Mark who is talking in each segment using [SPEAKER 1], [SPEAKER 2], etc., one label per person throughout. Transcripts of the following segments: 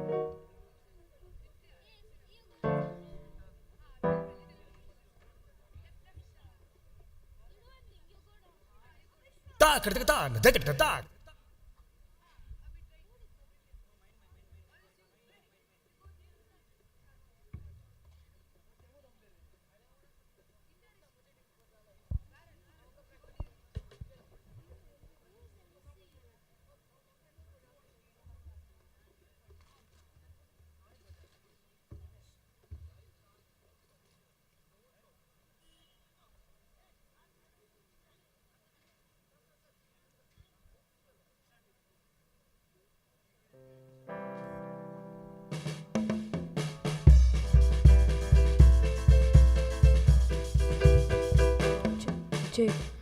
[SPEAKER 1] Tak, tak, tak, tak, tak, tak.
[SPEAKER 2] Check.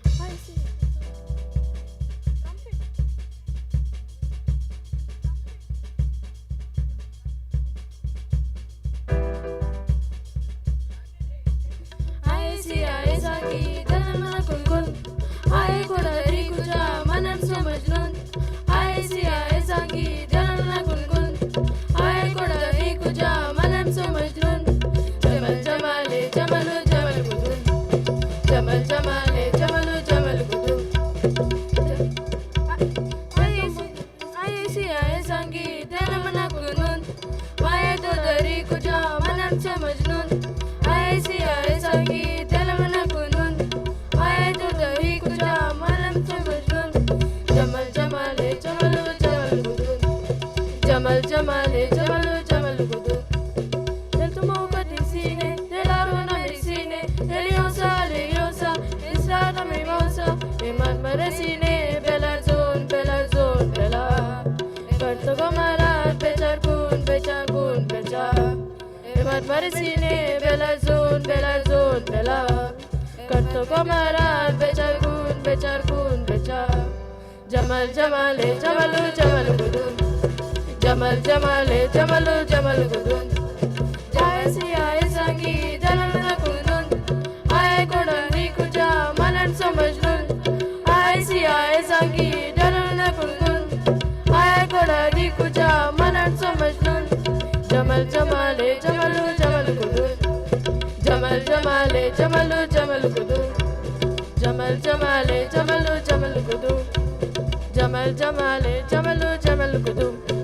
[SPEAKER 2] Jamal Jamale Jamalu Jamal Gudu Del tumo kadisine del aruna medicine Eliosa Leliosa Israna mimosa Iman maresine Belar zone Bella Karto gomara Bechar kun Becha Iman maresine Belar zone Bella Karto gomara Bechar kun Becha Jamal Jamale Jamalu Jamal Gudu Jamal Jamale Jamal Gudun Jai Siya Isangi Jalana Kunun Ay Kodan Rikuja Manan Samajnun Ay Siya Isangi Jalana Kunun Ay Kodan Rikuja Manan Samajnun Jamal Jamale Jamal Gudun Jamal Jamale Jamal Gudun Jamal Jamale Jamal Gudun Jamal Jamale Jamal Gudun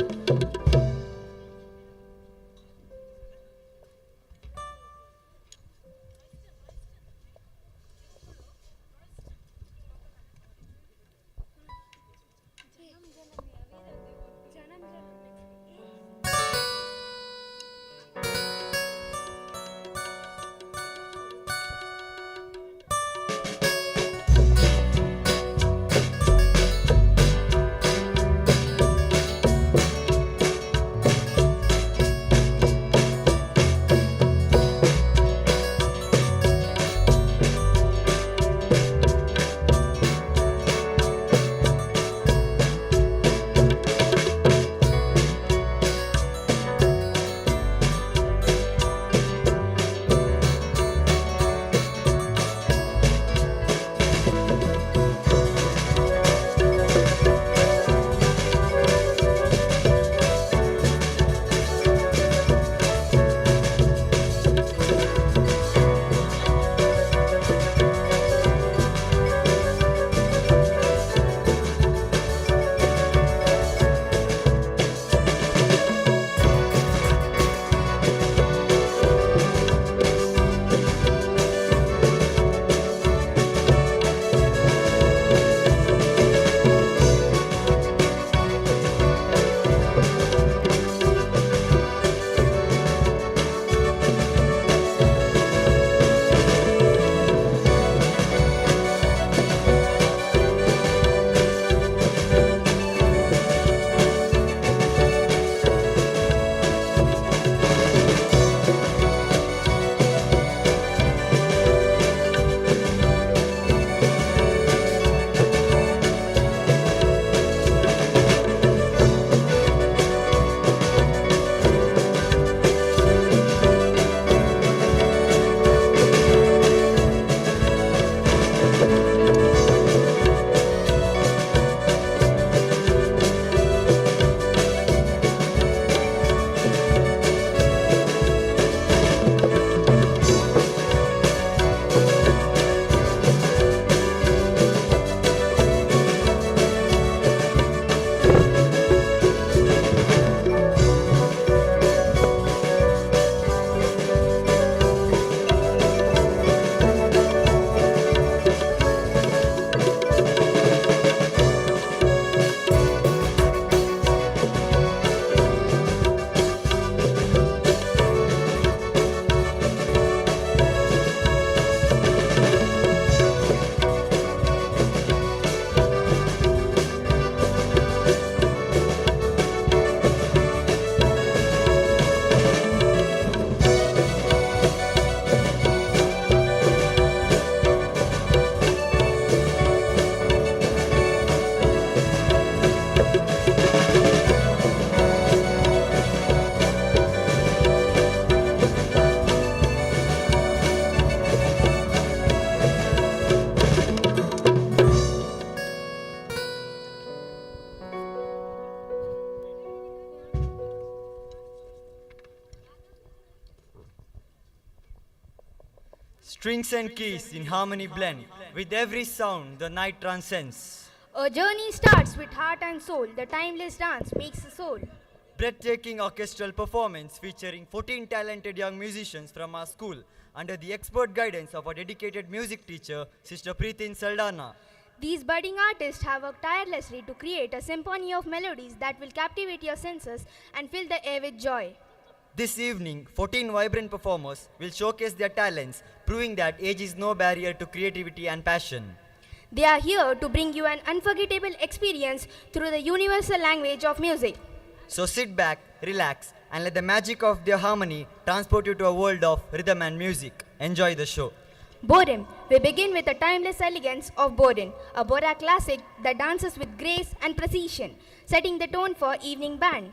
[SPEAKER 3] Strings and keys in harmony blend. With every sound, the night transcends.
[SPEAKER 4] A journey starts with heart and soul. The timeless dance makes the soul.
[SPEAKER 3] Breathtaking orchestral performance featuring 14 talented young musicians from our school under the expert guidance of our dedicated music teacher, Sister Preetin Saldana.
[SPEAKER 4] These budding artists have worked tirelessly to create a symphony of melodies that will captivate your senses and fill the air with joy.
[SPEAKER 3] This evening, 14 vibrant performers will showcase their talents, proving that age is no barrier to creativity and passion.
[SPEAKER 4] They are here to bring you an unforgettable experience through the universal language of music.
[SPEAKER 3] So sit back, relax, and let the magic of their harmony transport you to a world of rhythm and music. Enjoy the show.
[SPEAKER 4] Borin. We begin with the timeless elegance of Borin, a Bora classic that dances with grace and precision, setting the tone for evening band.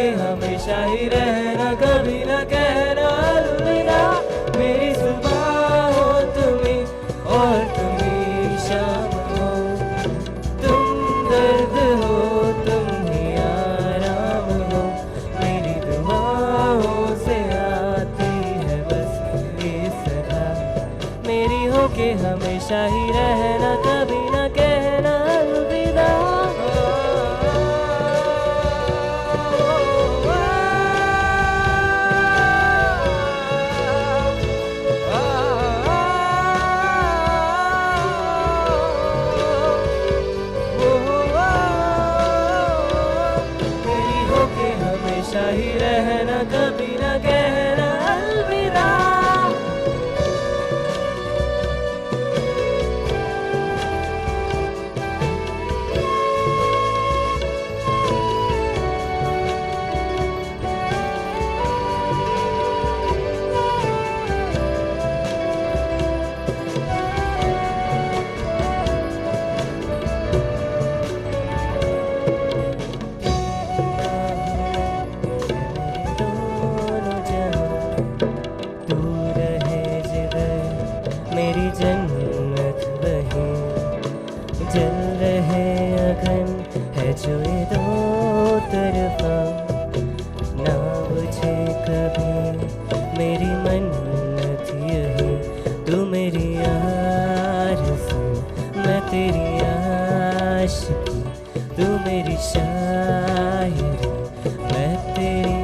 [SPEAKER 5] हमेशा ही रहना कभी न कहना अलविदा मेरी सुबह हो तुम्ही और तुम्ही शाम हो तुम दर्द हो तुम ही आराम हो मेरी दुआओं से आती है बस ये सदा मेरी हो के हमेशा ही रहना कभी न कहना अलविदा ही रहना कभी न कहना अलविदा मेरी जन्नत वही जल रहे अगन है जो ये दो तरफा ना बुझे कभी मेरी मन्नत यही तू मेरी आरज़ू मैं तेरी आशिकी तू मेरी शायरी मैं तेरी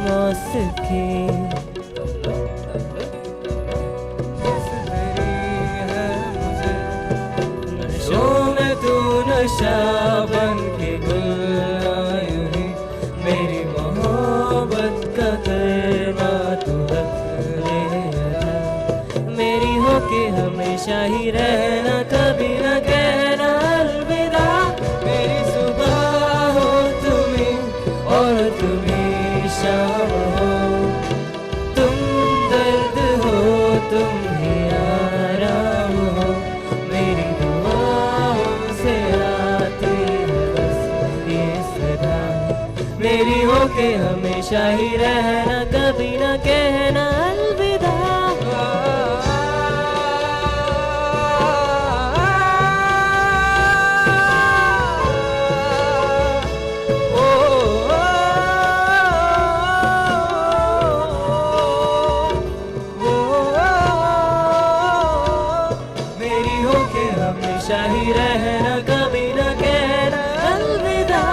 [SPEAKER 5] मौसीकी नशा बन के गुलायूं ही मेरी मोहब्बत का करना तू हक ले अदा मेरी हो के हमेशा ही रहना कभी न कहना अलविदा मेरी सुबह हो तुम्ही और तुम्ही शाम हो तुम दर्द हो तुम ही आराम हो मेरी मेरी हो के हमेशा ही रहना कभी न कहना अलविदा मेरी हो के हमेशा ही रहना कभी न कहना अलविदा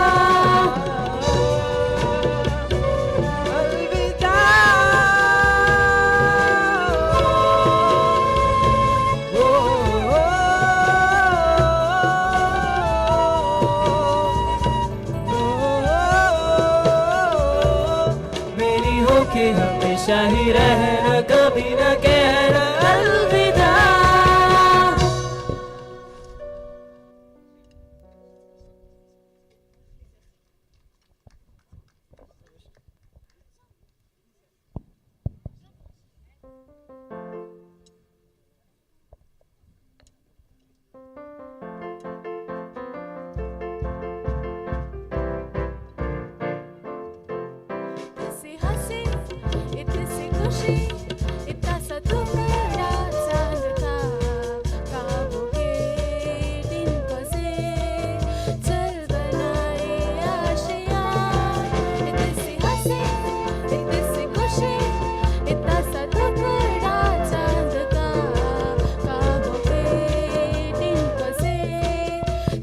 [SPEAKER 5] Oh हमेशा ही रहना, कभी न कहना अलविदा।
[SPEAKER 2] इतनी हंसी, इतनी सी खुशी, इतना सा तुम्हारा चांद था, ख्वाबों के तिनकों से चल बनाए आशियाँ। इतनी सी हंसी, इतनी सी खुशी, इतना सा तुम्हारा चांद था, ख्वाबों के तिनकों से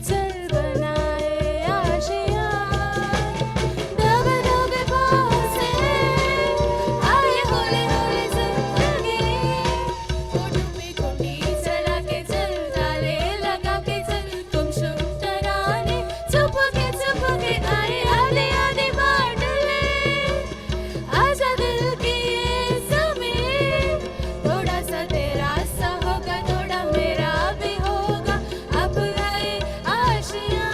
[SPEAKER 2] चल बनाए आशियाँ। दबे दबे पाँव से आए हौले हौले ज़िंदगी, होठों पे घुंडी चला के चल, ताले लगा के चल, गुमशुम तराने चुपके चुपके आए, आधे आधे बाँट ले आजा दिल की ये ज़मीं। थोड़ा सा तेरा सा होगा, थोड़ा मेरा भी होगा, अब आए आशियाँ।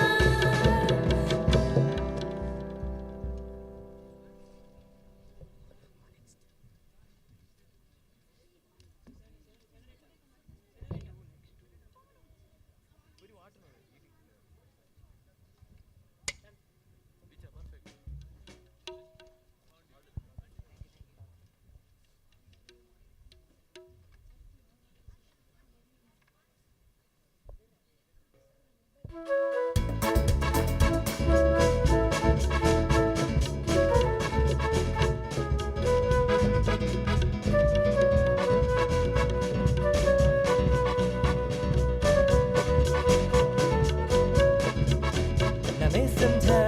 [SPEAKER 5] ना मैं समझा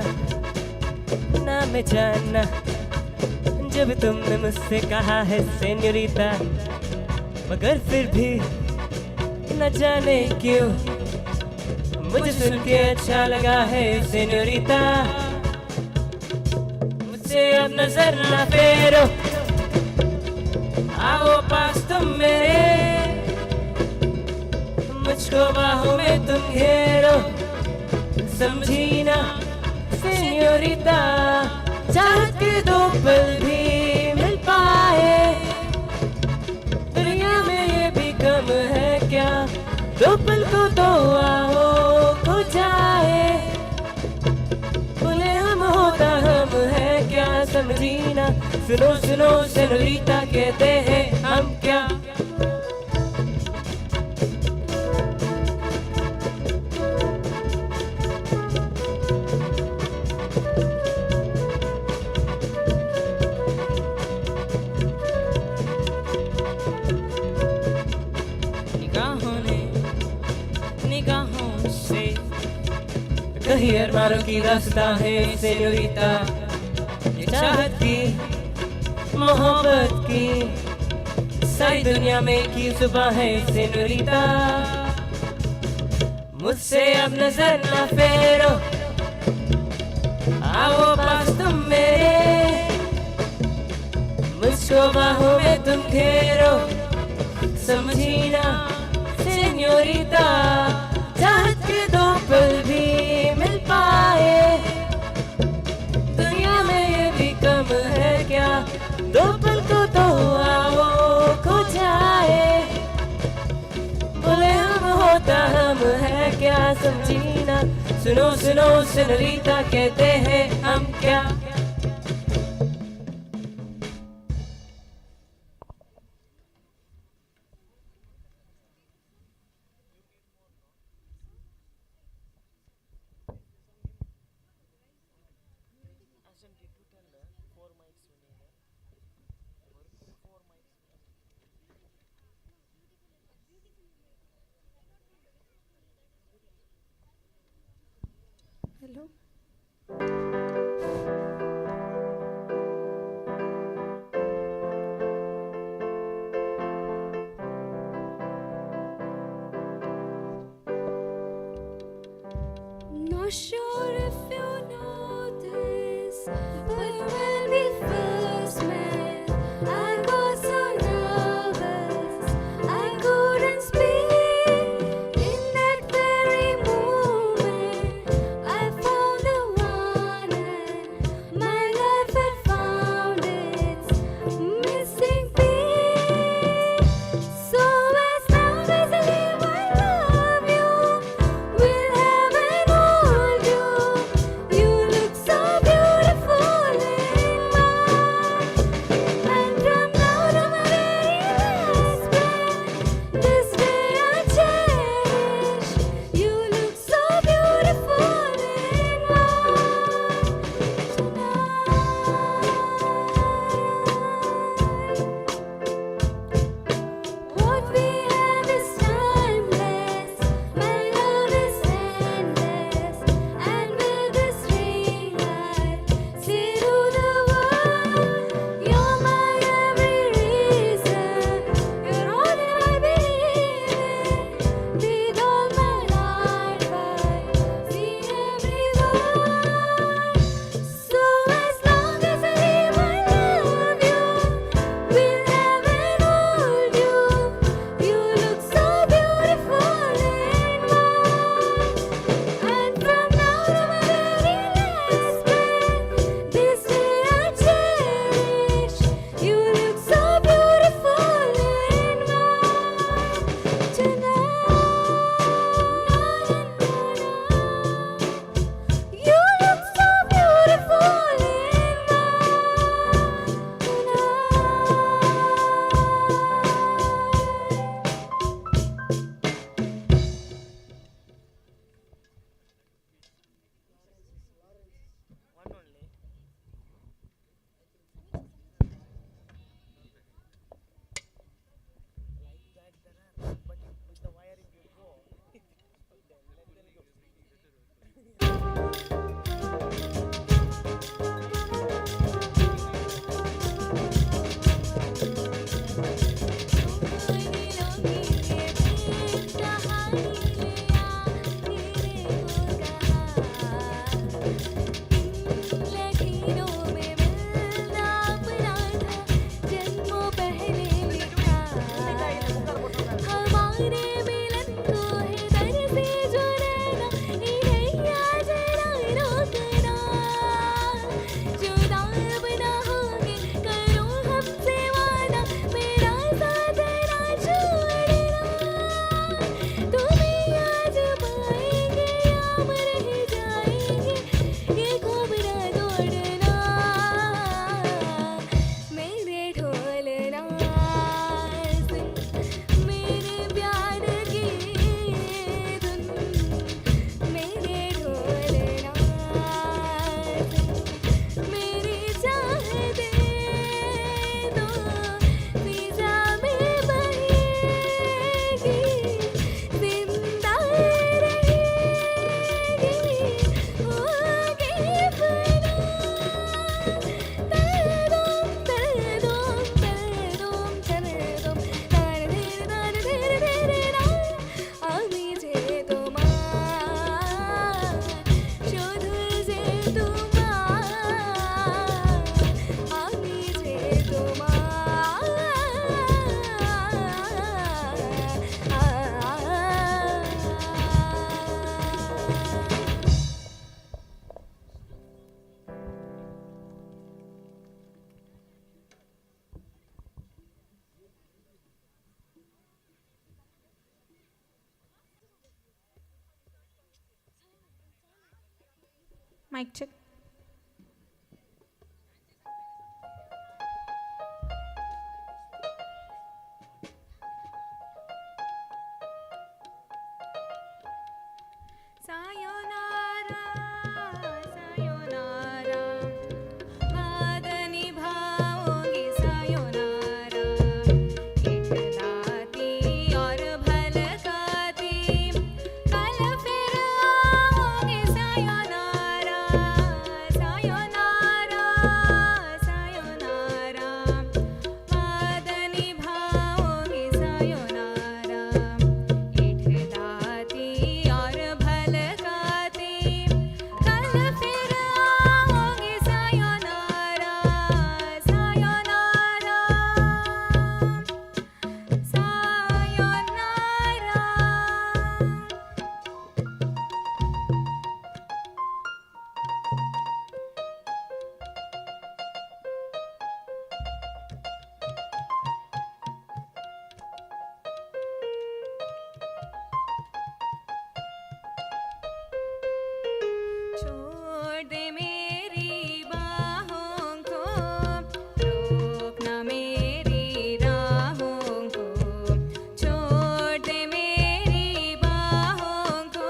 [SPEAKER 5] ना मैं जानना, जब तुमने मुझसे कहा है सेन्योरिटा, मगर फिर भी न जाने क्यों मुझे सुन के अच्छा लगा है सेन्योरिटा। मुझसे अब नजर ना फेरो, आओ पास तुम मेरे, मुझको बाहों में तुम घेरो, समझी ना सेन्योरिटा। चाहत के दो पल भी मिल पाए, दुनिया में ये भी कम है क्या, दो पल को तो आओ खो जाए, बोले हम होता हम है क्या, समझी ना। सुनो सुनो सेन्योरिटा कहते हैं हम क्या। निगाहों से कहीं अरमानों की रास्ता है सेन्योरिटा, ये चाहत की मोहब्बत की सारी दुनिया में की सुबह है सेन्योरिटा। मुझसे अब नजर ना फेरो, आओ पास तुम मेरे, मुझको बाहों में तुम घेरो, समझी ना सेन्योरिटा। चाहत के दो पल भी मिल पाए, दुनिया में ये भी कम है क्या, दो पल को तो आओ खो जाए, बोले हम होता हम है क्या, समझी ना। सुनो सुनो सेन्योरिटा कहते हैं हम क्या।
[SPEAKER 2] Hello Not sure if you know this, but when we first met, I Mic check. Sayonara, sayonara, वाद निभाओगी sayonara, इठलाती और भलकाती, कल फिर आओगी sayonara, sayonara, sayonara, वाद निभाओगी sayonara, इठलाती और भलकाती, कल फिर आओगी sayonara, sayonara, sayonara. छोड़ दे मेरी बाहों को, रोकना मेरी राहों को, छोड़ दे मेरी बाहों को,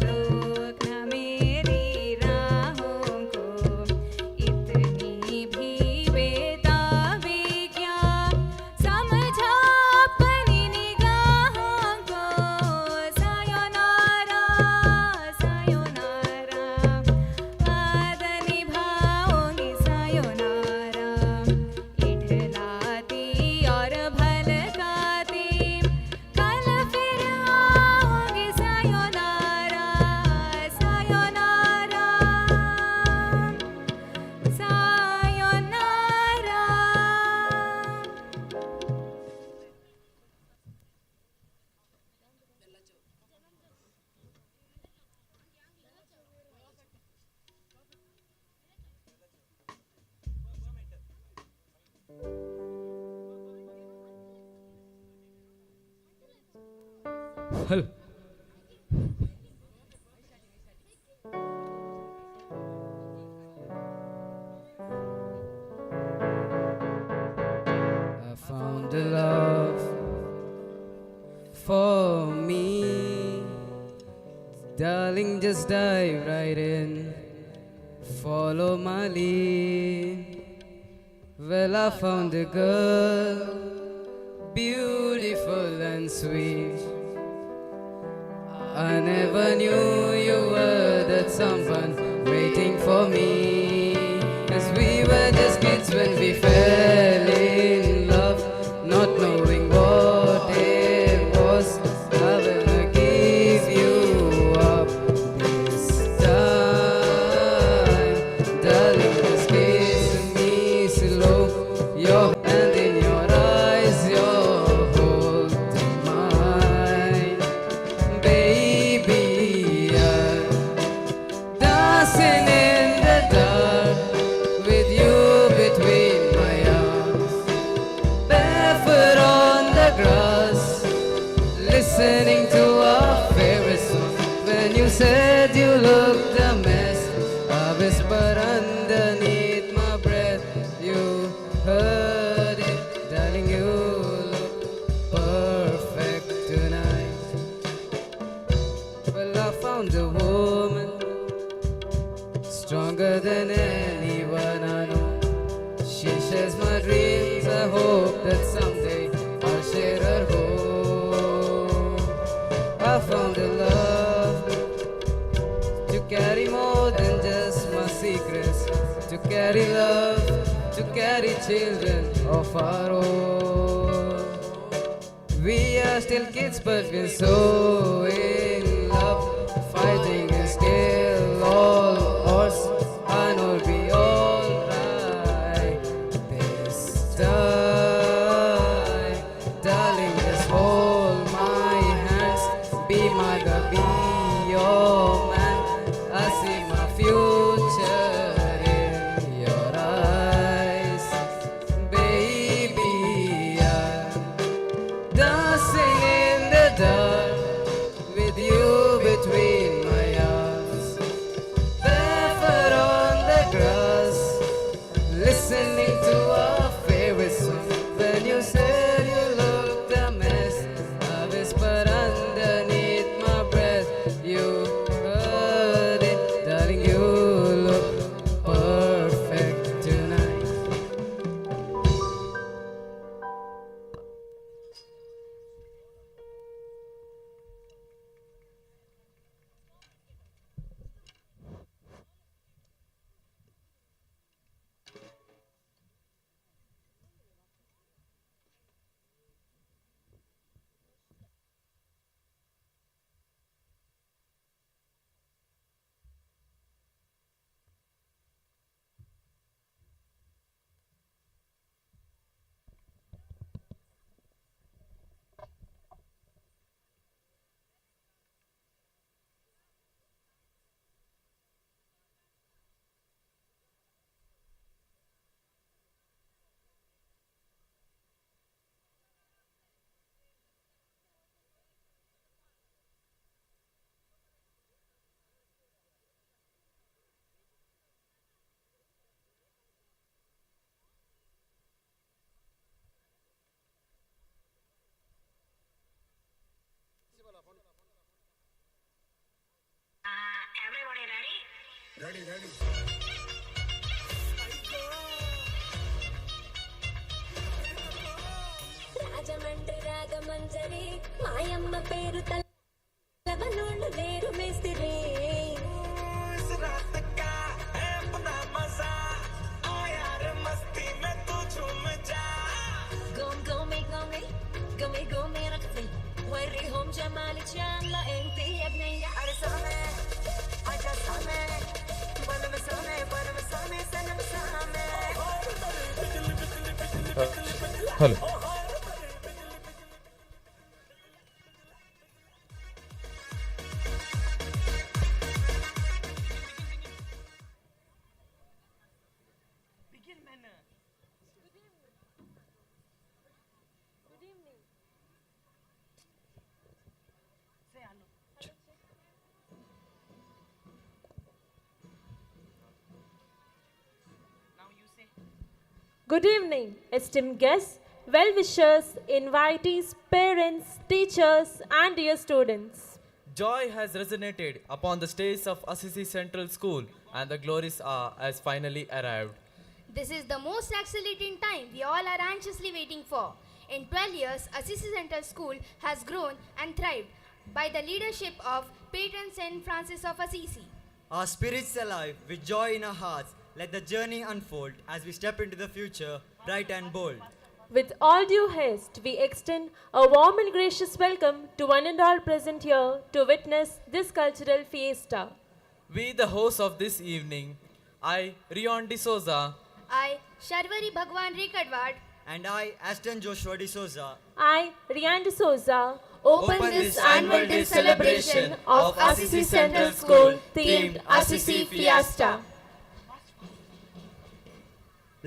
[SPEAKER 2] रोकना मेरी राहों को, इतनी भी बेताबी क्या, समझा अपनी निगाहों को, sayonara, sayonara, वाद निभाओगी sayonara, इठलाती और भलकाती, कल फिर आओगी sayonara, sayonara, sayonara.
[SPEAKER 5] Hello. I found a love for me. Darling, just dive right in. Follow my lead. Well, I found a girl, beautiful and sweet. I never knew you were that someone waiting for me. 'Cause we were just kids when we fell in love, not knowing what it was. I will give you up this time. Darling, just kiss me slow. Your hand in your eyes, your holding mine. Baby, I'm dancing in the dark with you between my arms, barefoot on the grass, listening to our favorite song. When you said you looked a mess, I whispered underneath my breath. You heard it, darling. You look perfect tonight. Well, I found a woman stronger than anyone I know. She shares my dreams. I hope that someday I'll share her home. I found a love to carry more than just my secrets, to carry love, to carry children of our own. We are still kids, but we're so in love. Fighting is still all odds. I know it'll be alright this time. Darling, just hold my hands. Be my girl, be your man. I see my future in your eyes. Baby, I'm dancing in the dark with you between my arms.
[SPEAKER 6] Rajahmundry Ragamanjari మాయమ్మ పేరు తలవనోళ్ళు లేరు మేస్తిరి గోమ్ గోమే గోమే గోమే గోమే రక్తే వర్రి హోమ్ జమాలి చాన్లా ఎంతి అగ్నయ్య అరసమే అజసమే బలమ సమే సనమ సమే
[SPEAKER 7] hello
[SPEAKER 8] Good evening, esteemed guests, well-wishers, invitees, parents, teachers, and dear students.
[SPEAKER 5] Joy has resonated upon the stage of Assisi Central School, and the glorious hour has finally arrived.
[SPEAKER 4] This is the most accelerating time we all are anxiously waiting for. In 12 years, Assisi Central School has grown and thrived by the leadership of Patron Saint Francis of Assisi.
[SPEAKER 3] Our spirits alive with joy in our hearts. Let the journey unfold as we step into the future, bright and bold.
[SPEAKER 8] With all due haste, we extend a warm and gracious welcome to one and all present here to witness this cultural fiesta.
[SPEAKER 5] We, the hosts of this evening, I, Rion D'Souza,
[SPEAKER 4] I, Sharvari Bhagwan Rekadwad,
[SPEAKER 3] And I, Aston Joshua D'Souza,
[SPEAKER 8] I, Rian D'Souza, open this annual day celebration of Assisi Central School themed Assisi Fiesta.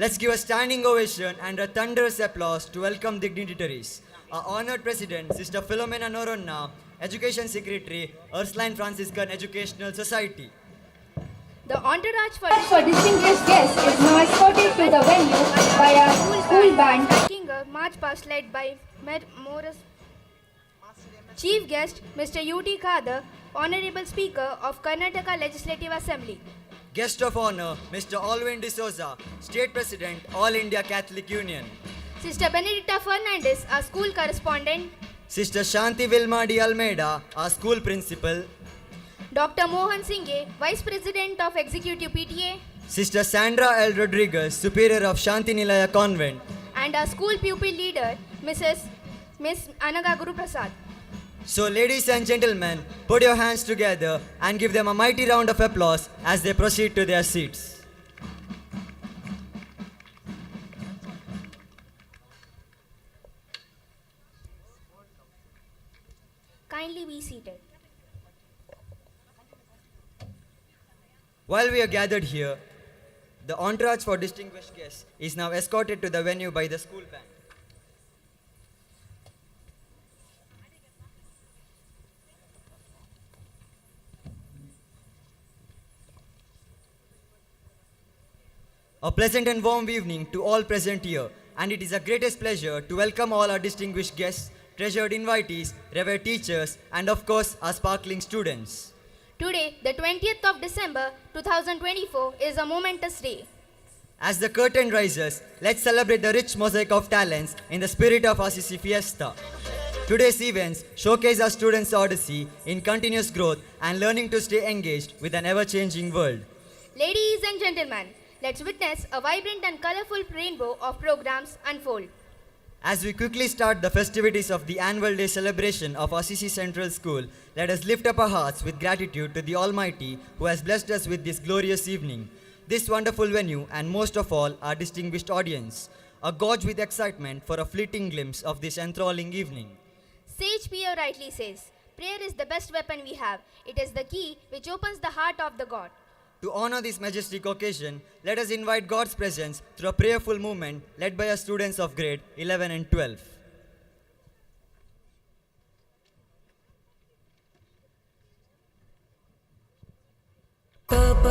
[SPEAKER 3] let's give a standing ovation and a thunderous applause to welcome dignitaries. Our honored President, Sister Philomena Noronna, Education Secretary, Ursuline Franciscan Educational Society.
[SPEAKER 4] The entourage for distinguished guests is now escorted to the venue by a school band taking a march past led by Morris. Chief guest, Mr. U.T. Khadar, Honorable Speaker of Karnataka Legislative Assembly.
[SPEAKER 3] Guest of honor, Mr. Alwyn D'Souza, State President, All India Catholic Union.
[SPEAKER 4] Sister Benedicta Fernandez, our school correspondent.
[SPEAKER 3] Sister Shanti Vilma Di Almeida, our school principal.
[SPEAKER 4] Dr. Mohan Singhe, Vice President of Executive PTA.
[SPEAKER 3] Sister Sandra L. Rodriguez, Superior of Shanti Nilaya Convent.
[SPEAKER 4] And our school pupil leader, Miss Anaga Guru Prasad.
[SPEAKER 3] So ladies and gentlemen, put your hands together and give them a mighty round of applause as they proceed to their seats.
[SPEAKER 4] Kindly be seated.
[SPEAKER 3] While we are gathered here, the entourage for distinguished guests is now escorted to the venue by the school band. A pleasant and warm evening to all present here, and it is our greatest pleasure to welcome all our distinguished guests, treasured invitees, revered teachers, and of course our sparkling students.
[SPEAKER 4] Today, the 20th of December 2024 is a momentous day.
[SPEAKER 3] As the curtain rises, let's celebrate the rich mosaic of talents in the spirit of Assisi Fiesta. Today's events showcase our students' odyssey in continuous growth and learning to stay engaged with an ever-changing world.
[SPEAKER 4] Ladies and gentlemen, let's witness a vibrant and colorful rainbow of programs unfold.
[SPEAKER 3] As we quickly start the festivities of the annual day celebration of Assisi Central School, let us lift up our hearts with gratitude to the Almighty who has blessed us with this glorious evening, this wonderful venue, and most of all, our distinguished audience, agorged with excitement for a fleeting glimpse of this enthralling evening.
[SPEAKER 4] Sage Pio rightly says, prayer is the best weapon we have. It is the key which opens the heart of the God.
[SPEAKER 3] To honor this majestic occasion, let us invite God's presence through a prayerful movement led by our students of grade 11 and 12.
[SPEAKER 6] Sa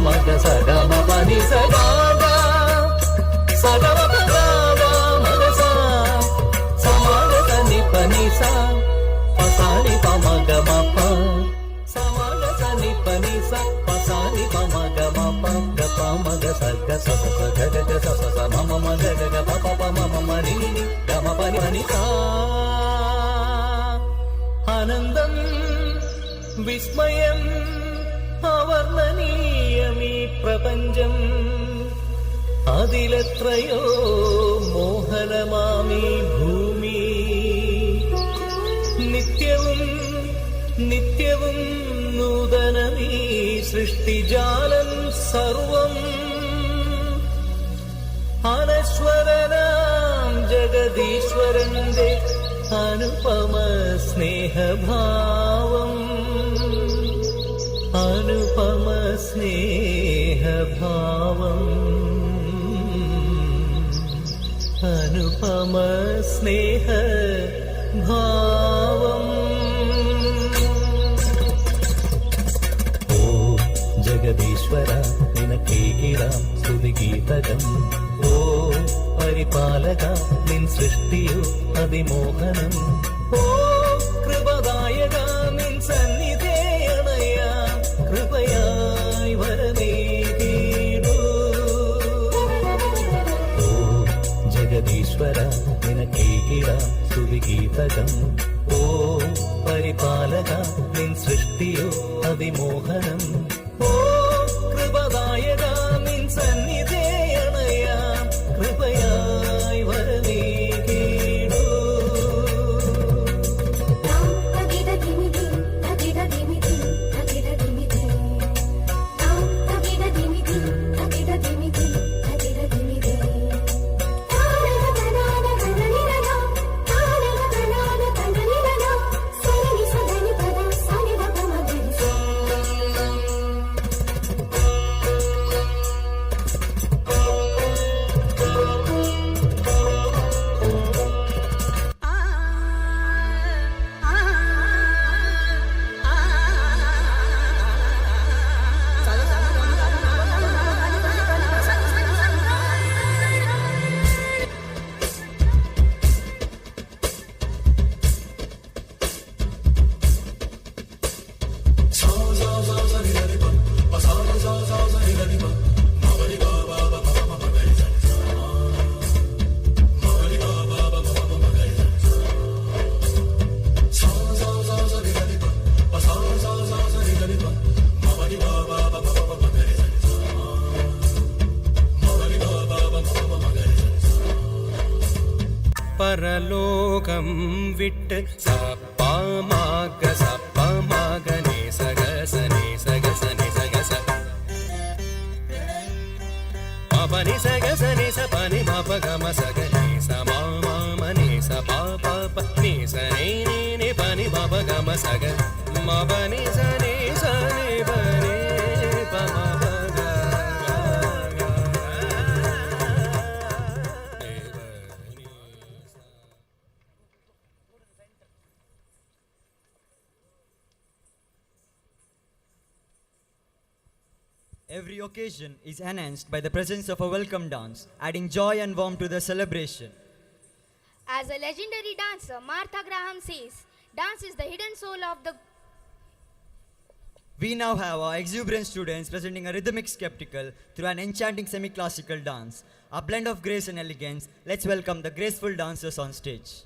[SPEAKER 5] మగ సగ మని సగాగా సగమ పగాగా మగ సా సమాగ సని పని సా పసాని పమగ మప సమాగ సని పని సా పసాని పమగ మప గప మగ సగ సస గగ సస మమ మగ గగ పప మమ మరి గమ పని పని సా ఆనందం విస్మయం అవర్ణనీయమీ ప్రపంచం അതിലെത്രയോ മോഹനമാമീ ഭൂമി നിത്യവും നിത്യവും നൂതനമീ സൃഷ്ടിജാലം സർവം അനശ്വരനാം ജഗദീശ്വരന്റെ അനുപമ സ്നേഹഭാവം അനുപമ സ്നേഹഭാവം അനുപമ സ്നേഹഭാവം ഓ ജഗദീശ്വര നിനക്കേകിടാം സ്തുതിഗീതകം ഓ പരിപാലക നിൻ സൃഷ്ടിയോ അതിമോഹനം ഓ കൃപദായക നിൻ സന്നിധേയണയാ കൃപയായി വരമേകീടൂ ഓ ജഗദീശ്വര നിനക്കേകിടാം സ്തുതിഗീതകം ഓ പരിപാലക നിൻ സൃഷ്ടിയോ അതിമോഹനം ഓ കൃപദായക നിൻ സന്നിധേയണയാ കൃപയായി വരമേകീടൂ പരലോകം വിട്ട് സപ്പമാഗ സപ്പമാഗനേ സഗസനേ സഗസനേ സഗസ പനി സഗസനേ സപനി മപ ഗമ സഗനേ സമാമനേ സപാപ പനി സനേ നി പനി മപ ഗമ സഗ മപനി സനേ സനേ പനി പമ
[SPEAKER 3] Every occasion is enhanced by the presence of a welcome dance, adding joy and warmth to the celebration.
[SPEAKER 4] As a legendary dancer, Martha Graham says, dance is the hidden soul of the...
[SPEAKER 3] We now have our exuberant students presenting a rhythmic spectacle through an enchanting semi-classical dance. A blend of grace and elegance, let's welcome the graceful dancers on stage.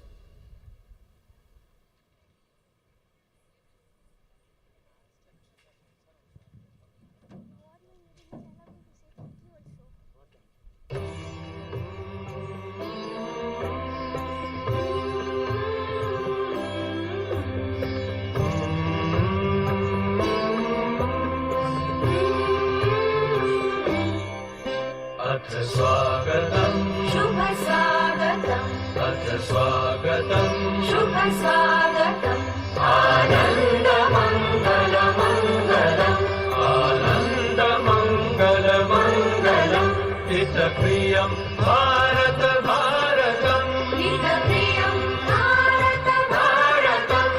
[SPEAKER 5] स्वागतं
[SPEAKER 2] शुभ स्वागतं
[SPEAKER 5] अथ स्वागतं
[SPEAKER 2] शुभ स्वागतं
[SPEAKER 5] आनन्द मङ्गल मङ्गलम् आनन्द मङ्गल मङ्गलम् हितप्रियं भारत भारतम्
[SPEAKER 2] हितप्रियं भारत भारतं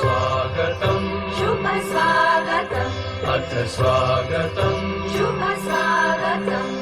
[SPEAKER 5] स्वागतं
[SPEAKER 2] शुभ स्वागतं
[SPEAKER 5] अथ स्वागतं
[SPEAKER 2] शुभ स्वागतम्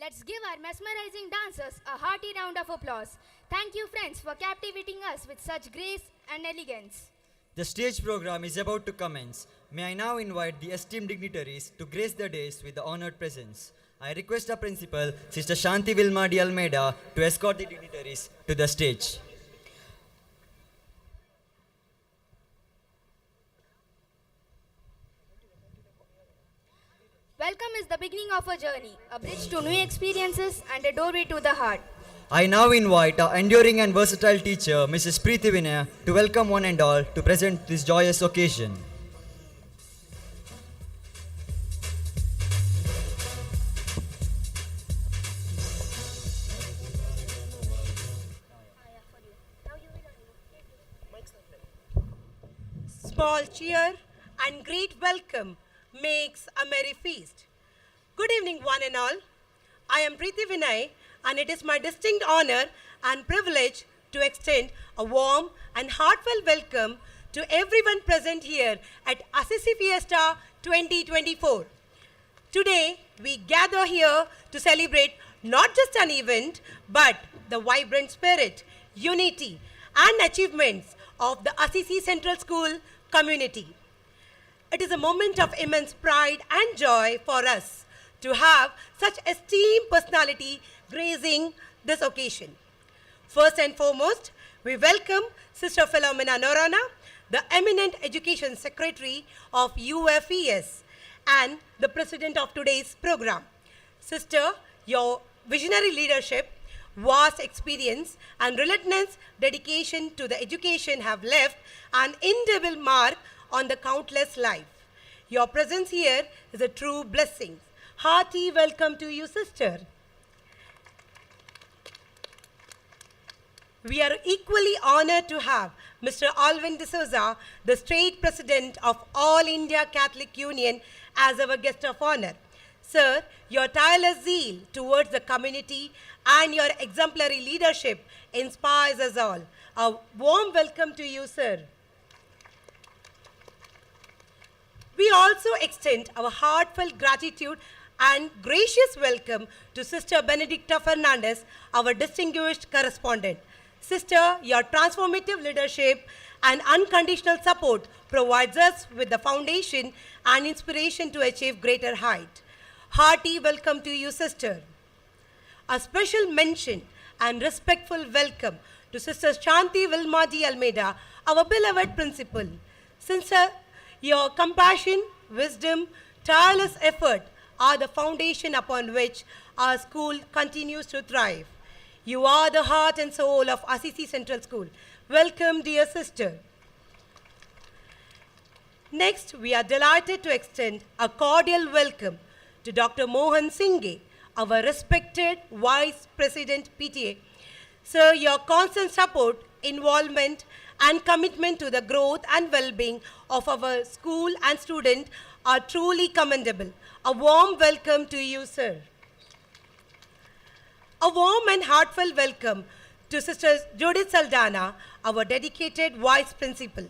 [SPEAKER 4] Let's give our mesmerizing dancers a hearty round of applause. Thank you, friends, for captivating us with such grace and elegance.
[SPEAKER 3] The stage program is about to commence. May I now invite the esteemed dignitaries to grace the dais with the honored presence. I request our principal, Sister Shanti Vilma de Almeida, to escort the dignitaries to the stage.
[SPEAKER 4] Welcome is the beginning of a journey, a bridge to new experiences and a doorway to the heart.
[SPEAKER 3] I now invite our enduring and versatile teacher, Mrs. Preeti Vinaya, to welcome one and all to present this joyous occasion.
[SPEAKER 7] Small cheer and great welcome makes a merry feast. Good evening, one and all. I am Preeti Vinay, and it is my distinct honor and privilege to extend a warm and heartfelt welcome to everyone present here at Assisi Fiesta 2024. Today, we gather here to celebrate not just an event, but the vibrant spirit, unity, and achievements of the Assisi Central School community. It is a moment of immense pride and joy for us to have such esteemed personality gracing this occasion. First and foremost, we welcome Sister Philomena Norana, the eminent Education Secretary of UFES and the President of today's program. Sister, your visionary leadership, vast experience and relentless dedication to the education have left an indelible mark on the countless life. Your presence here is a true blessing. Hearty welcome to you, sister. We are equally honored to have Mr. Alvin D'Souza, the State President of All India Catholic Union, as our guest of honor. Sir, your tireless zeal towards the community and your exemplary leadership inspires us all. A warm welcome to you, sir. We also extend our heartfelt gratitude and gracious welcome to Sister Benedicta Fernandez, our distinguished correspondent. Sister, your transformative leadership and unconditional support provides us with the foundation and inspiration to achieve greater height. Hearty welcome to you, sister. A special mention and respectful welcome to Sister Shanti Vilma D. Almeida, our beloved principal. Sister, your compassion, wisdom, tireless effort are the foundation upon which our school continues to thrive. You are the heart and soul of Assisi Central School. Welcome, dear sister. Next, we are delighted to extend a cordial welcome to Dr. Mohan Singhe, our respected Vice President PTA. Sir, your constant support, involvement, and commitment to the growth and well-being of our school and students are truly commendable. A warm welcome to you, sir. A warm and heartfelt welcome to Sister Judith Saldana, our dedicated Vice Principal.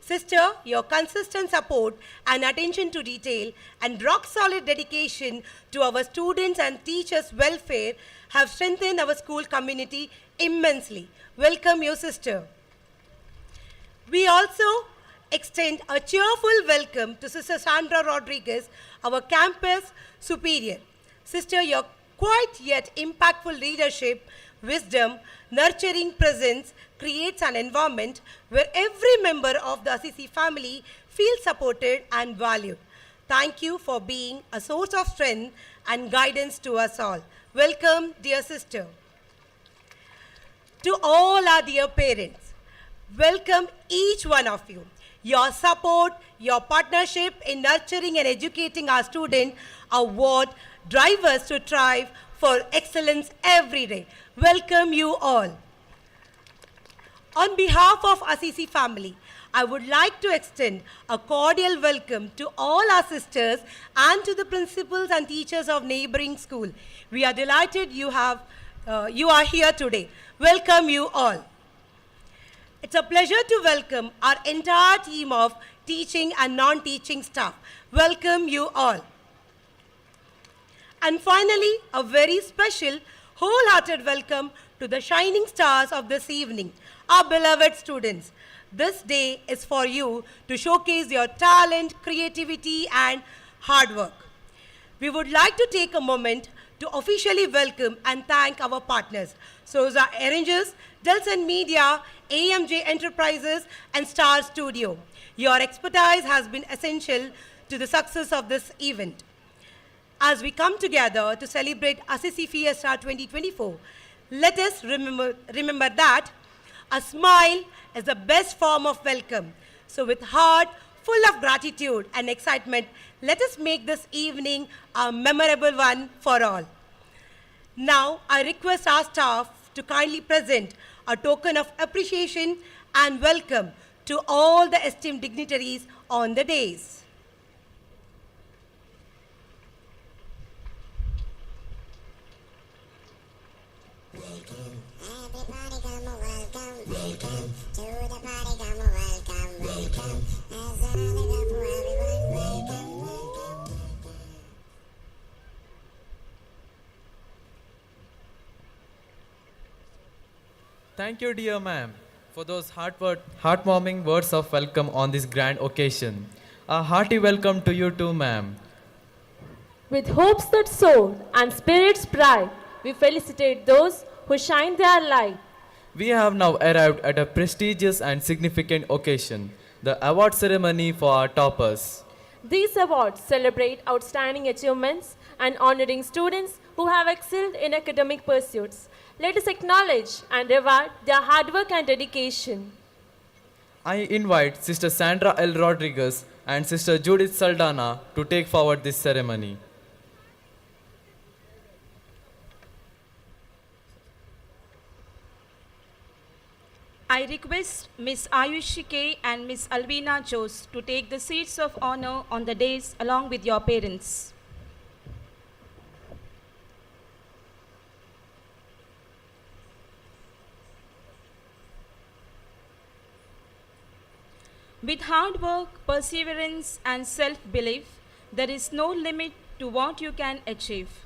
[SPEAKER 7] Sister, your consistent support and attention to detail and rock-solid dedication to our students' and teachers' welfare have strengthened our school community immensely. Welcome you, sister. We also extend a cheerful welcome to Sister Sandra Rodriguez, our campus superior. Sister, your quiet yet impactful leadership, wisdom, nurturing presence creates an environment where every member of the Assisi family feels supported and valued. Thank you for being a source of strength and guidance to us all. Welcome, dear sister. To all our dear parents, welcome each one of you. Your support, your partnership in nurturing and educating our students are what drive us to strive for excellence every day. Welcome you all. On behalf of Assisi family, I would like to extend a cordial welcome to all our sisters and to the principals and teachers of neighboring school. We are delighted you are here today. Welcome you all. It's a pleasure to welcome our entire team of teaching and non-teaching staff. Welcome you all. And finally, a very special, wholehearted welcome to the shining stars of this evening, our beloved students. This day is for you to showcase your talent, creativity, and hard work. We would like to take a moment to officially welcome and thank our partners, Souza Arrangers, DELSON Media, AMJ Enterprises, and Star Studio. Your expertise has been essential to the success of this event. As we come together to celebrate Assisi Fiesta 2024, let us remember that a smile is the best form of welcome. So with heart full of gratitude and excitement, let us make this evening a memorable one for all. Now, I request our staff to kindly present a token of appreciation and welcome to all the esteemed dignitaries on the days.
[SPEAKER 2] Everybody come a welcome. Welcome. To the party come a welcome. Welcome. There's another cup for everyone. Welcome. Welcome.
[SPEAKER 5] Thank you, dear ma'am, for those heartwarming words of welcome on this grand occasion. A hearty welcome to you too, ma'am.
[SPEAKER 8] With hopes that soar and spirits bright, we felicitate those who shine their light.
[SPEAKER 5] We have now arrived at a prestigious and significant occasion, the award ceremony for our toppers.
[SPEAKER 8] These awards celebrate outstanding achievements and honoring students who have excelled in academic pursuits. Let us acknowledge and reward their hard work and dedication.
[SPEAKER 5] I invite Sister Sandra L. Rodriguez and Sister Judith Saldana to take forward this ceremony.
[SPEAKER 9] I request Ms. Ayushi K. and Ms. Alvina Jose to take the seats of honor on the dais along with your parents. With hard work, perseverance, and self-belief, there is no limit to what you can achieve.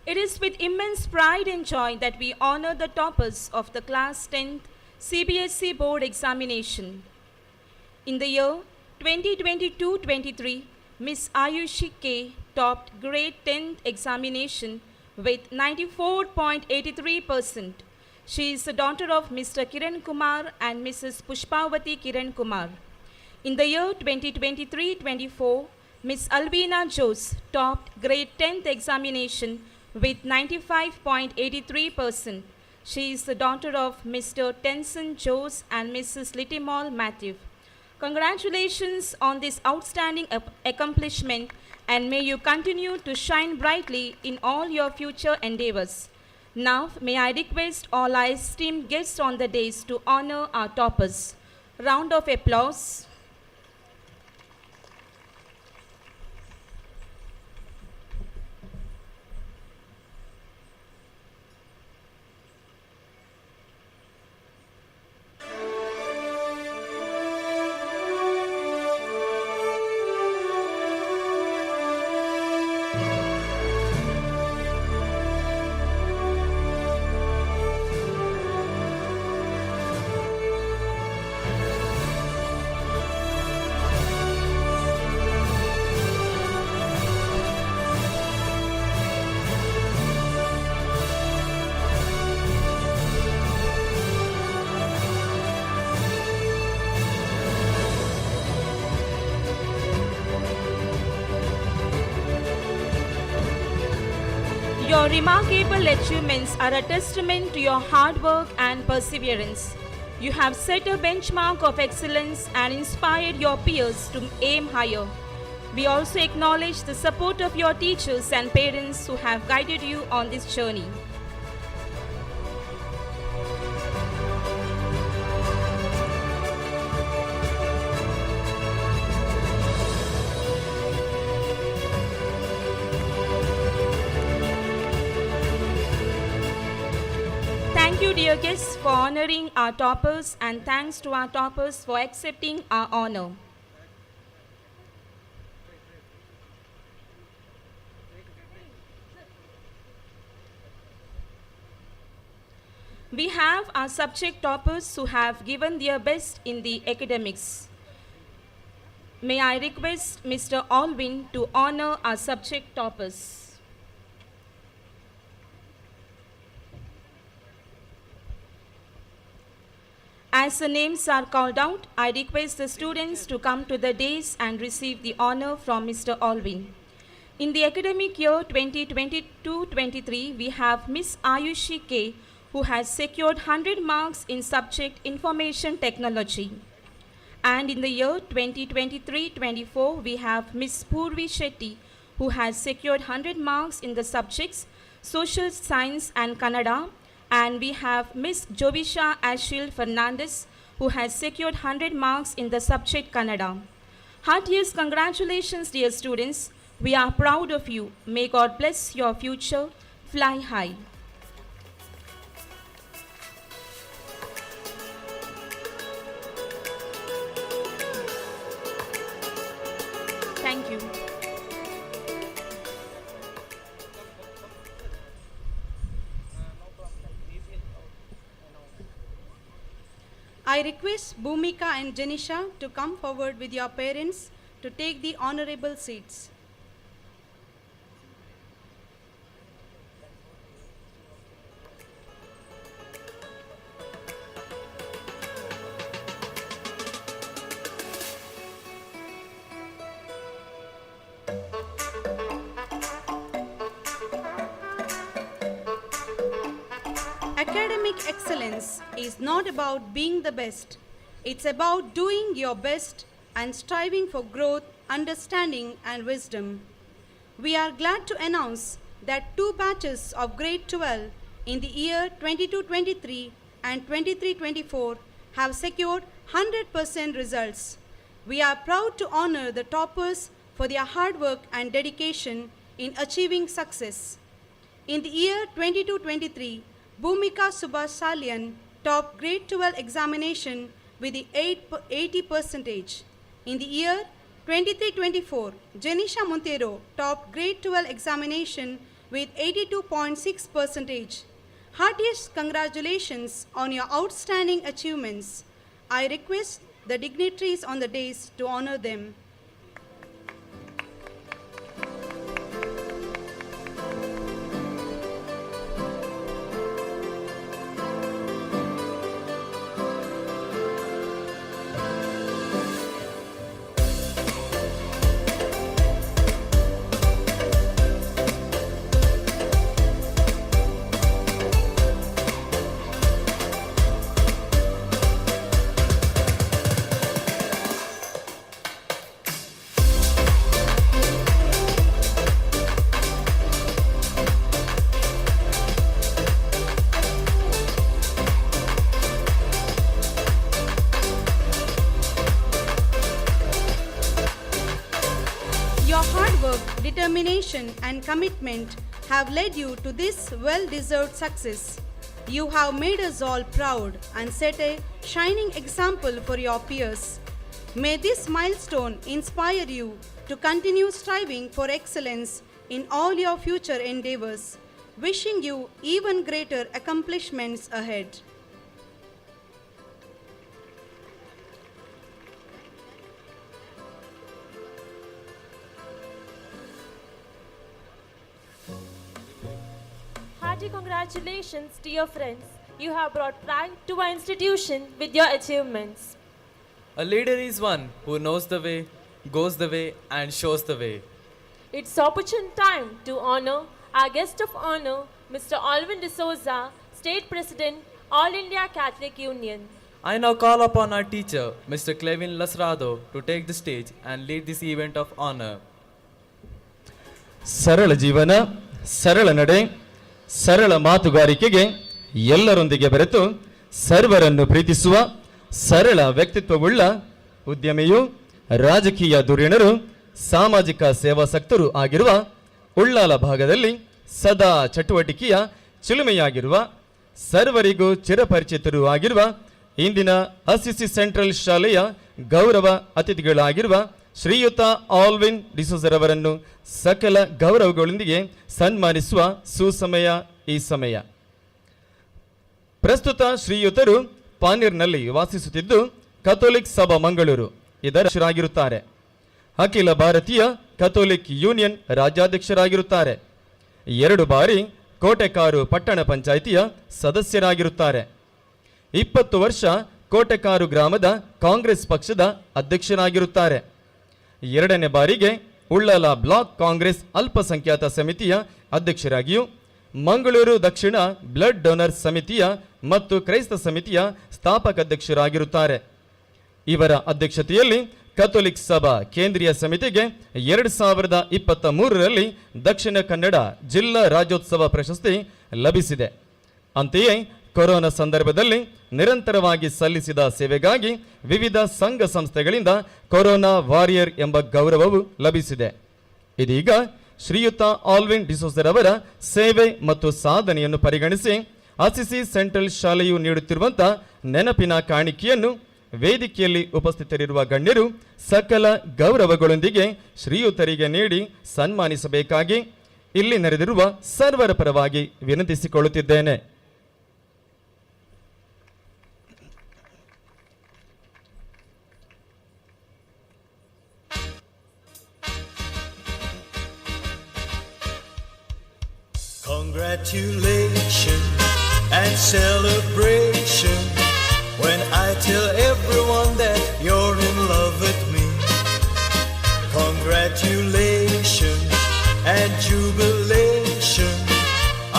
[SPEAKER 9] It is with immense pride and joy that we honor the toppers of the Class 10th CBSE Board Examination. In the year 2022-23, Ms. Ayushi K. topped Grade 10th Examination with 94.83%. She is the daughter of Mr. Kiran Kumar and Mrs. Pushpavati Kiran Kumar. In the year 2023-24, Ms. Alvina Jose topped Grade 10th Examination with 95.83%. She is the daughter of Mr. Tenson Jose and Mrs. Littimal Matthew. Congratulations on this outstanding accomplishment, and may you continue to shine brightly in all your future endeavors. Now, may I request all our esteemed guests on the dais to honor our toppers. Round of applause. Your remarkable achievements are a testament to your hard work and perseverance. You have set a benchmark of excellence and inspired your peers to aim higher. We also acknowledge the support of your teachers and parents who have guided you on this journey. Thank you, dear guests, for honoring our toppers, and thanks to our toppers for accepting our honor. We have our subject toppers who have given their best in the academics. May I request Mr. Alvin to honor our subject toppers. As the names are called out, I request the students to come to the dais and receive the honor from Mr. Alvin. In the academic year 2022-23, we have Miss Ayushi K., who has secured 100 marks in subject Information Technology. And in the year 2023-24, we have Miss Purvi Shetty, who has secured 100 marks in the subjects Social Science and Kannada. And we have Miss Jovisha Ashil Fernandez, who has secured 100 marks in the subject Kannada. Heartiest congratulations, dear students. We are proud of you. May God bless your future. Fly high. Thank you.
[SPEAKER 10] I request Bhumika and Janisha to come forward with your parents to take the honorable seats. Academic excellence is not about being the best. It's about doing your best and striving for growth, understanding, and wisdom. We are glad to announce that 2 batches of grade 12 in the year 22-23 and 23-24 have secured 100% results. We are proud to honor the toppers for their hard work and dedication in achieving success. In the year 22-23, Bhumika Subhash Salyan topped grade 12 examination with the 80%. In the year 23-24, Janisha Montero topped grade 12 examination with 82.6%. Heartiest congratulations on your outstanding achievements. I request the dignitaries on the dais to honor them. Determination and commitment have led you to this well-deserved success. You have made us all proud and set a shining example for your peers. May this milestone inspire you to continue striving for excellence in all your future endeavors. Wishing you even greater accomplishments ahead.
[SPEAKER 8] Hearty congratulations, dear friends. You have brought pride to our institution with your achievements.
[SPEAKER 5] A leader is one who knows the way, goes the way, and shows the way.
[SPEAKER 8] It's opportune time to honor our guest of honor, Mr. Alvin D'Souza, State President, All India Catholic Union.
[SPEAKER 5] I now call upon our teacher, Mr. Clevin Lasrado, to take the stage and lead this event of honor.
[SPEAKER 11] ಸರಳ ಜೀವನ, ಸರಳ ನಡೆ, ಸರಳ ಮಾತುಗಾರಿಕೆಗೆ ಎಲ್ಲರೊಂದಿಗೆ ಬೆರೆತು ಸರ್ವರನ್ನು ಪ್ರೀತಿಸುವ ಸರಳ ವ್ಯಕ್ತಿತ್ವವುಳ್ಳ ಉದ್ಯಮಿಯು, ರಾಜಕೀಯ ಧುರೀಣರು, ಸಾಮಾಜಿಕ ಸೇವಾಸಕ್ತರು ಆಗಿರುವ ಉಳ್ಳಾಲ ಭಾಗದಲ್ಲಿ ಸದಾ ಚಟುವಟಿಕೆಯ ಚಿಲುಮೆಯಾಗಿರುವ ಸರ್ವರಿಗೂ ಚಿರಪರಿಚಿತರು ಆಗಿರುವ ಇಂದಿನ ಅಸಿಸಿ ಸೆಂಟ್ರಲ್ ಶಾಲೆಯ ಗೌರವ ಅತಿಥಿಗಳಾಗಿರುವ ಶ್ರೀಯುತ ಆಲ್ವಿನ್ ಡಿಸೋಜರವರನ್ನು ಸಕಲ ಗೌರವಗಳೊಂದಿಗೆ ಸನ್ಮಾನಿಸುವ ಸುಸಮಯ ಈ ಸಮಯ. ಪ್ರಸ್ತುತ ಶ್ರೀಯುತರು ಪಾನೀರ್ನಲ್ಲಿ ವಾಸಿಸುತ್ತಿದ್ದು ಕಥೋಲಿಕ್ ಸಭಾ ಮಂಗಳೂರು ಇದರ ಅಧ್ಯಕ್ಷರಾಗಿರುತ್ತಾರೆ. ಅಖಿಲ ಭಾರತೀಯ ಕಥೋಲಿಕ್ ಯೂನಿಯನ್ ರಾಜ್ಯಾಧ್ಯಕ್ಷರಾಗಿರುತ್ತಾರೆ. 2 ಬಾರಿ ಕೋಟೆಕಾರು ಪಟ್ಟಣ ಪಂಚಾಯಿತಿಯ ಸದಸ್ಯರಾಗಿರುತ್ತಾರೆ. 20 ವರ್ಷ ಕೋಟೆಕಾರು ಗ್ರಾಮದ ಕಾಂಗ್ರೆಸ್ ಪಕ್ಷದ ಅಧ್ಯಕ್ಷರಾಗಿರುತ್ತಾರೆ. 2ನೇ ಬಾರಿಗೆ ಉಳ್ಳಾಲ ಬ್ಲಾಕ್ ಕಾಂಗ್ರೆಸ್ ಅಲ್ಪಸಂಖ್ಯಾತ ಸಮಿತಿಯ ಅಧ್ಯಕ್ಷರಾಗಿಯೂ ಮಂಗಳೂರು ದಕ್ಷಿಣ ಬ್ಲಡ್ ಡೋನರ್ ಸಮಿತಿಯ ಮತ್ತು ಕ್ರೈಸ್ತ ಸಮಿತಿಯ ಸ್ಥಾಪಕ ಅಧ್ಯಕ್ಷರಾಗಿರುತ್ತಾರೆ. ಇವರ ಅಧ್ಯಕ್ಷತೆಯಲ್ಲಿ ಕಥೋಲಿಕ್ ಸಭಾ ಕೇಂದ್ರೀಯ ಸಮಿತಿಗೆ 2023ರಲ್ಲಿ ದಕ್ಷಿಣ ಕನ್ನಡ ಜಿಲ್ಲಾ ರಾಜ್ಯೋತ್ಸವ ಪ್ರಶಸ್ತಿ ಲಭಿಸಿದೆ. ಅಂತೆಯೇ ಕೊರೋನಾ ಸಂದರ್ಭದಲ್ಲಿ ನಿರಂತರವಾಗಿ ಸಲ್ಲಿಸಿದ ಸೇವೆಗಾಗಿ ವಿವಿಧ ಸಂಘ ಸಂಸ್ಥೆಗಳಿಂದ ಕೊರೋನಾ ವಾರಿಯರ್ ಎಂಬ ಗೌರವವು ಲಭಿಸಿದೆ. ಇದೀಗ ಶ್ರೀಯುತ ಆಲ್ವಿನ್ ಡಿಸೋಜರ್ ಅವರ ಸೇವೆ ಮತ್ತು ಸಾಧನೆಯನ್ನು ಪರಿಗಣಿಸಿ ಅಸಿಸಿ ಸೆಂಟ್ರಲ್ ಶಾಲೆಯು ನೀಡುತ್ತಿರುವಂತಹ ನೆನಪಿನ ಕಾಣಿಕೆಯನ್ನು ವೇದಿಕೆಯಲ್ಲಿ ಉಪಸ್ಥಿತರಿರುವ ಗಣ್ಯರು ಸಕಲ ಗೌರವಗಳೊಂದಿಗೆ ಶ್ರೀಯುತರಿಗೆ ನೀಡಿ ಸನ್ಮಾನಿಸಬೇಕಾಗಿ ಇಲ್ಲಿ ನೆರೆದಿರುವ ಸರ್ವರ ಪರವಾಗಿ ವಿನಂತಿಸಿಕೊಳ್ಳುತ್ತಿದ್ದೇನೆ.
[SPEAKER 12] Congratulations and celebration when I tell everyone that you're in love with me. Congratulations and jubilation.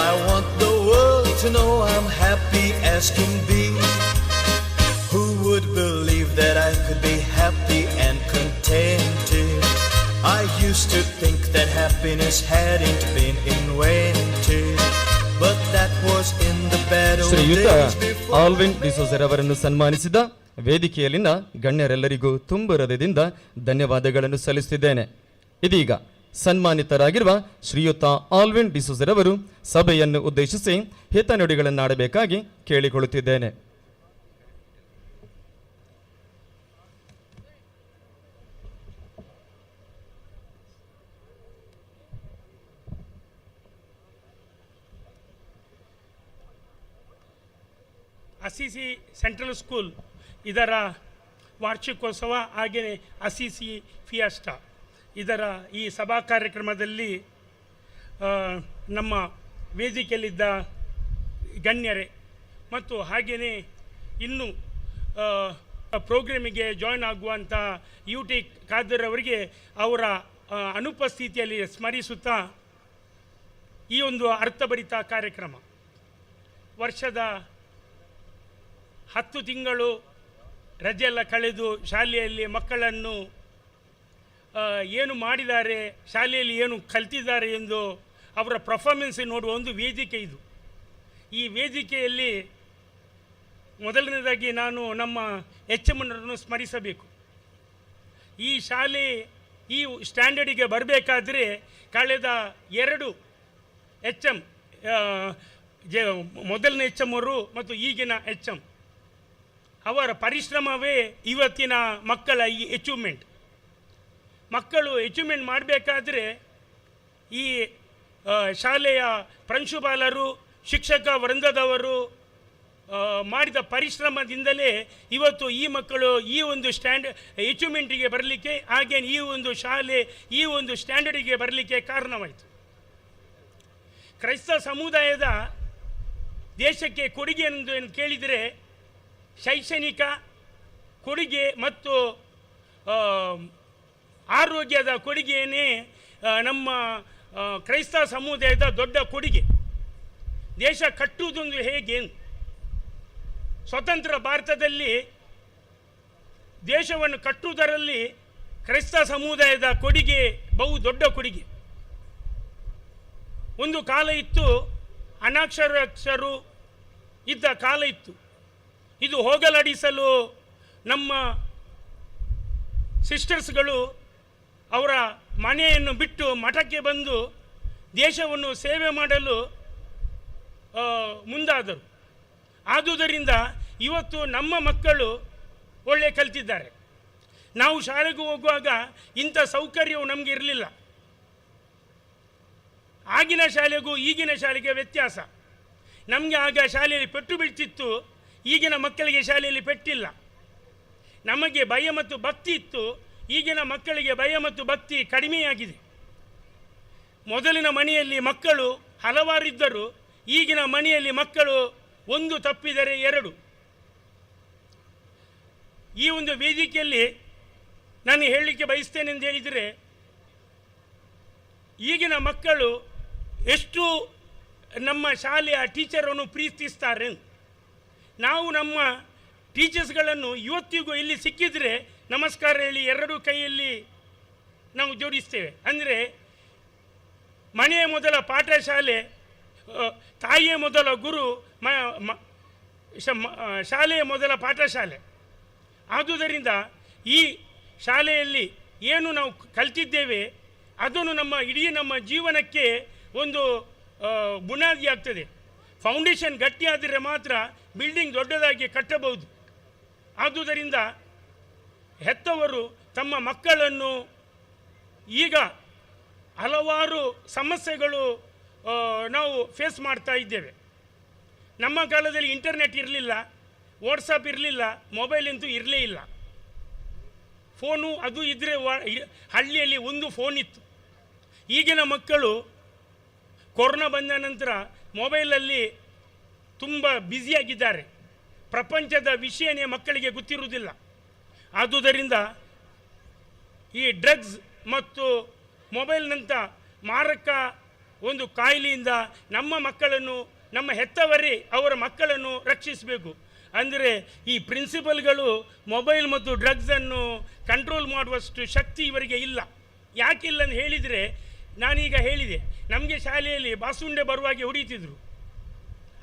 [SPEAKER 12] I want the world to know I'm happy as can be. Who would believe that I could be happy and contented? I used to think that happiness hadn't been invented, but that was in the bad old
[SPEAKER 11] ಶ್ರೀಯುತ
[SPEAKER 12] days before.
[SPEAKER 11] Alvin ಡಿಸೋಜರ್ ಅವರನ್ನು ಸನ್ಮಾನಿಸಿದ ವೇದಿಕೆಯಲ್ಲಿನ ಗಣ್ಯರೆಲ್ಲರಿಗೂ ತುಂಬು ಹೃದಯದಿಂದ ಧನ್ಯವಾದಗಳನ್ನು ಸಲ್ಲಿಸುತ್ತಿದ್ದೇನೆ. ಇದೀಗ ಸನ್ಮಾನಿತರಾಗಿರುವ ಶ್ರೀಯುತ Alvin ಡಿಸೋಜರ್ ಅವರು ಸಭೆಯನ್ನು ಉದ್ದೇಶಿಸಿ ಹಿತನುಡಿಗಳನ್ನಾಡಬೇಕಾಗಿ ಕೇಳಿಕೊಳ್ಳುತ್ತಿದ್ದೇನೆ.
[SPEAKER 1] ಅಸಿಸಿ ಸೆಂಟ್ರಲ್ ಸ್ಕೂಲ್ ಇದರ ವಾರ್ಷಿಕೋತ್ಸವ ಹಾಗೆಯೇ ಅಸಿಸಿ ಫಿಯೆಸ್ಟಾ ಇದರ ಈ ಸಭಾ ಕಾರ್ಯಕ್ರಮದಲ್ಲಿ ನಮ್ಮ ವೇದಿಕೆಯಲ್ಲಿದ್ದ ಗಣ್ಯರೇ ಮತ್ತು ಹಾಗೆಯೇ ಇನ್ನು ಪ್ರೋಗ್ರಾಮಿಗೆ ಜಾಯ್ನ್ ಆಗುವಂಥ ಯುಟಿ ಖಾದರ್ ಅವರಿಗೆ ಅವರ ಅನುಪಸ್ಥಿತಿಯಲ್ಲಿ ಸ್ಮರಿಸುತ್ತಾ ಈ ಒಂದು ಅರ್ಥಭರಿತ ಕಾರ್ಯಕ್ರಮ ವರ್ಷದ 10 ತಿಂಗಳು ರಜೆಯೆಲ್ಲ ಕಳೆದು ಶಾಲೆಯಲ್ಲಿ ಮಕ್ಕಳನ್ನು ಏನು ಮಾಡಿದ್ದಾರೆ, ಶಾಲೆಯಲ್ಲಿ ಏನು ಕಲ್ತಿದ್ದಾರೆ ಎಂದು ಅವರ ಪರ್ಫಾರ್ಮೆನ್ಸ್ ನೋಡುವ ಒಂದು ವೇದಿಕೆ ಇದು. ಈ ವೇದಿಕೆಯಲ್ಲಿ ಮೊದಲನೇದಾಗಿ ನಾನು ನಮ್ಮ HMನವರನ್ನು ಸ್ಮರಿಸಬೇಕು. ಈ ಶಾಲೆ ಈ ಸ್ಟ್ಯಾಂಡರ್ಡಿಗೆ ಬರಬೇಕಾದ್ರೆ ಕಳೆದ 2 HM ಮೊದಲನೇ HM ಅವರು ಮತ್ತು ಈಗಿನ HM ಅವರ ಪರಿಶ್ರಮವೇ ಇವತ್ತಿನ ಮಕ್ಕಳ ಈ ಅಚೀವ್ಮೆಂಟ್. ಮಕ್ಕಳು ಅಚೀವ್ಮೆಂಟ್ ಮಾಡಬೇಕಾದ್ರೆ ಈ ಶಾಲೆಯ ಪ್ರಾಂಶುಪಾಲರು, ಶಿಕ್ಷಕ ವೃಂದದವರು ಮಾಡಿದ ಪರಿಶ್ರಮದಿಂದಲೇ ಇವತ್ತು ಈ ಮಕ್ಕಳು ಈ ಒಂದು ಅಚೀವ್ಮೆಂಟಿಗೆ ಬರಲಿಕ್ಕೆ, ಹಾಗೆ ಈ ಒಂದು ಶಾಲೆ ಈ ಒಂದು ಸ್ಟ್ಯಾಂಡರ್ಡಿಗೆ ಬರಲಿಕ್ಕೆ ಕಾರಣವಾಯಿತು. ಕ್ರೈಸ್ತ ಸಮುದಾಯದ ದೇಶಕ್ಕೆ ಕೊಡುಗೆ ಎಂದು ಕೇಳಿದರೆ ಶೈಕ್ಷಣಿಕ ಕೊಡುಗೆ ಮತ್ತು ಆರೋಗ್ಯದ ಕೊಡುಗೆಯೇ ನಮ್ಮ ಕ್ರೈಸ್ತ ಸಮುದಾಯದ ದೊಡ್ಡ ಕೊಡುಗೆ. ದೇಶ ಕಟ್ಟುವುದೊಂದು ಹೇಗೆ, ಸ್ವತಂತ್ರ ಭಾರತದಲ್ಲಿ ದೇಶವನ್ನು ಕಟ್ಟುವುದರಲ್ಲಿ ಕ್ರೈಸ್ತ ಸಮುದಾಯದ ಕೊಡುಗೆ ಬಹು ದೊಡ್ಡ ಕೊಡುಗೆ. ಒಂದು ಕಾಲ ಇತ್ತು, ಅನಕ್ಷರಸ್ಥರು ಇದ್ದ ಕಾಲ ಇತ್ತು. ಇದು ಹೋಗಲಾಡಿಸಲು ನಮ್ಮ ಸಿಸ್ಟರ್ಸ್ಗಳು ಅವರ ಮನೆಯನ್ನು ಬಿಟ್ಟು ಮಠಕ್ಕೆ ಬಂದು ದೇಶವನ್ನು ಸೇವೆ ಮಾಡಲು ಮುಂದಾದರು. ಆದುದರಿಂದ ಇವತ್ತು ನಮ್ಮ ಮಕ್ಕಳು ಒಳ್ಳೆ ಕಲ್ತಿದ್ದಾರೆ. ನಾವು ಶಾಲೆಗೆ ಹೋಗುವಾಗ ಇಂಥ ಸೌಕರ್ಯವು ನಮಗೆ ಇರಲಿಲ್ಲ. ಆಗಿನ ಶಾಲೆಗೂ ಈಗಿನ ಶಾಲೆಗೆ ವ್ಯತ್ಯಾಸ. ನಮಗೆ ಆಗ ಶಾಲೆಯಲ್ಲಿ ಪೆಟ್ಟು ಬೀಳ್ತಿತ್ತು, ಈಗಿನ ಮಕ್ಕಳಿಗೆ ಶಾಲೆಯಲ್ಲಿ ಪೆಟ್ಟಿಲ್ಲ. ನಮಗೆ ಭಯ ಮತ್ತು ಭಕ್ತಿ ಇತ್ತು, ಈಗಿನ ಮಕ್ಕಳಿಗೆ ಭಯ ಮತ್ತು ಭಕ್ತಿ ಕಡಿಮೆಯಾಗಿದೆ. ಮೊದಲಿನ ಮನೆಯಲ್ಲಿ ಮಕ್ಕಳು ಹಲವಾರಿದ್ದರು, ಈಗಿನ ಮನೆಯಲ್ಲಿ ಮಕ್ಕಳು ಒಂದು ತಪ್ಪಿದರೆ 2. ಈ ಒಂದು ವೇದಿಕೆಯಲ್ಲಿ ನಾನು ಹೇಳಲಿಕ್ಕೆ ಬಯಸ್ತೇನೆ ಎಂದು ಹೇಳಿದರೆ, ಈಗಿನ ಮಕ್ಕಳು ಎಷ್ಟು ನಮ್ಮ ಶಾಲೆಯ ಟೀಚರನ್ನು ಪ್ರೀತಿಸ್ತಾರೆ. ನಾವು ನಮ್ಮ ಟೀಚರ್ಸ್ಗಳನ್ನು ಇವತ್ತಿಗೂ ಇಲ್ಲಿ ಸಿಕ್ಕಿದರೆ ನಮಸ್ಕಾರ ಹೇಳಿ ಎರಡೂ ಕೈಯಲ್ಲಿ ನಾವು ಜೋಡಿಸ್ತೇವೆ. ಅಂದರೆ ಮನೆಯ ಮೊದಲ ಪಾಠಶಾಲೆ, ತಾಯಿಯ ಮೊದಲ ಗುರು, ಶಾಲೆಯ ಮೊದಲ ಪಾಠಶಾಲೆ. ಆದುದರಿಂದ ಈ ಶಾಲೆಯಲ್ಲಿ ಏನು ನಾವು ಕಲ್ತಿದ್ದೇವೆ ಅದನ್ನು ನಮ್ಮ ಇಡೀ ನಮ್ಮ ಜೀವನಕ್ಕೆ ಒಂದು ಬುನಾದಿ ಆಗ್ತದೆ. ಫೌಂಡೇಶನ್ ಗಟ್ಟಿಯಾದರೆ ಮಾತ್ರ ಬಿಲ್ಡಿಂಗ್ ದೊಡ್ಡದಾಗಿ ಕಟ್ಟಬಹುದು. ಆದುದರಿಂದ ಹೆತ್ತವರು ತಮ್ಮ ಮಕ್ಕಳನ್ನು, ಈಗ ಹಲವಾರು ಸಮಸ್ಯೆಗಳು ನಾವು ಫೇಸ್ ಮಾಡ್ತಾ ಇದ್ದೇವೆ. ನಮ್ಮ ಕಾಲದಲ್ಲಿ ಇಂಟರ್ನೆಟ್ ಇರಲಿಲ್ಲ, ವಾಟ್ಸಪ್ ಇರಲಿಲ್ಲ, ಮೊಬೈಲ್ ಅಂತೂ ಇರಲೇ ಇಲ್ಲ. ಫೋನು ಅದು ಇದ್ದರೆ ಹಳ್ಳಿಯಲ್ಲಿ ಒಂದು ಫೋನ್ ಇತ್ತು. ಈಗಿನ ಮಕ್ಕಳು ಕೊರೋನಾ ಬಂದ ನಂತರ ಮೊಬೈಲಲ್ಲಿ ತುಂಬ ಬ್ಯುಸಿಯಾಗಿದ್ದಾರೆ. ಪ್ರಪಂಚದ ವಿಷಯನೇ ಮಕ್ಕಳಿಗೆ ಗೊತ್ತಿರುವುದಿಲ್ಲ. ಆದುದರಿಂದ ಈ ಡ್ರಗ್ಸ್ ಮತ್ತು ಮೊಬೈಲ್ನಂಥ ಮಾರಕ ಒಂದು ಕಾಯಿಲೆಯಿಂದ ನಮ್ಮ ಮಕ್ಕಳನ್ನು, ನಮ್ಮ ಹೆತ್ತವರೇ ಅವರ ಮಕ್ಕಳನ್ನು ರಕ್ಷಿಸಬೇಕು. ಅಂದರೆ ಈ ಪ್ರಿನ್ಸಿಪಲ್ಗಳು ಮೊಬೈಲ್ ಮತ್ತು ಡ್ರಗ್ಸನ್ನು ಕಂಟ್ರೋಲ್ ಮಾಡುವಷ್ಟು ಶಕ್ತಿ ಇವರಿಗೆ ಇಲ್ಲ. ಯಾಕಿಲ್ಲ ಅಂತ ಹೇಳಿದರೆ, ನಾನೀಗ ಹೇಳಿದೆ, ನಮಗೆ ಶಾಲೆಯಲ್ಲಿ ಬಾಸುಂಡೆ ಬರುವಾಗೆ ಹೊಡೀತಿದ್ರು,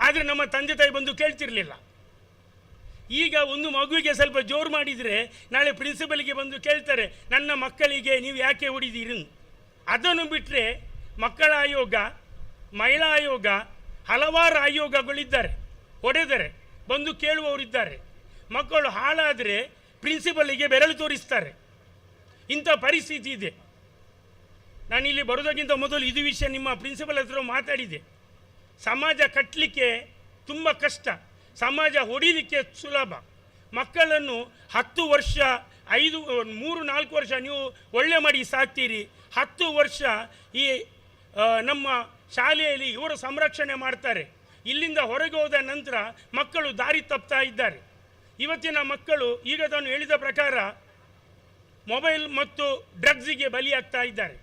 [SPEAKER 1] ಆದರೆ ನಮ್ಮ ತಂದೆ ತಾಯಿ ಬಂದು ಕೇಳ್ತಿರಲಿಲ್ಲ. ಈಗ ಒಂದು ಮಗುವಿಗೆ ಸ್ವಲ್ಪ ಜೋರು ಮಾಡಿದರೆ ನಾಳೆ ಪ್ರಿನ್ಸಿಪಲ್ಗೆ ಬಂದು ಕೇಳ್ತಾರೆ, ನನ್ನ ಮಕ್ಕಳಿಗೆ ನೀವು ಯಾಕೆ ಹೊಡಿದೀರಿ. ಅದನ್ನು ಬಿಟ್ಟರೆ ಮಕ್ಕಳ ಆಯೋಗ, ಮಹಿಳಾ ಆಯೋಗ, ಹಲವಾರು ಆಯೋಗಗಳಿದ್ದಾರೆ, ಹೊಡೆದರೆ ಬಂದು ಕೇಳುವವರಿದ್ದಾರೆ. ಮಕ್ಕಳು ಹಾಳಾದರೆ ಪ್ರಿನ್ಸಿಪಲ್ಗೆ ಬೆರಳು ತೋರಿಸ್ತಾರೆ. ಇಂಥ ಪರಿಸ್ಥಿತಿ ಇದೆ. ನಾನಿಲ್ಲಿ ಬರೋದಕ್ಕಿಂತ ಮೊದಲು ಇದು ವಿಷಯ ನಿಮ್ಮ ಪ್ರಿನ್ಸಿಪಲ್ ಹತ್ರ ಮಾತಾಡಿದೆ. ಸಮಾಜ ಕಟ್ಟಲಿಕ್ಕೆ ತುಂಬ ಕಷ್ಟ, ಸಮಾಜ ಹೊಡಿಲಿಕ್ಕೆ ಸುಲಭ. ಮಕ್ಕಳನ್ನು 10 ವರ್ಷ 3-4 ವರ್ಷ ನೀವು ಒಳ್ಳೆ ಮಾಡಿ ಸಾಕ್ತೀರಿ. 10 ವರ್ಷ ಈ ನಮ್ಮ ಶಾಲೆಯಲ್ಲಿ ಇವರು ಸಂರಕ್ಷಣೆ ಮಾಡ್ತಾರೆ. ಇಲ್ಲಿಂದ ಹೊರಗೆ ಹೋದ ನಂತರ ಮಕ್ಕಳು ದಾರಿ ತಪ್ತಾ ಇದ್ದಾರೆ. ಇವತ್ತಿನ ಮಕ್ಕಳು ಈಗ ತಾನು ಹೇಳಿದ ಪ್ರಕಾರ ಮೊಬೈಲ್ ಮತ್ತು ಡ್ರಗ್ಸಿಗೆ ಬಲಿಯಾಗ್ತಾ ಇದ್ದಾರೆ.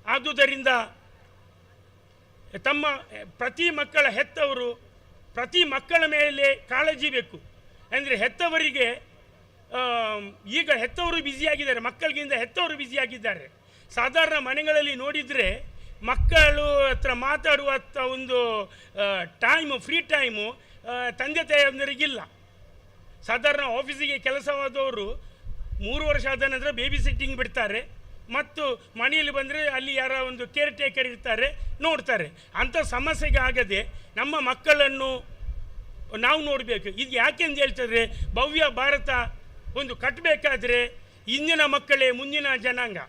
[SPEAKER 1] ಆದುದರಿಂದ ತಮ್ಮ ಪ್ರತಿ ಮಕ್ಕಳ ಹೆತ್ತವರು ಪ್ರತಿ ಮಕ್ಕಳ ಮೇಲೆ ಕಾಳಜಿ ಬೇಕು. ಅಂದರೆ ಹೆತ್ತವರಿಗೆ ಈಗ ಹೆತ್ತವರು ಬ್ಯುಸಿಯಾಗಿದ್ದಾರೆ, ಮಕ್ಕಳಿಗಿಂತ ಹೆತ್ತವರು ಬ್ಯುಸಿಯಾಗಿದ್ದಾರೆ. ಸಾಧಾರಣ ಮನೆಗಳಲ್ಲಿ ನೋಡಿದರೆ ಮಕ್ಕಳು ಹತ್ರ ಮಾತಾಡುವಂಥ ಒಂದು ಫ್ರೀ ಟೈಮು ತಂದೆ ತಾಯಿಯಂದರಿಗಿಲ್ಲ. ಸಾಧಾರಣ ಆಫೀಸಿಗೆ ಕೆಲಸವಾದವರು 3 ವರ್ಷ ಆದ ನಂತರ ಬೇಬಿ ಸಿಟ್ಟಿಂಗ್ ಬಿಡ್ತಾರೆ, ಮತ್ತು ಮನೆಯಲ್ಲಿ ಬಂದರೆ ಅಲ್ಲಿ ಯಾರ ಒಂದು ಕೇರ್ ಟೇಕರ್ ಇರ್ತಾರೆ, ನೋಡ್ತಾರೆ. ಅಂಥ ಸಮಸ್ಯೆಗೆ ಆಗದೆ ನಮ್ಮ ಮಕ್ಕಳನ್ನು ನಾವು ನೋಡಬೇಕು. ಇದು ಯಾಕೆಂದು ಹೇಳ್ತಿದ್ರೆ, ಭವ್ಯ ಭಾರತ ಒಂದು ಕಟ್ಟಬೇಕಾದ್ರೆ ಇಂದಿನ ಮಕ್ಕಳೇ ಮುಂದಿನ ಜನಾಂಗ.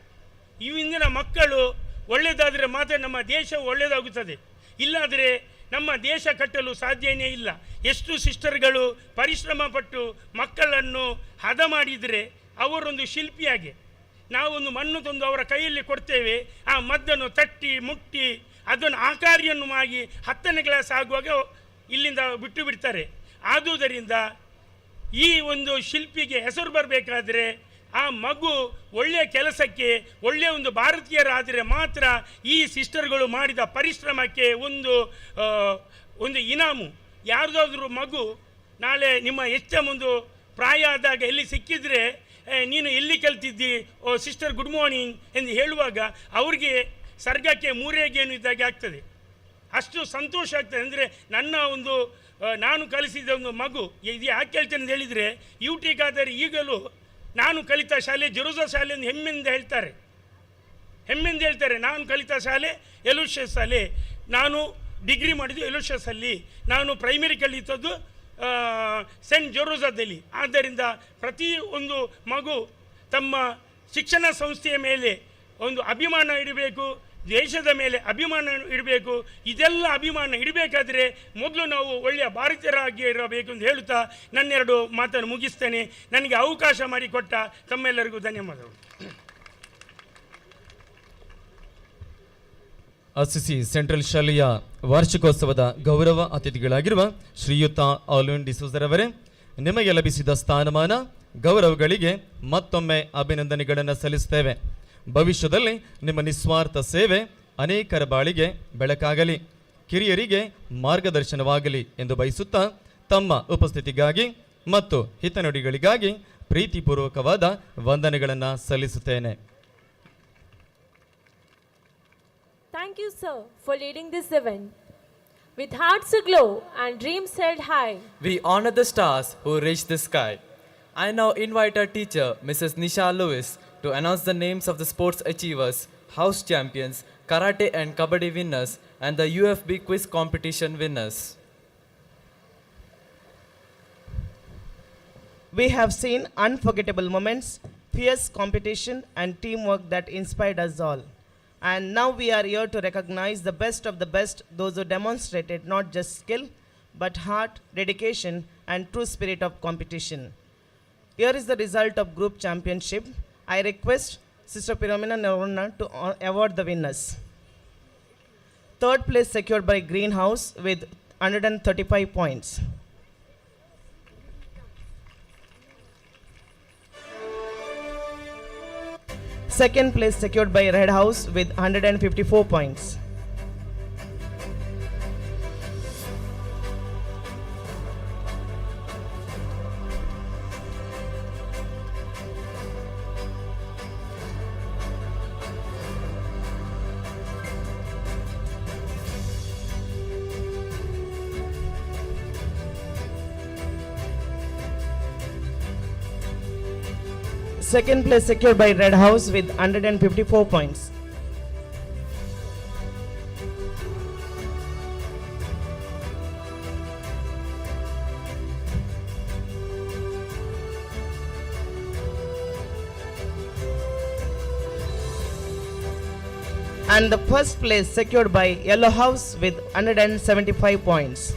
[SPEAKER 1] ಇಂದಿನ ಮಕ್ಕಳು ಒಳ್ಳೆಯದಾದರೆ ಮಾತ್ರ ನಮ್ಮ ದೇಶ ಒಳ್ಳೆಯದಾಗುತ್ತದೆ. ಇಲ್ಲಾದರೆ ನಮ್ಮ ದೇಶ ಕಟ್ಟಲು ಸಾಧ್ಯನೇ ಇಲ್ಲ. ಎಷ್ಟು ಸಿಸ್ಟರ್ಗಳು ಪರಿಶ್ರಮ ಪಟ್ಟು ಮಕ್ಕಳನ್ನು ಹದ ಮಾಡಿದರೆ ಅವರೊಂದು ಶಿಲ್ಪಿಯಾಗಿ ನಾವೊಂದು ಮಣ್ಣು ತಂದು ಅವರ ಕೈಯಲ್ಲಿ ಕೊಡ್ತೇವೆ. ಆ ಮದ್ದನ್ನು ತಟ್ಟಿ ಮುಟ್ಟಿ ಅದನ್ನು ಆಕಾರಿಯನ್ನು ಮಾಡಿ 10ನೇ ಕ್ಲಾಸ್ ಆಗುವಾಗ ಇಲ್ಲಿಂದ ಬಿಟ್ಟು ಬಿಡ್ತಾರೆ. ಆದುದರಿಂದ ಈ ಒಂದು ಶಿಲ್ಪಿಗೆ ಹೆಸರು ಬರಬೇಕಾದ್ರೆ ಆ ಮಗು ಒಳ್ಳೆಯ ಕೆಲಸಕ್ಕೆ ಒಳ್ಳೆಯ ಒಂದು ಭಾರತೀಯರಾದರೆ ಮಾತ್ರ ಈ ಸಿಸ್ಟರ್ಗಳು ಮಾಡಿದ ಪರಿಶ್ರಮಕ್ಕೆ ಒಂದು ಇನಾಮು. ಯಾರ್ದಾದ್ರೂ ಮಗು ನಾಳೆ ನಿಮ್ಮ ಒಂದು ಪ್ರಾಯ ಆದಾಗ ಎಲ್ಲಿ ಸಿಕ್ಕಿದರೆ ನೀನು ಎಲ್ಲಿ ಕಲ್ತಿದ್ದಿ, ಓ ಸಿಸ್ಟರ್ ಗುಡ್ ಮಾರ್ನಿಂಗ್ ಎಂದು ಹೇಳುವಾಗ ಅವ್ರಿಗೆ ಸರ್ಗಕ್ಕೆ ಮೂರೇಗೇನು ಇದ್ದಾಗೆ ಆಗ್ತದೆ. ಅಷ್ಟು ಸಂತೋಷ ಆಗ್ತದೆ. ಅಂದರೆ ನಾನು ಕಲಿಸಿದ ಒಂದು ಮಗು ಇದು ಯಾಕೆ ಹೇಳ್ತೇನೆ ಅಂತ ಹೇಳಿದರೆ, ಯೂಟಿಗಾದರೆ ಈಗಲೂ ನಾನು ಕಲಿತ ಶಾಲೆ ಜೆರುಸಾ ಶಾಲೆ ಎಂದು ಹೆಮ್ಮೆಯಿಂದ ಹೇಳ್ತಾರೆ. ನಾನು ಕಲಿತ ಶಾಲೆ ಎಲೋಷಿಯಸ್ ಶಾಲೆ, ನಾನು ಡಿಗ್ರಿ ಮಾಡಿದ್ದು ಎಲೋಷಿಯಸ್ಸಲ್ಲಿ, ನಾನು ಪ್ರೈಮರಿ ಕಲಿತದ್ದು ಸೆಂಟ್ ಜೆರುಸಾದಲ್ಲಿ. ಆದ್ದರಿಂದ ಪ್ರತಿ ಒಂದು ಮಗು ತಮ್ಮ ಶಿಕ್ಷಣ ಸಂಸ್ಥೆಯ ಮೇಲೆ ಒಂದು ಅಭಿಮಾನ ಇಡಬೇಕು, ದೇಶದ ಮೇಲೆ ಅಭಿಮಾನ ಇಡಬೇಕು. ಇದೆಲ್ಲ ಅಭಿಮಾನ ಇಡಬೇಕಾದ್ರೆ ಮೊದಲು ನಾವು ಒಳ್ಳೆಯ ಭಾರತೀಯರಾಗಿ ಇರಬೇಕು ಅಂತ ಹೇಳುತ್ತಾ ನನ್ನೆರಡು ಮಾತನ್ನು ಮುಗಿಸ್ತೇನೆ. ನನಗೆ ಅವಕಾಶ ಮಾಡಿಕೊಟ್ಟ ತಮ್ಮೆಲ್ಲರಿಗೂ ಧನ್ಯವಾದಗಳು.
[SPEAKER 11] ಅಸಿಸಿ ಸೆಂಟ್ರಲ್ ಶಾಲೆಯ ವಾರ್ಷಿಕೋತ್ಸವದ ಗೌರವ ಅತಿಥಿಗಳಾಗಿರುವ ಶ್ರೀಯುತ ಆಲೋನ್ ಡಿಸೋಜರವರೇ, ನಿಮಗೆ ಲಭಿಸಿದ ಸ್ಥಾನಮಾನ ಗೌರವಗಳಿಗೆ ಮತ್ತೊಮ್ಮೆ ಅಭಿನಂದನೆಗಳನ್ನು ಸಲ್ಲಿಸುತ್ತೇವೆ. ಭವಿಷ್ಯದಲ್ಲಿ ನಿಮ್ಮ ನಿಸ್ವಾರ್ಥ ಸೇವೆ ಅನೇಕರ ಬಾಳಿಗೆ ಬೆಳಕಾಗಲಿ. ಕಿರಿಯರಿಗೆ ಮಾರ್ಗದರ್ಶನವಾಗಲಿ ಎಂದು ಬಯಸುತ್ತಾ ತಮ್ಮ ಉಪಸ್ಥಿತಿಗಾಗಿ ಮತ್ತು ಹಿತನುಡಿಗಳಿಗಾಗಿ ಪ್ರೀತಿಪೂರ್ವಕವಾದ ವಂದನೆಗಳನ್ನು ಸಲ್ಲಿಸುತ್ತೇನೆ.
[SPEAKER 8] Thank you, sir, for leading this event. With hearts aglow and dreams held high,
[SPEAKER 5] We honor the stars who reach the sky. I now invite our teacher, Mrs. Nisha Lewis, to announce the names of the sports achievers, house champions, karate and kabaddi winners, and the UFB quiz competition winners.
[SPEAKER 13] We have seen unforgettable moments, fierce competition, and teamwork that inspired us all. And now we are here to recognize the best of the best, those who demonstrated not just skill, but heart, dedication, and true spirit of competition. Here is the result of group championship. I request Sister Philomena Naruna to award the winners. Third place secured by Greenhouse with 135 points. Second place secured by Red House with 154 points. Second place secured by Red House with 154 points. And the first place secured by Yellow House with 175 points.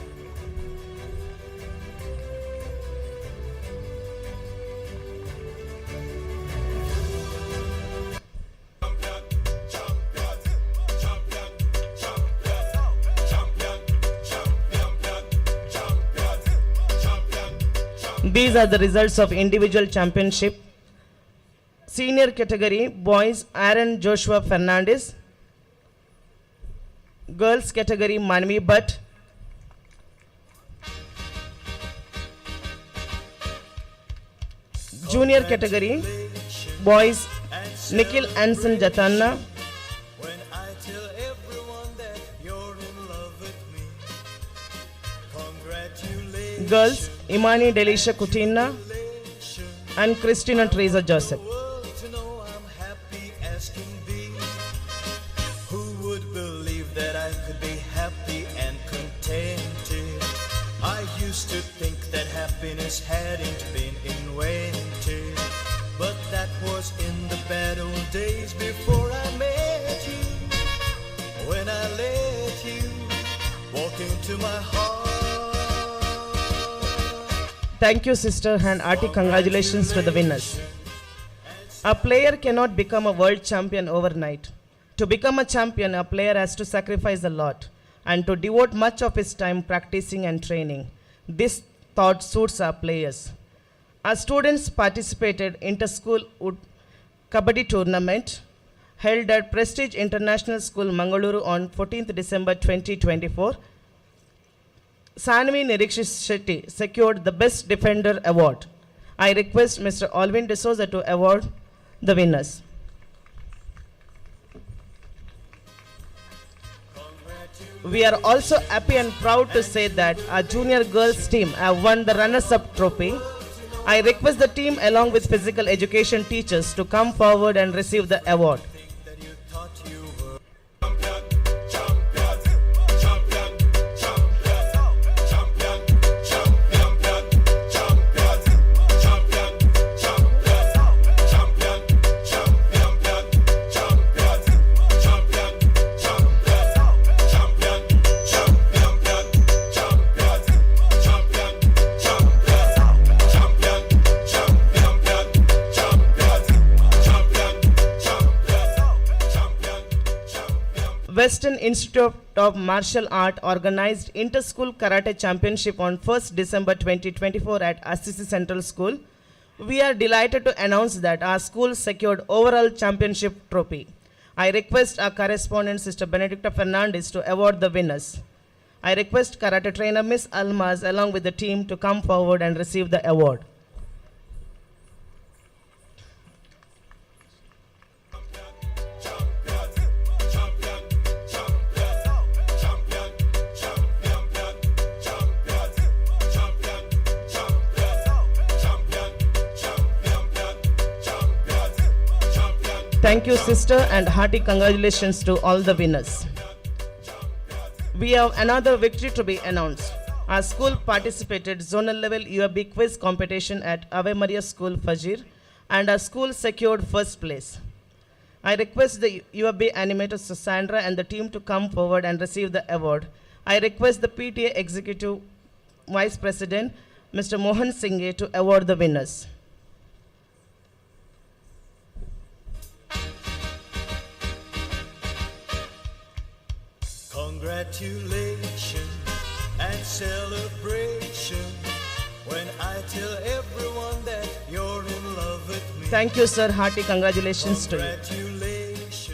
[SPEAKER 13] These are the results of individual championship. Senior category boys Aaron Joshua Fernandez, girls category Manvi Bhatt, junior category boys Nikhil Anson Jatanna,
[SPEAKER 12] When I tell everyone that you're in love with me, congratulations.
[SPEAKER 13] girls Imani Delisha Kutina and Christina Teresa Joseph.
[SPEAKER 12] World to know I'm happy as can be. Who would believe that I could be happy and contented? I used to think that happiness hadn't been invented, but that was in the bad old days before I met you. When I let you walk into my heart.
[SPEAKER 13] Thank you, sister, and hearty congratulations to the winners. A player cannot become a world champion overnight. To become a champion, a player has to sacrifice a lot and to devote much of his time practicing and training. This thought suits our players. Our students participated in inter-school Kabaddi tournament held at Prestige International School, Mangaluru on 14th December 2024. Sanvi Nirikshi Shetty secured the Best Defender Award. I request Mr. Alvin D'Souza to award the winners. We are also happy and proud to say that our junior girls team have won the runners-up trophy. I request the team along with physical education teachers to come forward and receive the award. Western Institute of Martial Art organized Inter-School Karate Championship on 1st December 2024 at Assisi Central School. We are delighted to announce that our school secured overall championship trophy. I request our correspondent, Sister Benedicta Fernandez, to award the winners. I request karate trainer Miss Almaz along with the team to come forward and receive the award. Thank you, sister, and hearty congratulations to all the winners. We have another victory to be announced. Our school participated zonal level UAB quiz competition at Ave Maria School, Fajir, and our school secured first place. I request the UAB animator Sandra and the team to come forward and receive the award. I request the PTA Executive Vice President, Mr. Mohan Singh, to award the winners.
[SPEAKER 12] Congratulations and celebration when I tell everyone that you're in love with me.
[SPEAKER 13] Thank you, sir. Hearty congratulations to you.
[SPEAKER 12] Congratulations.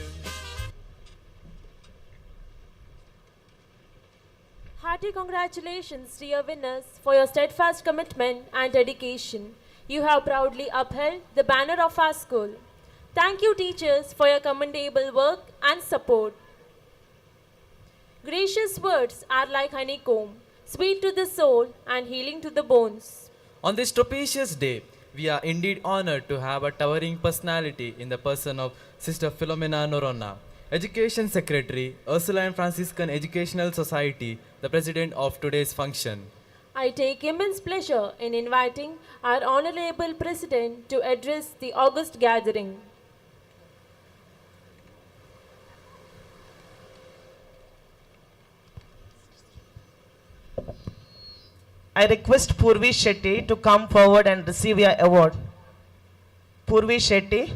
[SPEAKER 8] Hearty congratulations, dear winners, for your steadfast commitment and dedication. You have proudly upheld the banner of our school. Thank you, teachers, for your commendable work and support. Gracious words are like honeycomb, sweet to the soul and healing to the bones.
[SPEAKER 5] On this propitious day, we are indeed honored to have a towering personality in the person of Sister Philomena Norona, Education Secretary, Ursuline Franciscan Educational Society, the president of today's function.
[SPEAKER 8] I take immense pleasure in inviting our Honorable President to address the august gathering.
[SPEAKER 13] I request Purvi Shetty to come forward and receive your award. Purvi Shetty.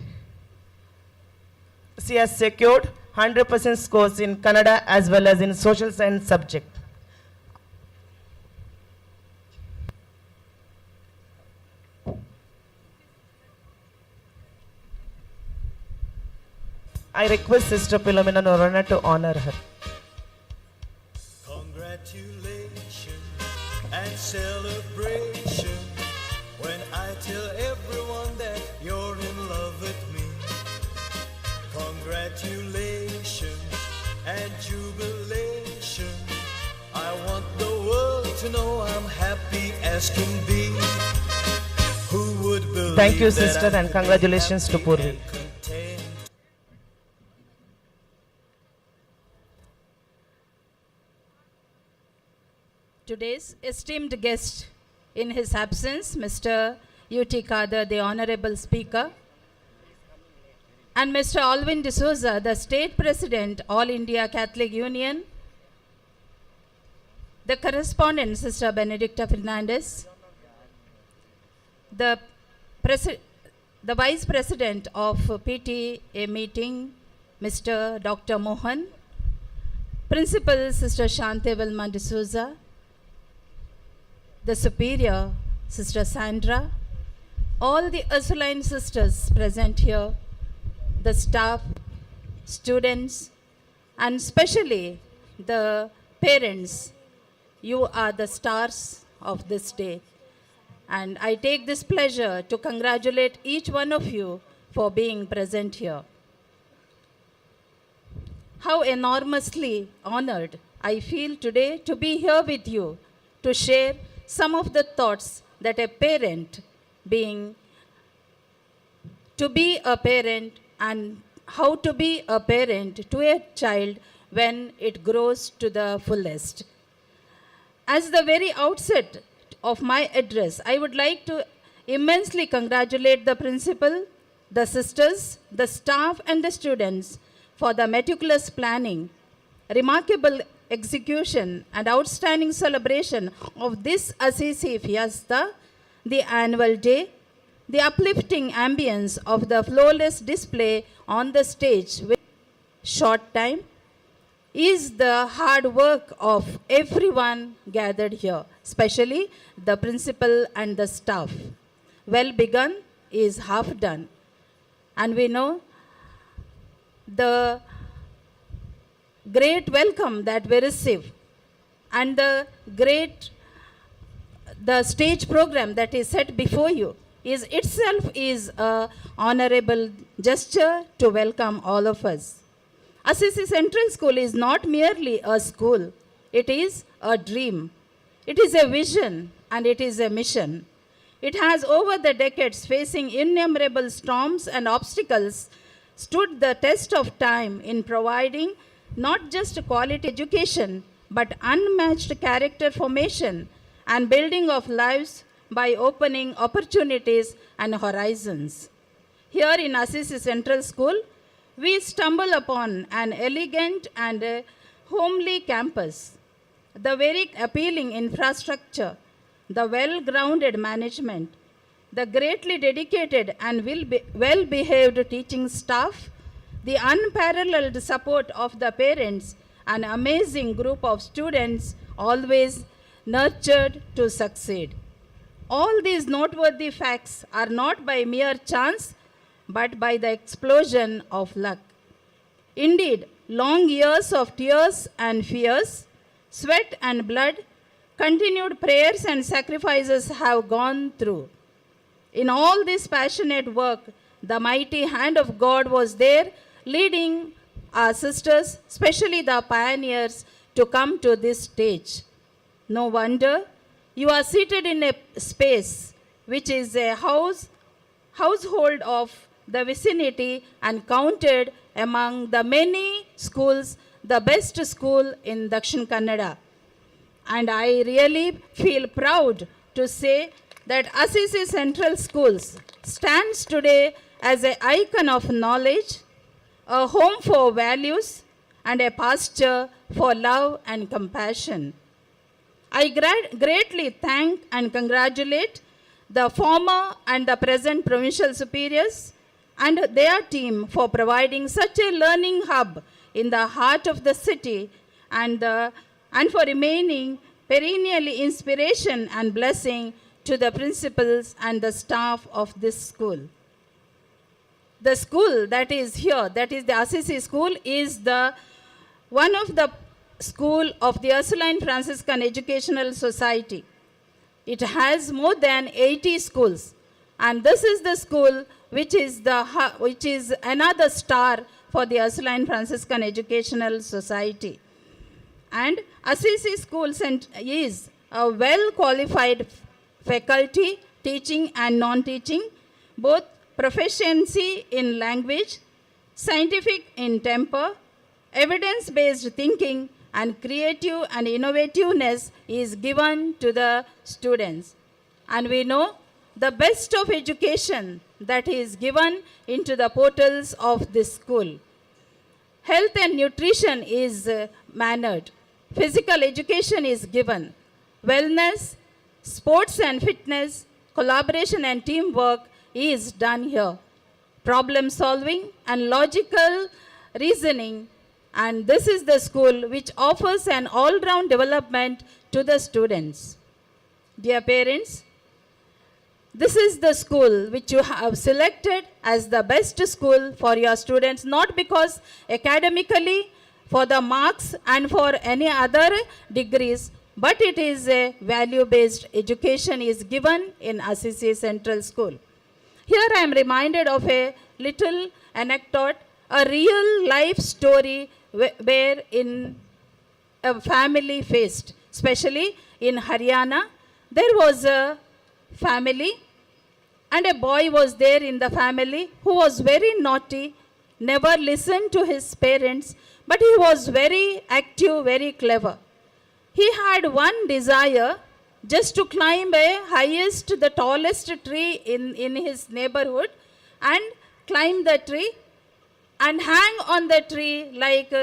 [SPEAKER 13] She has secured 100% scores in Kannada as well as in social science subject. I request Sister Philomena Norona to honor her.
[SPEAKER 12] Congratulations and celebration when I tell everyone that you're in love with me. Congratulations and jubilation. I want the world to know I'm happy as can be. Who would believe
[SPEAKER 13] Thank you,
[SPEAKER 12] that
[SPEAKER 13] sister,
[SPEAKER 12] I
[SPEAKER 13] and
[SPEAKER 12] could be
[SPEAKER 13] congratulations to
[SPEAKER 12] happy
[SPEAKER 13] Purvi.
[SPEAKER 12] and content?
[SPEAKER 10] Today's esteemed guest, in his absence, Mr. U.T. Kader, the Honorable Speaker, and Mr. Alvin D'Souza, the State President, All India Catholic Union, the correspondent, Sister Benedicta Fernandez, the Vice President of PTA meeting, Mr. Dr. Mohan, Principal, Sister Shante Vilma D'Souza, the Superior, Sister Sandra, all the Ursuline sisters present here, the staff, students, and especially the parents. You are the stars of this day. And I take this pleasure to congratulate each one of you for being present here. How enormously honored I feel today to be here with you to share some of the thoughts that a parent to be a parent and how to be a parent to a child when it grows to the fullest. As the very outset of my address, I would like to immensely congratulate the principal, the sisters, the staff and the students for the meticulous planning, remarkable execution and outstanding celebration of this Assisi Fiesta, the annual day, the uplifting ambience of the flawless display on the stage with short time is the hard work of everyone gathered here, especially the principal and the staff. Well begun is half done. And we know the great welcome that we receive and the stage program that is set before you is itself is a honorable gesture to welcome all of us. Assisi Central School is not merely a school, it is a dream. It is a vision and it is a mission. It has over the decades, facing innumerable storms and obstacles, stood the test of time in providing not just quality education but unmatched character formation and building of lives by opening opportunities and horizons. Here in Assisi Central School, we stumble upon an elegant and homely campus, the very appealing infrastructure, the well-grounded management, the greatly dedicated and well-behaved teaching staff, the unparalleled support of the parents, an amazing group of students always nurtured to succeed. All these noteworthy facts are not by mere chance, but by the explosion of luck. Indeed, long years of tears and fears, sweat and blood, continued prayers and sacrifices have gone through. In all this passionate work, the mighty hand of God was there, leading our sisters, especially the pioneers, to come to this stage. No wonder you are seated in a space which is a household of the vicinity and counted among the many schools, the best school in Dakshin Kannada. And I really feel proud to say that Assisi Central Schools stands today as an icon of knowledge, a home for values, and a pasture for love and compassion. I greatly thank and congratulate the former and the present provincial superiors and their team for providing such a learning hub in the heart of the city and for remaining perennially inspiration and blessing to the principals and the staff of this school. The school that is here, that is the Assisi School, is the one of the school of the Ursuline Franciscan Educational Society. It has more than 80 schools, and this is the school which is another star for the Ursuline Franciscan Educational Society. And Assisi School is a well-qualified faculty, teaching and non-teaching, both proficiency in language, scientific in temper, evidence-based thinking, and creative and innovativeness is given to the students. And we know the best of education that is given into the portals of this school. Health and nutrition is mannered. Physical education is given. Wellness, sports and fitness, collaboration and teamwork is done here. Problem solving and logical reasoning, and this is the school which offers an all-round development to the students. Dear parents, this is the school which you have selected as the best school for your students, not because academically, for the marks and for any other degrees, but it is a value-based education is given in Assisi Central School. Here I am reminded of a little anecdote, a real life story where in a family faced, especially in Haryana, there was a family and a boy was there in the family who was very naughty, never listened to his parents, but he was very active, very clever. He had one desire, just to climb the tallest tree in his neighborhood and climb the tree and hang on the tree like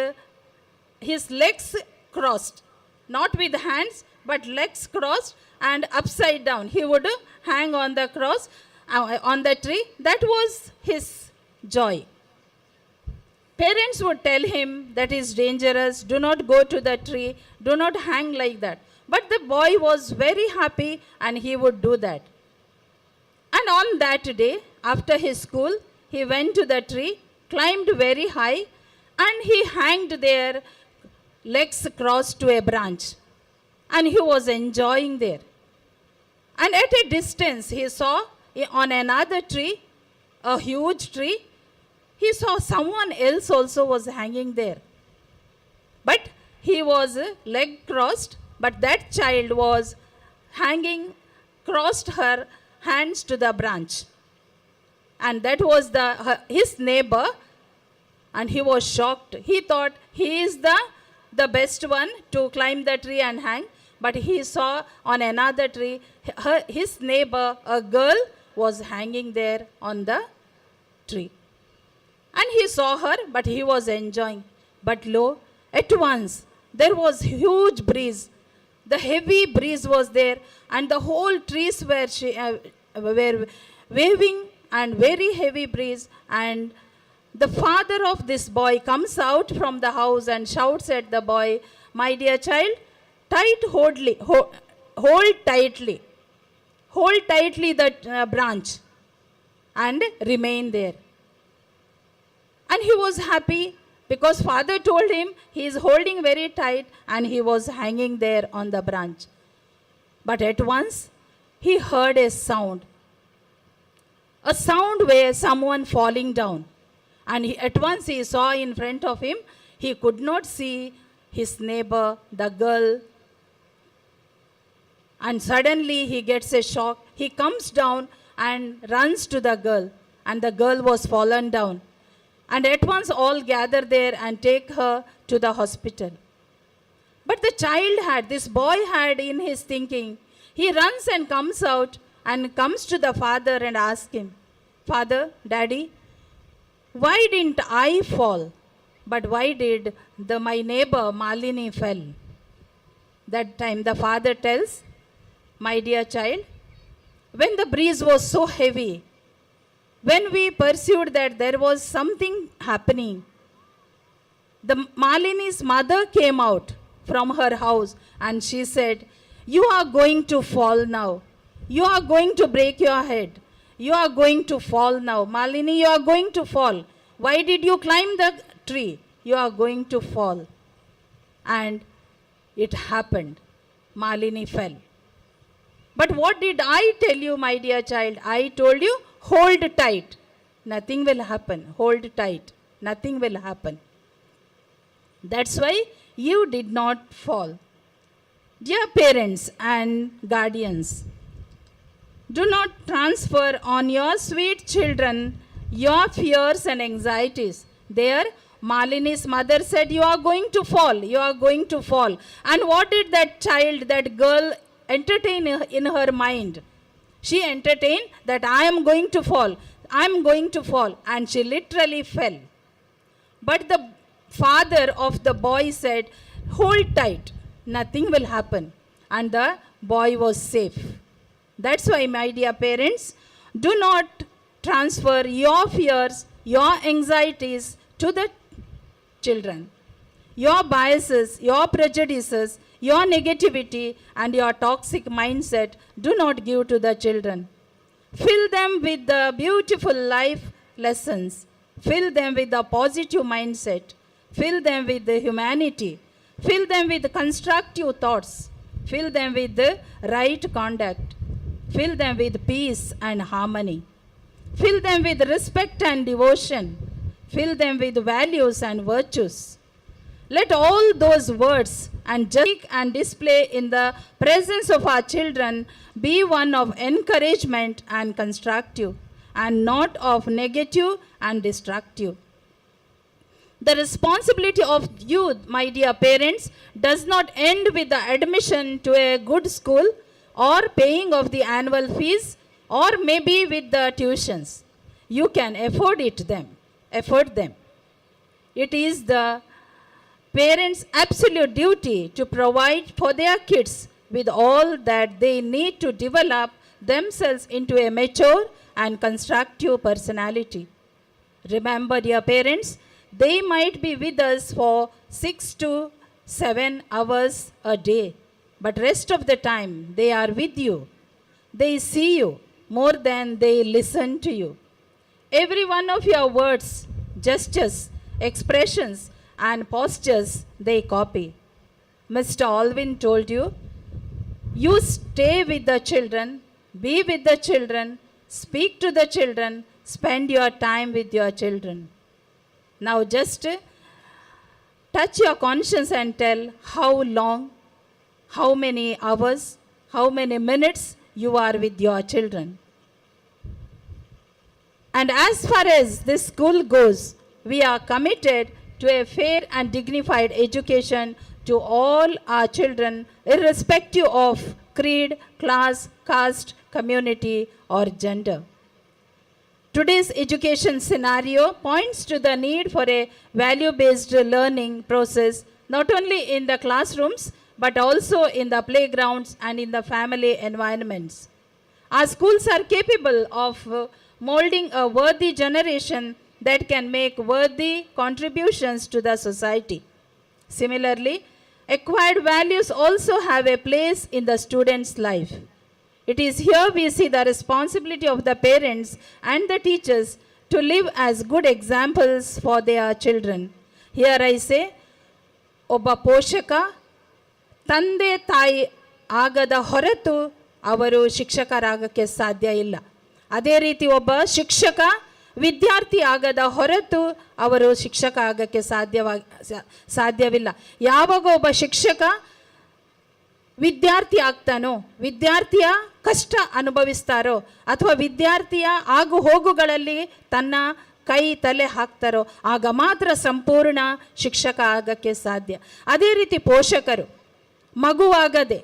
[SPEAKER 10] his legs crossed, not with hands, but legs crossed and upside down. He would hang on the on the tree. That was his joy. Parents would tell him that is dangerous, do not go to the tree, do not hang like that. But the boy was very happy and he would do that. And on that day, after his school, he went to the tree, climbed very high, and he hanged there, legs crossed to a branch.
[SPEAKER 14] and he was enjoying there. And at a distance, he saw on another tree, a huge tree, he saw someone else also was hanging there. But he was leg crossed, but that child was hanging, crossed her hands to the branch. And that was his neighbor, and he was shocked. He thought he is the best one to climb the tree and hang, but he saw on another tree, his neighbor, a girl, was hanging there on the tree. And he saw her, but he was enjoying. But lo, at once, there was huge breeze. The heavy breeze was there, and the whole trees were waving, and very heavy breeze. And the father of this boy comes out from the house and shouts at the boy, "My dear child, hold tightly the branch and remain there." And he was happy because father told him he is holding very tight, and he was hanging there on the branch. But at once he heard a sound where someone falling down. And at once he saw in front of him, he could not see his neighbor, the girl. And suddenly he gets a shock. He comes down and runs to the girl, and the girl was fallen down. And at once all gather there and take her to the hospital. But this boy had in his thinking, he runs and comes out and comes to the father and asks him, "Father, Daddy, why didn't I fall? But why did my neighbor Malini fell?" That time the father tells, "My dear child, when the breeze was so heavy, when we perceived that there was something happening, the Malini's mother came out from her house and she said, 'You are going to fall now. You are going to break your head. You are going to fall now. Malini, you are going to fall. Why did you climb the tree? You are going to fall.' And it happened. Malini fell. But what did I tell you, my dear child? I told you, hold tight. Nothing will happen. Hold tight. Nothing will happen. That's why you did not fall." Dear parents and guardians, do not transfer on your sweet children your fears and anxieties. There, Malini's mother said, "You are going to fall. You are going to fall." And what did that child, that girl, entertain in her mind? She entertained that I am going to fall. I am going to fall. And she literally fell. But the father of the boy said, "Hold tight. Nothing will happen." And the boy was safe. That's why, my dear parents, do not transfer your fears, your anxieties to the children. Your biases, your prejudices, your negativity, and your toxic mindset do not give to the children. Fill them with the beautiful life lessons. Fill them with the positive mindset. Fill them with the humanity. Fill them with constructive thoughts. Fill them with the right conduct. Fill them with peace and harmony. Fill them with respect and devotion. Fill them with values and virtues. Let all those words and speak and display in the presence of our children be one of encouragement and constructive, and not of negative and destructive. The responsibility of you, my dear parents, does not end with the admission to a good school or paying of the annual fees, or maybe with the tuitions. You can afford them. It is the parents' absolute duty to provide for their kids with all that they need to develop themselves into a mature and constructive personality. Remember, dear parents, they might be with us for 6 to 7 hours a day, but rest of the time they are with you. They see you more than they listen to you. Every one of your words, gestures, expressions, and postures they copy. Mr. Alvin told you, You stay with the children, be with the children, speak to the children, spend your time with your children. Now just touch your conscience and tell how long, how many hours, how many minutes you are with your children. And as far as this school goes, we are committed to a fair and dignified education to all our children, irrespective of creed, class, caste, community, or gender. Today's education scenario points to the need for a value-based learning process, not only in the classrooms, but also in the playgrounds and in the family environments. Our schools are capable of molding a worthy generation that can make worthy contributions to the society. Similarly, acquired values also have a place in the student's life. It is here we see the responsibility of the parents and the teachers to live as good examples for their children. Here I say, ಒಬ್ಬ ಪೋಷಕ ತಂದೆ ತಾಯಿ ಆಗದ ಹೊರತು ಅವರು ಶಿಕ್ಷಕರಾಗಕ್ಕೆ ಸಾಧ್ಯ ಇಲ್ಲ. ಅದೇ ರೀತಿ ಒಬ್ಬ ಶಿಕ್ಷಕ ವಿದ್ಯಾರ್ಥಿ ಆಗದ ಹೊರತು ಅವರು ಶಿಕ್ಷಕ ಆಗಕ್ಕೆ ಸಾಧ್ಯವಿಲ್ಲ. ಯಾವಾಗ ಒಬ್ಬ ಶಿಕ್ಷಕ ವಿದ್ಯಾರ್ಥಿ ಆಗ್ತಾನೋ, ವಿದ್ಯಾರ್ಥಿಯ ಕಷ್ಟ ಅನುಭವಿಸ್ತಾರೋ, ಅಥವಾ ವಿದ್ಯಾರ್ಥಿಯ ಆಗು ಹೋಗುಗಳಲ್ಲಿ ತನ್ನ ಕೈ ತಲೆ ಹಾಕ್ತಾರೋ, ಆಗ ಮಾತ್ರ ಸಂಪೂರ್ಣ ಶಿಕ್ಷಕ ಆಗಕ್ಕೆ ಸಾಧ್ಯ. ಅದೇ ರೀತಿ ಪೋಷಕರು ಮಗುವಾಗದೆ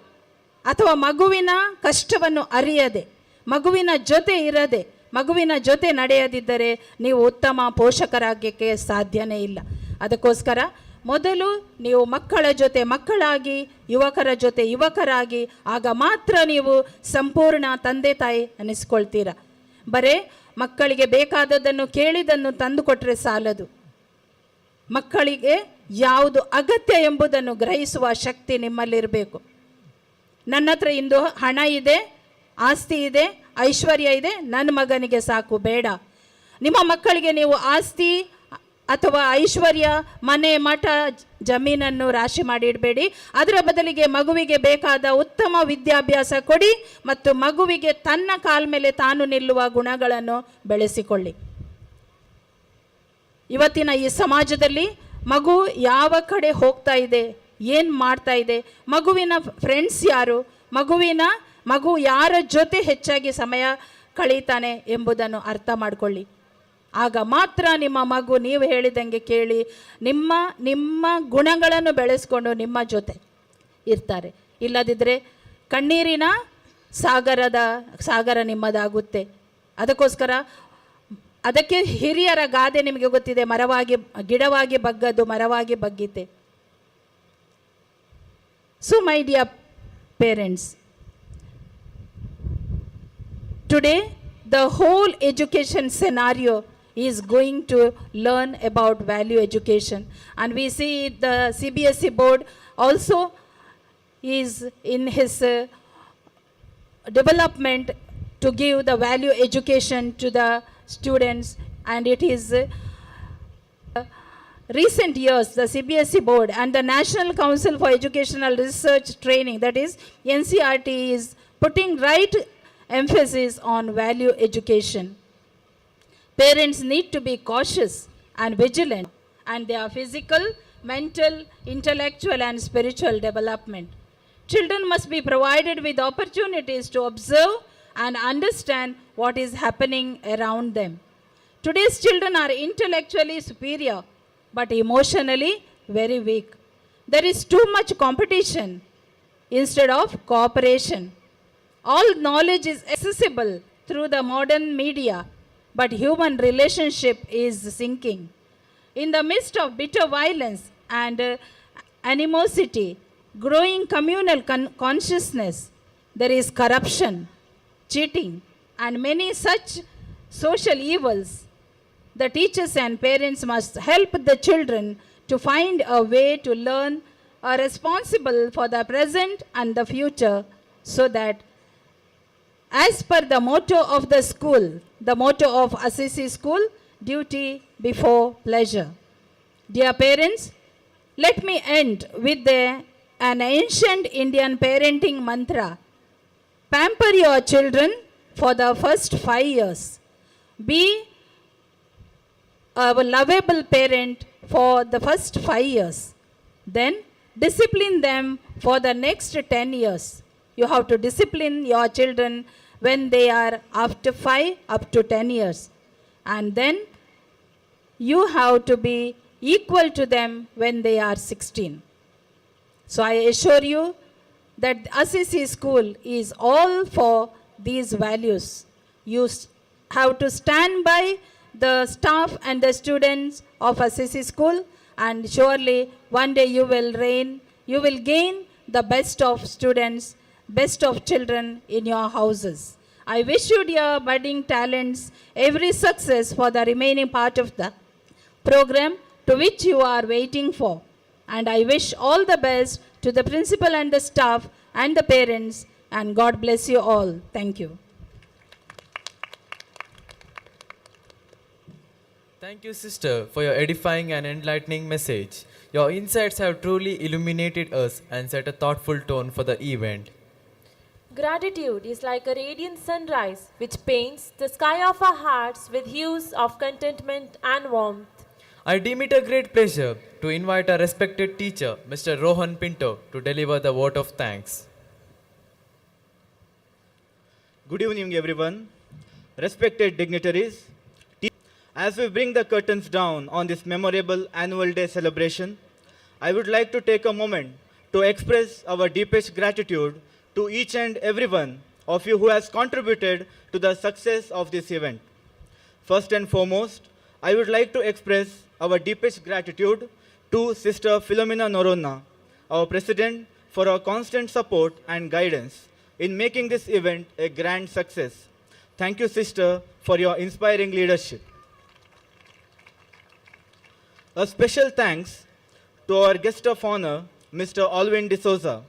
[SPEAKER 14] ಅಥವಾ ಮಗುವಿನ ಕಷ್ಟವನ್ನು ಅರಿಯದೆ, ಮಗುವಿನ ಜೊತೆ ಇರದೆ, ಮಗುವಿನ ಜೊತೆ ನಡೆಯದಿದ್ದರೆ ನೀವು ಉತ್ತಮ ಪೋಷಕರಾಗಕ್ಕೆ ಸಾಧ್ಯನೇ ಇಲ್ಲ. ಅದಕ್ಕೋಸ್ಕರ ಮೊದಲು ನೀವು ಮಕ್ಕಳ ಜೊತೆ ಮಕ್ಕಳಾಗಿ, ಯುವಕರ ಜೊತೆ ಯುವಕರಾಗಿ, ಆಗ ಮಾತ್ರ ನೀವು ಸಂಪೂರ್ಣ ತಂದೆ ತಾಯಿ ಅನ್ನಿಸ್ಕೊಳ್ತೀರ. ಬರೇ ಮಕ್ಕಳಿಗೆ ಬೇಕಾದದ್ದನ್ನು ಕೇಳಿದನ್ನು ತಂದುಕೊಟ್ರೆ ಸಾಲದು. ಮಕ್ಕಳಿಗೆ ಯಾವುದು ಅಗತ್ಯ ಎಂಬುದನ್ನು ಗ್ರಹಿಸುವ ಶಕ್ತಿ ನಿಮ್ಮಲ್ಲಿರಬೇಕು. ನನ್ನ ಹತ್ರ ಇಂದು ಹಣ ಇದೆ, ಆಸ್ತಿ ಇದೆ, ಐಶ್ವರ್ಯ ಇದೆ, ನನ್ನ ಮಗನಿಗೆ ಸಾಕು, ಬೇಡ. ನಿಮ್ಮ ಮಕ್ಕಳಿಗೆ ನೀವು ಆಸ್ತಿ ಅಥವಾ ಐಶ್ವರ್ಯ, ಮನೆ, ಮಠ, ಜಮೀನನ್ನು ರಾಶಿ ಮಾಡಿ ಇಡಬೇಡಿ. ಅದರ ಬದಲಿಗೆ ಮಗುವಿಗೆ ಬೇಕಾದ ಉತ್ತಮ ವಿದ್ಯಾಭ್ಯಾಸ ಕೊಡಿ ಮತ್ತು ಮಗುವಿಗೆ ತನ್ನ ಕಾಲ ಮೇಲೆ ತಾನು ನಿಲ್ಲುವ ಗುಣಗಳನ್ನು ಬೆಳೆಸಿಕೊಳ್ಳಿ. ಇವತ್ತಿನ ಈ ಸಮಾಜದಲ್ಲಿ ಮಗು ಯಾವ ಕಡೆ ಹೋಗ್ತಾ ಇದೆ, ಏನು ಮಾಡ್ತಾ ಇದೆ, ಮಗುವಿನ ಫ್ರೆಂಡ್ಸ್ ಯಾರು, ಮಗು ಯಾರ ಜೊತೆ ಹೆಚ್ಚಾಗಿ ಸಮಯ ಕಳೀತಾನೆ ಎಂಬುದನ್ನು ಅರ್ಥ ಮಾಡಿಕೊಳ್ಳಿ. ಆಗ ಮಾತ್ರ ನಿಮ್ಮ ಮಗು ನೀವು ಹೇಳಿದಂಗೆ ಕೇಳಿ ನಿಮ್ಮ ಗುಣಗಳನ್ನು ಬೆಳೆಸ್ಕೊಂಡು ನಿಮ್ಮ ಜೊತೆ ಇರ್ತಾರೆ. ಇಲ್ಲದಿದ್ದರೆ ಕಣ್ಣೀರಿನ ಸಾಗರ ನಿಮ್ಮದಾಗುತ್ತೆ. ಅದಕ್ಕೆ ಹಿರಿಯರ ಗಾದೆ ನಿಮಗೆ ಗೊತ್ತಿದೆ, ಗಿಡವಾಗಿ ಬಗ್ಗದು ಮರವಾಗಿ ಬಗ್ಗಿತೆ. So my dear parents, today the whole education scenario is going to learn about value education, and we see the CBSE board also is in his development to give the value education to the students. And it is recent years the CBSE board and the National Council for Educational Research Training, that is NCRT, is putting right emphasis on value education. Parents need to be cautious and vigilant and their physical, mental, intellectual and spiritual development. Children must be provided with opportunities to observe and understand what is happening around them. Today's children are intellectually superior but emotionally very weak. There is too much competition instead of cooperation. All knowledge is accessible through the modern media, but human relationship is sinking. In the midst of bitter violence and animosity, growing communal consciousness, there is corruption, cheating, and many such social evils. The teachers and parents must help the children to find a way to learn, are responsible for the present and the future, so that as per the motto of the school, the motto of Assisi School, duty before pleasure. Dear parents, let me end with the an ancient Indian parenting mantra. Pamper your children for the first 5 years. Be a lovable parent for the first 5 years. Then discipline them for the next 10 years. You have to discipline your children when they are after 5 up to 10 years. And then you have to be equal to them when they are 16. So I assure you that Assisi School is all for these values. You have to stand by the staff and the students of Assisi School, and surely one day you will gain the best of students, best of children in your houses. I wish you, dear budding talents, every success for the remaining part of the program to which you are waiting for. And I wish all the best to the principal and the staff and the parents, and God bless you all. Thank you.
[SPEAKER 5] Thank you, sister, for your edifying and enlightening message. Your insights have truly illuminated us and set a thoughtful tone for the event.
[SPEAKER 8] Gratitude is like a radiant sunrise which paints the sky of our hearts with hues of contentment and warmth.
[SPEAKER 5] I deem it a great pleasure to invite our respected teacher, Mr. Rohan Pinto, to deliver the vote of thanks.
[SPEAKER 15] Good evening, everyone. Respected dignitaries, as we bring the curtains down on this memorable annual day celebration, I would like to take a moment to express our deepest gratitude to each and every one of you who has contributed to the success of this event. First and foremost, I would like to express our deepest gratitude to Sister Philomena Noronna, our President, for her constant support and guidance in making this event a grand success. Thank you, Sister, for your inspiring leadership. A special thanks to our guest of honor, Mr. Alvin D'Souza,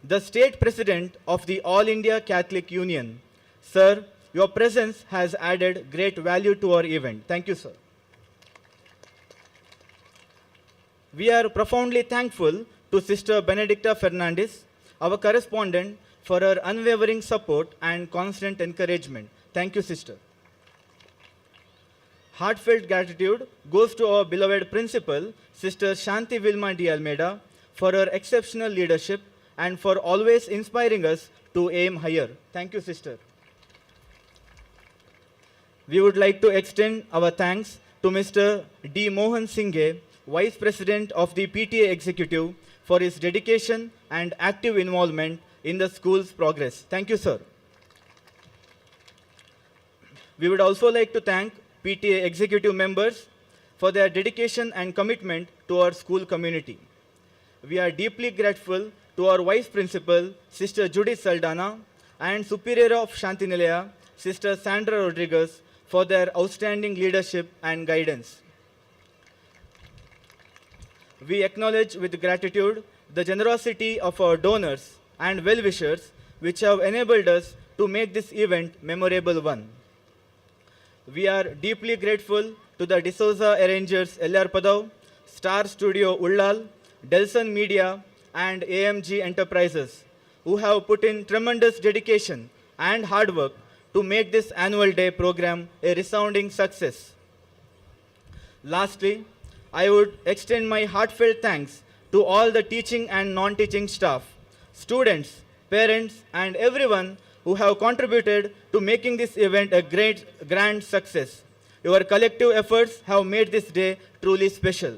[SPEAKER 15] the State President of the All India Catholic Union. Sir, your presence has added great value to our event. Thank you, sir. We are profoundly thankful to Sister Benedicta Fernandez, our correspondent, for her unwavering support and constant encouragement. Thank you, Sister. Heartfelt gratitude goes to our beloved principal, Sister Shanti Vilma D. Almeida, for her exceptional leadership and for always inspiring us to aim higher. Thank you, Sister. We would like to extend our thanks to Mr. D. Mohan Singhe, Vice President of the PTA Executive, for his dedication and active involvement in the school's progress. Thank you, sir. We would also like to thank PTA executive members for their dedication and commitment to our school community. We are deeply grateful to our Vice Principal, Sister Judith Saldana, and Superior of Shantinilaya, Sister Sandra Rodriguez, for their outstanding leadership and guidance. We acknowledge with gratitude the generosity of our donors and well-wishers, which have enabled us to make this event memorable one. We are deeply grateful to the D'Souza arrangers L.R. Padav, Star Studio Ullal, DELSON Media, and AMG Enterprises, who have put in tremendous dedication and hard work to make this annual day program a resounding success. Lastly, I would extend my heartfelt thanks to all the teaching and non-teaching staff, students, parents, and everyone who have contributed to making this event a grand success. Your collective efforts have made this day truly special.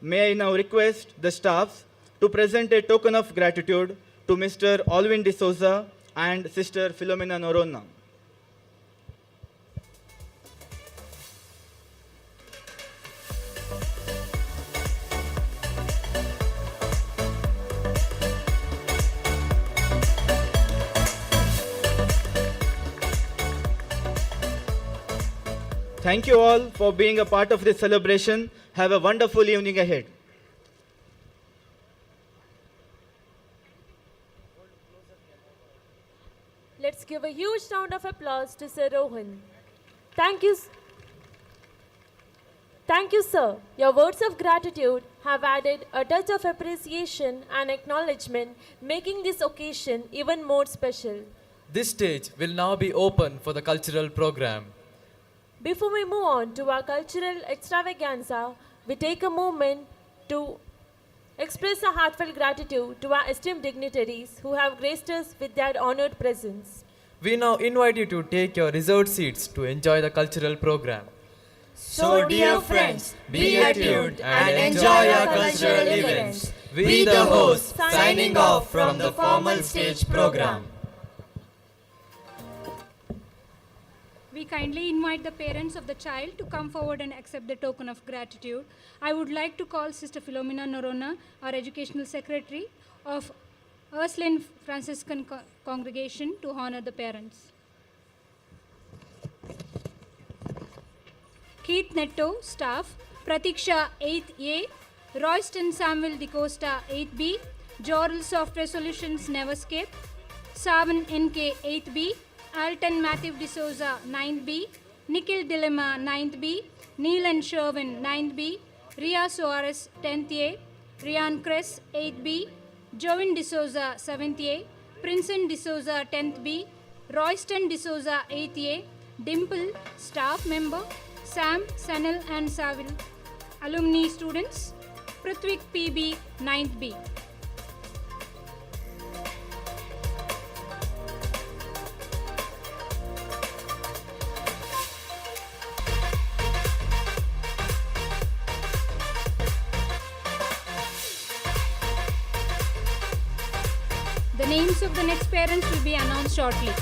[SPEAKER 15] May I now request the staffs to present a token of gratitude to Mr. Alvin D'Souza and Sister Philomena Noronna. Thank you all for being a part of this celebration. Have a wonderful evening ahead.
[SPEAKER 8] Let's give a huge round of applause to Sir Rohan. Thank you. Thank you, sir. Your words of gratitude have added a touch of appreciation and acknowledgement, making this occasion even more special.
[SPEAKER 5] This stage will now be open for the cultural program.
[SPEAKER 8] Before we move on to our cultural extravaganza, we take a moment to express our heartfelt gratitude to our esteemed dignitaries who have graced us with their honored presence.
[SPEAKER 5] We now invite you to take your reserved seats to enjoy the cultural program.
[SPEAKER 3] So, dear friends, be attuned and enjoy our cultural events. We, the hosts, signing off from the formal stage program.
[SPEAKER 16] We kindly invite the parents of the child to come forward and accept the token of gratitude. I would like to call Sister Philomena Norona, our Educational Secretary of Ursuline Franciscan Congregation, to honor the parents. Keith Netto, staff. Pratiksha, 8th A. Royston Samuel DeCosta, 8B. Joral Software Solutions, Neverscape. Savan NK, 8B. Alton Matthew D'Souza, 9B. Nikhil Dilemma, 9th B. Neil and Sherwin, 9th B. Ria Soares, 10th A. Rian Kress, 8th B. Jovin D'Souza, 7th A. Princeton D'Souza, 10th B. Royston D'Souza, 8th A. Dimple, staff member. Sam, Sanil and Savil, alumni students. Prithvik PB, 9th B. The names of the next parents will be announced shortly.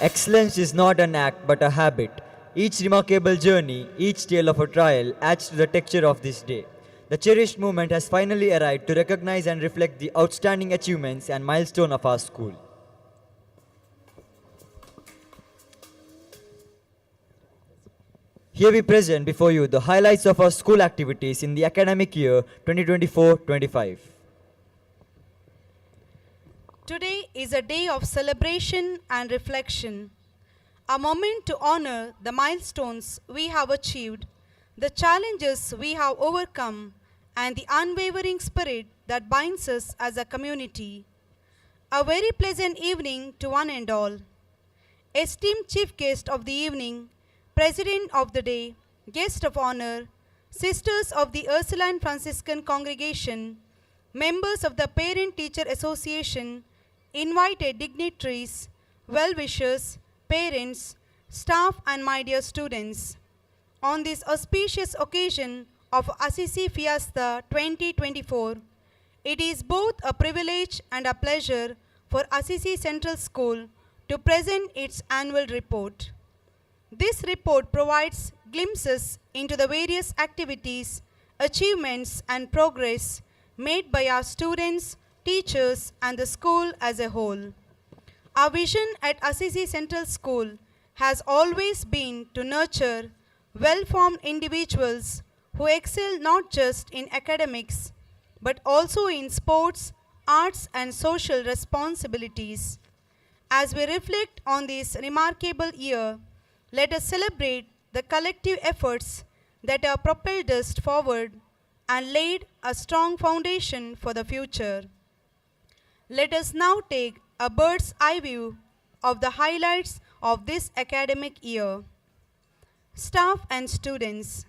[SPEAKER 3] Excellence is not an act but a habit. Each remarkable journey, each tale of a trial adds to the texture of this day. The cherished moment has finally arrived to recognize and reflect the outstanding achievements and milestone of our school. Here we present before you the highlights of our school activities in the academic year 2024-25.
[SPEAKER 10] Today is a day of celebration and reflection, a moment to honor the milestones we have achieved, the challenges we have overcome, and the unwavering spirit that binds us as a community. A very pleasant evening to one and all. Esteemed chief guest of the evening, president of the day, guest of honor, sisters of the Ursuline Franciscan Congregation, members of the Parent-Teacher Association, invited dignitaries, well-wishers, parents, staff and my dear students. On this auspicious occasion of Assisi Fiesta 2024, it is both a privilege and a pleasure for Assisi Central School to present its annual report. This report provides glimpses into the various activities, achievements and progress made by our students, teachers and the school as a whole. Our vision at Assisi Central School has always been to nurture well-formed individuals who excel not just in academics but also in sports, arts and social responsibilities. As we reflect on this remarkable year, let us celebrate the collective efforts that have propelled us forward and laid a strong foundation for the future. Let us now take a bird's eye view of the highlights of this academic year. Staff and students.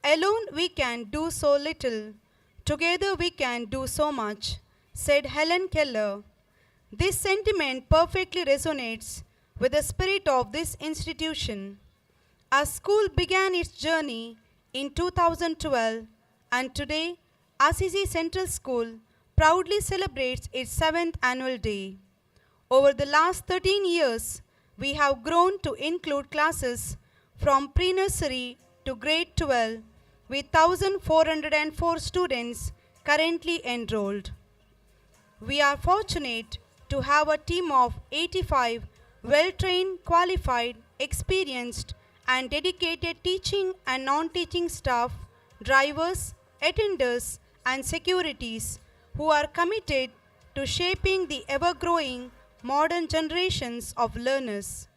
[SPEAKER 10] Alone we can do so little, together we can do so much, said Helen Keller. This sentiment perfectly resonates with the spirit of this institution. Our school began its journey in 2012, and today Assisi Central School proudly celebrates its 7th annual day. Over the last 13 years, we have grown to include classes from pre-nursery to grade 12 with 1,404 students currently enrolled. We are fortunate to have a team of 85 well-trained, qualified, experienced and dedicated teaching and non-teaching staff, drivers, attenders and securities who are committed to shaping the ever-growing modern generations of learners.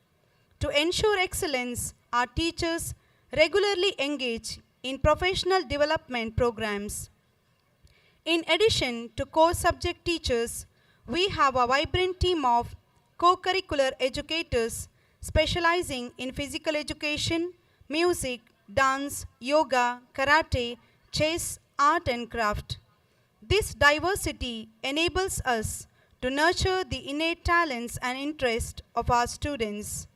[SPEAKER 10] To ensure excellence, our teachers regularly engage in professional development programs. In addition to core subject teachers, we have a vibrant team of co-curricular educators specializing in physical education, music, dance, yoga, karate, chess, art and craft. This diversity enables us to nurture the innate talents and interests of our students.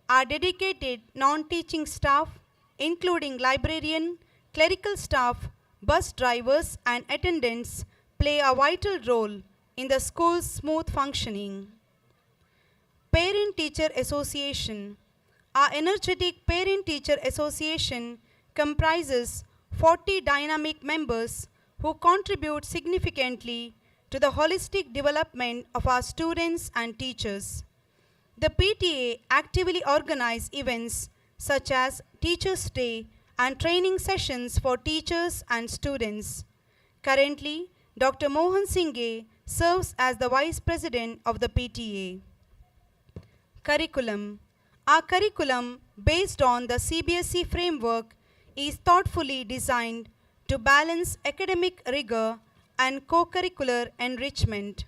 [SPEAKER 10] Our dedicated non-teaching staff, including librarian, clerical staff, bus drivers and attendants, play a vital role in the school's smooth functioning. Parent-Teacher Association. Our energetic Parent-Teacher Association comprises 40 dynamic members who contribute significantly to the holistic development of our students and teachers. The PTA actively organizes events such as Teachers' Day and training sessions for teachers and students. Currently, Dr. Mohan Singhe serves as the Vice President of the PTA. Curriculum. Our curriculum, based on the CBSE framework, is thoughtfully designed to balance academic rigor and co-curricular enrichment.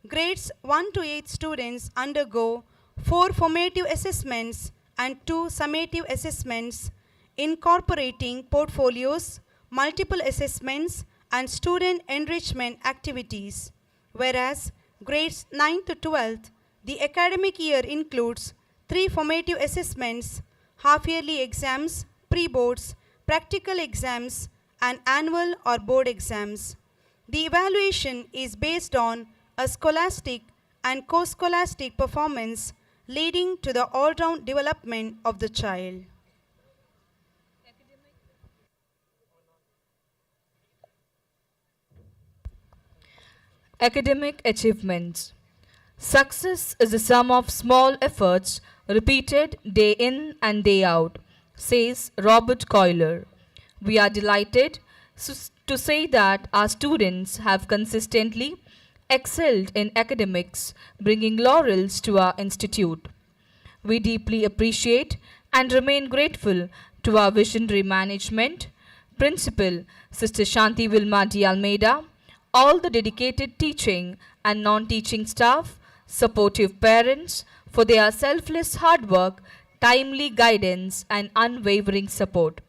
[SPEAKER 10] Grades 1 to 8 students undergo 4 formative assessments and 2 summative assessments, incorporating portfolios, multiple assessments, and student enrichment activities. Whereas grades 9 to 12th, the academic year includes 3 formative assessments, half-yearly exams, pre-boards, practical exams, and annual or board exams. The evaluation is based on a scholastic and co-scholastic performance, leading to the all-round development of the child.
[SPEAKER 17] Academic achievements. Success is the sum of small efforts repeated day in and day out, says Robert Coiler. We are delighted to say that our students have consistently excelled in academics, bringing laurels to our institute. We deeply appreciate and remain grateful to our visionary management, Principal Sister Shanti Vilma D. Almeida, all the dedicated teaching and non-teaching staff, supportive parents for their selfless hard work, timely guidance and unwavering support.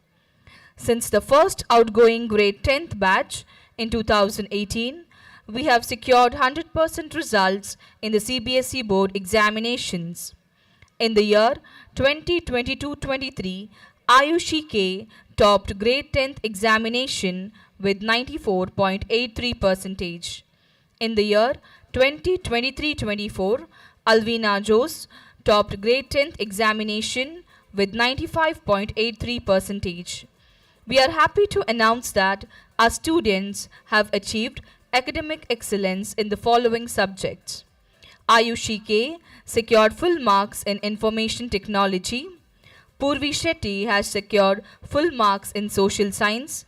[SPEAKER 17] Since the first outgoing grade 10th batch in 2018, we have secured 100% results in the CBSE board examinations. In the year 2022-23, Ayushi K topped grade 10th examination with 94.83%. In the year 2023-24, Alvina Jose topped grade 10th examination with 95.83%. We are happy to announce that our students have achieved academic excellence in the following subjects. Ayushi K secured full marks in information technology. Purvi Shetty has secured full marks in social science.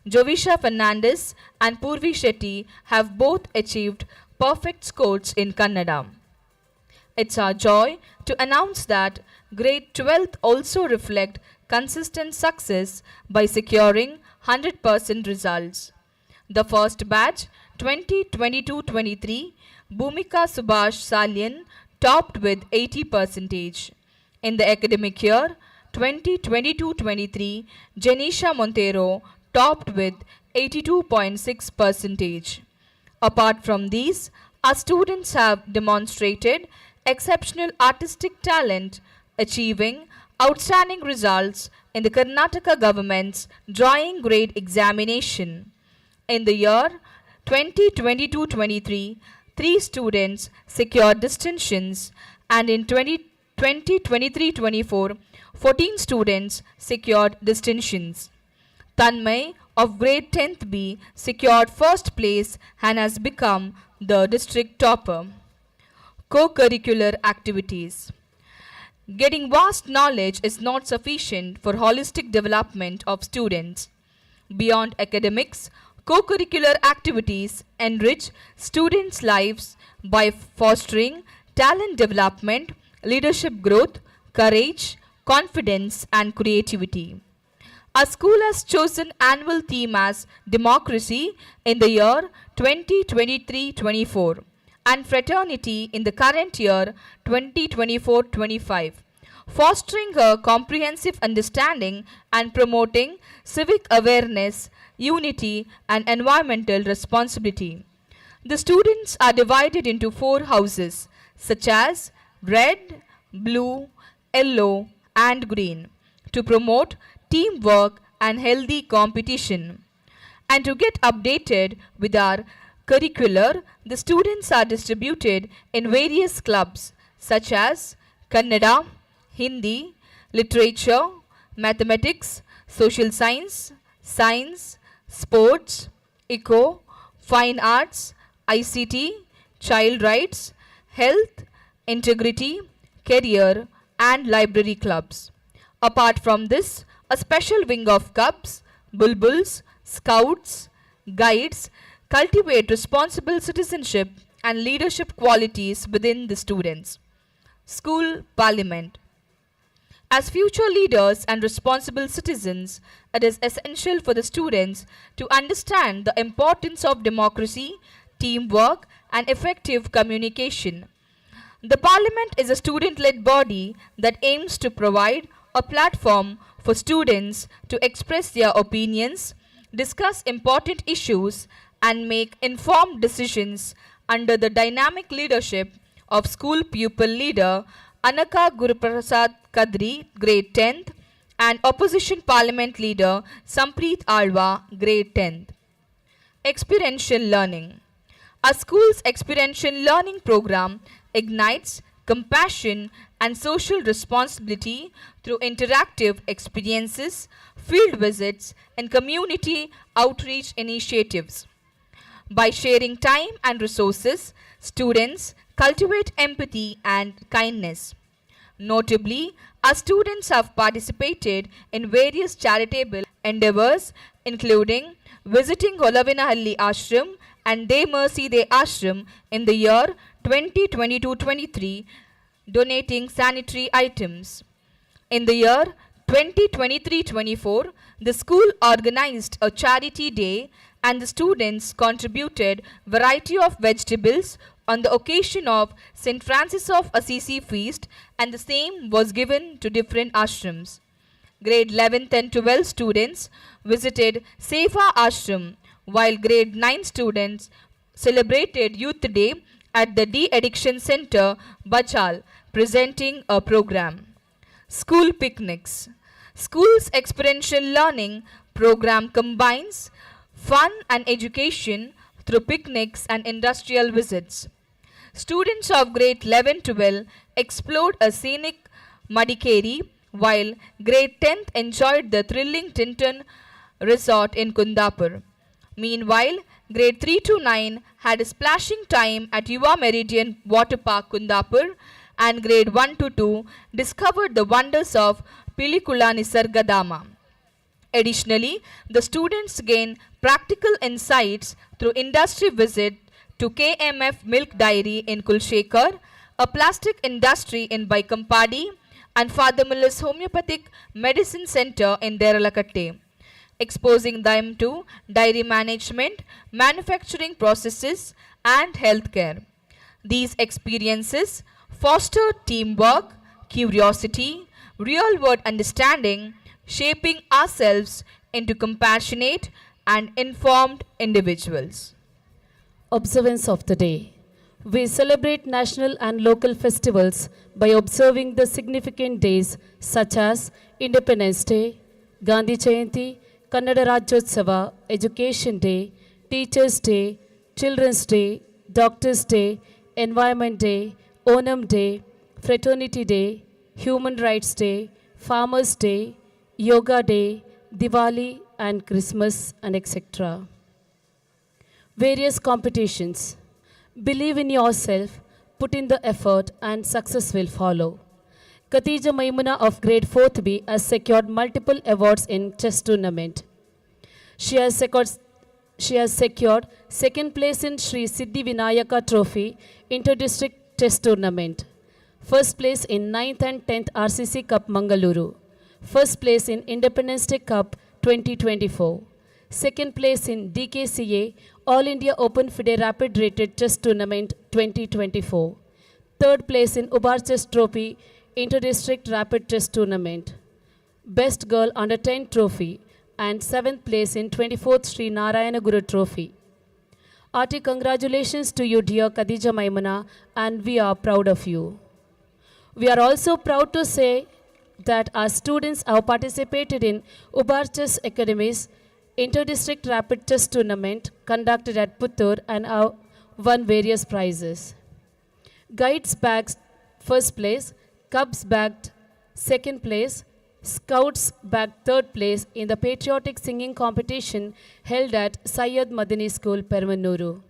[SPEAKER 17] Jovisha Fernandez and Purvi Shetty have both achieved perfect scores in Kannada. It's our joy to announce that grade 12th also reflect consistent success by securing 100% results. The first batch 2022-23 Bhumika Subhash Salyan topped with 80%. In the academic year 2022-23 Janisha Montero topped with 82.6%. Apart from these, our students have demonstrated exceptional artistic talent, achieving outstanding results in the Karnataka government's drawing grade examination. In the year 2022-23, 3 students secured distinctions, and in 2023-24, 14 students secured distinctions. Tanmay of grade 10th B secured first place and has become the district topper. Co-curricular activities. Getting vast knowledge is not sufficient for holistic development of students. Beyond academics, co-curricular activities enrich students' lives by fostering talent development, leadership growth, courage, confidence, and creativity. Our school has chosen annual theme as Democracy in the year 2023-24 and Fraternity in the current year 2024-25, fostering a comprehensive understanding and promoting civic awareness, unity, and environmental responsibility. The students are divided into 4 houses such as red, blue, yellow, and green to promote teamwork and healthy competition. And to get updated with our curricular, the students are distributed in various clubs such as Kannada, Hindi, literature, mathematics, social science, science, sports, eco, fine arts, ICT, child rights, health, integrity, career, and library clubs. Apart from this, a special wing of cubs, bulbuls, scouts, guides cultivate responsible citizenship and leadership qualities within the students. School Parliament. As future leaders and responsible citizens, it is essential for the students to understand the importance of democracy, teamwork, and effective communication. The Parliament is a student-led body that aims to provide a platform for students to express their opinions, discuss important issues, and make informed decisions under the dynamic leadership of school pupil leader Anaka Guruprasad Kadri, grade 10th, and opposition parliament leader Sampreet Alwa, grade 10th. Experiential learning. Our school's experiential learning program ignites compassion and social responsibility through interactive experiences, field visits, and community outreach initiatives. By sharing time and resources, students cultivate empathy and kindness. Notably, our students have participated in various charitable endeavors, including visiting Holavinahalli Ashram and Day Mercy Day Ashram in the year 2022-23, donating sanitary items. In the year 2023-24, the school organized a charity day and the students contributed variety of vegetables on the occasion of St. Francis of Assisi Feast, and the same was given to different ashrams. Grade 11th and 12th students visited Sefa Ashram, while grade 9 students celebrated Youth Day at the De-Addiction Center, Bachal, presenting a program. School picnics. School's experiential learning program combines fun and education through picnics and industrial visits. Students of grade 11-12 explored a scenic Madikeri, while grade 10th enjoyed the thrilling Tinton resort in Kundapur. Meanwhile, grade 3-9 had a splashing time at Yuva Meridian Water Park, Kundapur, and grade 1-2 discovered the wonders of Pilikula Nisargadama. Additionally, the students gain practical insights through industry visit to KMF Milk Dairy in Kulshekar, a plastic industry in Baikampadi, and Father Miller's Homeopathic Medicine Center in Deralakatte. exposing them to dairy management, manufacturing processes, and healthcare. These experiences foster teamwork, curiosity, real world understanding, shaping ourselves into compassionate and informed individuals.
[SPEAKER 18] Observance of the day. We celebrate national and local festivals by observing the significant days such as Independence Day, Gandhi Jayanti, Kannada Rajyotsava, Education Day, Teachers Day, Children's Day, Doctors Day, Environment Day, Onam Day, Fraternity Day, Human Rights Day, Farmers Day, Yoga Day, Diwali and Christmas and etc. Various competitions. Believe in yourself, put in the effort and success will follow. Khadija Maimuna of grade 4th B has secured multiple awards in chess tournament. She has secured second place in Sri Siddhi Vinayaka Trophy Inter-District Chess Tournament, first place in 9th and 10th RCC Cup Mangaluru, first place in Independence Day Cup 2024, second place in DKCA All India Open FIDE Rapid Rated Chess Tournament 2024, third place in Ubar Chess Trophy Inter-District Rapid Chess Tournament, Best Girl Under 10 Trophy, and 7th place in 24th Sri Narayana Guru Trophy. Aarti, congratulations to you, dear Khadija Maimuna, and we are proud of you. We are also proud to say that our students have participated in Ubar Chess Academy's Inter-District Rapid Chess Tournament conducted at Puttur and have won various prizes. Guides bagged first place, Cubs bagged second place, Scouts bagged third place in the patriotic singing competition held at Syed Madani School, Perumanuru.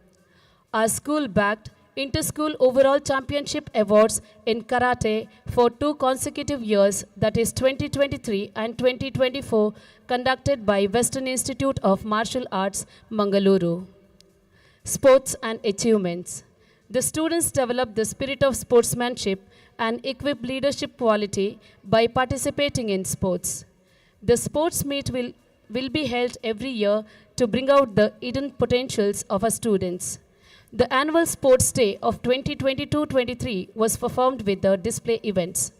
[SPEAKER 18] Our school bagged Inter-School Overall Championship Awards in Karate for 2 consecutive years, that is 2023 and 2024, conducted by Western Institute of Martial Arts, Mangaluru. Sports and achievements. The students developed the spirit of sportsmanship and equip leadership quality by participating in sports. The sports meet will be held every year to bring out the hidden potentials of our students. The annual sports day of 2022-23 was performed with the display events.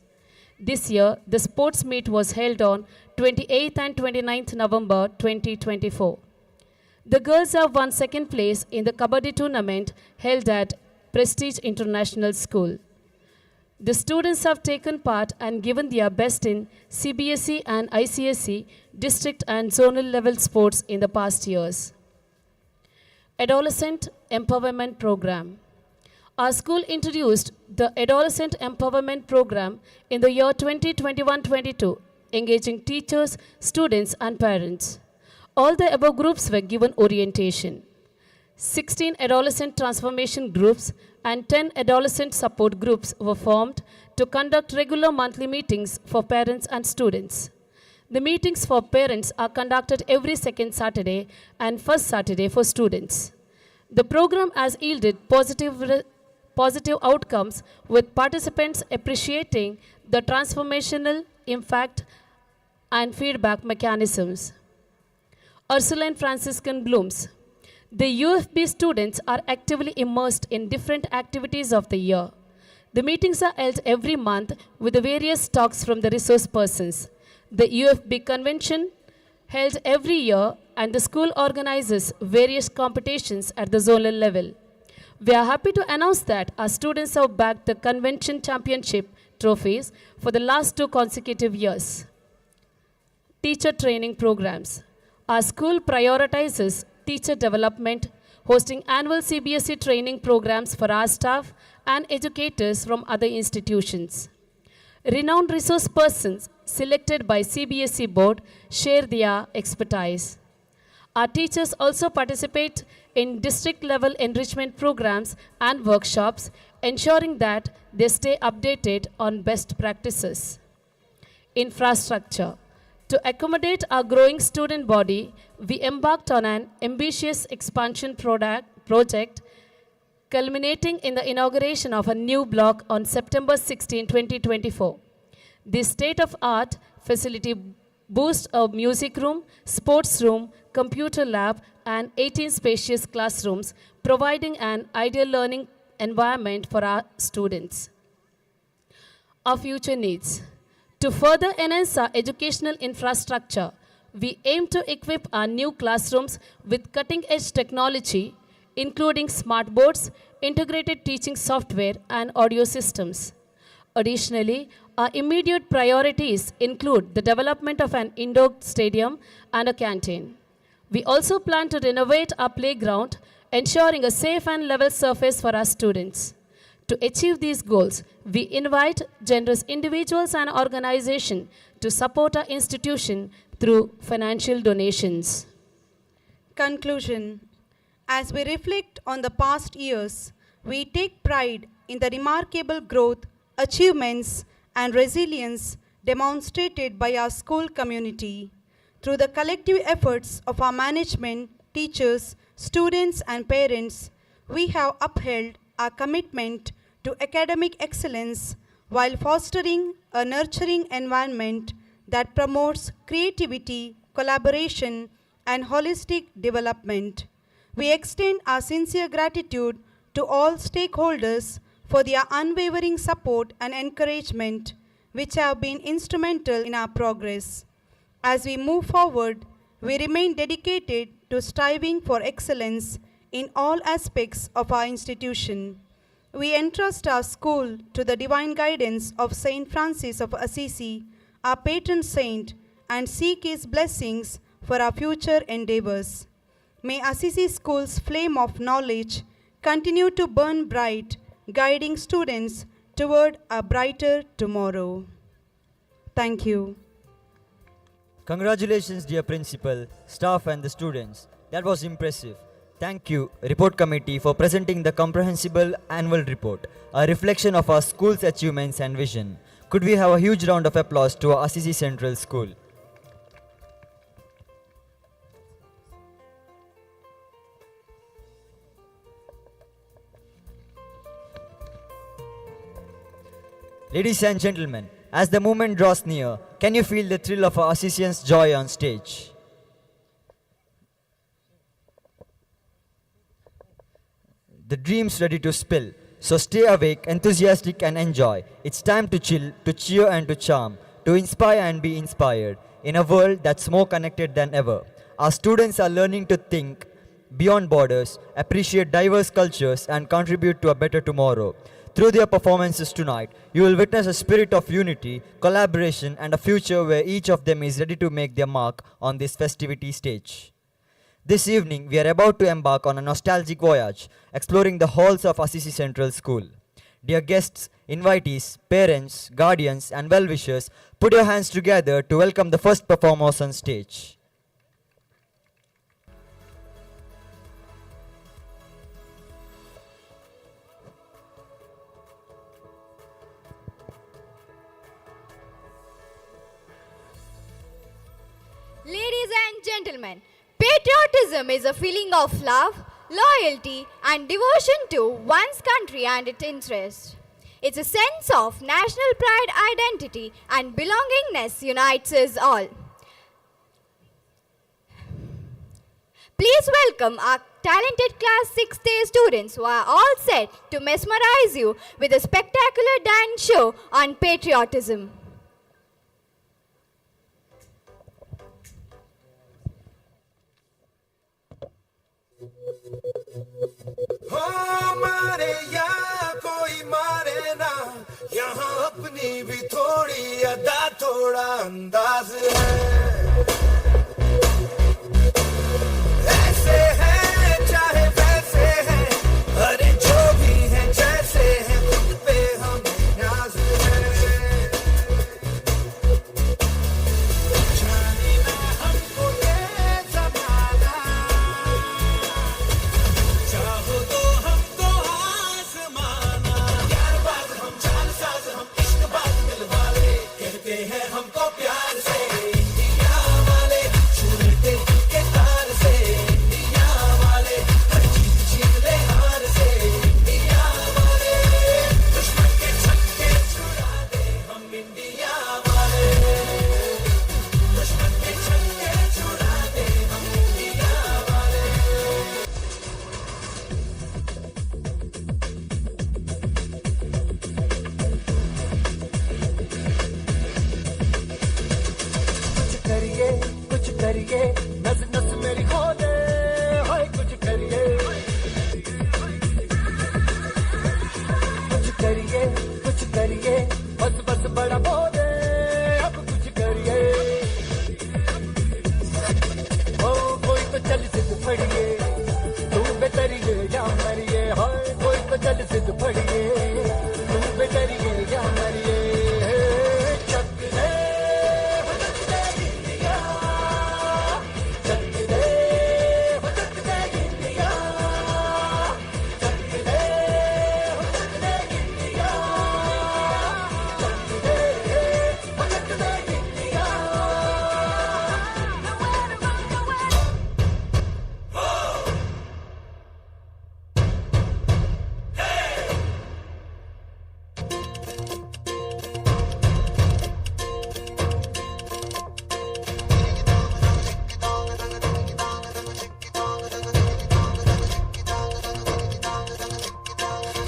[SPEAKER 18] This year, the sports meet was held on 28th and 29th November 2024. The girls have won second place in the Kabaddi tournament held at Prestige International School. The students have taken part and given their best in CBSE and ICSE district and zonal level sports in the past years. Adolescent Empowerment Program. Our school introduced the Adolescent Empowerment Program in the year 2021-22, engaging teachers, students, and parents. All the above groups were given orientation. 16 adolescent transformation groups and 10 adolescent support groups were formed to conduct regular monthly meetings for parents and students. The meetings for parents are conducted every second Saturday and first Saturday for students. The program has yielded positive outcomes, with participants appreciating the transformational impact and feedback mechanisms. Ursuline Franciscan Blooms. The UFB students are actively immersed in different activities of the year. The meetings are held every month with the various talks from the resource persons. The UFB convention held every year, and the school organizes various competitions at the zonal level. We are happy to announce that our students have bagged the convention championship trophies for the last 2 consecutive years. Teacher training programs. Our school prioritizes teacher development, hosting annual CBSE training programs for our staff and educators from other institutions. Renowned resource persons selected by CBSE board share their expertise. Our teachers also participate in district level enrichment programs and workshops, ensuring that they stay updated on best practices. Infrastructure. To accommodate our growing student body, we embarked on an ambitious expansion project culminating in the inauguration of a new block on September 16, 2024. This state-of-art facility boast a music room, sports room, computer lab, and 18 spacious classrooms, providing an ideal learning environment for our students. Our future needs. To further enhance our educational infrastructure, we aim to equip our new classrooms with cutting-edge technology, including smart boards, integrated teaching software, and audio systems. Additionally, our immediate priorities include the development of an indoor stadium and a canteen. We also plan to renovate our playground, ensuring a safe and level surface for our students. To achieve these goals, we invite generous individuals and organizations to support our institution through financial donations.
[SPEAKER 10] Conclusion. As we reflect on the past years, we take pride in the remarkable growth, achievements, and resilience demonstrated by our school community. Through the collective efforts of our management, teachers, students, and parents, we have upheld our commitment to academic excellence while fostering a nurturing environment that promotes creativity, collaboration, and holistic development. We extend our sincere gratitude to all stakeholders for their unwavering support and encouragement, which have been instrumental in our progress. As we move forward, we remain dedicated to striving for excellence in all aspects of our institution. We entrust our school to the divine guidance of Saint Francis of Assisi, our patron saint, and seek his blessings for our future endeavors. May Assisi School's flame of knowledge continue to burn bright, guiding students toward a brighter tomorrow. Thank you.
[SPEAKER 3] Congratulations, dear principal, staff, and the students. That was impressive. Thank you, Report Committee, for presenting the comprehensible annual report, a reflection of our school's achievements and vision. Could we have a huge round of applause to our Assisi Central School? Ladies and gentlemen, as the moment draws near, can you feel the thrill of our Assisians' joy on stage? The dreams ready to spill, so stay awake, enthusiastic, and enjoy. It's time to chill, to cheer, and to charm, to inspire and be inspired. In a world that's more connected than ever, our students are learning to think beyond borders, appreciate diverse cultures, and contribute to a better tomorrow. Through their performances tonight, you will witness a spirit of unity, collaboration, and a future where each of them is ready to make their mark on this festivity stage. This evening, we are about to embark on a nostalgic voyage, exploring the halls of Assisi Central School. Dear guests, invitees, parents, guardians, and well-wishers, put your hands together to welcome the first performers on stage.
[SPEAKER 4] Ladies and gentlemen, patriotism is a feeling of love, loyalty, and devotion to one's country and its interests. It's a sense of national pride, identity, and belongingness unites us all. Please welcome our talented Class 6th students who are all set to mesmerize you with a spectacular dance show on patriotism.
[SPEAKER 12] मारे या कोई मारे ना यहाँ अपनी भी थोड़ी अदा थोड़ा अंदाज है ऐसे है चाहे वैसे है अरे जो भी है जैसे है खुद पे हमें नाज है जाने ना हमको ये जमाना चाहो तो हमको आसमाना यार बात हम चाल साज हम इश्क बात दिल वाले कहते हैं हमको प्यार से इंडिया
[SPEAKER 5] या मरिए, हाय कोई तो चल जिद फड़िए, तुम पे डरिए या मरिए। चक दे इंडिया, चक दे इंडिया, चक दे इंडिया, चक दे इंडिया।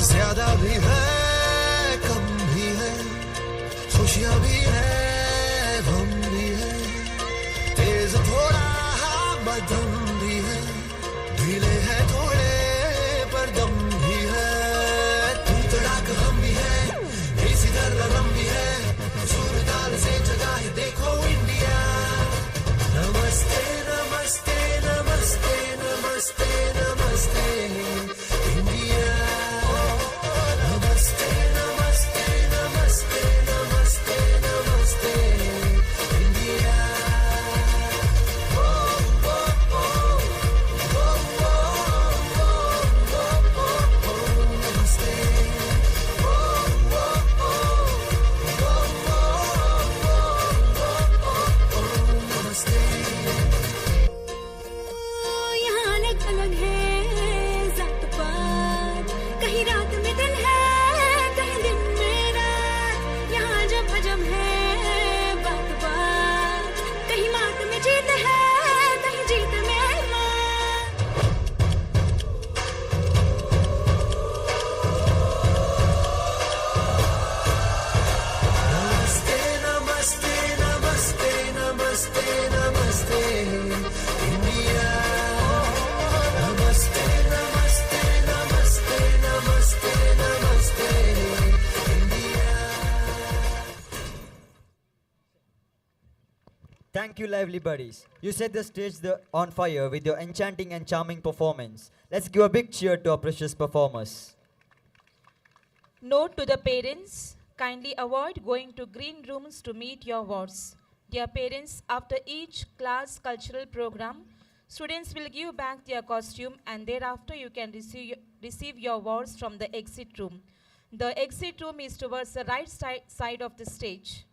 [SPEAKER 12] ज्यादा भी है कम भी है, खुशियाँ भी है गम भी है, तेज थोड़ा मध्यम भी है, ढीले है थोड़े पर दम भी है, तू तड़ाक हम भी है, इसी तरह रम भी है, सुर ताल से जगा है देखो इंडिया। नमस्ते नमस्ते नमस्ते नमस्ते नमस्ते इंडिया। नमस्ते नमस्ते नमस्ते नमस्ते नमस्ते इंडिया। ओ ओ ओ ओ ओ ओ ओ नमस्ते। ओ ओ ओ ओ नमस्ते।
[SPEAKER 6] यहाँ अलग अलग है जात पात, कहीं रात में दिन है कहीं दिन में रात, यहाँ जब अजब है बात बात, कहीं मात में जीत है कहीं जीत में मात।
[SPEAKER 12] नमस्ते नमस्ते नमस्ते नमस्ते नमस्ते इंडिया। नमस्ते नमस्ते नमस्ते नमस्ते नमस्ते India.
[SPEAKER 3] Thank you, lively buddies. You set the stage on fire with your enchanting and charming performance. Let's give a big cheer to our precious performers.
[SPEAKER 19] Note to the parents, kindly avoid going to green rooms to meet your wards. Dear parents, after each class cultural program, students will give back their costume and thereafter you can receive your wards from the exit room. The exit room is towards the right side of the stage.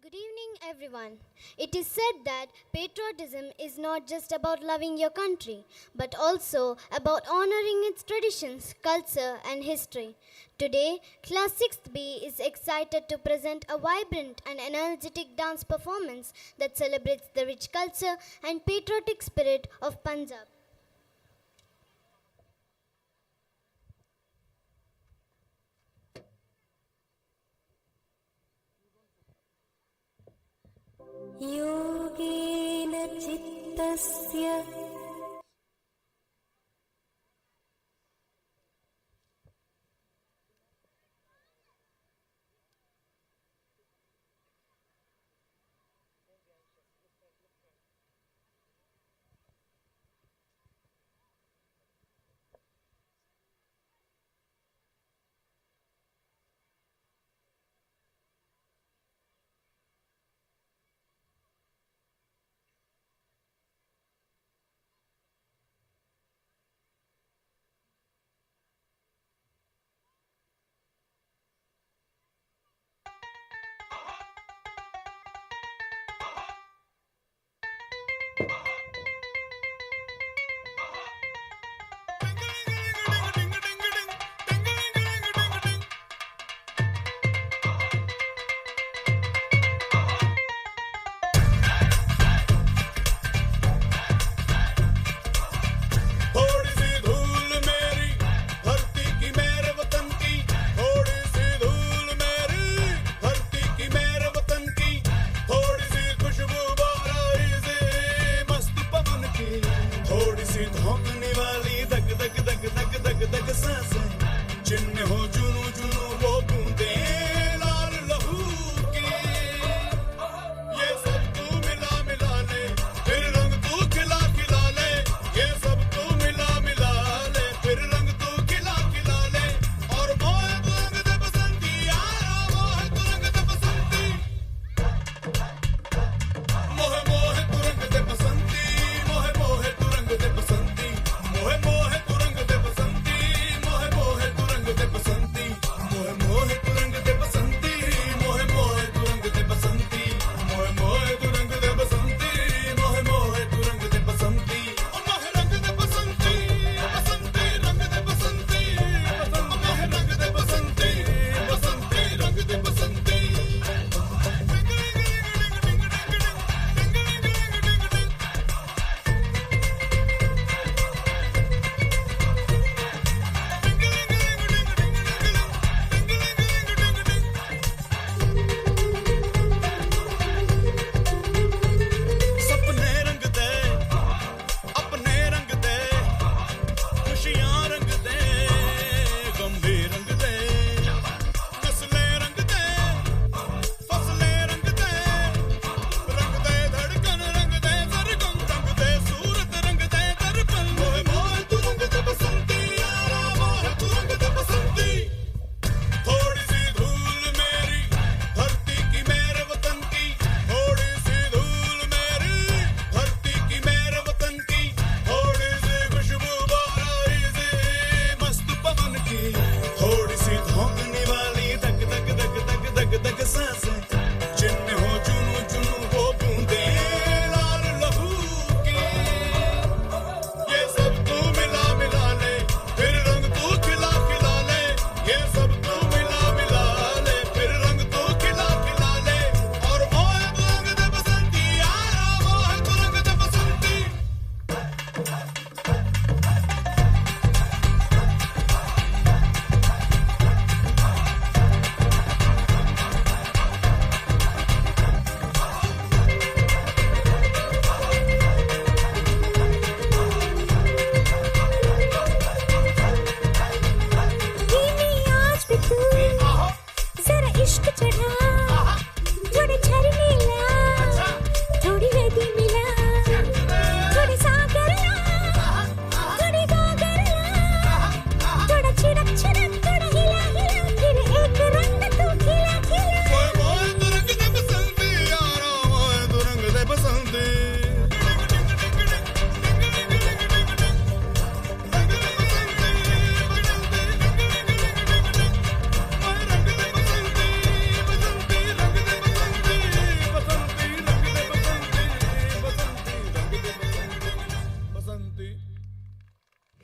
[SPEAKER 20] Good evening, everyone. It is said that patriotism is not just about loving your country, but also about honoring its traditions, culture, and history. Today, Class 6th B is excited to present a vibrant and energetic dance performance that celebrates the rich culture and patriotic spirit of Punjab.
[SPEAKER 6] योगेन चित्तस्य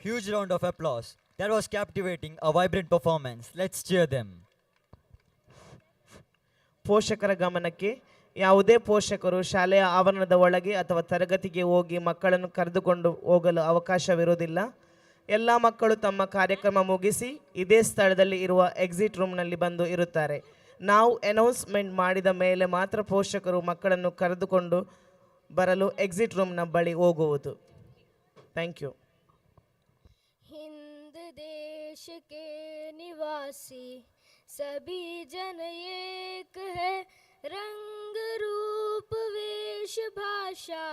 [SPEAKER 3] Huge round of applause. That was captivating, a vibrant performance. Let's cheer them.
[SPEAKER 13] ಪೋಷಕರ ಗಮನಕ್ಕೆ, ಯಾವುದೇ ಪೋಷಕರು ಶಾಲೆಯ ಆವರಣದ ಒಳಗೆ ಅಥವಾ ತರಗತಿಗೆ ಹೋಗಿ ಮಕ್ಕಳನ್ನು ಕರೆದುಕೊಂಡು ಹೋಗಲು ಅವಕಾಶವಿರುವುದಿಲ್ಲ. ಎಲ್ಲ ಮಕ್ಕಳು ತಮ್ಮ ಕಾರ್ಯಕ್ರಮ ಮುಗಿಸಿ ಇದೇ ಸ್ಥಳದಲ್ಲಿ ಇರುವ ಎಕ್ಸಿಟ್ ರೂಮ್ನಲ್ಲಿ ಬಂದು ಇರುತ್ತಾರೆ. ನಾವು ಅನೌನ್ಸ್ಮೆಂಟ್ ಮಾಡಿದ ಮೇಲೆ ಮಾತ್ರ ಪೋಷಕರು ಮಕ್ಕಳನ್ನು ಕರೆದುಕೊಂಡು ಬರಲು ಎಕ್ಸಿಟ್ ರೂಮ್ನ ಬಳಿ ಹೋಗುವುದು. Thank you.
[SPEAKER 20] हिंद देश के निवासी सभी जन एक है, रंग रूप वेश भाषा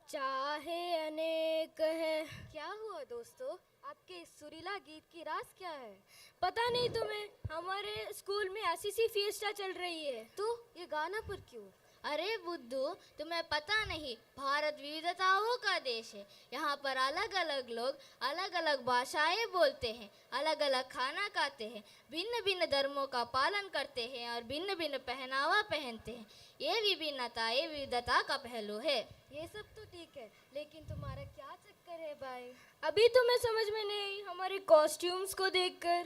[SPEAKER 20] चाहे अनेक है.
[SPEAKER 4] क्या हुआ दोस्तों, आपके सुरीला गीत की राज क्या है? पता नहीं तुम्हें, हमारे स्कूल में एसिसी फिएस्टा चल रही है. तो ये गाना पर क्यों?
[SPEAKER 20] अरे बुद्धू, तुम्हें पता नहीं, भारत विविधताओं का देश है. यहाँ पर अलग अलग लोग अलग अलग भाषाएं बोलते हैं, अलग अलग खाना खाते हैं, भिन्न भिन्न धर्मों का पालन करते हैं और भिन्न भिन्न पहनावा पहनते हैं. ये विभिन्नता ये विविधता का पहलू है.
[SPEAKER 4] ये सब तो ठीक है, लेकिन तुम्हारा क्या चक्कर है भाई? अभी तुम्हें समझ में नहीं हमारे कॉस्ट्यूम्स को देखकर.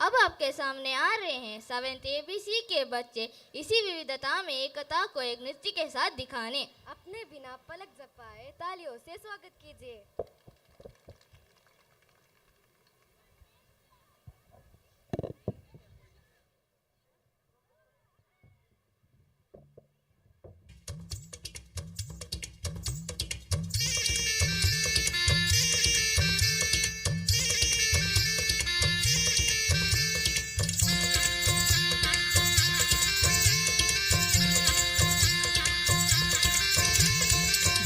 [SPEAKER 20] अब आपके सामने आ रहे हैं 7th ABC के बच्चे इसी विविधता में एकता को एक नृत्य के साथ दिखाने.
[SPEAKER 4] अपने बिना पलक झपकाए तालियों से स्वागत कीजिए.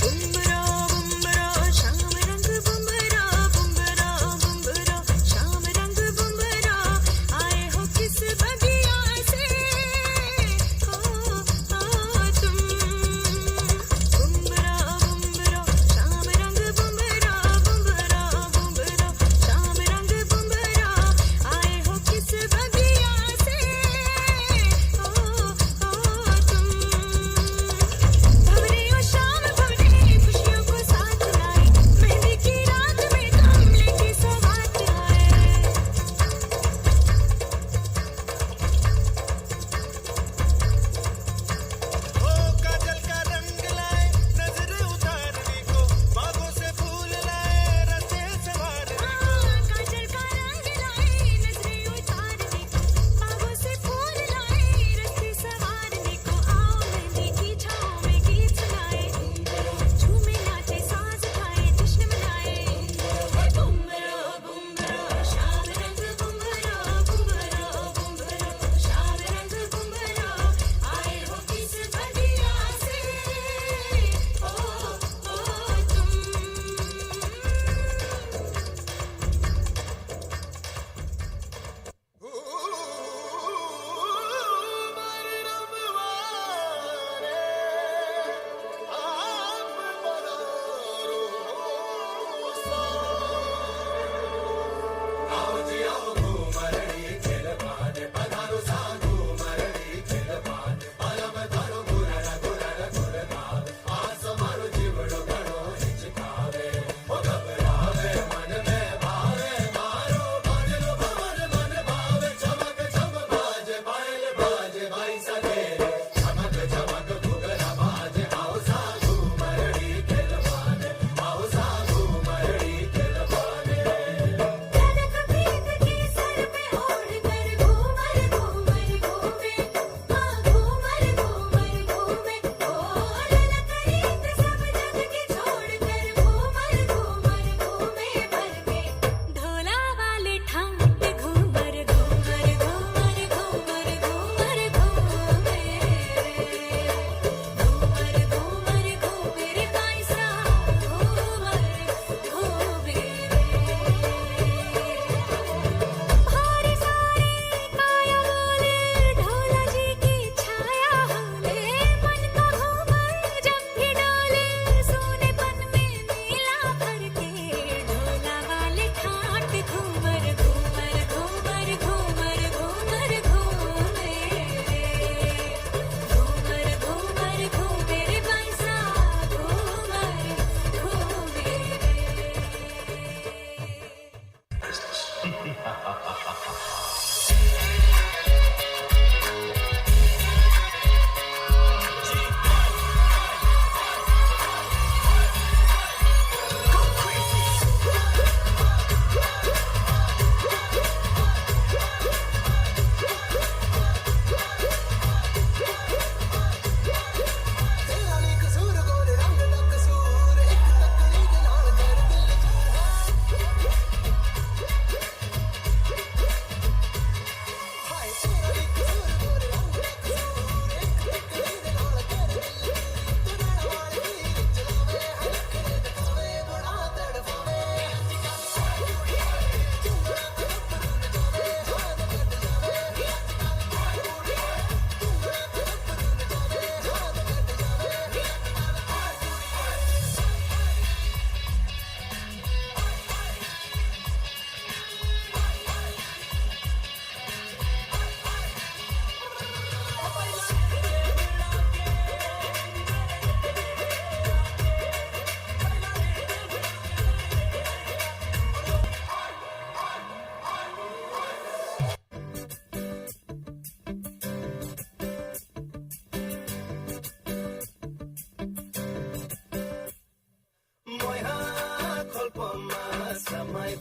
[SPEAKER 6] बुमरा बुमरा शाम रंग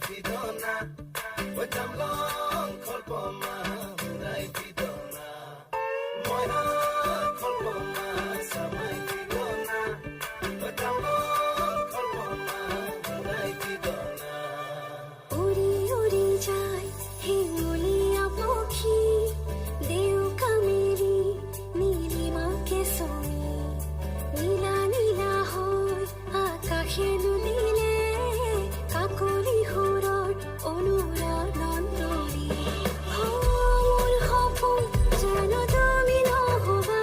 [SPEAKER 12] pidona, wajam long kolpoma, murai pidona, moina kolpoma, samai pidona, wajam long kolpoma, murai pidona.
[SPEAKER 6] Uri uri jai, hinguliya pokhi, deu kameri, nilima ke somi, nila nila hoy, akashe dudile. কাকলি হুৰৰ অনুৰানন্দৰি মোৰ সপোন জানো তুমি নহবা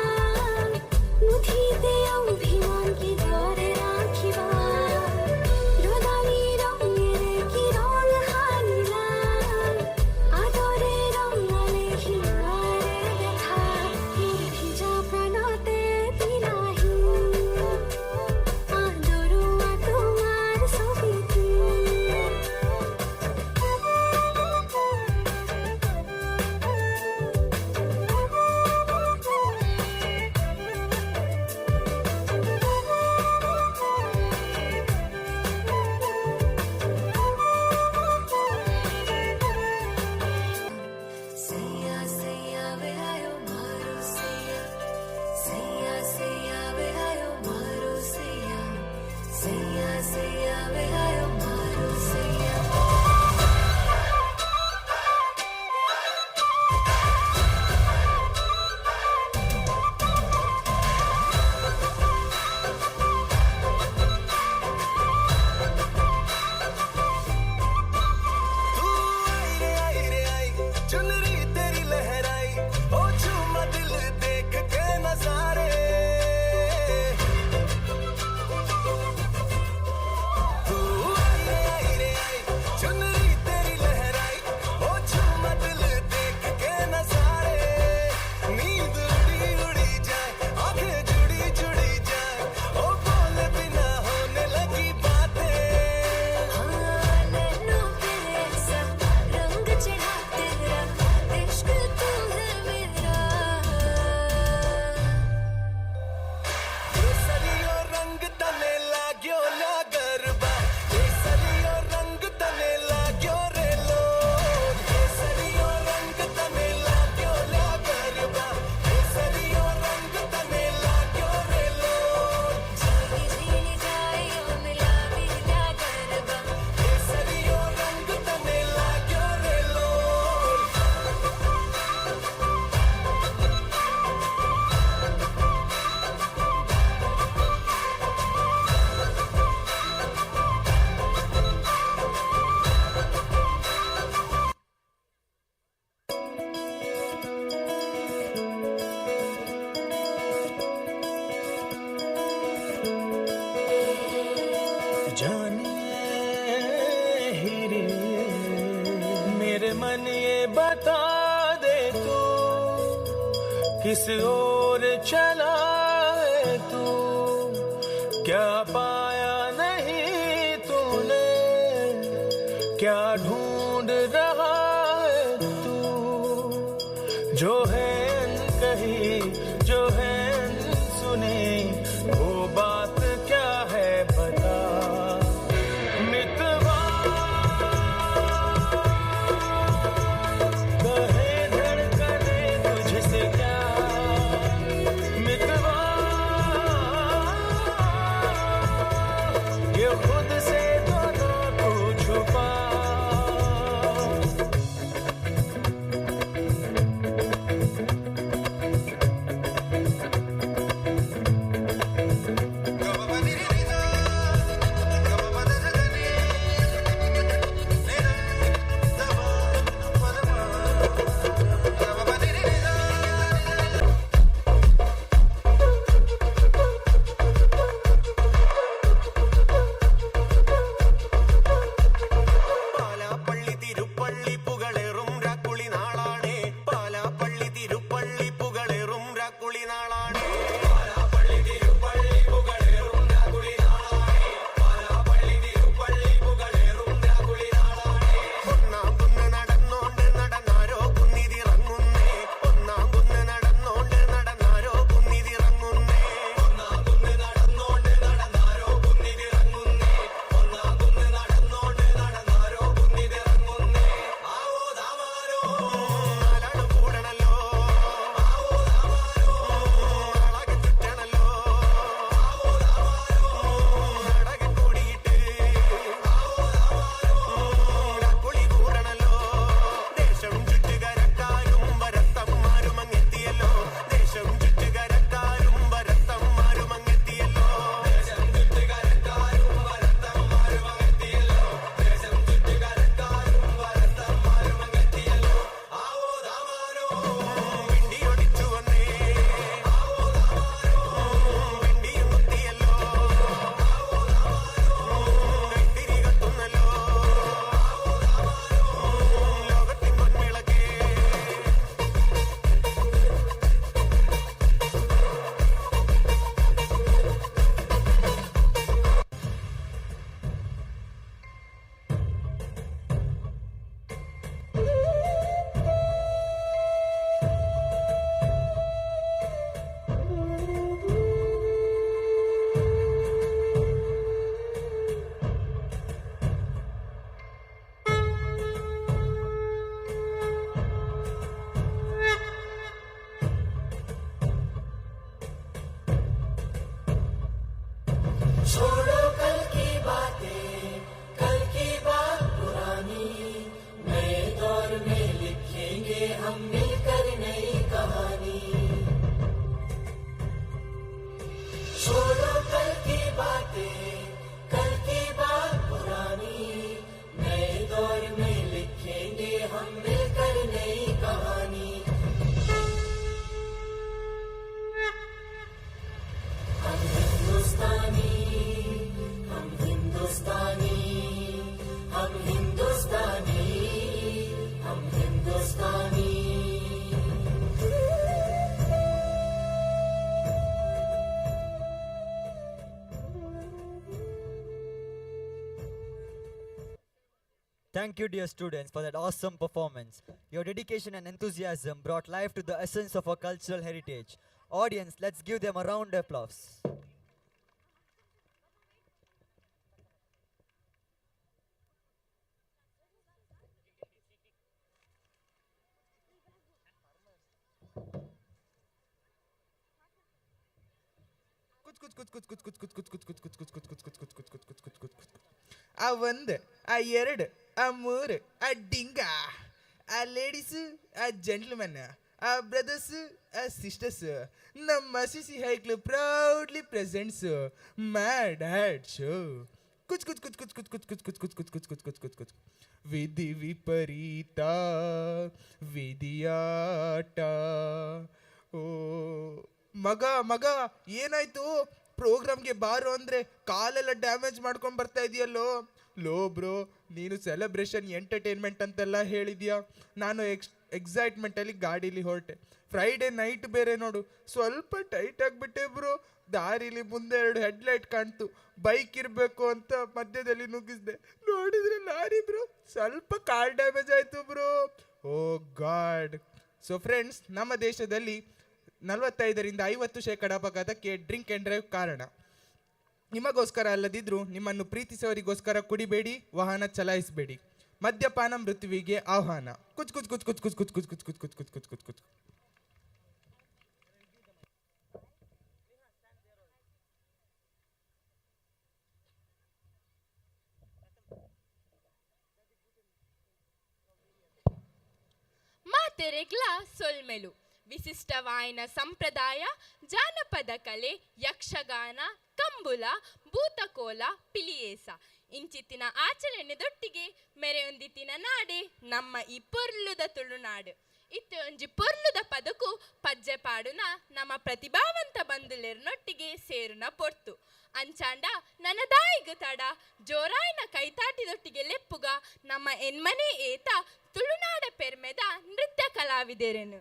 [SPEAKER 6] মুঠিতে অভিমান কি ধৰে ৰাখিবা ৰদালি ৰঙেৰে কি ৰং সানিলা আদৰে ৰঙালে সিঙাৰে দেখা মোৰ ভিজা প্ৰাণতে দিলাহি আদৰুৱা তোমাৰ ছবিটো Seiya seiya vehayo maru seiya Seiya seiya vehayo maru seiya Seiya seiya vehayo maru seiya
[SPEAKER 12] चुनरी तेरी लहराई ओ झूमा दिल देख के नजारे तू आई रे आई चुनरी तेरी लहराई ओ झूमा दिल देख के नजारे नींद उड़ी उड़ी जाए आंखें जुड़ी जुड़ी जाए ओ बोले बिना होने लगी बातें
[SPEAKER 6] नैनों पे ऐसा रंग चढ़ा तेरा इश्क तू है मेरा
[SPEAKER 12] केसरियो रंग तने लाग्यो ला गरबा केसरियो रंग तने लाग्यो रे लो केसरियो रंग तने लाग्यो ला गरबा केसरियो रंग तने लाग्यो रे लो
[SPEAKER 6] झीली झीली जाइयो मिला मिला गरबा
[SPEAKER 12] केसरियो रंग तने लाग्यो रे लो जानिए हीरे मेरे मन ये बता दे तू किस ओर चला है तू क्या पाया नहीं तूने क्या ढूंढ रहा है तू जो है कही जो है सुनी वो बात क्या है बता मितवा कहे धड़कने तुझसे क्या मितवा ये खुद से दोनों को छुपा
[SPEAKER 5] हम हिंदुस्तानी, हम हिंदुस्तानी.
[SPEAKER 3] Thank you, dear students, for that awesome performance. Your dedication and enthusiasm brought life to the essence of our cultural heritage. Audience, let's give them a round of applause.
[SPEAKER 2] ಆ ಒಂದು, ಆ ಎರಡು, ಆ ಮೂರು, ಆ ಡಿಂಗ, ಆ ಲೇಡೀಸು, ಆ ಜೆಂಟ್ಲ್ಮನ್, ಆ ಬ್ರದರ್ಸು, ಆ ಸಿಸ್ಟರ್ಸು, ನಮ್ಮ ಅಸಿಸಿ ಹೈಕ್ಲು proudly presents mad ad show. ಕುಚ್ ಕುಚ್ ಕುಚ್ ಕುಚ್ ಕುಚ್ ಕುಚ್ ಕುಚ್ ಕುಚ್ ಕುಚ್ ಕುಚ್ ಕುಚ್ ಕುಚ್ ಕುಚ್ ಕುಚ್ ಕುಚ್ ವಿಧಿ ವಿಪರೀತ ವಿಧಿಯಾಟ. ಓ ಮಗ ಮಗ ಏನಾಯ್ತು? ಪ್ರೋಗ್ರಾಮ್ಗೆ ಬಾರೋ ಅಂದರೆ ಕಾಲೆಲ್ಲ ಡ್ಯಾಮೇಜ್ ಮಾಡ್ಕೊಂಡು ಬರ್ತಾ ಇದೆಯಲ್ಲೋ. ಲೋ ಬ್ರೋ, ನೀನು ಸೆಲೆಬ್ರೇಷನ್ ಎಂಟರ್ಟೈನ್ಮೆಂಟ್ ಅಂತೆಲ್ಲ ಹೇಳಿದ್ಯಾ. ನಾನು ಎಕ್ಸೈಟ್ಮೆಂಟಲ್ಲಿ ಗಾಡೀಲಿ ಹೊರಟೆ. ಫ್ರೈಡೇ ನೈಟ್ ಬೇರೆ ನೋಡು, ಸ್ವಲ್ಪ ಟೈಟ್ ಆಗಿಬಿಟ್ಟೆ ಬ್ರೋ. ದಾರಿಲಿ ಮುಂದೆ 2 ಹೆಡ್ಲೈಟ್ ಕಾಣ್ತು. ಬೈಕ್ ಇರಬೇಕು ಅಂತ ಮಧ್ಯದಲ್ಲಿ ನುಗ್ಗಿಸ್ದೆ, ನೋಡಿದ್ರೆ ಲಾರಿ ಬ್ರೋ. ಸ್ವಲ್ಪ ಕಾರ್ ಡ್ಯಾಮೇಜ್ ಆಯಿತು ಬ್ರೋ. ಓ ಗಾಡ್. ಸೊ ಫ್ರೆಂಡ್ಸ್, ನಮ್ಮ ದೇಶದಲ್ಲಿ 45ರಿಂದ 50% ಅಪಘಾತಕ್ಕೆ ಡ್ರಿಂಕ್ ಆ್ಯಂಡ್ ಡ್ರೈವ್ ಕಾರಣ. ನಿಮಗೋಸ್ಕರ ಅಲ್ಲದಿದ್ರೂ ನಿಮ್ಮನ್ನು ಪ್ರೀತಿಸೋರಿಗೋಸ್ಕರ ಕುಡಿಬೇಡಿ, ವಾಹನ ಚಲಾಯಿಸಬೇಡಿ. ಮದ್ಯಪಾನ ಮೃತ್ಯುವಿಗೆ ಆಹ್ವಾನ. ಕುಚ್ ಕುಚ್ ಕುಚ್ ಕುಚ್ ಕುಚ್ ಕುಚ್ ಕುಚ್ ಕುಚ್ ಕುಚ್ ಕುಚ್ ಕುಚ್ ಕುಚ್ ಕುಚ್ ಕುಚ್.
[SPEAKER 21] ಮಾತೆರೆಗ್ಲ ಸೊಲ್ಮೆಲು ವಿಶಿಷ್ಟವಾಯಿನ ಸಂಪ್ರದಾಯ, ಜಾನಪದ ಕಲೆ, ಯಕ್ಷಗಾನ, ಕಂಬುಲ, ಭೂತಕೋಲ, ಪಿಲಿಯೇಸ ಇಂಚಿತ್ತಿನ ಆಚರಣೆದೊಟ್ಟಿಗೆ ಮೆರೆಯೊಂದಿತ್ತಿನ ನಾಡೆ ನಮ್ಮ ಈ ಪೊರ್ಲುದ ತುಳುನಾಡು. ಇತ್ತೆ ಒಂಜಿ ಪೊರ್ಲುದ ಪದಕು ಪಜ್ಜೆ ಪಾಡುನ ನಮ್ಮ ಪ್ರತಿಭಾವಂತ ಬಂಧುಲೆರ್ನೊಟ್ಟಿಗೆ ಸೇರುನ ಪೊರ್ತು. ಅಂಚಾಂಡ ನನ್ನ ದಾಯಿಗ ತಡ ಜೋರಾಯಿನ ಕೈತಾಟಿದೊಟ್ಟಿಗೆ ಲೆಪ್ಪುಗ ನಮ್ಮ ಎನ್ಮನೆ ಏತ ತುಳುನಾಡ ಪೆರ್ಮೆದ ನೃತ್ಯ ಕಲಾವಿದೆರೆನು.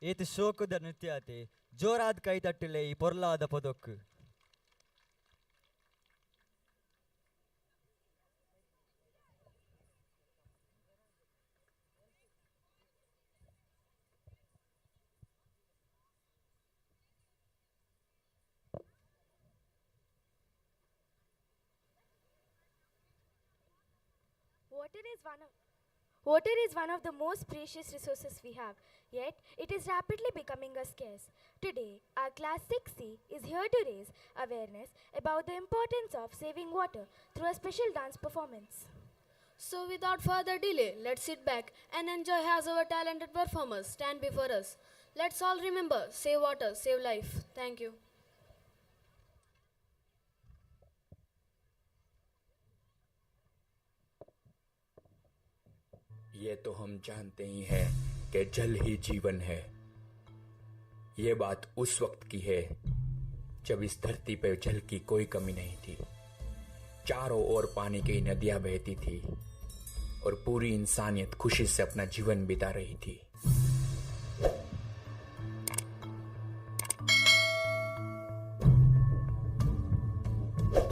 [SPEAKER 3] ಏತು ಶೋಕದ ನೃತ್ಯತೆ ಜೋರಾದ ಕೈ ತಟ್ಟಲೆ ಈ ಪೊರ್ಲಾದ ಪೊದೊಕ್ಕು.
[SPEAKER 4] Water is one of the most precious resources we have, yet it is rapidly becoming a scarce. Today, our Class 6C is here to raise awareness about the importance of saving water through a special dance performance.
[SPEAKER 7] So without further delay, let's sit back and enjoy as our talented performers stand before us. Let's all remember, save water, save life. Thank you.
[SPEAKER 22] ये तो हम जानते ही हैं कि जल ही जीवन है। ये बात उस वक्त की है जब इस धरती पर जल की कोई कमी नहीं थी। चारों ओर पानी की नदियां बहती थी और पूरी इंसानियत खुशी से अपना जीवन बिता रही थी।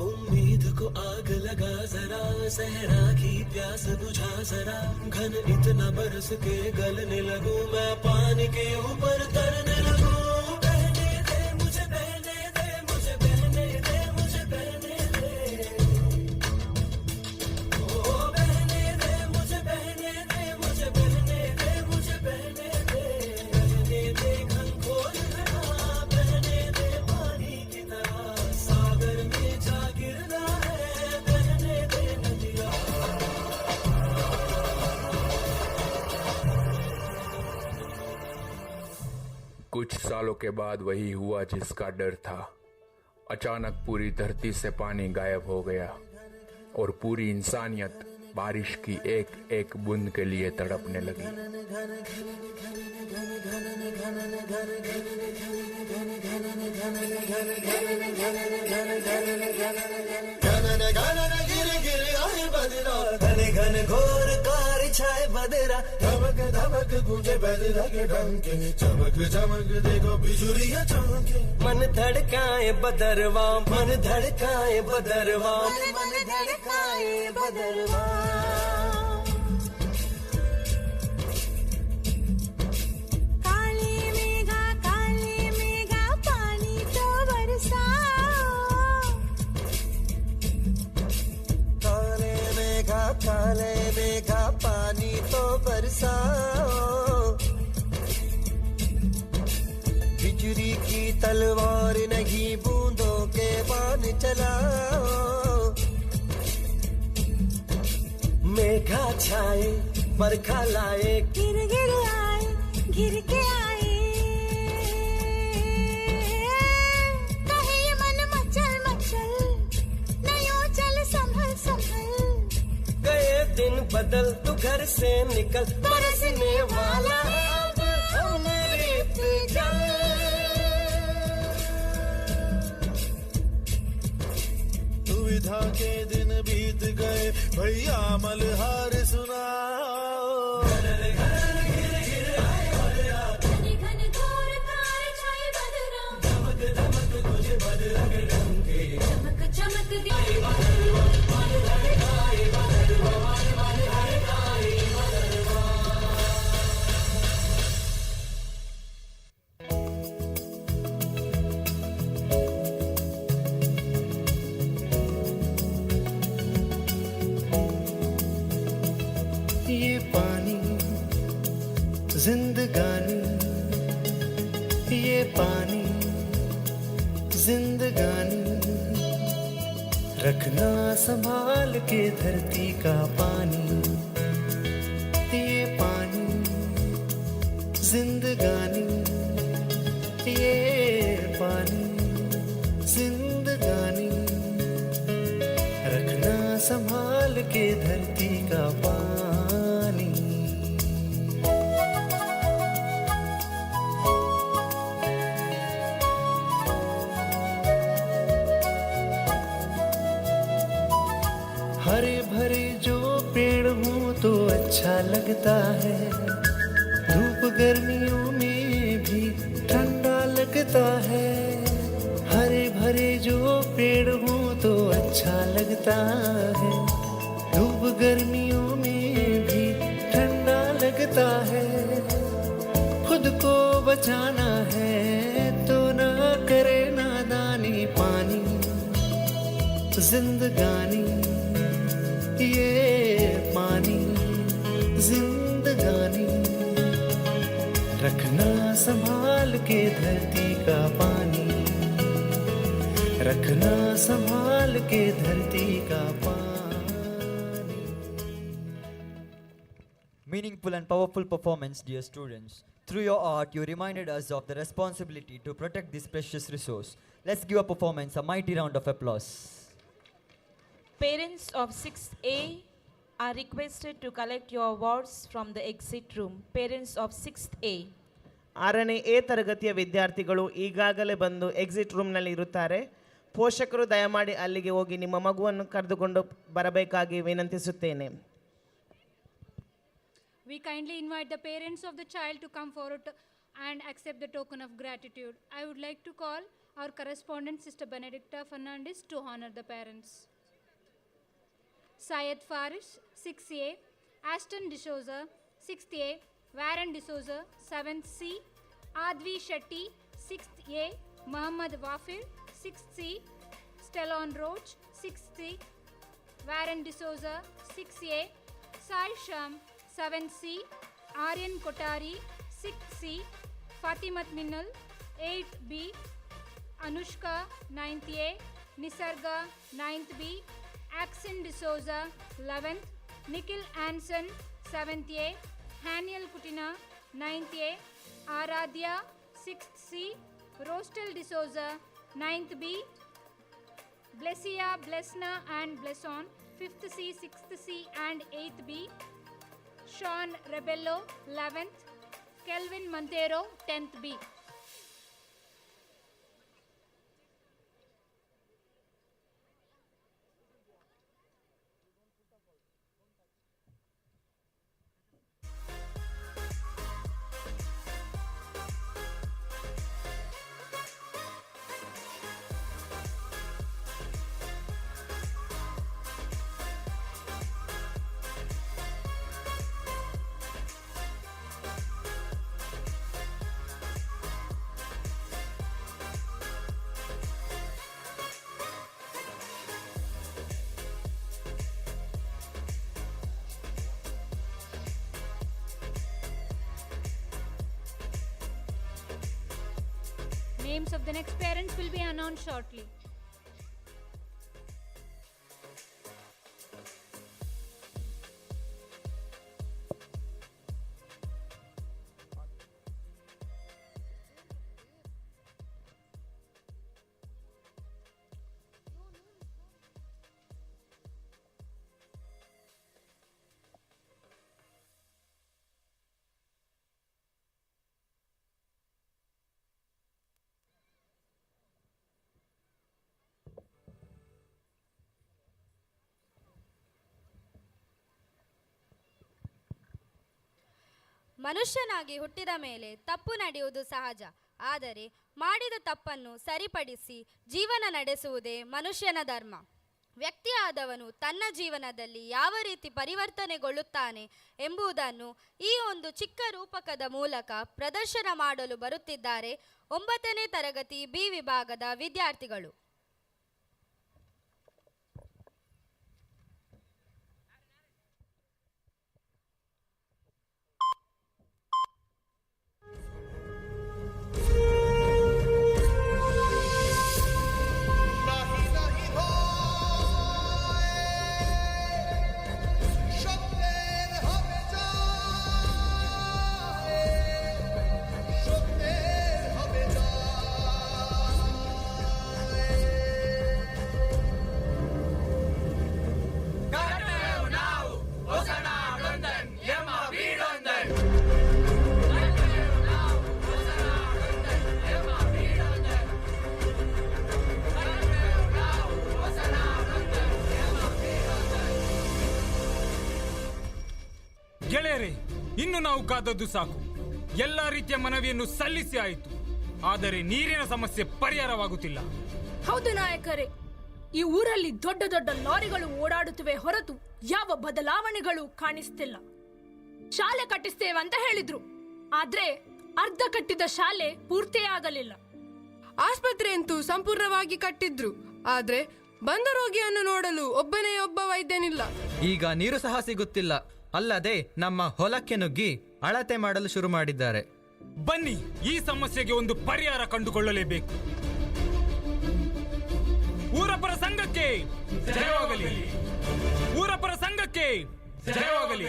[SPEAKER 12] उम्मीद को आग लगा जरा, सहरा की प्यास बुझा जरा, घन इतना बरस के गलने लगूं, मैं पानी के ऊपर तरने लगूं। बहने दे मुझे, बहने दे मुझे, बहने दे मुझे, बहने दे, ओ बहने दे मुझे, बहने दे मुझे, बहने दे मुझे, बहने दे, बहने दे घन घोर घटा, बहने दे पानी की तरह, सागर में जा गिरना है, बहने दे नदिया।
[SPEAKER 22] कुछ सालों के बाद वही हुआ जिसका डर था। अचानक पूरी धरती से पानी गायब हो गया और पूरी इंसानियत बारिश की एक एक बूंद के लिए तड़पने लगी।
[SPEAKER 12] घन घन घोर कार छाए बदरा, धमक धमक गूंजे बदरा के डंके, चमक चमक देखो बिजुलियां चमके। मन धड़काए बदरवा, मन धड़काए बदरवा, मन धड़काए बदरवा।
[SPEAKER 6] काले मेघा पानी तो बरसाओ,
[SPEAKER 12] काले मेघा पानी तो बरसाओ। बिजली की तलवार नहीं बूंदों के बाण चलाओ। मेघा छाए बरखा लाए,
[SPEAKER 6] गिर गिर आए, गिर के आए, कहे ये मन मचल मचल, नहीं चल संभल संभल।
[SPEAKER 12] गए दिन बदल तू घर से निकल, बरसने वाला अब अमृत जल। दुविधा के दिन बीत गए, भैया मलहार सुनाओ।
[SPEAKER 6] घन घोर कार छाए बदरा, धमक धमक तुझे बदरा के डंके, चमक चमक
[SPEAKER 12] ये पानी जिंदगानी, ये पानी जिंदगानी, रखना संभाल के धरती का पानी। ये पानी जिंदगानी, ये पानी जिंदगानी, रखना संभाल के धरती का पानी। हरे भरे जो पेड़ हो तो अच्छा लगता है, धूप गर्मियों में
[SPEAKER 5] लगता है, धूप गर्मियों में भी ठंडा लगता है। खुद को बचाना है तो ना करे नादानी, पानी जिंदगानी, ये पानी जिंदगानी। रखना संभाल के धरती का पानी, रखना संभाल के धरती का पानी।
[SPEAKER 3] Meaningful and powerful performance, dear students. Through your art, you reminded us of the responsibility to protect this precious resource. Let's give a performance a mighty round of applause.
[SPEAKER 19] Parents of 6A are requested to collect your awards from the exit room. Parents of 6th A.
[SPEAKER 13] 6ನೇ A ತರಗತಿಯ ವಿದ್ಯಾರ್ಥಿಗಳು ಈಗಾಗಲೇ ಬಂದು exit ರೂಮ್ನಲ್ಲಿ ಇರುತ್ತಾರೆ. ಪೋಷಕರು ದಯಮಾಡಿ ಅಲ್ಲಿಗೆ ಹೋಗಿ ನಿಮ್ಮ ಮಗುವನ್ನು ಕರೆದುಕೊಂಡು ಬರಬೇಕಾಗಿ ವಿನಂತಿಸುತ್ತೇನೆ.
[SPEAKER 16] We kindly invite the parents of the child to come forward and accept the token of gratitude. I would like to call our correspondent, Sister Benedicta Fernandez, to honor the parents. Syed Farish, 6A, Ashton D'Souza, 6th A, Warren D'Souza, 7th C, Advi Shetty, 6th A, Muhammad Wafir, 6th C, Stellon Roach, 6th C, Warren D'Souza, 6A, Sai Sham, 7th C, Aryan Kotari, 6th C, Fatimat Minal, 8th B, Anushka, 9th A, Nisarga, 9th B, Axon D'Souza, 11th, Nikhil Anson, 7th A, Haniel Kutina, 9th A, Aradhya, 6th C, Rostel D'Souza, 9th B, Blessia, Blesna and Blesson, 5th C, 6th C and 8th B, Sean Rebello, 11th, Kelvin Montero, 10th B. Names of the next parents will be announced shortly.
[SPEAKER 1] ಮನುಷ್ಯನಾಗಿ ಹುಟ್ಟಿದ ಮೇಲೆ ತಪ್ಪು ನಡೆಯುವುದು ಸಹಜ. ಆದರೆ ಮಾಡಿದ ತಪ್ಪನ್ನು ಸರಿಪಡಿಸಿ ಜೀವನ ನಡೆಸುವುದೇ ಮನುಷ್ಯನ ಧರ್ಮ. ವ್ಯಕ್ತಿಯಾದವನು ತನ್ನ ಜೀವನದಲ್ಲಿ ಯಾವ ರೀತಿ ಪರಿವರ್ತನೆಗೊಳ್ಳುತ್ತಾನೆ ಎಂಬುದನ್ನು ಈ ಒಂದು ಚಿಕ್ಕ ರೂಪಕದ ಮೂಲಕ ಪ್ರದರ್ಶನ ಮಾಡಲು ಬರುತ್ತಿದ್ದಾರೆ 9ನೇ ತರಗತಿ ಬಿ ವಿಭಾಗದ ವಿದ್ಯಾರ್ಥಿಗಳು.
[SPEAKER 9] ಗೆಳೆಯರೇ, ಇನ್ನು ನಾವು ಕಾದದ್ದು ಸಾಕು. ಎಲ್ಲ ರೀತಿಯ ಮನವಿಯನ್ನು ಸಲ್ಲಿಸಿ ಆಯಿತು, ಆದರೆ ನೀರಿನ ಸಮಸ್ಯೆ ಪರಿಹಾರವಾಗುತ್ತಿಲ್ಲ.
[SPEAKER 7] ಹೌದು ನಾಯಕರೇ,
[SPEAKER 11] ಈ ಊರಲ್ಲಿ ದೊಡ್ಡ ದೊಡ್ಡ ಲಾರಿಗಳು ಓಡಾಡುತ್ತಿವೆ ಹೊರತು ಯಾವ ಬದಲಾವಣೆಗಳು ಕಾಣಿಸ್ತಿಲ್ಲ. ಶಾಲೆ ಕಟ್ಟಿಸ್ತೇವೆ ಅಂತ ಹೇಳಿದ್ರು, ಆದ್ರೆ ಅರ್ಧ ಕಟ್ಟಿದ ಶಾಲೆ ಪೂರ್ತಿಯೇ ಆಗಲಿಲ್ಲ.
[SPEAKER 14] ಆಸ್ಪತ್ರೆ ಅಂತೂ ಸಂಪೂರ್ಣವಾಗಿ ಕಟ್ಟಿದ್ರು, ಆದ್ರೆ ಬಂದ ರೋಗಿಯನ್ನು ನೋಡಲು ಒಬ್ಬನೇ ಒಬ್ಬ ವೈದ್ಯನಿಲ್ಲ.
[SPEAKER 23] ಈಗ ನೀರು ಸಹ ಸಿಗುತ್ತಿಲ್ಲ. ಅಲ್ಲದೆ ನಮ್ಮ ಹೊಲಕ್ಕೆ ನುಗ್ಗಿ ಅಳತೆ ಮಾಡಲು ಶುರು ಮಾಡಿದ್ದಾರೆ.
[SPEAKER 9] ಬನ್ನಿ, ಈ ಸಮಸ್ಯೆಗೆ ಒಂದು ಪರಿಹಾರ ಕಂಡುಕೊಳ್ಳಲೇಬೇಕು. ಊರಪರ ಸಂಘಕ್ಕೆ ಜಯವಾಗಲಿ, ಊರಪರ ಸಂಘಕ್ಕೆ ಜಯವಾಗಲಿ.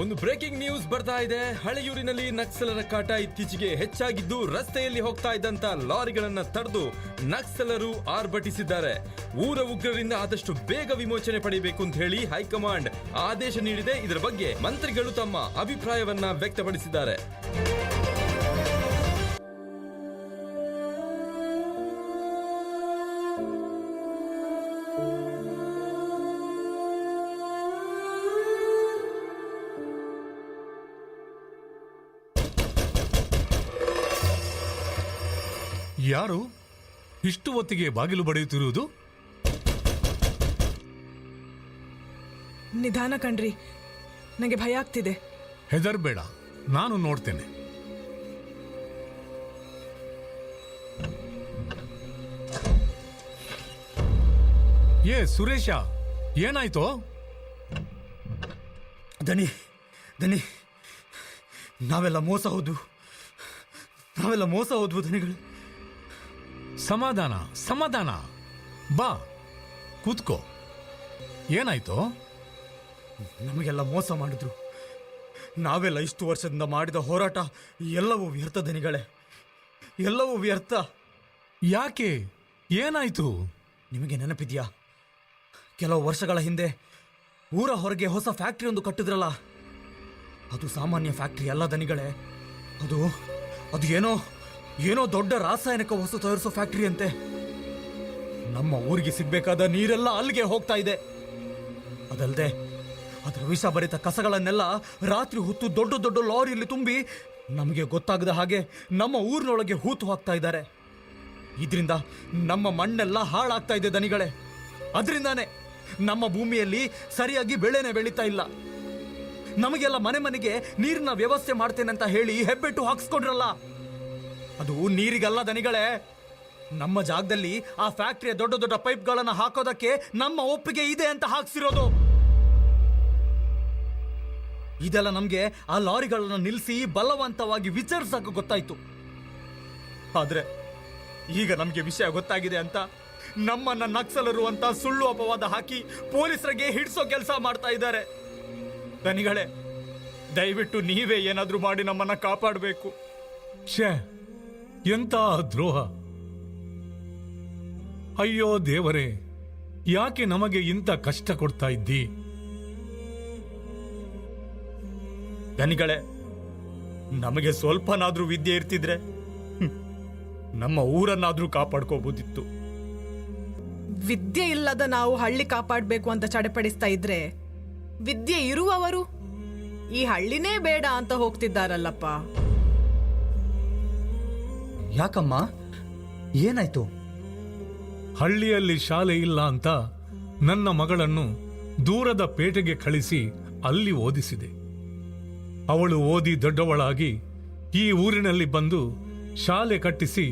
[SPEAKER 24] ಒಂದು ಬ್ರೇಕಿಂಗ್ ನ್ಯೂಸ್ ಬರ್ತಾ ಇದೆ. ಹಳೆಯೂರಿನಲ್ಲಿ ನಕ್ಸಲರ ಕಾಟ ಇತ್ತೀಚೆಗೆ ಹೆಚ್ಚಾಗಿದ್ದು, ರಸ್ತೆಯಲ್ಲಿ ಹೋಗ್ತಾ ಇದ್ದಂತ ಲಾರಿಗಳನ್ನ ತಡೆದು ನಕ್ಸಲರು ಆರ್ಭಟಿಸಿದ್ದಾರೆ. ಊರ ಉಗ್ರರಿಂದ ಆದಷ್ಟು ಬೇಗ ವಿಮೋಚನೆ ಪಡೆಯಬೇಕು ಅಂತ ಹೇಳಿ ಹೈಕಮಾಂಡ್ ಆದೇಶ ನೀಡಿದೆ. ಇದರ ಬಗ್ಗೆ ಮಂತ್ರಿಗಳು ತಮ್ಮ ಅಭಿಪ್ರಾಯವನ್ನ ವ್ಯಕ್ತಪಡಿಸಿದ್ದಾರೆ.
[SPEAKER 25] ಯಾರು ಇಷ್ಟು ಹೊತ್ತಿಗೆ ಬಾಗಿಲು ಬಡಿಯುತ್ತಿರುವುದು?
[SPEAKER 14] ನಿಧಾನ ಕಣ್ರಿ, ನನಗೆ ಭಯ ಆಗ್ತಿದೆ.
[SPEAKER 25] ಹೆದರ್ಬೇಡ, ನಾನು ನೋಡ್ತೇನೆ. ಸುರೇಶ, ಏನಾಯ್ತೋ?
[SPEAKER 26] ದನಿ ದನಿ ನಾವೆಲ್ಲ ಮೋಸ ಹೋದ್ವು ದನಿಗಳು.
[SPEAKER 25] ಸಮಾಧಾನ ಸಮಾಧಾನ, ಬಾ ಕೂತ್ಕೋ. ಏನಾಯ್ತೋ?
[SPEAKER 26] ನಮಗೆಲ್ಲ ಮೋಸ ಮಾಡಿದ್ರು. ನಾವೆಲ್ಲ ಇಷ್ಟು ವರ್ಷದಿಂದ ಮಾಡಿದ ಹೋರಾಟ ಎಲ್ಲವೂ ವ್ಯರ್ಥ ದನಿಗಳೇ, ಎಲ್ಲವೂ ವ್ಯರ್ಥ.
[SPEAKER 25] ಯಾಕೆ? ಏನಾಯ್ತು?
[SPEAKER 26] ನಿಮಗೆ ನೆನಪಿದ್ಯಾ, ಕೆಲವು ವರ್ಷಗಳ ಹಿಂದೆ ಊರ ಹೊರಗೆ ಹೊಸ ಫ್ಯಾಕ್ಟ್ರಿ ಒಂದು ಕಟ್ಟಿದ್ರಲ್ಲ? ಅದು ಸಾಮಾನ್ಯ ಫ್ಯಾಕ್ಟ್ರಿ ಅಲ್ಲ ದನಿಗಳೇ, ಅದು ಏನೋ ದೊಡ್ಡ ರಾಸಾಯನಿಕ ವಸ್ತು ತಯಾರಿಸೋ ಫ್ಯಾಕ್ಟ್ರಿ ಅಂತೆ. ನಮ್ಮ ಊರಿಗೆ ಸಿಗ್ಬೇಕಾದ ನೀರೆಲ್ಲ ಅಲ್ಲಿಗೆ ಹೋಗ್ತಾ ಇದೆ. ಅದಲ್ಲದೆ ಅದರ ವಿಷಭರಿತ ಕಸಗಳನ್ನೆಲ್ಲ ರಾತ್ರಿ ಹೊತ್ತು ದೊಡ್ಡ ದೊಡ್ಡ ಲಾರಿಯಲ್ಲಿ ತುಂಬಿ ನಮಗೆ ಗೊತ್ತಾಗದ ಹಾಗೆ ನಮ್ಮ ಊರಿನೊಳಗೆ ಹೂತು ಹಾಕ್ತಾ ಇದ್ದಾರೆ. ಇದರಿಂದ ನಮ್ಮ ಮಣ್ಣೆಲ್ಲ ಹಾಳಾಗ್ತಾ ಇದೆ ದನಿಗಳೇ. ಅದರಿಂದಾನೆ ನಮ್ಮ ಭೂಮಿಯಲ್ಲಿ ಸರಿಯಾಗಿ ಬೆಳೆನೇ ಬೆಳೀತಾ ಇಲ್ಲ. ನಮಗೆಲ್ಲ ಮನೆಗೆ ನೀರಿನ ವ್ಯವಸ್ಥೆ ಮಾಡ್ತೇನೆ ಅಂತ ಹೇಳಿ ಹೆಬ್ಬೆಟ್ಟು ಹಾಕ್ಸ್ಕೊಂಡ್ರಲ್ಲ, ಅದು ನೀರಿಗಲ್ಲ ದನಿಗಳೇ. ನಮ್ಮ ಜಾಗದಲ್ಲಿ ಆ ಫ್ಯಾಕ್ಟರಿಯ ದೊಡ್ಡ ದೊಡ್ಡ ಪೈಪ್ಗಳನ್ನು ಹಾಕೋದಕ್ಕೆ ನಮ್ಮ ಒಪ್ಪಿಗೆ ಇದೆ ಅಂತ ಹಾಕ್ಸಿರೋದು. ಇದೆಲ್ಲ ನಮ್ಗೆ ಆ ಲಾರಿಗಳನ್ನ ನಿಲ್ಲಿಸಿ ಬಲವಂತವಾಗಿ ವಿಚಾರಿಸಕ್ಕೆ ಗೊತ್ತಾಯ್ತು. ಆದ್ರೆ ಈಗ ನಮ್ಗೆ ವಿಷಯ ಗೊತ್ತಾಗಿದೆ ಅಂತ ನಮ್ಮನ್ನ ನಕ್ಸಲರು ಅಂತ ಸುಳ್ಳು ಅಪವಾದ ಹಾಕಿ ಪೊಲೀಸರಿಗೆ ಹಿಡಿಸೋ ಕೆಲಸ ಮಾಡ್ತಾ ಇದ್ದಾರೆ. ದನಿಗಳೇ, ದಯವಿಟ್ಟು ನೀವೇ ಏನಾದ್ರೂ ಮಾಡಿ ನಮ್ಮನ್ನ ಕಾಪಾಡಬೇಕು.
[SPEAKER 25] ಎಂತ ದ್ರೋಹ! ಅಯ್ಯೋ ದೇವರೇ, ಯಾಕೆ ನಮಗೆ ಇಂಥ ಕಷ್ಟ ಕೊಡ್ತಾ ಇದ್ದಿ?
[SPEAKER 26] ದನಿಗಳೇ, ನಮಗೆ ಸ್ವಲ್ಪನಾದ್ರೂ ವಿದ್ಯೆ ಇರ್ತಿದ್ರೆ ನಮ್ಮ ಊರನ್ನಾದ್ರೂ ಕಾಪಾಡ್ಕೋಬಹುದಿತ್ತು.
[SPEAKER 14] ವಿದ್ಯೆ ಇಲ್ಲದ ನಾವು ಹಳ್ಳಿ ಕಾಪಾಡಬೇಕು ಅಂತ ಚಡಪಡಿಸ್ತಾ ಇದ್ರೆ, ವಿದ್ಯೆ ಇರುವವರು ಈ ಹಳ್ಳಿನೇ ಬೇಡ ಅಂತ ಹೋಗ್ತಿದ್ದಾರಲ್ಲಪ್ಪ.
[SPEAKER 26] ಯಾಕಮ್ಮ, ಏನಾಯ್ತು?
[SPEAKER 25] ಹಳ್ಳಿಯಲ್ಲಿ ಶಾಲೆ ಇಲ್ಲ ಅಂತ ನನ್ನ ಮಗಳನ್ನು ದೂರದ ಪೇಟೆಗೆ ಕಳಿಸಿ ಅಲ್ಲಿ ಓದಿಸಿದೆ. ಅವಳು ಓದಿ ದೊಡ್ಡವಳಾಗಿ ಈ ಊರಿನಲ್ಲಿ ಬಂದು ಶಾಲೆ ಕಟ್ಟಿಸಿ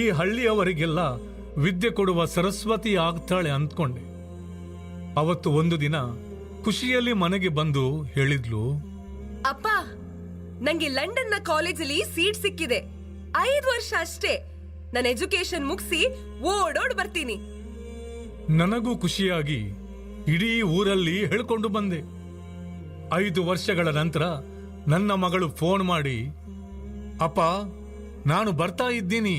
[SPEAKER 25] ಈ ಹಳ್ಳಿಯವರಿಗೆಲ್ಲ ವಿದ್ಯೆ ಕೊಡುವ ಸರಸ್ವತಿ ಆಗ್ತಾಳೆ ಅಂದ್ಕೊಂಡೆ. ಅವತ್ತು ಒಂದು ದಿನ ಖುಷಿಯಲ್ಲಿ ಮನೆಗೆ ಬಂದು ಹೇಳಿದ್ಲು,
[SPEAKER 27] ಅಪ್ಪ, ನಂಗೆ ಲಂಡನ್ನ ಕಾಲೇಜಲ್ಲಿ ಸೀಟ್ ಸಿಕ್ಕಿದೆ. 5 ವರ್ಷ ಅಷ್ಟೇ. ನನ್ನ ಎಜುಕೇಶನ್ ಮುಗಿಸಿ ಓಡೋಡ್ ಬರ್ತೀನಿ.
[SPEAKER 25] ನನಗೂ ಖುಷಿಯಾಗಿ ಇಡೀ ಊರಲ್ಲಿ ಹೇಳ್ಕೊಂಡು ಬಂದೆ. 5 ವರ್ಷಗಳ ನಂತರ ನನ್ನ ಮಗಳು ಫೋನ್ ಮಾಡಿ, ಅಪ್ಪ, ನಾನು ಬರ್ತಾ ಇದ್ದೀನಿ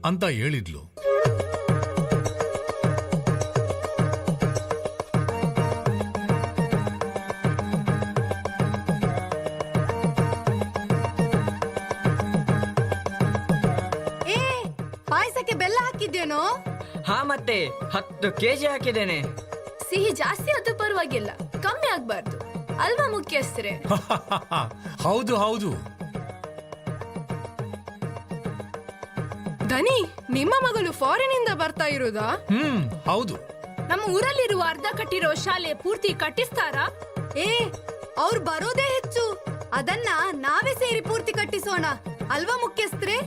[SPEAKER 25] ಅಂತ ಹೇಳಿದ್ಲು.
[SPEAKER 27] ಪಾಯಸಕ್ಕೆ ಬೆಲ್ಲ ಹಾಕಿದ್ದೇನೋ?
[SPEAKER 3] ಹಾ, ಮತ್ತೆ 10 ಕೆಜಿ ಹಾಕಿದ್ದೇನೆ.
[SPEAKER 27] ಸಿಹಿ ಜಾಸ್ತಿ ಆದ್ರೂ ಪರವಾಗಿಲ್ಲ, ಕಮ್ಮಿ ಆಗ್ಬಾರ್ದು ಅಲ್ವಾ ಮುಖ್ಯಸ್ಥರೇ?
[SPEAKER 25] ಹೌದು ಹೌದು.
[SPEAKER 27] ದನಿ, ನಿಮ್ಮ ಮಗಳು ಫಾರಿನ್ ಇಂದ ಬರ್ತಾ ಇರೋದಾ?
[SPEAKER 24] ಹೌದು.
[SPEAKER 11] ನಮ್ಮ ಊರಲ್ಲಿರುವ ಅರ್ಧ ಕಟ್ಟಿರೋ ಶಾಲೆ ಪೂರ್ತಿ ಕಟ್ಟಿಸ್ತಾರಾ?
[SPEAKER 2] ಅವ್ರು ಬರೋದೇ ಹೆಚ್ಚು. ಅದನ್ನ ನಾವೇ ಸೇರಿ ಪೂರ್ತಿ ಕಟ್ಟಿಸೋಣ ಅಲ್ವಾ ಮುಖ್ಯಸ್ಥರೇ?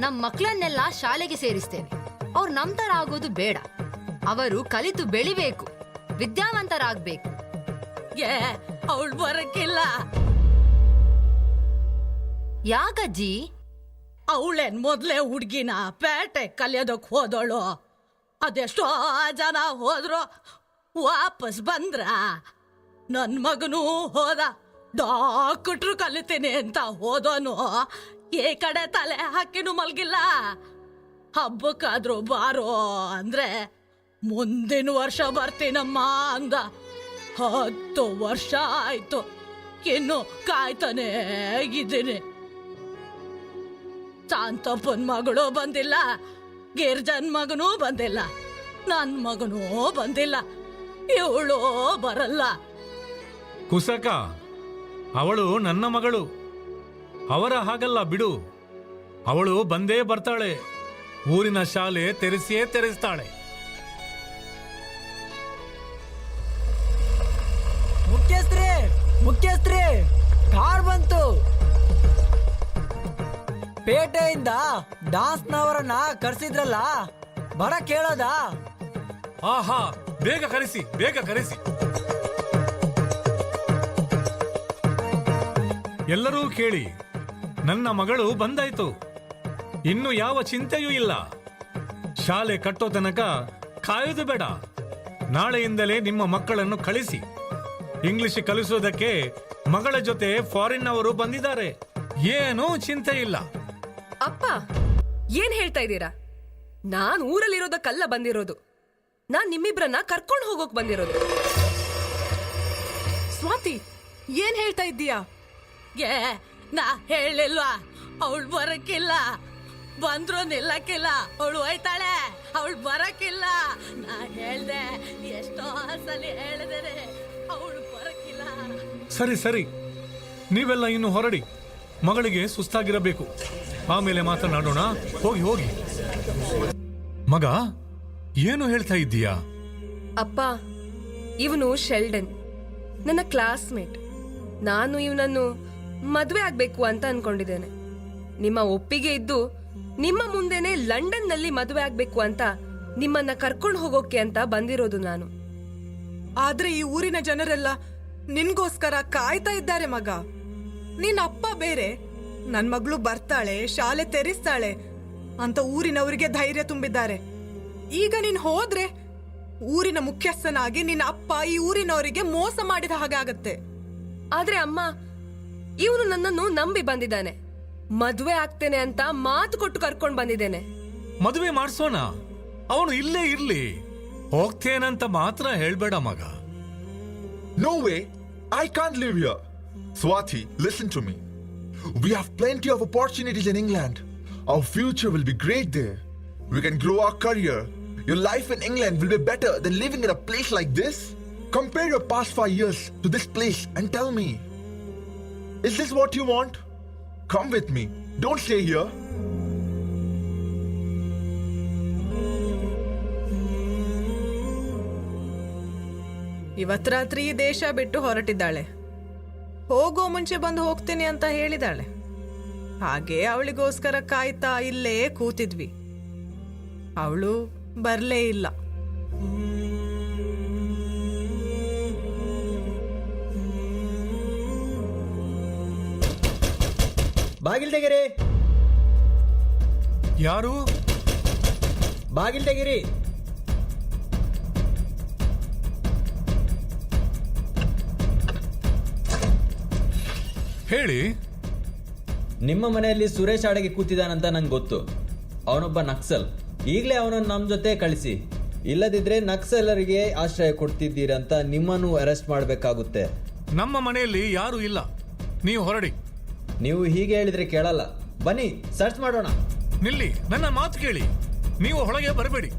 [SPEAKER 8] ನಮ್ ಮಕ್ಕಳನ್ನೆಲ್ಲ ಶಾಲೆಗೆ ಸೇರಿಸ್ತೇವೆ. ಅವ್ರು ನಮ್ ತರ ಆಗೋದು ಬೇಡ. ಅವರು ಕಲಿತು ಬೆಳಿಬೇಕು, ವಿದ್ಯಾವಂತರಾಗ್ಬೇಕು.
[SPEAKER 27] ಅವಳು ಬರಕ್ಕಿಲ್ಲ.
[SPEAKER 8] ಯಾಕಜ್ಜಿ?
[SPEAKER 27] ಅವಳೇನ್ ಮೊದ್ಲೇ ಹುಡ್ಗಿನ ಪೇಟೆ ಕಲಿಯೋದಕ್ ಹೋದಳು. ಅದೆಷ್ಟೋ ಜನ ಹೋದ್ರು, ವಾಪಸ್ ಬಂದ್ರ. ನನ್ ಮಗನೂ ಹೋದ, ಡಾಕ್ಟ್ರು ಕಲಿತೀನಿ ಅಂತ ಹೋದೋನು ಈ ಕಡೆ ತಲೆ ಹಾಕಿನೂ ಮಲ್ಗಿಲ್ಲ. ಹಬ್ಬಕ್ಕಾದ್ರೂ ಬಾರೋ ಅಂದ್ರೆ ಮುಂದಿನ ವರ್ಷ ಬರ್ತೀನಮ್ಮ ಅಂದ. 10 ವರ್ಷ ಆಯ್ತು, ಇನ್ನು ಕಾಯ್ತಾನೆ ಇದ್ದೀನಿ. ಶಾಂತಪ್ಪನ್ ಮಗಳು ಬಂದಿಲ್ಲ, ಗಿರ್ಜನ್ ಮಗನೂ ಬಂದಿಲ್ಲ, ನನ್ ಮಗನೂ ಬಂದಿಲ್ಲ, ಇವಳು ಬರಲ್ಲ.
[SPEAKER 25] ಕುಸಕ, ಅವಳು ನನ್ನ ಮಗಳು. ಅವರ ಹಾಗಲ್ಲ ಬಿಡು, ಅವಳು ಬಂದೇ ಬರ್ತಾಳೆ. ಊರಿನ ಶಾಲೆ ತೆರೆಸಿಯೇ ತೆರೆಸ್ತಾಳೆ.
[SPEAKER 5] ಮುಖ್ಯಸ್ಥರೇ, ಕಾರ್ ಬಂತು. ಪೇಟೆಯಿಂದ ಡಾನ್ಸ್ನವರನ್ನ ಕರ್ಸಿದ್ರಲ್ಲ, ಬರ ಕೇಳೋದ?
[SPEAKER 25] ಆಹಾ, ಬೇಗ ಕರೆಸಿ, ಬೇಗ ಕರೆಸಿ. ಎಲ್ಲರೂ ಕೇಳಿ, ನನ್ನ ಮಗಳು ಬಂದಾಯ್ತು. ಇನ್ನು ಯಾವ ಚಿಂತೆಯೂ ಇಲ್ಲ. ಶಾಲೆ ಕಟ್ಟೋ ತನಕ ಕಾಯುವುದು ಬೇಡ. ನಾಳೆಯಿಂದಲೇ ನಿಮ್ಮ ಮಕ್ಕಳನ್ನು ಕಳಿಸಿ. ಇಂಗ್ಲಿಷ್ ಕಲಿಸೋದಕ್ಕೆ ಮಗಳ ಜೊತೆ ಫಾರಿನ್ ಅವರು ಬಂದಿದ್ದಾರೆ. ಏನೂ ಚಿಂತೆ ಇಲ್ಲ.
[SPEAKER 27] ಅಪ್ಪ, ಏನ್ ಹೇಳ್ತಾ ಇದ್ದೀರಾ? ನಾನ್ ಊರಲ್ಲಿರೋದಕ್ಕಲ್ಲ ಬಂದಿರೋದು, ನಾನ್ ನಿಮ್ಮಿಬ್ರನ್ನ ಕರ್ಕೊಂಡು ಹೋಗೋಕ್ ಬಂದಿರೋದು.
[SPEAKER 14] ಸ್ವಾತಿ, ಏನ್ ಹೇಳ್ತಾ ಇದ್ದೀಯಾ?
[SPEAKER 27] ನಾ ಹೇಳಿಲ್ವಾ ಅವಳು ಬರಕ್ಕಿಲ್ಲ? ಬಂದ್ರು ನಿಲ್ಲಕ್ಕಿಲ್ಲ, ಅವಳು ಹೋಯ್ತಾಳೆ, ಅವಳು ಬರಕ್ಕಿಲ್ಲ. ನಾ ಹೇಳ್ದೆ, ಎಷ್ಟೋ ಸಲ ಹೇಳಿದರೆ ಅವಳು ಬರಕ್ಕಿಲ್ಲ.
[SPEAKER 25] ಸರಿ ಸರಿ, ನೀವೆಲ್ಲ ಇನ್ನು ಹೊರಡಿ. ಮಗಳಿಗೆ ಸುಸ್ತಾಗಿರಬೇಕು, ಆಮೇಲೆ ಮಾತನಾಡೋಣ. ಹೋಗಿ ಹೋಗಿ. ಮಗ, ಏನು ಹೇಳ್ತಾ ಇದ್ದೀಯಾ?
[SPEAKER 27] ಅಪ್ಪ, ಇವನು ಶೆಲ್ಡನ್, ನನ್ನ ಕ್ಲಾಸ್ಮೇಟ್. ನಾನು ಇವನನ್ನು ಮದುವೆ ಆಗ್ಬೇಕು ಅಂತ ಅನ್ಕೊಂಡಿದ್ದೇನೆ. ನಿಮ್ಮ ಒಪ್ಪಿಗೆ ಇದ್ದು ನಿಮ್ಮ ಮುಂದೆನೆ ಲಂಡನ್ ನಲ್ಲಿ ಮದುವೆ ಆಗ್ಬೇಕು ಅಂತ ನಿಮ್ಮನ್ನ ಕರ್ಕೊಂಡು ಹೋಗೋಕೆ ಅಂತ ಬಂದಿರೋದು ನಾನು.
[SPEAKER 14] ಆದ್ರೆ ಈ ಊರಿನ ಜನರೆಲ್ಲ ನಿನ್ಗೋಸ್ಕರ ಕಾಯ್ತಾ ಇದ್ದಾರೆ ಮಗ. ನಿನ್ನ ಅಪ್ಪ ಬೇರೆ, ನನ್ ಮಗಳು ಬರ್ತಾಳೆ, ಶಾಲೆ ತೆರೆಸ್ತಾಳೆ ಅಂತ ಊರಿನವರಿಗೆ ಧೈರ್ಯ ತುಂಬಿದ್ದಾರೆ. ಈಗ ನೀನ್ ಹೋದ್ರೆ ಊರಿನ ಮುಖ್ಯಸ್ಥನಾಗಿ ನಿನ್ನ ಅಪ್ಪ ಈ ಊರಿನವರಿಗೆ ಮೋಸ ಮಾಡಿದ ಹಾಗೆ ಆಗತ್ತೆ.
[SPEAKER 27] ಆದ್ರೆ ಅಮ್ಮ, ಇವನು ನನ್ನನ್ನು ನಂಬಿ ಬಂದಿದ್ದಾನೆ. ಮದುವೆ ಆಗ್ತೇನೆ ಅಂತ ಮಾತು ಕೊಟ್ಟು ಕರ್ಕೊಂಡು ಬಂದಿದ್ದೇನೆ.
[SPEAKER 25] ಮದುವೆ ಮಾಡಿಸೋಣ, ಅವನು ಇಲ್ಲೇ ಇರ್ಲಿ. ಹೋಗ್ತೇನಂತ ಮಾತ್ರ ಹೇಳ್ಬೇಡ ಮಗ.
[SPEAKER 10] No way, I can't live here. Swati, listen to me. We have plenty of opportunities in England. Our future will be great there. We can grow our career. Your life in England will be better than living in a place like this. Compare your past 5 years to this place and tell me, is this what you want? Come with me. Don't stay here.
[SPEAKER 14] ಇವತ್ ರಾತ್ರಿ ದೇಶ ಬಿಟ್ಟು ಹೊರಟಿದ್ದಾಳೆ. ಹೋಗೋ ಮುಂಚೆ ಬಂದು ಹೋಗ್ತೇನೆ ಅಂತ ಹೇಳಿದಾಳೆ. ಹಾಗೆ ಅವಳಿಗೋಸ್ಕರ ಕಾಯ್ತಾ ಇಲ್ಲೇ ಕೂತಿದ್ವಿ. ಅವಳು ಬರ್ಲೇ ಇಲ್ಲ.
[SPEAKER 3] ಬಾಗಿಲ್ ತೆಗಿರಿ.
[SPEAKER 25] ಯಾರು?
[SPEAKER 3] ಬಾಗಿಲ್ ತೆಗಿರಿ.
[SPEAKER 25] ಹೇಳಿ.
[SPEAKER 15] ನಿಮ್ಮ ಮನೆಯಲ್ಲಿ ಸುರೇಶ್ ಅಡಗಿ ಕೂತಿದ್ದಾನಂತ ನಂಗೆ ಗೊತ್ತು. ಅವನೊಬ್ಬ ನಕ್ಸಲ್. ಈಗಲೇ ಅವನನ್ನು ನಮ್ಮ ಜೊತೆ ಕಳಿಸಿ. ಇಲ್ಲದಿದ್ರೆ ನಕ್ಸಲರಿಗೆ ಆಶ್ರಯ ಕೊಡ್ತಿದ್ದೀರಂತ ನಿಮ್ಮನ್ನು ಅರೆಸ್ಟ್ ಮಾಡಬೇಕಾಗುತ್ತೆ.
[SPEAKER 25] ನಮ್ಮ ಮನೆಯಲ್ಲಿ ಯಾರು ಇಲ್ಲ, ನೀವು ಹೊರಡಿ.
[SPEAKER 15] ನೀವು ಹೀಗೆ ಹೇಳಿದ್ರೆ ಕೇಳಲ್ಲ. ಬನ್ನಿ, ಸರ್ಚ್ ಮಾಡೋಣ.
[SPEAKER 25] ನಿಲ್ಲಿ, ನನ್ನ ಮಾತು ಕೇಳಿ. ನೀವು ಹೊರಗೆ ಬರಬೇಡಿ.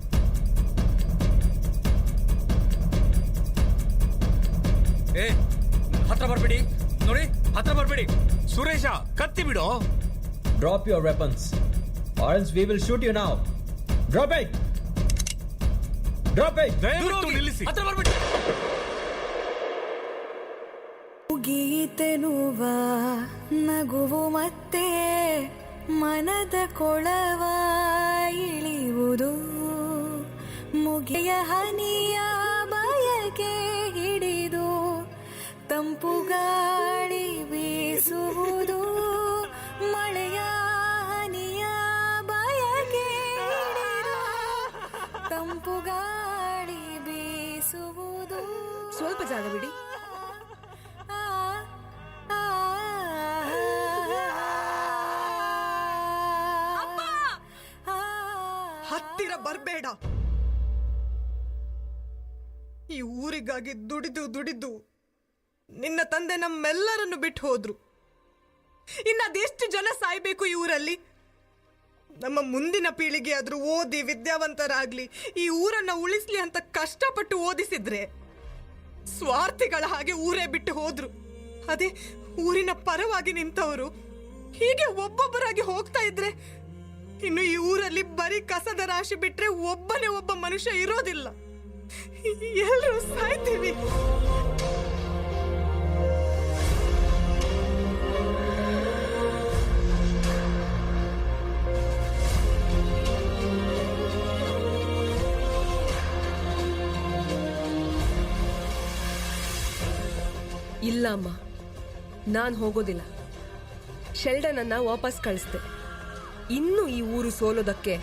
[SPEAKER 23] ಹತ್ರ ಬರಬೇಡಿ. ನೋಡಿ, ಹತ್ರ ಬರಬೇಡಿ.
[SPEAKER 25] ಸುರೇಶ, ಕತ್ತಿ ಬಿಡೋ.
[SPEAKER 15] Drop your weapons. or else we will shoot you now. Drop it! Drop it!
[SPEAKER 24] ನಿಲ್ಲಿಸಿ.
[SPEAKER 2] ಮುಗಿಯಿತೆನುವ ನಗುವು ಮತ್ತೆ ಮನದ ಕೊಳವ ಇಳಿಯುವುದು ಮುಗಿಯ ಹನಿಯ ಬಯಕೆ ಹಿಡಿದು ತಂಪು ಗಾಳಿ ಬೀಸುವುದು ಮಳೆಯ ಹನಿಯ ಬಯಕೆ ಹಿಡಿದು ತಂಪು ಗಾಳಿ ಬೀಸುವುದು.
[SPEAKER 27] ಸ್ವಲ್ಪ ಜಾಗ ಬಿಡಿ.
[SPEAKER 14] ಹತ್ತಿರ ಬರ್ಬೇಡ. ಈ ಊರಿಗಾಗಿ ದುಡಿದು ದುಡಿದು ನಿನ್ನ ತಂದೆ ನಮ್ಮೆಲ್ಲರನ್ನು ಬಿಟ್ಟು ಹೋದ್ರು. ಇನ್ನದೆಷ್ಟು ಜನ ಸಾಯ್ಬೇಕು ಈ ಊರಲ್ಲಿ? ನಮ್ಮ ಮುಂದಿನ ಪೀಳಿಗೆ ಆದ್ರೂ ಓದಿ ವಿದ್ಯಾವಂತರಾಗ್ಲಿ, ಈ ಊರನ್ನ ಉಳಿಸ್ಲಿ ಅಂತ ಕಷ್ಟಪಟ್ಟು ಓದಿಸಿದ್ರೆ ಸ್ವಾರ್ಥಿಗಳ ಹಾಗೆ ಊರೇ ಬಿಟ್ಟು ಹೋದ್ರು. ಅದೇ ಊರಿನ ಪರವಾಗಿ ನಿಂತವರು ಹೀಗೆ ಒಬ್ಬೊಬ್ಬರಾಗಿ ಹೋಗ್ತಾ ಇದ್ರೆ ಇನ್ನು ಈ ಊರಲ್ಲಿ ಬರೀ ಕಸದ ರಾಶಿ ಬಿಟ್ರೆ ಒಬ್ಬನೇ ಒಬ್ಬ ಮನುಷ್ಯ ಇರೋದಿಲ್ಲ. ಎಲ್ಲರೂ ಸಾಯ್ತೀವಿ.
[SPEAKER 27] ಇಲ್ಲ ಅಮ್ಮ, ನಾನು ಹೋಗೋದಿಲ್ಲ. ಶೆಲ್ಡನ್ ಅನ್ನ ವಾಪಸ್ ಕಳಿಸ್ದೆ. ಇನ್ನು ಈ ಊರು ಸೋಲೋದಕ್ಕೆ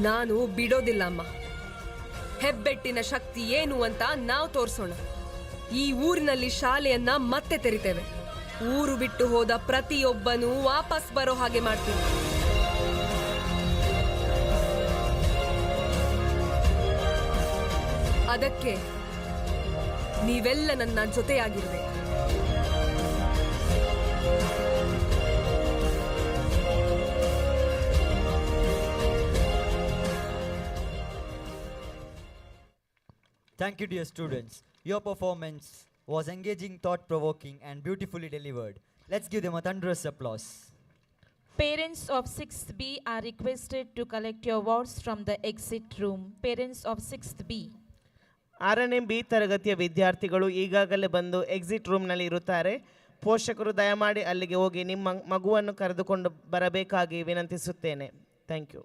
[SPEAKER 27] ನಾನು ಬಿಡೋದಿಲ್ಲ ಅಮ್ಮ. ಹೆಬ್ಬೆಟ್ಟಿನ ಶಕ್ತಿ ಏನು ಅಂತ ನಾವು ತೋರಿಸೋಣ. ಈ ಊರಿನಲ್ಲಿ ಶಾಲೆಯನ್ನ ಮತ್ತೆ ತೆರಿತೇವೆ. ಊರು ಬಿಟ್ಟು ಹೋದ ಪ್ರತಿಯೊಬ್ಬನೂ ವಾಪಸ್ ಬರೋ ಹಾಗೆ ಮಾಡ್ತೀನಿ. ಅದಕ್ಕೆ ನೀವೆಲ್ಲ ನನ್ನ ಜೊತೆಯಾಗಿರ್ಬೇಕು.
[SPEAKER 3] Thank you, dear students. Your performance was engaging, thought-provoking, and beautifully delivered. Let's give them a thunderous applause.
[SPEAKER 19] Parents of 6th B are requested to collect your votes from the exit room. Parents of 6th B.
[SPEAKER 13] 6ನೇ B ತರಗತಿಯ ವಿದ್ಯಾರ್ಥಿಗಳು ಈಗಾಗಲೇ ಬಂದು exit ರೂಮ್ನಲ್ಲಿ ಇರುತ್ತಾರೆ. ಪೋಷಕರು ದಯಮಾಡಿ ಅಲ್ಲಿಗೆ ಹೋಗಿ ನಿಮ್ಮ ಮಗುವನ್ನು ಕರೆದುಕೊಂಡು ಬರಬೇಕಾಗಿ ವಿನಂತಿಸುತ್ತೇನೆ. Thank you.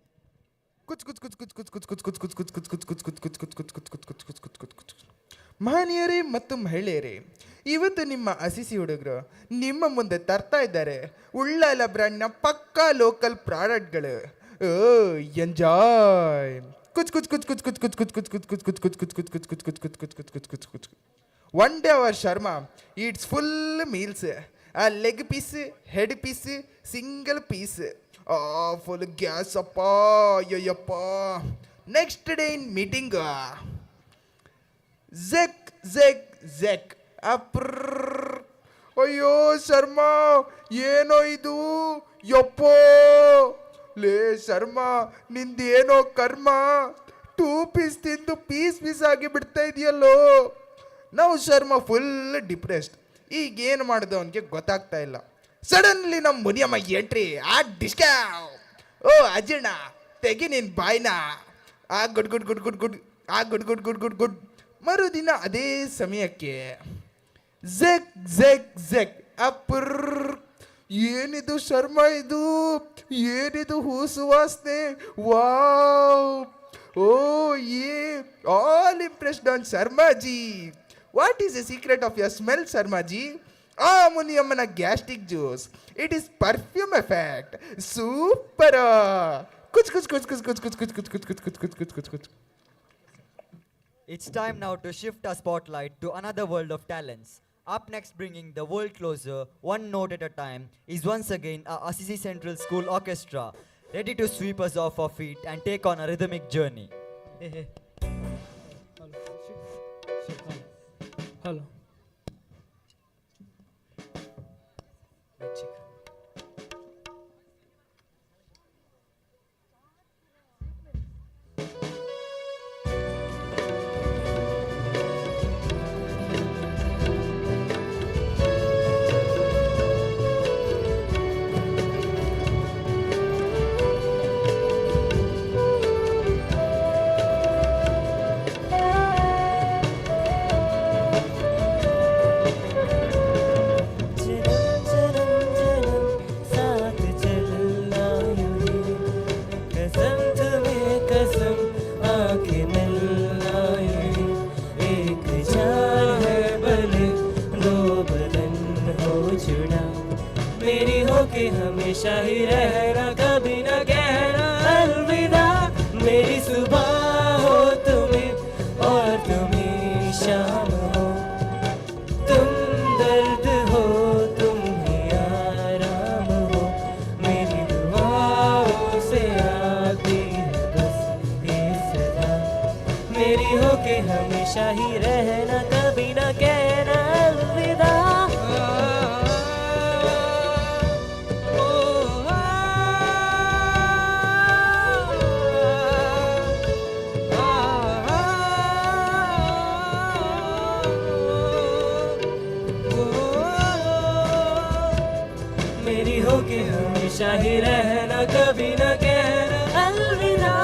[SPEAKER 4] ಮಹನೀಯರೇ ಮತ್ತು ಮಹಿಳೆಯರೇ, ಇವತ್ತು ನಿಮ್ಮ ಅಸಿಸಿ ಹುಡುಗರು ನಿಮ್ಮ ಮುಂದೆ ತರ್ತಾ ಇದ್ದಾರೆ ಉಳ್ಳಾಲ ಬ್ರ್ಯಾಂಡ್ನ ಪಕ್ಕಾ ಲೋಕಲ್ ಪ್ರಾಡಕ್ಟ್ಗಳು. Enjoy. One day our Sharma it's full meals. Leg piece, head piece, single piece, full gas ಅಪ್ಪ, Ayyappa. Next day in meeting ಝೆಕ್ ಝೆಕ್ ಝೆಕ್ ಅಪ್ರ. ಅಯ್ಯೋ ಶರ್ಮಾ, ಏನೋ ಇದು ಯಪ್ಪೋ. ಲೇ ಶರ್ಮಾ, ನಿಂದೇನೋ ಕರ್ಮ. 2 ಪೀಸ್ ತಿಂದು ಪೀಸ್ ಆಗಿ ಬಿಡ್ತಾ ಇದೆಯಲ್ಲೋ. ನಾವು ಶರ್ಮಾ ಫುಲ್ ಡಿಪ್ರೆಸ್ಡ್. ಈಗೇನು ಮಾಡೋದು ಅವನಿಗೆ ಗೊತ್ತಾಗ್ತಾ ಇಲ್ಲ. ಸಡನ್ಲಿ ನಮ್ಮ ಮುನಿಯಮ್ಮ ಎಂಟ್ರಿ. ಡಿಸ್ಕ್ಯಾವ್. ಓ ಅಜೀರ್ಣ, ತೆಗಿ ನಿನ್ ಬಾಯ್ನ. Good good good good good good good good good good. ಮರುದಿನ ಅದೇ ಸಮಯಕ್ಕೆ ಝೆಕ್ ಝೆಕ್ ಝೆಕ್ ಅಪ್ರ. ಏನಿದು ಶರ್ಮಾ, ಇದು ಏನಿದು ಹೂಸುವಾಸನೆ. Wow. Oh ye all impressed on Sharmaji. What is the secret of your smell Sharmaji? ಮುನಿಯಮ್ಮನ gastric juice. It is perfume effect. Super. ಕುಚ್ ಕುಚ್ ಕುಚ್ ಕುಚ್ ಕುಚ್ ಕುಚ್ ಕುಚ್ ಕುಚ್ ಕುಚ್ ಕುಚ್ ಕುಚ್ ಕುಚ್ ಕುಚ್ ಕುಚ್.
[SPEAKER 3] It's time now to shift our spotlight to another world of talents. Up next, bringing the world closer, one note at a time, is once again our Assisi Central School Orchestra, ready to sweep us off our feet and take on a rhythmic journey.
[SPEAKER 5] Hello. जुड़ा, मेरी होके हमेशा ही रहना, कभी न कहना अलविदा। मेरी सुबह हो तुम्हें और तुम्हें शाम हो, तुम दर्द हो तुम ही आराम हो, मेरी दुआओं से आती है बस ये सदा। मेरी होके हमेशा ही रहना, कभी न कहना अलविदा। मेरी होके हमेशा ही रहना, कभी न कहना अलविदा।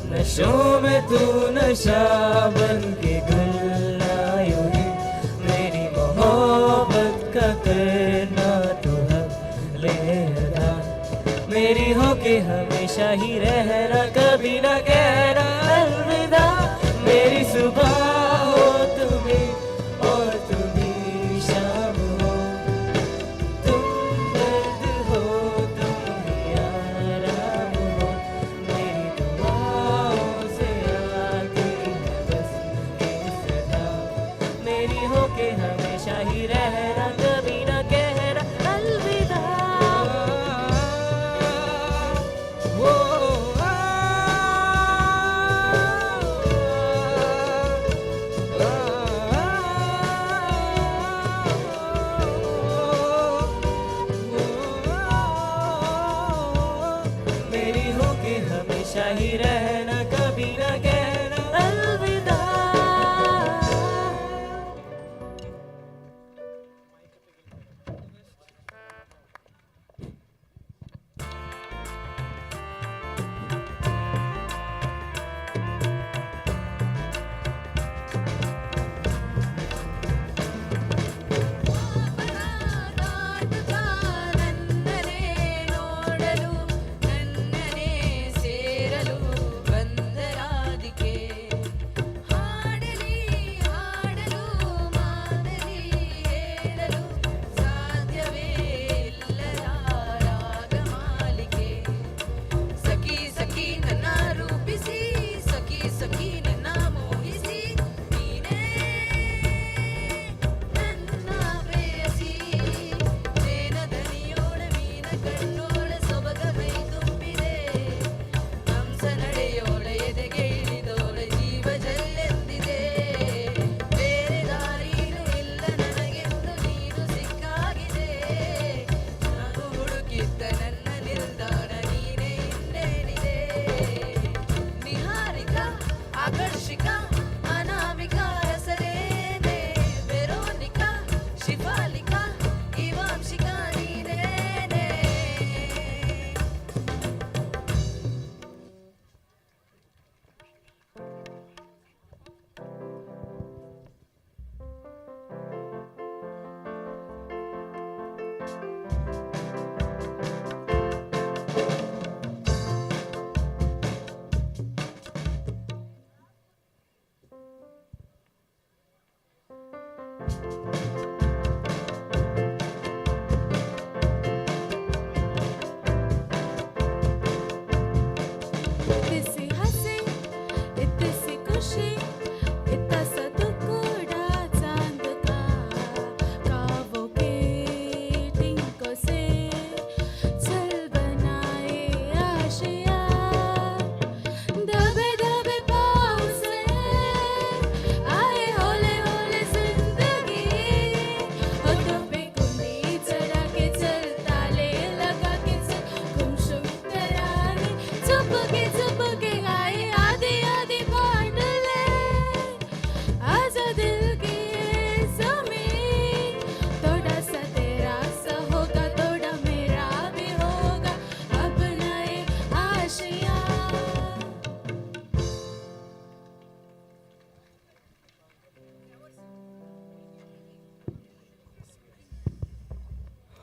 [SPEAKER 5] नशों में तू नशा बन के गुलायो है, मेरी मोहब्बत का करना तू हक ले अदा। मेरी होके हमेशा ही रहना, कभी न कहना अलविदा। मेरी सुबह हो तुम्हें और तुम्हें शाम हो, तुम दर्द हो तुम ही आराम हो, मेरी दुआओं से आती है बस ये सदा। मेरी होके हमेशा ही रहना, कभी न कहना अलविदा। मेरी होके हमेशा ही रहना, कभी न कहना अलविदा।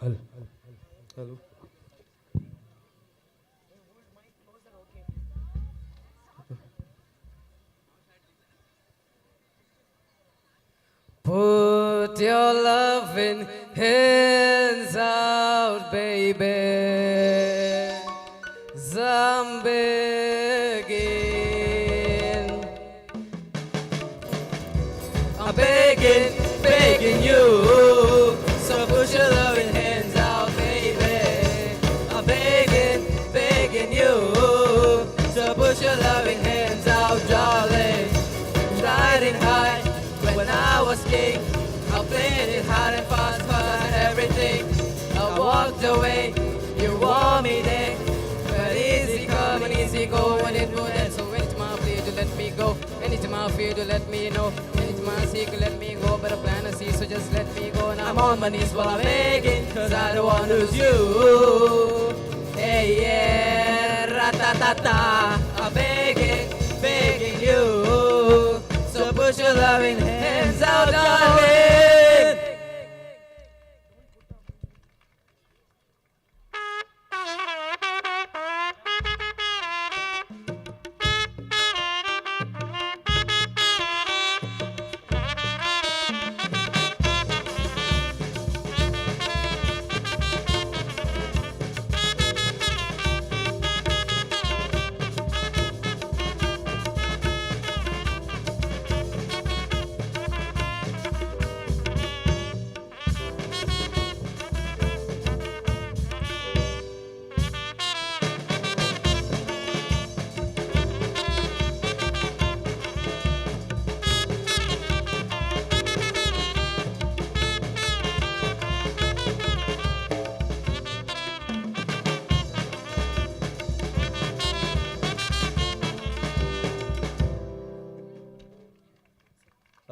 [SPEAKER 5] Hello. Put your loving hands out, baby. I'm begging. I'm begging, begging you. So put your loving hands out, baby. I'm begging, begging you. So put your loving hands out, darling. Riding high when I was king. I played it hard and fast, fast, everything. I walked away, you want me there. But easy come and easy go when it won't end. So anytime I feel to let me go, anytime I feel to let me know, anytime I seek to let me go, but I plan to see, so just let me go. And I'm on my knees while I'm begging, cause I don't want to lose you. Hey yeah, ra-ta-ta-ta. I'm begging, begging you. So put your loving hands out, darling.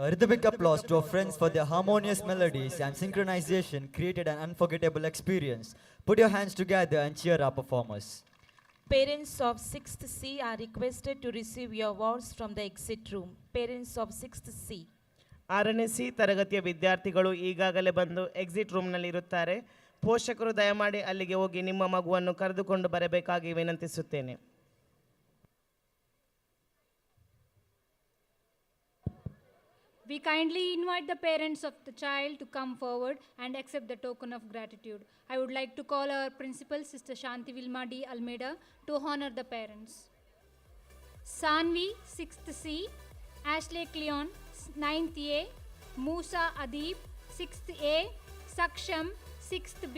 [SPEAKER 3] A rhythmic applause to our friends for their harmonious melodies and synchronization created an unforgettable experience. Put your hands together and cheer our performers.
[SPEAKER 19] Parents of 6th C are requested to receive your awards from the exit room. Parents of 6th C.
[SPEAKER 13] 6ನೇ C ತರಗತಿಯ ವಿದ್ಯಾರ್ಥಿಗಳು ಈಗಾಗಲೇ ಬಂದು exit ರೂಮ್ನಲ್ಲಿ ಇರುತ್ತಾರೆ. ಪೋಷಕರು ದಯಮಾಡಿ ಅಲ್ಲಿಗೆ ಹೋಗಿ ನಿಮ್ಮ ಮಗುವನ್ನು ಕರೆದುಕೊಂಡು ಬರಬೇಕಾಗಿ ವಿನಂತಿಸುತ್ತೇನೆ.
[SPEAKER 16] We kindly invite the parents of the child to come forward and accept the token of gratitude. I would like to call our principal, Sister Shanti Vilma D. Almeida, to honor the parents. Sanvi, 6th C, Ashley Cleon, 9th A, Musa Adib, 6th A, Saksham, 6th B,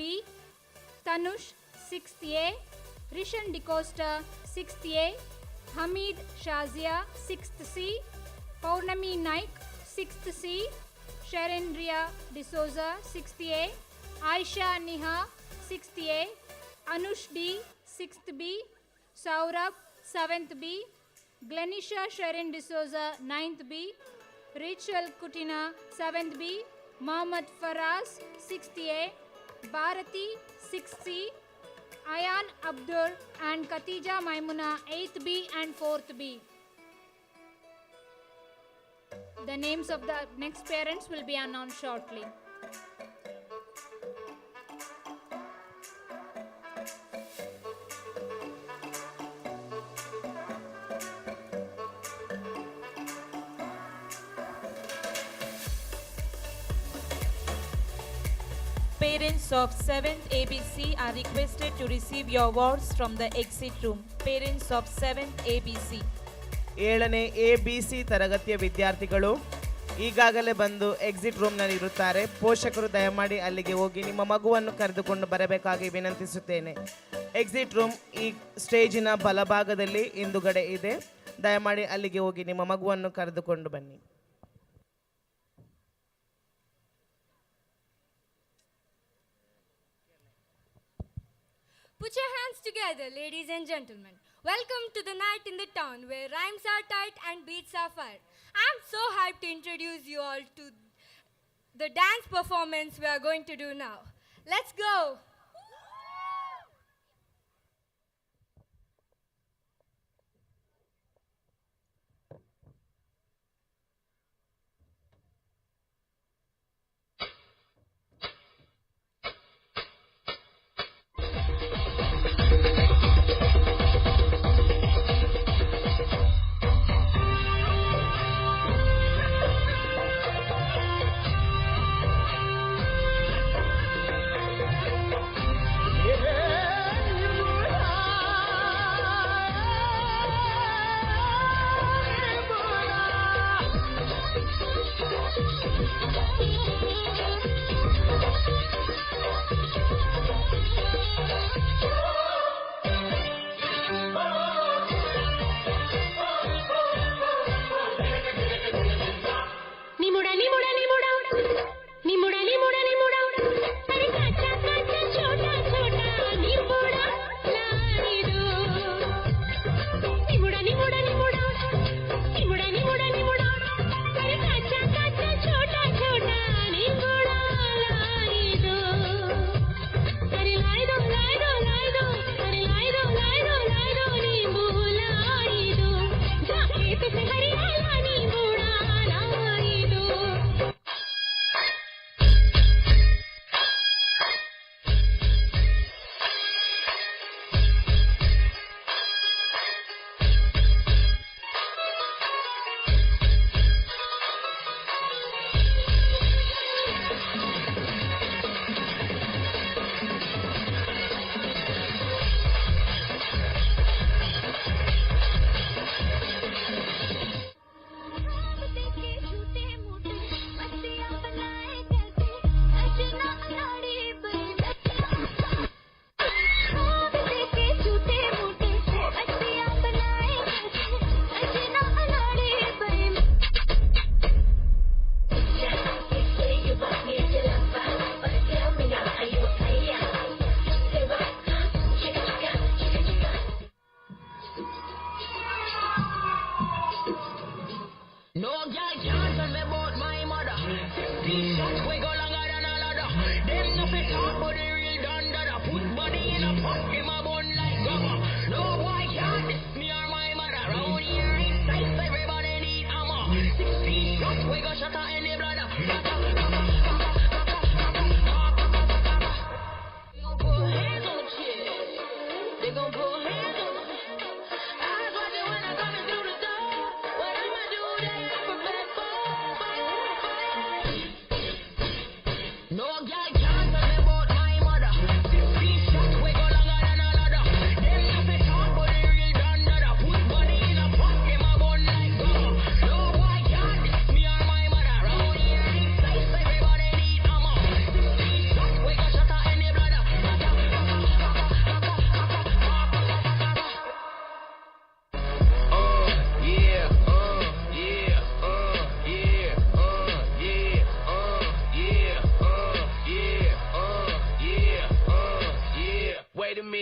[SPEAKER 16] Tanush, 6th A, Rishan DeCosta, 6th A, Hamid Shazia, 6th C, Paurnami Naik, 6th C, Sharendria D'Souza, 6th A, Aisha Niha, 6th A, Anush D, 6th B, Saurabh, 7th B, Glenisha Sharon D'Souza, 9th B, Rachel Kutina, 7th B, Mohammad Faraz, 6th A, Bharati, 6th C, Ayan Abdur and Katija Maimuna, 8th B and 4th B. The names of the next parents will be announced shortly.
[SPEAKER 19] Parents of 7th ABC are requested to receive your awards from the exit room. Parents of 7th ABC.
[SPEAKER 13] 7ನೇ ABC ತರಗತಿಯ ವಿದ್ಯಾರ್ಥಿಗಳು ಈಗಾಗಲೇ ಬಂದು exit ರೂಮ್ನಲ್ಲಿ ಇರುತ್ತಾರೆ. ಪೋಷಕರು ದಯಮಾಡಿ ಅಲ್ಲಿಗೆ ಹೋಗಿ ನಿಮ್ಮ ಮಗುವನ್ನು ಕರೆದುಕೊಂಡು ಬರಬೇಕಾಗಿ ವಿನಂತಿಸುತ್ತೇನೆ. ಎಕ್ಸಿಟ್ ರೂಮ್ ಈ ಸ್ಟೇಜಿನ ಬಲಭಾಗದಲ್ಲಿ ಹಿಂದುಗಡೆ ಇದೆ. ದಯಮಾಡಿ ಅಲ್ಲಿಗೆ ಹೋಗಿ ನಿಮ್ಮ ಮಗುವನ್ನು ಕರೆದುಕೊಂಡು ಬನ್ನಿ.
[SPEAKER 1] Put your hands together, ladies and gentlemen. Welcome to the night in the town where rhymes are tight and beats are fire. I'm so hyped to introduce you all to the dance performance we are going to do now. Let's go!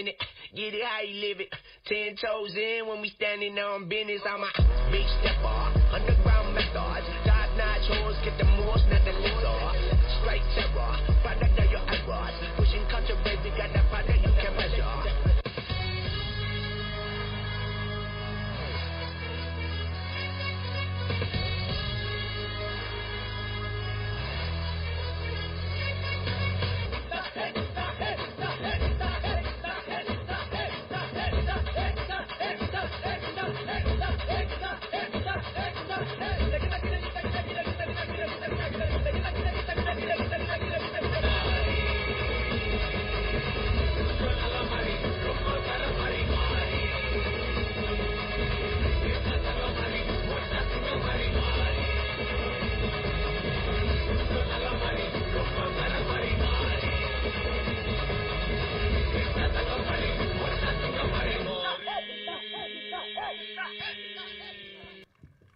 [SPEAKER 6] in it. Get it how you live it. 10 toes in when we standing on business. I'm a big stepper, underground methods. Top-notch hoes, get the most, not the lizard. Straight terror, product of your errors. Pushing culture, baby, got that product you can measure.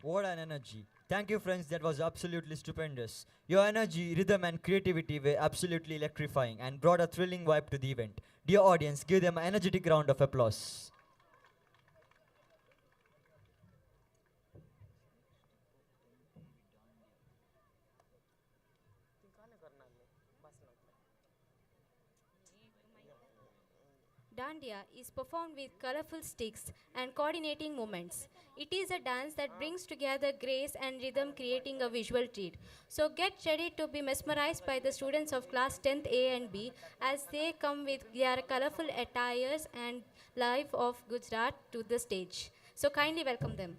[SPEAKER 3] What an energy. Thank you, friends. That was absolutely stupendous. Your energy, rhythm, and creativity were absolutely electrifying and brought a thrilling vibe to the event. Dear audience, give them an energetic round of applause.
[SPEAKER 1] Dandiya is performed with colorful sticks and coordinating movements. It is a dance that brings together grace and rhythm, creating a visual treat. So get ready to be mesmerized by the students of class 10th A and B as they come with their colorful attires and life of Gujarat to the stage. So kindly welcome them.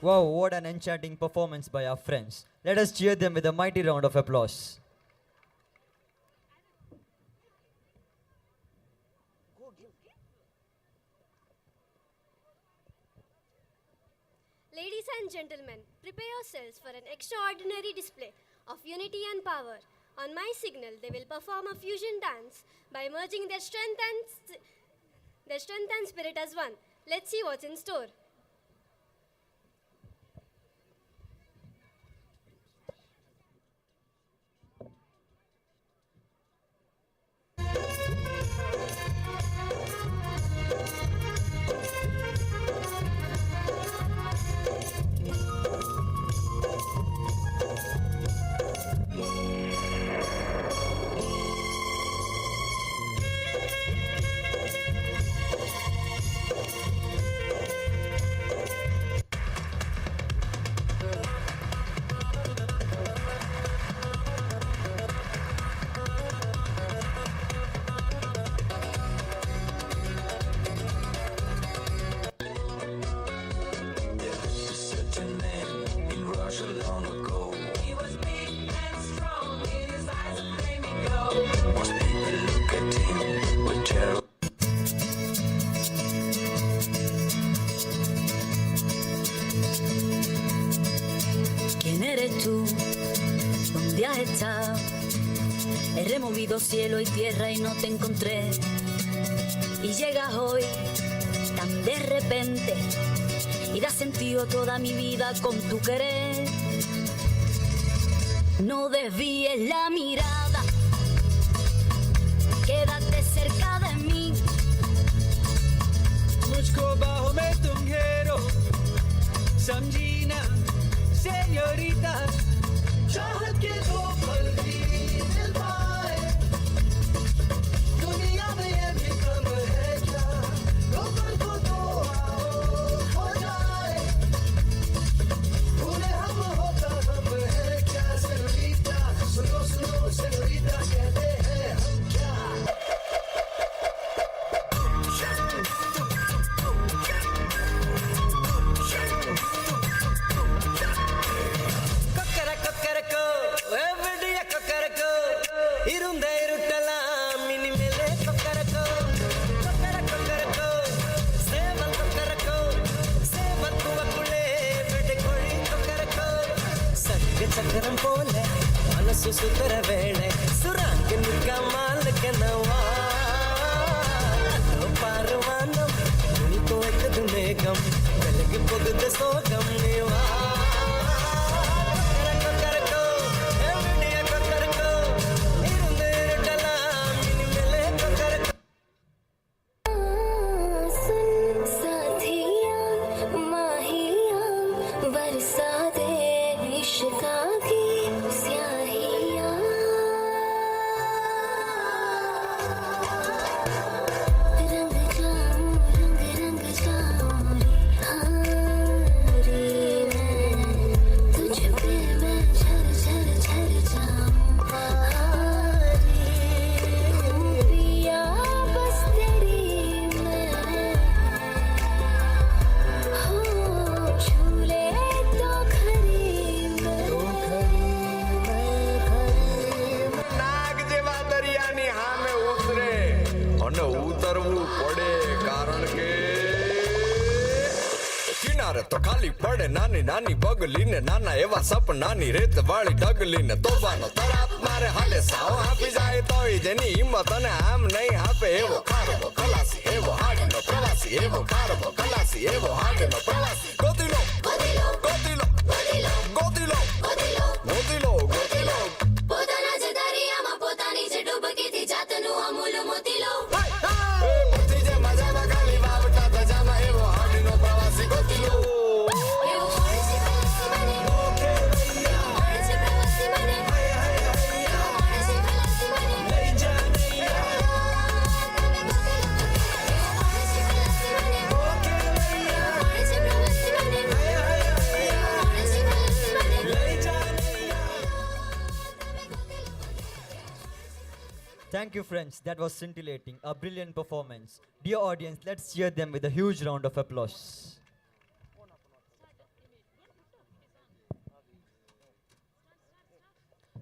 [SPEAKER 3] Wow, what an enchanting performance by our friends. Let us cheer them with a mighty round of applause.
[SPEAKER 7] Ladies and gentlemen, prepare yourselves for an extraordinary display of unity and power. On my signal, they will perform a fusion dance by merging their strength and spirit as one. Let's see what's in store.
[SPEAKER 12] ¿Quién eres tú? ¿Dónde has estado? He removido cielo y tierra y no te encontré. Y llegas hoy tan de repente y das sentido a toda mi vida con tu querer. No desvíes la mirada, quédate cerca de mí.
[SPEAKER 5] मुझको बाहों में तुम घेरो, समझी ना señorita. चाहत के दो पल भी मिल पाए, दुनिया में ये भी कम है क्या, दो पल को दो आओ हो जाए, भूले हम होता हम है क्या, señorita, सुनो सुनो señorita, कहते हैं हम क्या. చక్రం పోలే మనసు సుతర వేళే సురాంగనిక మాలకనవా పారవానం నీతో ఎక్కదు మేఘం వెలిగి పొగుద సోగం నీవా కరకో ఎవడియ కరకో ఇరుందే రటలా మిని మెలే కరకో
[SPEAKER 12] सुन साथिया माहिया बरसा दे इश्का की स्याहिया. रंग जाऊं रंग रंग जाऊं हारी मैं तुझ पे मैं झर झर झर जाऊं हारी पिया बस तेरी मैं हो झूले तो खरी
[SPEAKER 4] નાગ જેવા દરિયાની સામે ઉતરે અને ઉતરવું પડે કારણ કે કિનારે તો ખાલી પડે નાની નાની બગલીને નાના એવા સપનાની રેત વાળી ડગલીને તોફાનો તરાપ મારે હાલે સાવ આપી જાય તોય જેની હિંમત અને આમ નહીં આપે એવો ખારવો ખલાસી એવો હાડનો પ્રવાસી એવો ખારવો ખલાસી એવો હાડનો પ્રવાસી ગોતીલો ગોતીલો ગોતીલો ગોતીલો ગોતીલો ગોતીલો
[SPEAKER 12] પોતાના જ દરિયામાં પોતાની જ ડૂબકીથી જાતનું અમૂલ મોતી લો.
[SPEAKER 4] મોતી જે મજામાં ખાલી વાવટા ધજામાં એવો હાડનો પ્રવાસી ગોતીલો
[SPEAKER 12] એવું હોય છે પ્રવાસી મને, એવું હોય છે પ્રવાસી મને, એવું હોય છે પ્રવાસી મને. લઈ જા નૈયા, તમે ગોતી લો. એવું હોય છે પ્રવાસી મને, એવું હોય છે પ્રવાસી મને, એવું હોય છે પ્રવાસી મને. લઈ જા
[SPEAKER 3] Thank you, friends. That was scintillating, a brilliant performance. Dear audience, let's cheer them with a huge round of applause.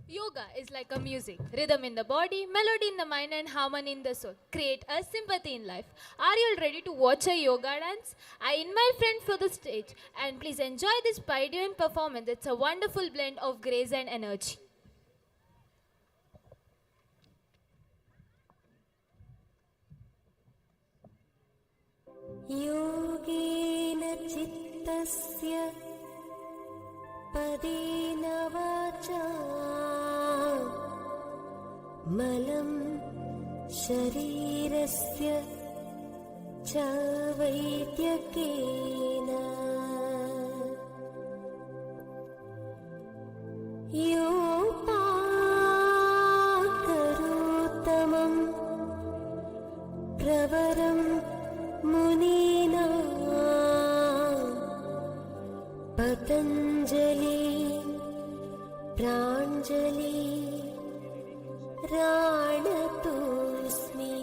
[SPEAKER 9] Yoga is like a music, rhythm in the body, melody in the mind, and harmony in the soul. Create a sympathy in life. Are you all ready to watch a yoga dance? I invite friends for the stage, and please enjoy this pioneering performance. It's a wonderful blend of grace and energy.
[SPEAKER 12] योगेन चित्तस्य पदेन वाचा मलं शरीरस्य च वैद्यकेन योपाकरोत्तमं प्रवरं मुनीना पतञ्जलि प्राञ्जलि राणतोऽस्मि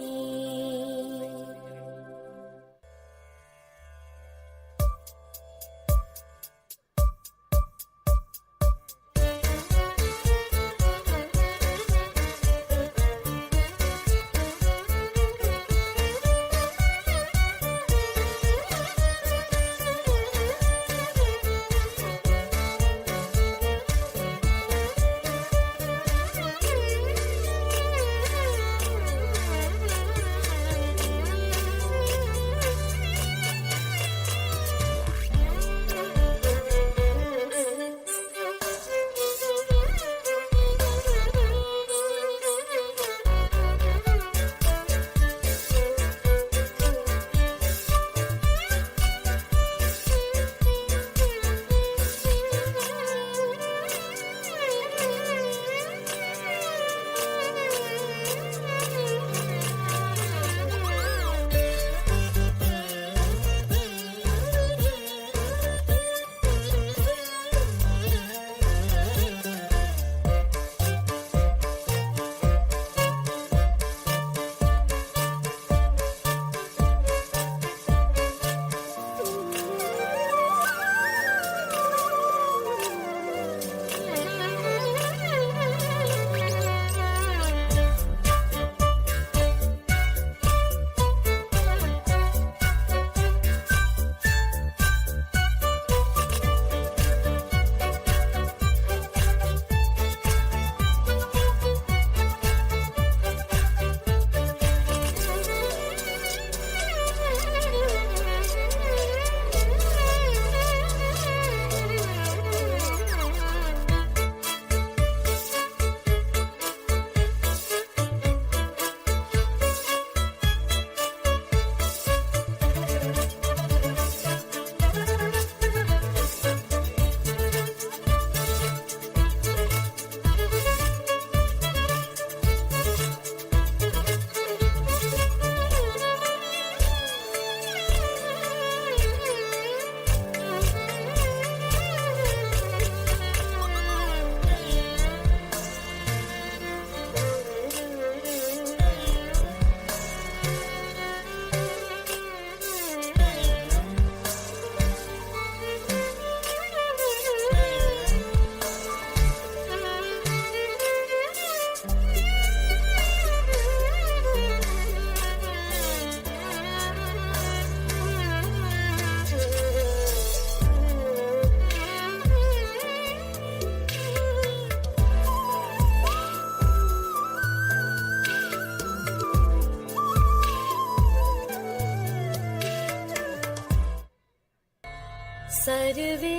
[SPEAKER 12] सर्वे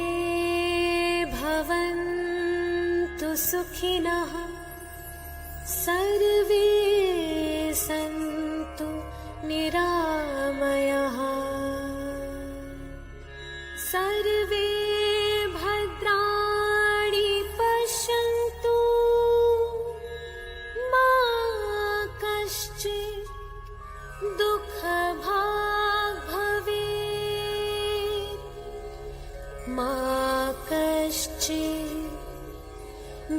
[SPEAKER 12] भवन्तु सुखिनः सर्वे सन्तु निरामयाः सर्वे भद्राणि पश्यन्तु मा कश्चित् दुःखभाग् भवेत् मा कश्चित्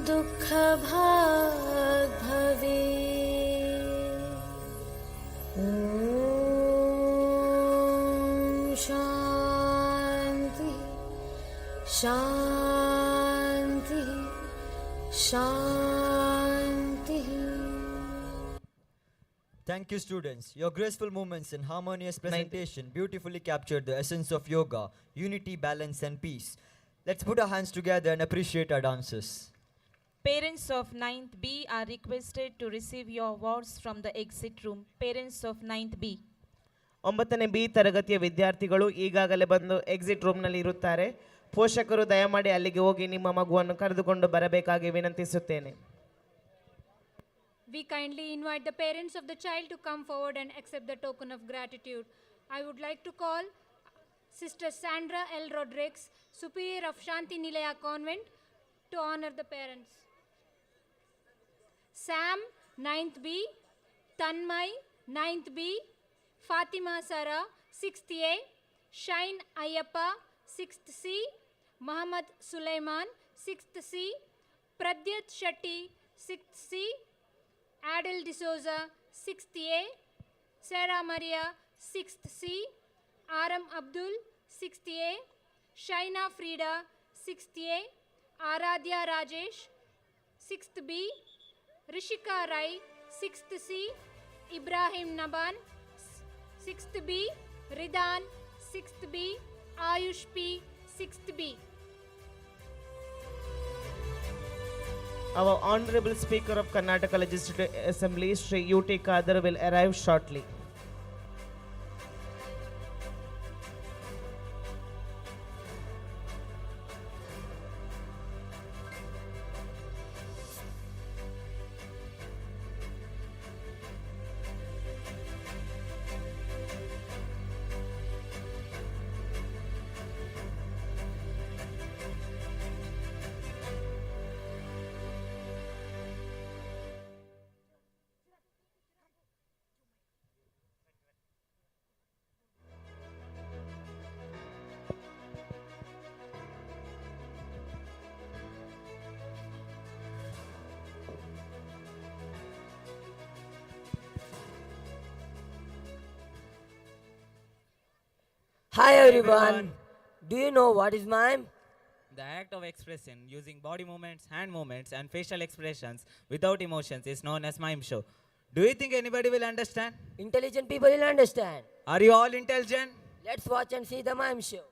[SPEAKER 12] दुःखभाग् भवेत्। ॐ शान्ति शान्ति शान्तिः.
[SPEAKER 3] Thank you, students. Your graceful movements and harmonious presentation beautifully captured the essence of yoga, unity, balance, and peace. Let's put our hands together and appreciate our dancers.
[SPEAKER 19] Parents of 9th B are requested to receive your awards from the exit room. Parents of 9th B.
[SPEAKER 13] 9ನೇ B ತರಗತಿಯ ವಿದ್ಯಾರ್ಥಿಗಳು ಈಗಾಗಲೇ ಬಂದು exit ರೂಮ್ನಲ್ಲಿ ಇರುತ್ತಾರೆ. ಪೋಷಕರು ದಯಮಾಡಿ ಅಲ್ಲಿಗೆ ಹೋಗಿ ನಿಮ್ಮ ಮಗುವನ್ನು ಕರೆದುಕೊಂಡು ಬರಬೇಕಾಗಿ ವಿನಂತಿಸುತ್ತೇನೆ.
[SPEAKER 16] We kindly invite the parents of the child to come forward and accept the token of gratitude. I would like to call Sister Sandra L. Rodriguez, Superior of Shanti Nilaya Convent, to honor the parents. Sam, 9th B, Tanmay, 9th B, Fatima Sara, 6th A, Shine Ayappa, 6th C, Muhammad Sulaiman, 6th C, Pradyat Shetty, 6th C, Adel D'Souza, 6th A, Sarah Maria, 6th C, Aram Abdul, 6th A, Shaina Frida, 6th A, Aradhya Rajesh, 6th B, Rishika Rai, 6th C, Ibrahim Naban, 6th B, Ridan, 6th B, Ayush P, 6th B.
[SPEAKER 13] Our Honorable Speaker of Karnataka Legislative Assembly, Sri U.T. Kadar, will arrive shortly.
[SPEAKER 11] Hi everyone. Do you know what is mime?
[SPEAKER 17] The act of expressing using body movements, hand movements, and facial expressions without emotions is known as mime show. Do you think anybody will understand?
[SPEAKER 11] Intelligent people will understand.
[SPEAKER 17] Are you all intelligent?
[SPEAKER 11] Let's watch and see the mime show.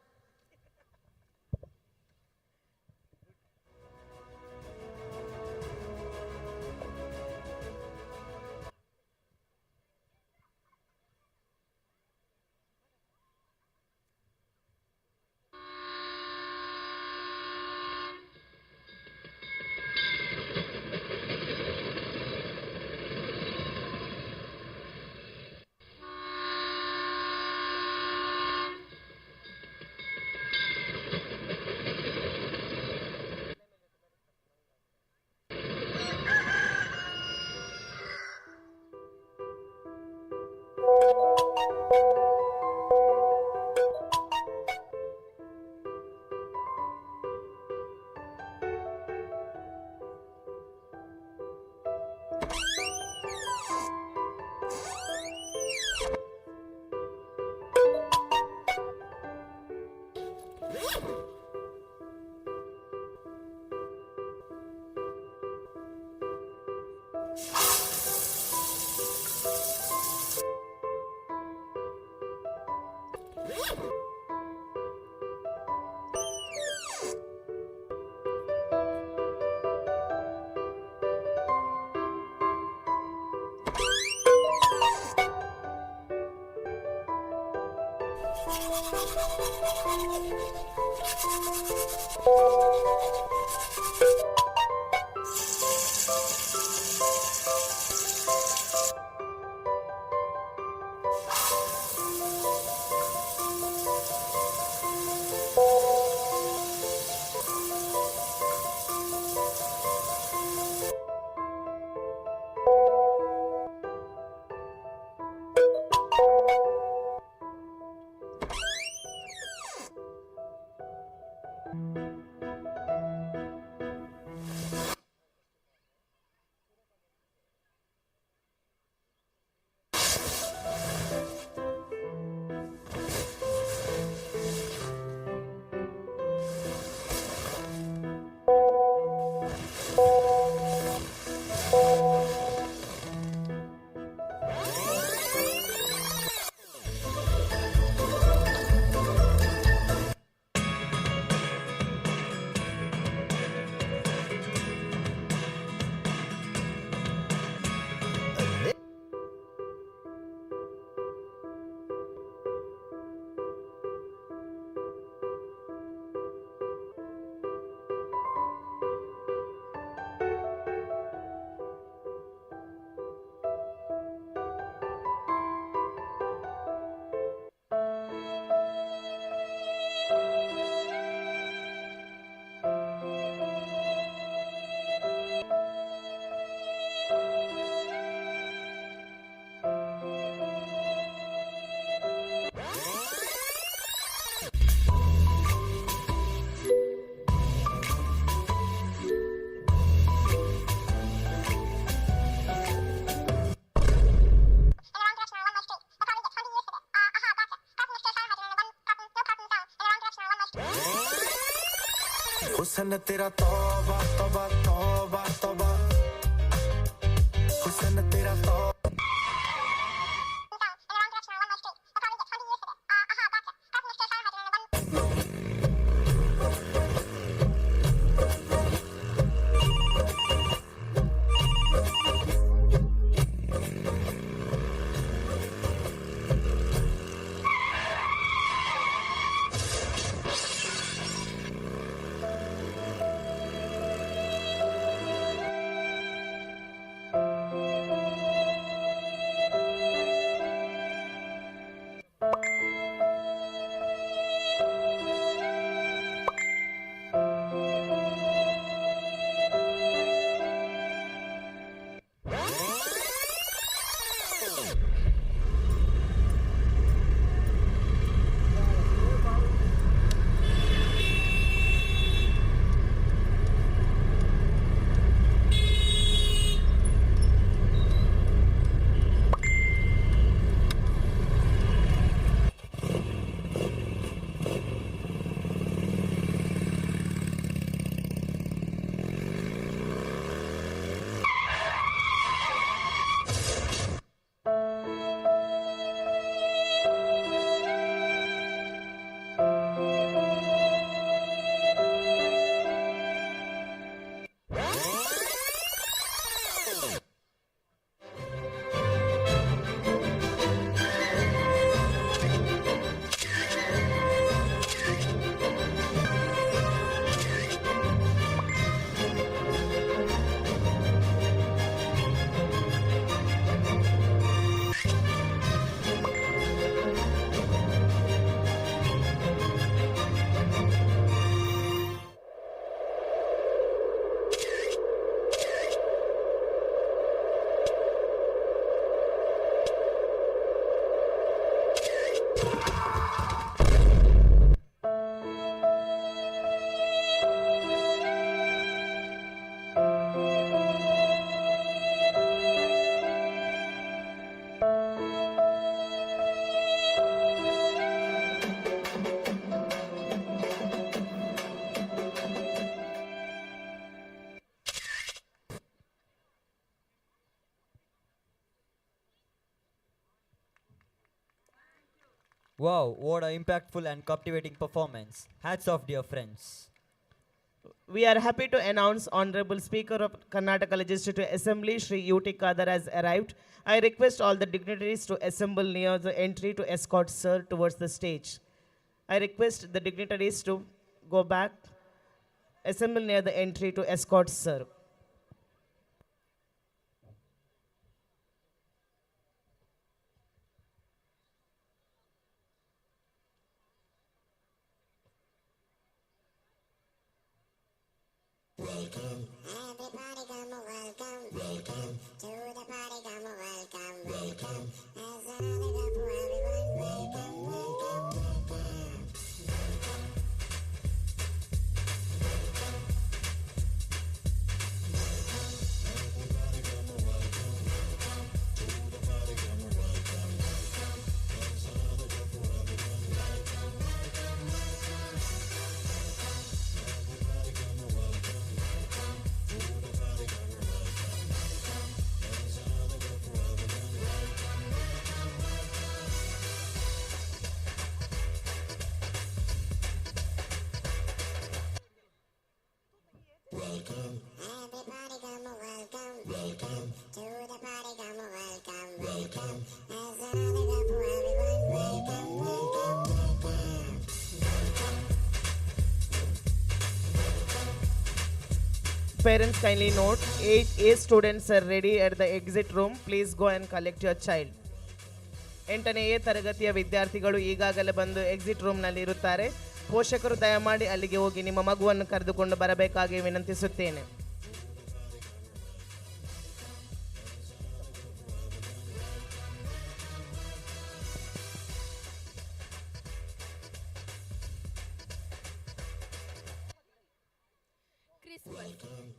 [SPEAKER 8] हुसन तेरा तौबा तौबा तौबा तौबा हुसन तेरा तौबा
[SPEAKER 3] Wow, what an impactful and captivating performance. Hats off, dear friends.
[SPEAKER 13] We are happy to announce Honorable Speaker of Karnataka Legislative Assembly, Shri U.T. Kadar has arrived. I request all the dignitaries to assemble near the entry to escort Sir towards the stage. I request the dignitaries to go back, assemble near the entry to escort Sir.
[SPEAKER 8] Welcome. Everybody come a welcome. Welcome. To the party come a welcome. Welcome. As another go for everyone. Welcome, welcome, welcome. Everybody come a welcome. To the party come a welcome. As another go for everyone. Welcome, welcome, welcome. Everybody come a welcome. Welcome. Everybody come a welcome. Welcome. To the party come a welcome. Welcome. As another go for everyone. Welcome, welcome, welcome.
[SPEAKER 13] Parents kindly note, 8A students are ready at the exit room. Please go and collect your child. 8ನೇ ತರಗತಿಯ ವಿದ್ಯಾರ್ಥಿಗಳು ಈಗಾಗಲೇ ಬಂದು exit ರೂಮ್ನಲ್ಲಿ ಇರುತ್ತಾರೆ. ಪೋಷಕರು ದಯಮಾಡಿ ಅಲ್ಲಿಗೆ ಹೋಗಿ ನಿಮ್ಮ ಮಗುವನ್ನು ಕರೆದುಕೊಂಡು ಬರಬೇಕಾಗಿ ವಿನಂತಿಸುತ್ತೇನೆ.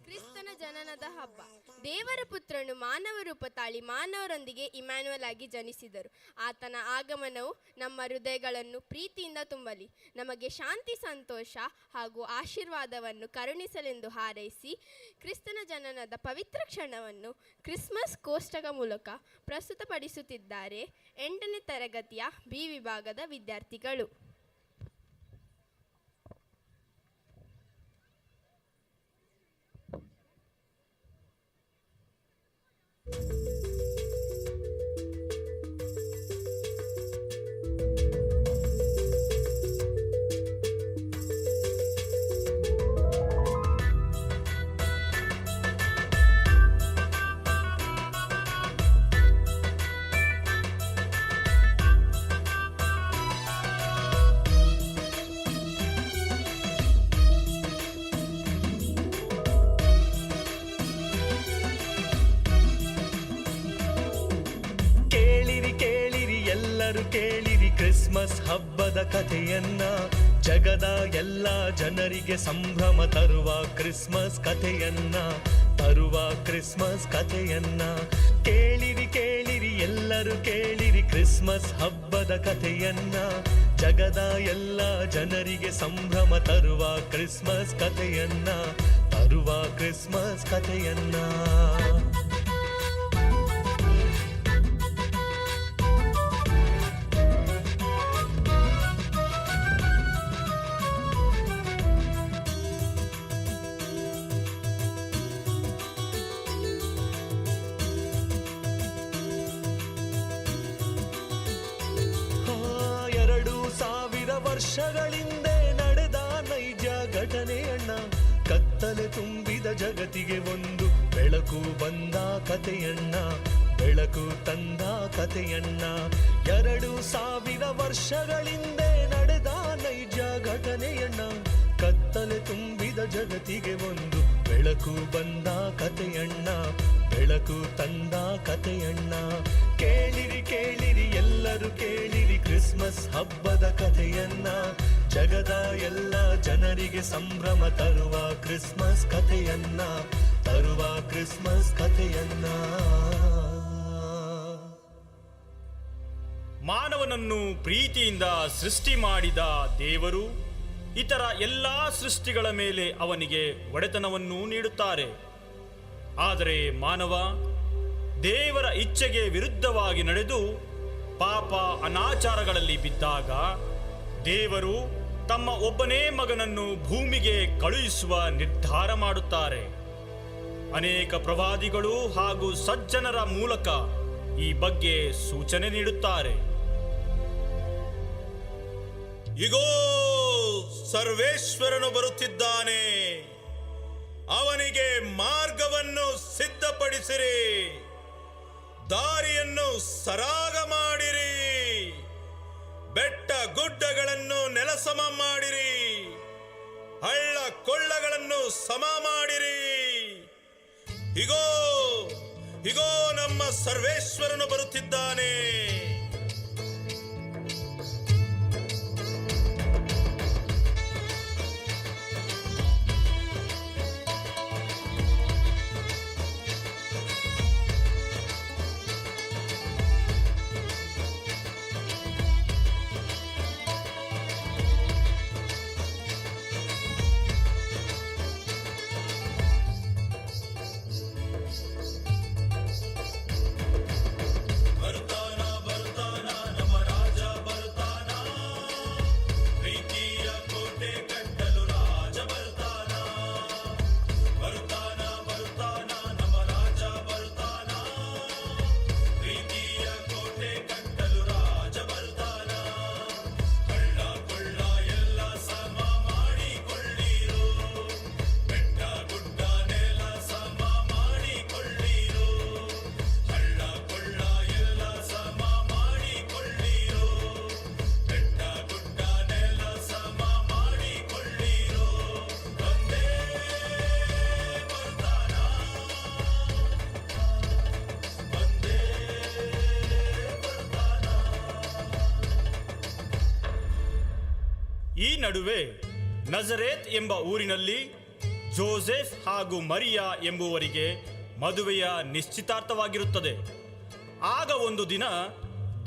[SPEAKER 1] ಕ್ರಿಸ್ತನ ಜನನದ ಹಬ್ಬ.
[SPEAKER 10] ದೇವರ ಪುತ್ರನು ಮಾನವ ರೂಪ ತಾಳಿ ಮಾನವರೊಂದಿಗೆ ಇಮ್ಯಾನ್ಯುಯಲ್ ಆಗಿ ಜನಿಸಿದರು. ಆತನ ಆಗಮನವು ನಮ್ಮ ಹೃದಯಗಳನ್ನು ಪ್ರೀತಿಯಿಂದ ತುಂಬಲಿ, ನಮಗೆ ಶಾಂತಿ, ಸಂತೋಷ ಹಾಗೂ ಆಶೀರ್ವಾದವನ್ನು ಕರುಣಿಸಲೆಂದು ಹಾರೈಸಿ ಕ್ರಿಸ್ತನ ಜನನದ ಪವಿತ್ರ ಕ್ಷಣವನ್ನು ಕ್ರಿಸ್ಮಸ್ ಕೋಷ್ಟಕ ಮೂಲಕ ಪ್ರಸ್ತುತಪಡಿಸುತ್ತಿದ್ದಾರೆ 8ನೇ ತರಗತಿಯ ಬಿ ವಿಭಾಗದ ವಿದ್ಯಾರ್ಥಿಗಳು.
[SPEAKER 18] ಕೇಳಿರಿ ಕ್ರಿಸ್ಮಸ್ ಹಬ್ಬದ ಕಥೆಯನ್ನ, ಜಗದ ಎಲ್ಲ ಜನರಿಗೆ ಸಂಭ್ರಮ ತರುವ ಕ್ರಿಸ್ಮಸ್ ಕಥೆಯನ್ನ, ತರುವ ಕ್ರಿಸ್ಮಸ್ ಕಥೆಯನ್ನ. ಕೇಳಿರಿ ಎಲ್ಲರೂ ಕೇಳಿರಿ ಕ್ರಿಸ್ಮಸ್ ಹಬ್ಬದ ಕಥೆಯನ್ನ, ಜಗದ ಎಲ್ಲ ಜನರಿಗೆ ಸಂಭ್ರಮ ತರುವ ಕ್ರಿಸ್ಮಸ್ ಕಥೆಯನ್ನ, ತರುವ ಕ್ರಿಸ್ಮಸ್ ಕಥೆಯನ್ನ. ವರ್ಷಗಳಿಂದ ನಡೆದ ನೈಜ ಘಟನೆಯಣ್ಣ, ಕತ್ತಲೆ ತುಂಬಿದ ಜಗತ್ತಿಗೆ ಒಂದು ಬೆಳಕು ಬಂದ ಕಥೆಯಣ್ಣ, ಬೆಳಕು ತಂದ ಕಥೆಯಣ್ಣ. 2000 ವರ್ಷಗಳಿಂದ ನಡೆದ ನೈಜ ಘಟನೆಯಣ್ಣ, ಕತ್ತಲೆ ತುಂಬಿದ ಜಗತ್ತಿಗೆ ಒಂದು ಬೆಳಕು ಬಂದ ಕಥೆಯಣ್ಣ, ಬೆಳಕು ತಂದ ಕಥೆಯಣ್ಣ. ಕೇಳಿರಿ ಎಲ್ಲರೂ ಕೇಳಿರಿ ಕ್ರಿಸ್ಮಸ್ ಹಬ್ಬದ ಕಥೆಯನ್ನ, ಜಗದ ಎಲ್ಲ ಜನರಿಗೆ ಸಂಭ್ರಮ ತರುವ ಕ್ರಿಸ್ಮಸ್ ಕಥೆಯನ್ನ, ತರುವ ಕ್ರಿಸ್ಮಸ್ ಕಥೆಯನ್ನ.
[SPEAKER 20] ಮಾನವನನ್ನು ಪ್ರೀತಿಯಿಂದ ಸೃಷ್ಟಿ ಮಾಡಿದ ದೇವರು ಇತರ ಎಲ್ಲ ಸೃಷ್ಟಿಗಳ ಮೇಲೆ ಅವನಿಗೆ ಒಡೆತನವನ್ನು ನೀಡುತ್ತಾರೆ. ಆದರೆ ಮಾನವ ದೇವರ ಇಚ್ಛೆಗೆ ವಿರುದ್ಧವಾಗಿ ನಡೆದು ಪಾಪ ಅನಾಚಾರಗಳಲ್ಲಿ ಬಿದ್ದಾಗ ದೇವರು ತಮ್ಮ ಒಬ್ಬನೇ ಮಗನನ್ನು ಭೂಮಿಗೆ ಕಳುಹಿಸುವ ನಿರ್ಧಾರ ಮಾಡುತ್ತಾರೆ. ಅನೇಕ ಪ್ರವಾದಿಗಳು ಹಾಗೂ ಸಜ್ಜನರ ಮೂಲಕ ಈ ಬಗ್ಗೆ ಸೂಚನೆ ನೀಡುತ್ತಾರೆ.
[SPEAKER 21] ಇಗೋ ಸರ್ವೇಶ್ವರನು ಬರುತ್ತಿದ್ದಾನೆ, ಅವನಿಗೆ ಮಾರ್ಗವನ್ನು ಸಿದ್ಧಪಡಿಸಿರಿ, ದಾರಿಯನ್ನು ಸರಾಗ ಮಾಡಿರಿ, ಬೆಟ್ಟ ಗುಡ್ಡಗಳನ್ನು ನೆಲಸಮ ಮಾಡಿರಿ, ಹಳ್ಳ ಕೊಳ್ಳಗಳನ್ನು ಸಮ ಮಾಡಿರಿ. ಇಗೋ ನಮ್ಮ ಸರ್ವೇಶ್ವರನು ಬರುತ್ತಿದ್ದಾನೆ.
[SPEAKER 20] ಈ ನಡುವೆ ನಜರೇತ್ ಎಂಬ ಊರಿನಲ್ಲಿ ಜೋಸೆಫ್ ಹಾಗೂ ಮರಿಯಾ ಎಂಬುವರಿಗೆ ಮದುವೆಯ ನಿಶ್ಚಿತಾರ್ಥವಾಗಿರುತ್ತದೆ. ಆಗ ಒಂದು ದಿನ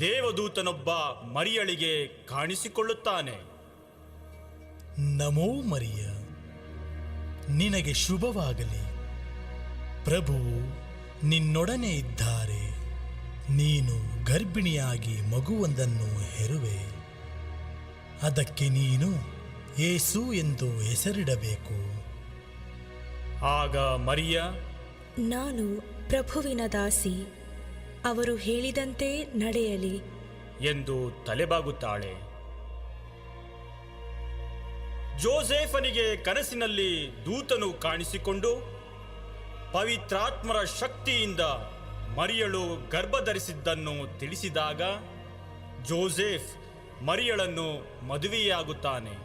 [SPEAKER 20] ದೇವದೂತನೊಬ್ಬ ಮರಿಯಳಿಗೆ ಕಾಣಿಸಿಕೊಳ್ಳುತ್ತಾನೆ.
[SPEAKER 18] ನಮೋ ಮರಿಯ, ನಿನಗೆ ಶುಭವಾಗಲಿ. ಪ್ರಭುವು ನಿನ್ನೊಡನೆ ಇದ್ದಾರೆ. ನೀನು ಗರ್ಭಿಣಿಯಾಗಿ ಮಗುವೊಂದನ್ನು ಹೆರುವೆ. ಅದಕ್ಕೆ ನೀನು ಯೇಸು ಎಂದು ಹೆಸರಿಡಬೇಕು.
[SPEAKER 20] ಆಗ ಮರಿಯ,
[SPEAKER 2] ನಾನು ಪ್ರಭುವಿನ ದಾಸಿ, ಅವರು ಹೇಳಿದಂತೆ ನಡೆಯಲಿ
[SPEAKER 20] ಎಂದು ತಲೆಬಾಗುತ್ತಾಳೆ. ಜೋಸೆಫನಿಗೆ ಕನಸಿನಲ್ಲಿ ದೂತನು ಕಾಣಿಸಿಕೊಂಡು ಪವಿತ್ರಾತ್ಮರ ಶಕ್ತಿಯಿಂದ ಮರಿಯಳು ಗರ್ಭಧರಿಸಿದ್ದನ್ನು ತಿಳಿಸಿದಾಗ ಜೋಸೆಫ್ ಮರಿಯಳನ್ನು ಮದುವೆಯಾಗುತ್ತಾನೆ.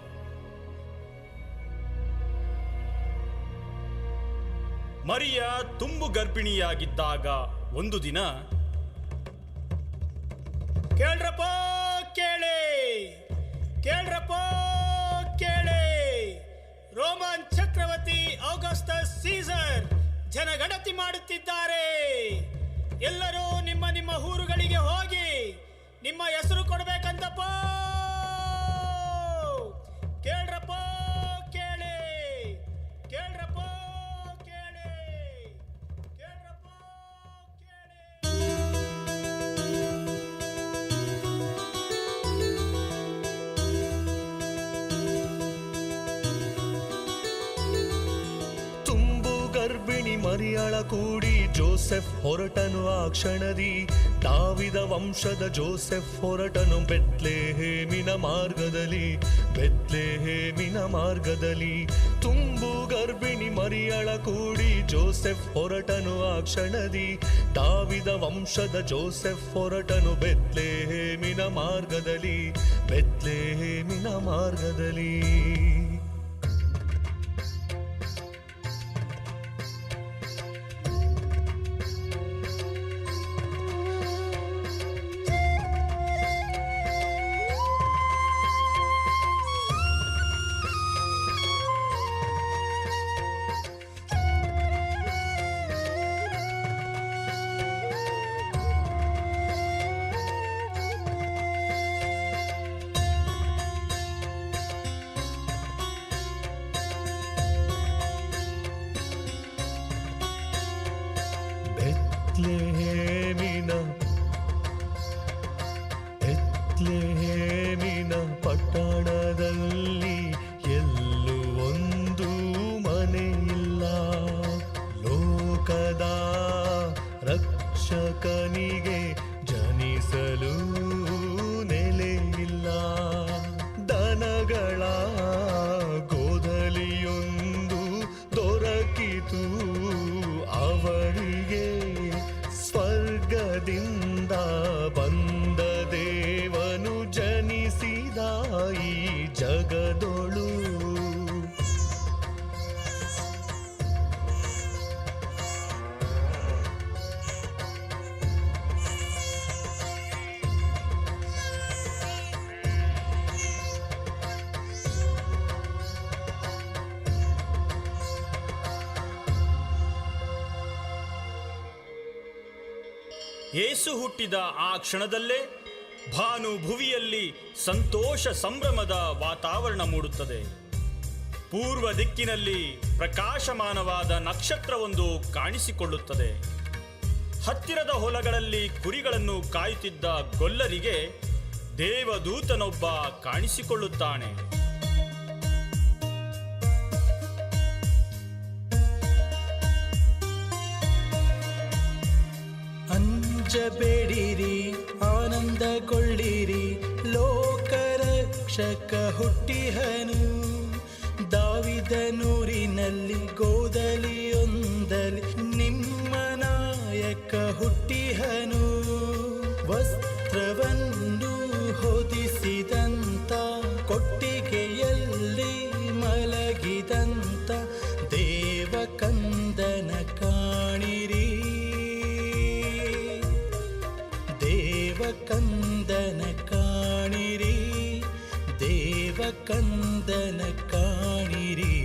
[SPEAKER 20] ಮರಿಯ ತುಂಬು ಗರ್ಭಿಣಿಯಾಗಿದ್ದಾಗ ಒಂದು ದಿನ, ಕೇಳ್ರಪ್ಪ ಕೇಳಿ, ಕೇಳ್ರಪ್ಪ ಕೇಳಿ, ರೋಮನ್ ಚಕ್ರವರ್ತಿ ಆಗಸ್ಟಸ್ ಸೀಸರ್ ಜನಗಣತಿ ಮಾಡುತ್ತಿದ್ದಾರೆ. ಎಲ್ಲರೂ ನಿಮ್ಮ ನಿಮ್ಮ ಊರುಗಳಿಗೆ ಹೋಗಿ ನಿಮ್ಮ ಹೆಸರು ಕೊಡಬೇಕಂತಪ್ಪ. ಕೇಳ್ರಪ್ಪ ಕೇಳಿ, ಕೇಳ್ರಪ್ಪ ಕೇಳಿ, ಕೇಳ್ರಪ್ಪ
[SPEAKER 18] ತುಂಬು ಗರ್ಭಿಣಿ ಮರಿಯಳ ಕೂಡಿ ಜೋಸೆಫ್ ಹೊರಟನು. ಆ ಕ್ಷಣದಿ ದಾವಿದ ವಂಶದ ಜೋಸೆಫ್ ಹೊರಟನು ಬೆತ್ಲೆಹೇಮಿನ ಮಾರ್ಗದಲ್ಲಿ, ಬೆತ್ಲೆಹೇಮಿನ ಮಾರ್ಗದಲ್ಲಿ. ತುಂಬು ಗರ್ಭಿಣಿ ಮರಿಯಳ ಕೂಡಿ ಜೋಸೆಫ್ ಹೊರಟನು. ಆ ಕ್ಷಣದಿ ದಾವಿದ ವಂಶದ ಜೋಸೆಫ್ ಹೊರಟನು ಬೆತ್ಲೆಹೇಮಿನ ಮಾರ್ಗದಲ್ಲಿ, ಬೆತ್ಲೆಹೇಮಿನ ಮಾರ್ಗದಲ್ಲಿ. ಬೆತ್ಲೆಹೇಮಿನ ಪಟ್ಟಣದಲ್ಲಿ ಎಲ್ಲೂ ಒಂದು ಮನೆಯಿಲ್ಲ. ಲೋಕದ ರಕ್ಷಕನಿಗೆ ಜನಿಸಲು ನೆಲೆಯಿಲ್ಲ. ದನಗಳ ಗೋದಲಿಯೊಂದು ದೊರಕಿತು ಅವರಿಗೆ. ಸ್ವರ್ಗದಿಂದ ಬಂದ ದೇವನು ಜನಿಸಿದ ಈ ಜಗದೊಳು.
[SPEAKER 20] ಯೇಸು ಹುಟ್ಟಿದ ಆ ಕ್ಷಣದಲ್ಲೇ ಭಾನು ಭುವಿಯಲ್ಲಿ ಸಂತೋಷ ಸಂಭ್ರಮದ ವಾತಾವರಣ ಮೂಡುತ್ತದೆ. ಪೂರ್ವ ದಿಕ್ಕಿನಲ್ಲಿ ಪ್ರಕಾಶಮಾನವಾದ ನಕ್ಷತ್ರವೊಂದು ಕಾಣಿಸಿಕೊಳ್ಳುತ್ತದೆ. ಹತ್ತಿರದ ಹೊಲಗಳಲ್ಲಿ ಕುರಿಗಳನ್ನು ಕಾಯುತ್ತಿದ್ದ ಗೊಲ್ಲರಿಗೆ ದೇವದೂತನೊಬ್ಬ ಕಾಣಿಸಿಕೊಳ್ಳುತ್ತಾನೆ.
[SPEAKER 18] ಅಂಜಬೇಡಿರಿ, ಆನಂದಗೊಳ್ಳಿರಿ, ಲೋಕರಕ್ಷಕ ಹುಟ್ಟಿಹನು. ದಾವಿದನೂರಿನಲ್ಲಿ ಗೋದಲಿಯೊಂದಲಿ ನಿಮ್ಮ ನಾಯಕ ಹುಟ್ಟಿಹನು. ವಸ್ತ್ರವನ್ನು ಹೊದಿಸಿದಂತ, ಕೊಟ್ಟಿಗೆಯಲ್ಲಿ ಮಲಗಿದಂತ ದೇವಕಂದನ ಕಾಣಿರಿ. ದೇವಕಂದನ ಕಾಣಿರಿ, ದೇವಕಂದನ ಕಾಣಿರಿ.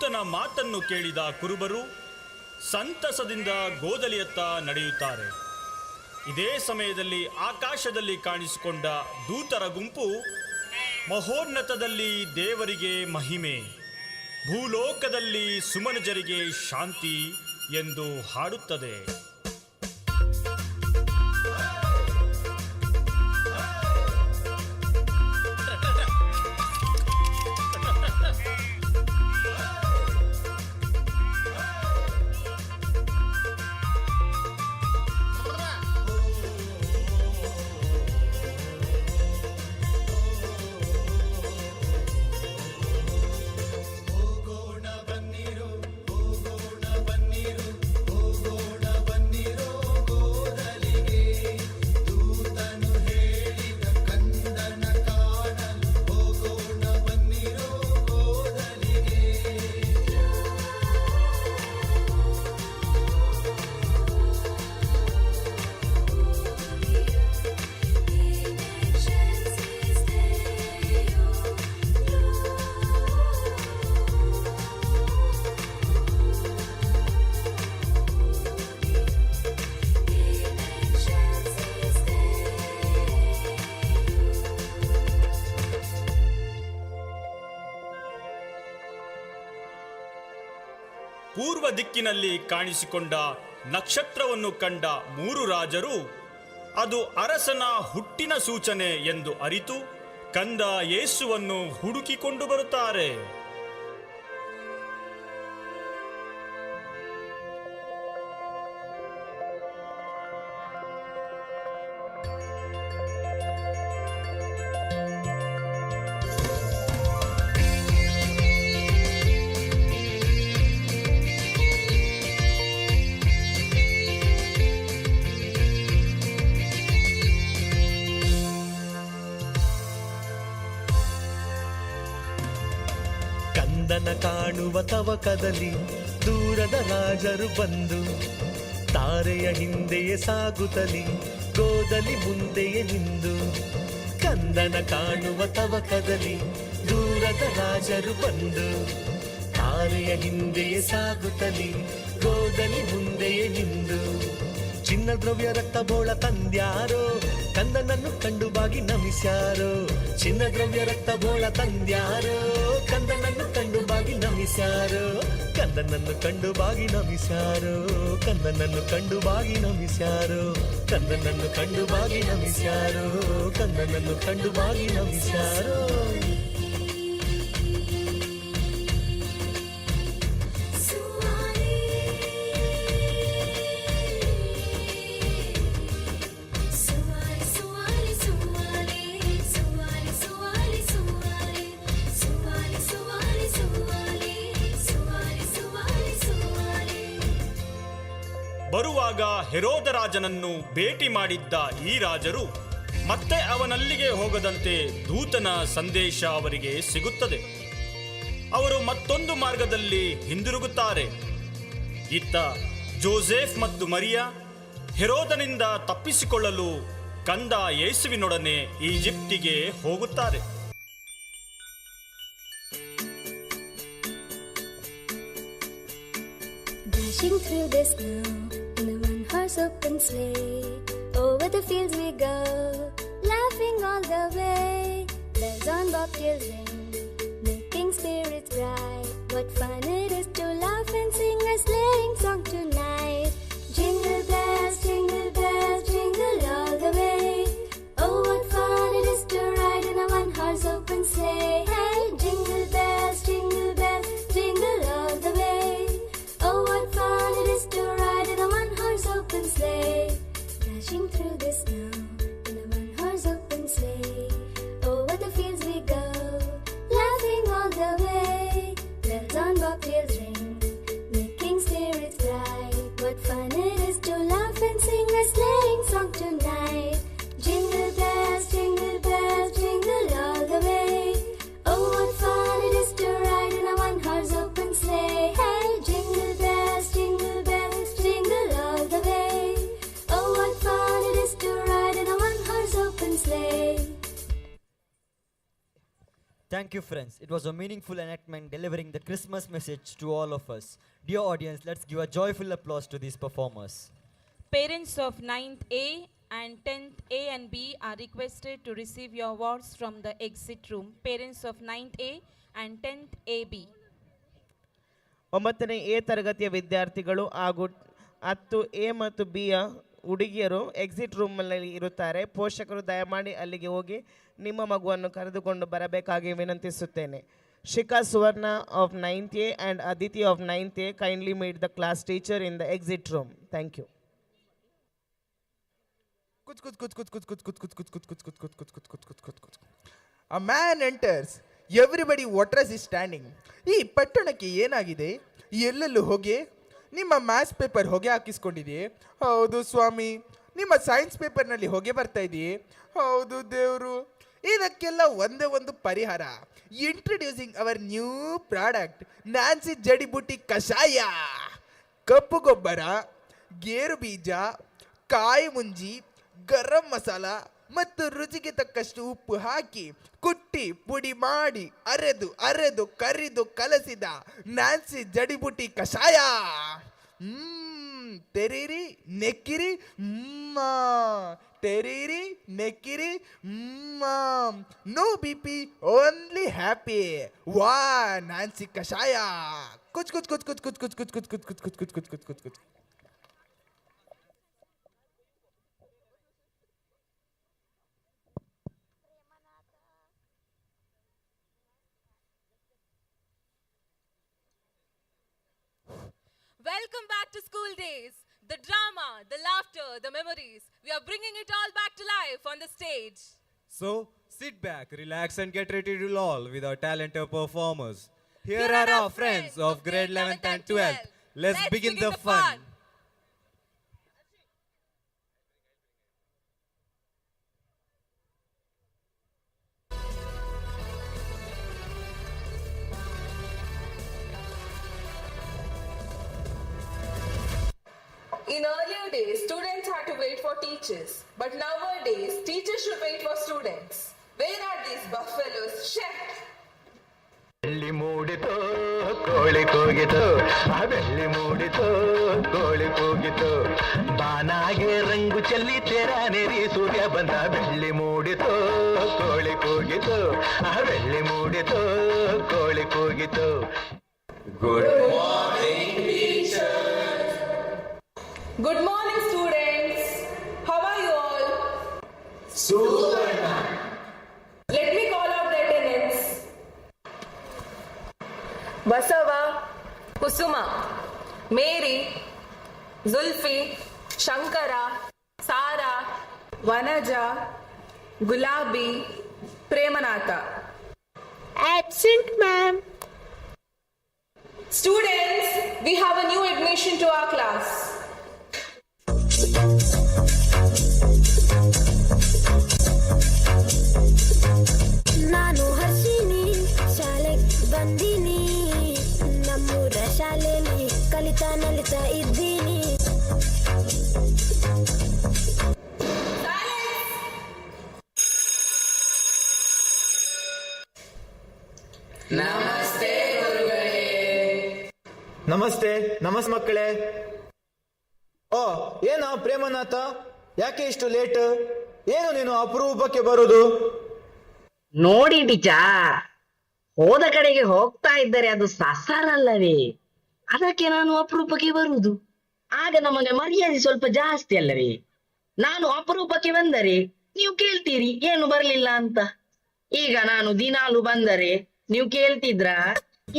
[SPEAKER 20] ದೂತನ ಮಾತನ್ನು ಕೇಳಿದ ಕುರುಬರು ಸಂತಸದಿಂದ ಗೋದಲಿಯತ್ತ ನಡೆಯುತ್ತಾರೆ. ಇದೇ ಸಮಯದಲ್ಲಿ ಆಕಾಶದಲ್ಲಿ ಕಾಣಿಸಿಕೊಂಡ ದೂತರ ಗುಂಪು ಮಹೋನ್ನತದಲ್ಲಿ ದೇವರಿಗೆ ಮಹಿಮೆ, ಭೂಲೋಕದಲ್ಲಿ ಸುಮನಜರಿಗೆ ಶಾಂತಿ ಎಂದು ಹಾಡುತ್ತದೆ. ಪೂರ್ವ ದಿಕ್ಕಿನಲ್ಲಿ ಕಾಣಿಸಿಕೊಂಡ ನಕ್ಷತ್ರವನ್ನು ಕಂಡ 3 ರಾಜರು ಅದು ಅರಸನ ಹುಟ್ಟಿನ ಸೂಚನೆ ಎಂದು ಅರಿತು ಕಂದ ಯೇಸುವನ್ನು ಹುಡುಕಿಕೊಂಡು ಬರುತ್ತಾರೆ.
[SPEAKER 18] ಕಂದನ ಕಾಣುವ ತವಕದಲ್ಲಿ ದೂರದ ರಾಜರು ಬಂದು ತಾರೆಯ ಹಿಂದೆಯೇ ಸಾಗುತ್ತಲಿ ಗೋದಲಿ ಮುಂದೆಯೇ ನಿಂದು. ಕಂದನ ಕಾಣುವ ತವಕದಲ್ಲಿ ದೂರದ ರಾಜರು ಬಂದು ತಾರೆಯ ಹಿಂದೆಯೇ ಸಾಗುತ್ತಲಿ ಗೋದಲಿ ಮುಂದೆಯೇ ನಿಂದು. ಚಿನ್ನ ದ್ರವ್ಯ ರಕ್ತ ಬೋಳ ತಂದ್ಯಾರೋ ಕಂದನನ್ನು ಕಂಡು ಬಾಗಿ ನಮಿಸ್ಯಾರೋ. ಚಿನ್ನ ದ್ರವ್ಯ ರಕ್ತ ಬೋಳ ತಂದ್ಯಾರೋ ಕಂದನನ್ನು ಕಂಡು ಬಾಗಿ ನಮಿಸ್ಯಾರೋ. ಕಂದನನ್ನು ಕಂಡು ಬಾಗಿ ನಮಿಸ್ಯಾರೋ. ಕಂದನನ್ನು ಕಂಡು ಬಾಗಿ ನಮಿಸ್ಯಾರೋ. ಕಂದನನ್ನು ಕಂಡು ಬಾಗಿ ನಮಿಸ್ಯಾರೋ. ಕಂದನನ್ನು ಕಂಡು ಬಾಗಿ ನಮಿಸ್ಯಾರೋ.
[SPEAKER 20] ಬರುವಾಗ ಹೆರೋದ ರಾಜನನ್ನು ಭೇಟಿ ಮಾಡಿದ್ದ ಈ ರಾಜರು ಮತ್ತೆ ಅವನಲ್ಲಿಗೆ ಹೋಗದಂತೆ ದೂತನ ಸಂದೇಶ ಅವರಿಗೆ ಸಿಗುತ್ತದೆ. ಅವರು ಮತ್ತೊಂದು ಮಾರ್ಗದಲ್ಲಿ ಹಿಂದಿರುಗುತ್ತಾರೆ. ಇತ್ತ ಜೋಸೆಫ್ ಮತ್ತು ಮರಿಯಾ ಹೆರೋದನಿಂದ ತಪ್ಪಿಸಿಕೊಳ್ಳಲು ಕಂದ ಯೇಸುವಿನೊಡನೆ ಈಜಿಪ್ಟಿಗೆ ಹೋಗುತ್ತಾರೆ.
[SPEAKER 12] Dashing through the snow in a one-horse open sleigh, over the fields we go, laughing all the way. Bells on bobtails ring, making spirits bright. What fun it is to laugh and sing a sleighing song tonight. Jingle bells, jingle all the way. Oh, what fun it is to ride in a one-horse open sleigh. Hey, jingle bells, jingle all the way. Oh, what fun it is to ride in a one-horse open sleigh. Dashing through the snow in a one-horse open sleigh. Over the fields we go, laughing all the way. Bells on bobtails ring, making spirits bright. What
[SPEAKER 3] Thank you, friends. It was a meaningful enactment delivering the Christmas message to all of us. Dear audience, let's give a joyful applause to these performers.
[SPEAKER 19] Parents of 9th A and 10th A and B are requested to receive your awards from the exit room. Parents of 9th A and 10th AB.
[SPEAKER 13] 9ನೇ A ತರಗತಿಯ ವಿದ್ಯಾರ್ಥಿಗಳು ಹಾಗೂ 10 A ಮತ್ತು ಬಿಯ ಹುಡುಗಿಯರು exit ರೂಮ್ನಲ್ಲಿ ಇರುತ್ತಾರೆ. ಪೋಷಕರು ದಯಮಾಡಿ ಅಲ್ಲಿಗೆ ಹೋಗಿ ನಿಮ್ಮ ಮಗುವನ್ನು ಕರೆದುಕೊಂಡು ಬರಬೇಕಾಗಿ ವಿನಂತಿಸುತ್ತೇನೆ. Shikha Suvarna of 9th A and Aditi of 9th A kindly meet the class teacher in the exit room. Thank you.
[SPEAKER 4] A man enters. Everybody waters is standing. ಈ ಪಟ್ಟಣಕ್ಕೆ ಏನಾಗಿದೆ? ಎಲ್ಲೆಲ್ಲೂ ಹೊಗೆ. ನಿಮ್ಮ ಮ್ಯಾಥ್ಸ್ ಪೇಪರ್ ಹೊಗೆ ಹಾಕಿಸ್ಕೊಂಡಿದೆಯೇ? ಹೌದು ಸ್ವಾಮಿ. ನಿಮ್ಮ ಸೈನ್ಸ್ ಪೇಪರ್ನಲ್ಲಿ ಹೊಗೆ ಬರ್ತಾ ಇದೆಯೇ? ಹೌದು ದೇವರು. ಇದಕ್ಕೆಲ್ಲ ಒಂದೇ ಒಂದು ಪರಿಹಾರ. Introducing our new product Nancy ಜಡಿಬುಟ್ಟಿ ಕಷಾಯ. ಕಪ್ಪು ಗೊಬ್ಬರ, ಗೇರು ಬೀಜ, ಕಾಯಿ ಮುಂಜಿ, ಗರಂ ಮಸಾಲ ಮತ್ತು ರುಚಿಗೆ ತಕ್ಕಷ್ಟು ಉಪ್ಪು ಹಾಕಿ ಕುಟ್ಟಿ ಪುಡಿ ಮಾಡಿ ಅರೆದು ಕರಿದು ಕಲಸಿದ ನ್ಯಾನ್ಸಿ ಜಡಿಬುಟ್ಟಿ ಕಷಾಯ. ತೆರೀರಿ ನೆಕ್ಕಿರಿ ತೆರೀರಿ ನೆಕ್ಕಿರಿ ನೋ BP, ಓನ್ಲಿ ಹ್ಯಾಪಿ. ವಾ ನ್ಯಾನ್ಸಿ ಕಷಾಯ. ಕುಚ್ ಕುಚ್ ಕುಚ್ ಕುಚ್ ಕುಚ್ ಕುಚ್ ಕುಚ್ ಕುಚ್ ಕುಚ್ ಕುಚ್ ಕುಚ್ ಕುಚ್ ಕುಚ್ ಕುಚ್ ಕುಚ್.
[SPEAKER 14] Welcome back to school days. The drama, the laughter, the memories. We are bringing it all back to life on the stage.
[SPEAKER 15] So, sit back, relax and get ready to lull with our talented performers. Here are our friends of grade 11th and 12th. Let's begin the fun.
[SPEAKER 22] In earlier days, students had to wait for teachers. But nowadays, teachers should wait for students. Where are these buffaloes? Shit!
[SPEAKER 18] ಬೆಳ್ಳಿ ಮೂಡಿತು ಕೋಳಿ ಕೂಗಿತು, ಆ ಬೆಳ್ಳಿ ಮೂಡಿತು ಕೋಳಿ ಕೂಗಿತು, ಬಾನಾಗೆ ರಂಗು ಚೆಲ್ಲಿ ತೆರಾನೆರಿ ಸೂರ್ಯ ಬಂದ. ಬೆಳ್ಳಿ ಮೂಡಿತು ಕೋಳಿ ಕೂಗಿತು, ಆ ಬೆಳ್ಳಿ ಮೂಡಿತು ಕೋಳಿ ಕೂಗಿತು. Good morning teacher.
[SPEAKER 22] Good morning, students. How are you all?
[SPEAKER 18] Super.
[SPEAKER 22] Let me call out the attendance. Basava, Kusuma, Mary, Zulfi, Shankara, Sara, Vanaja, Gulabi, Premanatha. Absent, ma'am. Students, we have a new admission to our class.
[SPEAKER 8] ನಾನು ಹರ್ಷಿನಿ, ಶಾಲೆಗೆ ಬಂದೀನಿ. ನಮ್ಮೂರ ಶಾಲೆಯಲ್ಲಿ ಕಲಿತಾ ಇದ್ದೀನಿ.
[SPEAKER 18] ನಮಸ್ತೆ ಗುರುಗಳೇ. ನಮಸ್ತೆ ಮಕ್ಕಳೇ. ಓ ಏನೋ ಪ್ರೇಮನಾಥ, ಯಾಕೆ ಇಷ್ಟು ಲೇಟ್? ಏನು ನೀನು ಅಪರೂಪಕ್ಕೆ ಬರೋದು?
[SPEAKER 23] ನೋಡಿ ಟೀಚರ್, ಹೋದ ಕಡೆಗೆ ಹೋಗ್ತಾ ಇದ್ದರೆ ಅದು ಸಸಾರಲ್ಲವೇ, ಅದಕ್ಕೆ ನಾನು ಅಪರೂಪಕ್ಕೆ ಬರುವುದು. ಆಗ ನಮಗೆ ಮರ್ಯಾದೆ ಸ್ವಲ್ಪ ಜಾಸ್ತಿ ಅಲ್ಲವೇ. ನಾನು ಅಪರೂಪಕ್ಕೆ ಬಂದರೆ ನೀವು ಕೇಳ್ತೀರಿ ಏನು ಬರ್ಲಿಲ್ಲ ಅಂತ. ಈಗ ನಾನು ದಿನಾಲು ಬಂದರೆ ನೀವು ಕೇಳ್ತಿದ್ರ?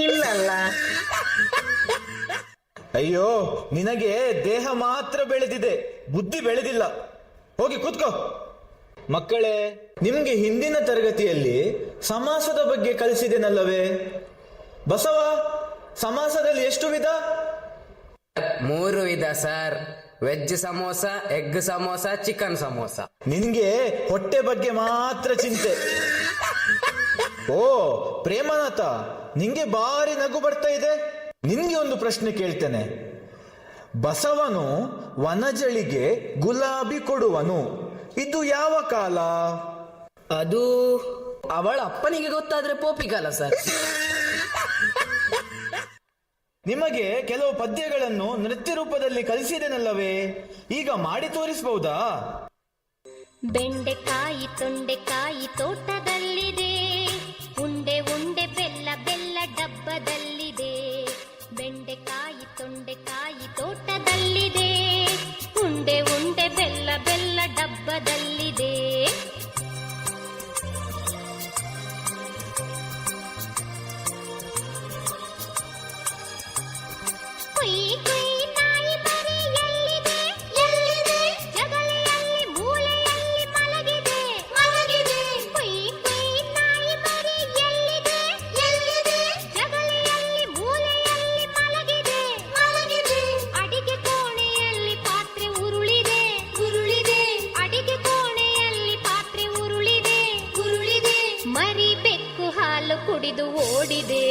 [SPEAKER 23] ಇಲ್ಲಲ್ಲ.
[SPEAKER 18] ಅಯ್ಯೋ, ನಿನಗೆ ದೇಹ ಮಾತ್ರ ಬೆಳೆದಿದೆ, ಬುದ್ಧಿ ಬೆಳೆದಿಲ್ಲ. ಹೋಗಿ ಕೂತ್ಕೋ. ಮಕ್ಕಳೇ, ನಿಮ್ಗೆ ಹಿಂದಿನ ತರಗತಿಯಲ್ಲಿ ಸಮಾಸದ ಬಗ್ಗೆ ಕಲಿಸಿದೆನಲ್ಲವೇ? ಬಸವ, ಸಮಾಸದಲ್ಲಿ ಎಷ್ಟು ವಿಧ?
[SPEAKER 24] 3 ವಿಧ sir. Veg samosa, egg samosa, chicken samosa.
[SPEAKER 18] ನಿನ್ಗೆ ಹೊಟ್ಟೆ ಬಗ್ಗೆ ಮಾತ್ರ ಚಿಂತೆ. ಓ ಪ್ರೇಮನಾಥ, ನಿಂಗೆ ಭಾರಿ ನಗು ಬರ್ತಾ ಇದೆ. ನಿನ್ಗೆ ಒಂದು ಪ್ರಶ್ನೆ ಕೇಳ್ತೇನೆ. ಬಸವನು ವನಜಳಿಗೆ ಗುಲಾಬಿ ಕೊಡುವನು, ಇದು ಯಾವ ಕಾಲ?
[SPEAKER 23] ಅದು
[SPEAKER 24] ಅವಳ ಅಪ್ಪನಿಗೆ ಗೊತ್ತಾದ್ರೆ ಪೋಪಿಕಲ್ಲ ಸರ್.
[SPEAKER 18] ನಿಮಗೆ ಕೆಲವು ಪದ್ಯಗಳನ್ನು ನೃತ್ಯ ರೂಪದಲ್ಲಿ ಕಲಿಸಿದೆನಲ್ಲವೇ, ಈಗ ಮಾಡಿ ತೋರಿಸಬಹುದಾ?
[SPEAKER 12] ಬೆಂಡೆಕಾಯಿ ತೊಂಡೆಕಾಯಿ ತೋಟದಲ್ಲಿದೆ, ಉಂಡೆ ಉಂಡೆ ಬೆಲ್ಲ ಬೆಲ್ಲ ಡಬ್ಬದಲ್ಲಿದೆ. ಬೆಂಡೆಕಾಯಿ ತೊಂಡೆಕಾಯಿ ತೋಟದಲ್ಲಿದೆ, ಉಂಡೆ ಉಂಡೆ ಬೆಲ್ಲ ಬೆಲ್ಲ ಡಬ್ಬದಲ್ಲಿದೆ. ಕುಯ್ ಕುಯ್ ನಾಯಿ ಮರಿ ಎಲ್ಲಿದೆ ಎಲ್ಲಿದೆ, ಜಗಲಿಯಲ್ಲಿ ಮೂಲೆಯಲ್ಲಿ ಮಲಗಿದೆ ಮಲಗಿದೆ. ಕುಯ್ ಕುಯ್ ನಾಯಿ ಮರಿ ಎಲ್ಲಿದೆ ಎಲ್ಲಿದೆ, ಜಗಲಿಯಲ್ಲಿ ಮೂಲೆಯಲ್ಲಿ ಮಲಗಿದೆ ಮಲಗಿದೆ. ಅಡಿಗೆ ಕೋಣೆಯಲ್ಲಿ ಪಾತ್ರೆ ಉರುಳಿದೆ ಉರುಳಿದೆ, ಅಡಿಗೆ ಕೋಣೆಯಲ್ಲಿ ಪಾತ್ರೆ ಉರುಳಿದೆ ಉರುಳಿದೆ. ಮರಿ ಬೆಕ್ಕು ಹಾಲು ಕುಡಿದು ಓಡಿದೆ.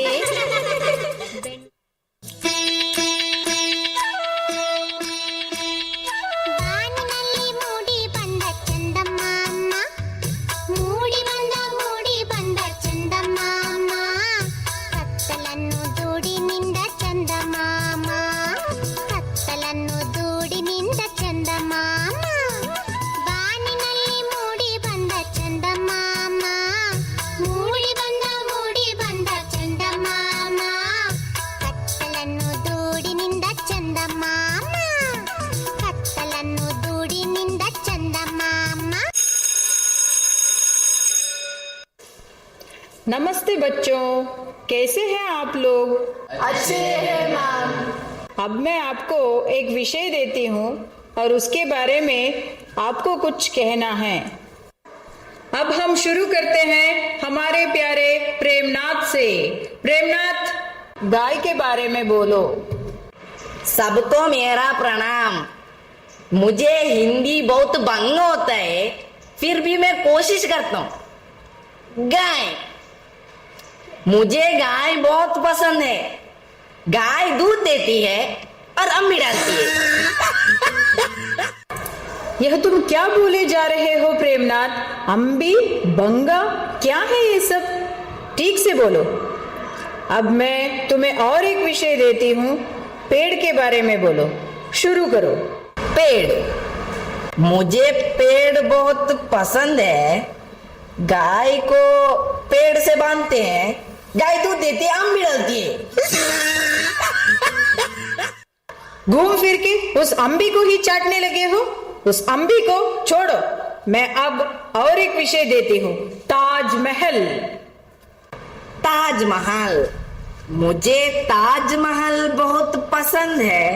[SPEAKER 12] ಬಾನಿನಲ್ಲಿ ಮೂಡಿ ಬಂದ ಚಂದಮಾಮ, ಮೂಡಿ ಬಂದ ಚಂದಮಾಮ, ಕತ್ತಲನ್ನು ದೂಡಿನಿಂದ ಚಂದಮಾಮ, ಕತ್ತಲನ್ನು ದೂಡಿನಿಂದ ಚಂದಮಾಮ. ಬಾನಿನಲ್ಲಿ ಮೂಡಿ ಬಂದ ಚಂದಮಾಮ, ಮೂಡಿ ಬಂದ ಚಂದಮಾಮ, ಕತ್ತಲನ್ನು ದೂಡಿನಿಂದ ಚಂದಮಾಮ, ಕತ್ತಲನ್ನು ದೂಡಿನಿಂದ ಚಂದಮಾಮ.
[SPEAKER 5] नमस्ते बच्चों, कैसे हैं आप लोग?
[SPEAKER 24] अच्छे हैं मैम.
[SPEAKER 5] अब मैं आपको एक विषय देती हूँ और उसके बारे में आपको कुछ कहना है. अब हम शुरू करते हैं हमारे प्यारे प्रेमनाथ से. प्रेमनाथ, गाय के बारे में बोलो.
[SPEAKER 23] सबको मेरा प्रणाम. मुझे हिंदी बहुत भंग होता है, फिर भी मैं कोशिश करता हूँ. गाय, मुझे गाय बहुत पसंद है. गाय दूध देती है और अम्मी डालती है.
[SPEAKER 5] यह तुम क्या बोले जा रहे हो प्रेमनाथ? अम्बी, बंगा, क्या है ये सब? ठीक से बोलो. अब मैं तुम्हें और एक विषय देती हूँ, पेड़ के बारे में बोलो. शुरू करो.
[SPEAKER 23] पेड़, मुझे पेड़ बहुत पसंद है. गाय को पेड़ से बांधते हैं, गाय दूध देती है, अम्मी डालती है.
[SPEAKER 5] घूम फिर के उस अम्बी को ही चाटने लगे हो. उस अम्बी को छोड़ो. मैं अब और एक विषय देती हूँ, ताजमहल.
[SPEAKER 23] ताजमहल, मुझे ताजमहल बहुत पसंद है.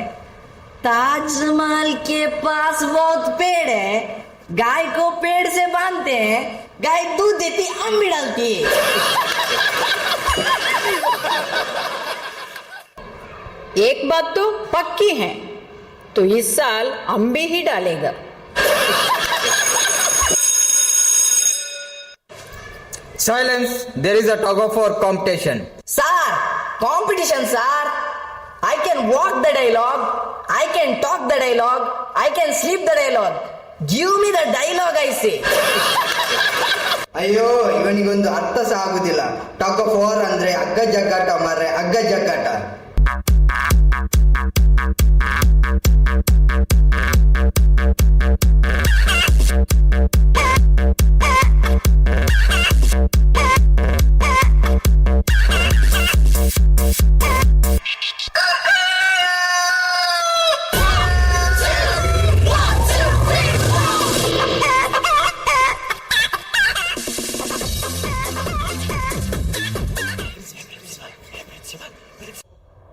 [SPEAKER 23] ताजमहल के पास बहुत पेड़ है, गाय को पेड़ से बांधते हैं, गाय दूध देती, अम्मी डालती है.
[SPEAKER 5] एक बात तो पक्की है, तो इस साल अम्बी ही डालेगा.
[SPEAKER 24] Silence, there is a tug of war competition.
[SPEAKER 23] Sir, competition, sir. I can walk the dialogue, I can talk the dialogue, I can sleep the dialogue. Give me the dialogue, I say.
[SPEAKER 3] ಅಯ್ಯೋ, ಇವನಿಗೊಂದು ಅರ್ಥ ಸಹ ಆಗುದಿಲ್ಲ. Talk of war ಅಂದ್ರೆ ಅಗ್ಗ ಜಗ್ಗಾಟ ಮಾರ್ರೆ, ಅಗ್ಗ ಜಗ್ಗಾಟ.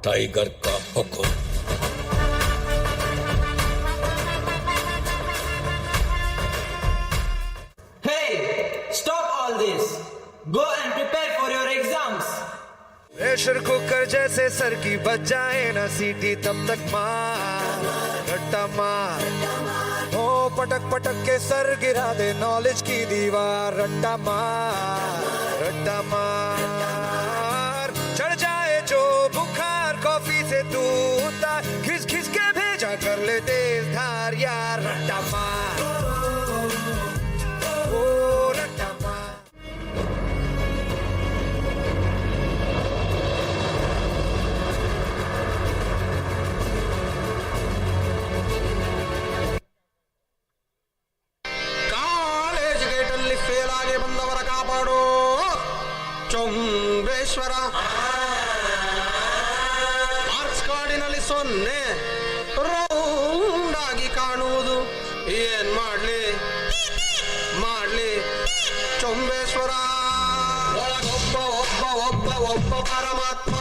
[SPEAKER 21] Tiger का हुक्म.
[SPEAKER 18] Hey, stop all this. Go and prepare for your exams.
[SPEAKER 15] Pressure cooker जैसे सर की बच जाए ना सीटी, तब तक मार रट्टा मार. हो पटक पटक के सर गिरा दे नॉलेज की दीवार. रट्टा मार, चढ़ जाए जो बुखार कॉफी से तू उतार, खिस खिस के भेजा कर ले तेज धार यार. रट्टा मार, ओ रट्टा मार.
[SPEAKER 6] ಬಂದವರ ಕಾಪಾಡೋ ಚೊಂಬೇಶ್ವರ. ಮಾರ್ಕ್ಸ್ ಕಾರ್ಡಿನಲ್ಲಿ 0 ರೌಂಡ್ ಆಗಿ ಕಾಣುವುದು. ಏನ್ ಮಾಡ್ಲಿ ಚೊಂಬೇಶ್ವರ. ಒಬ್ಬ ಒಬ್ಬ ಒಬ್ಬ ಒಬ್ಬ ಪರಮಾತ್ಮ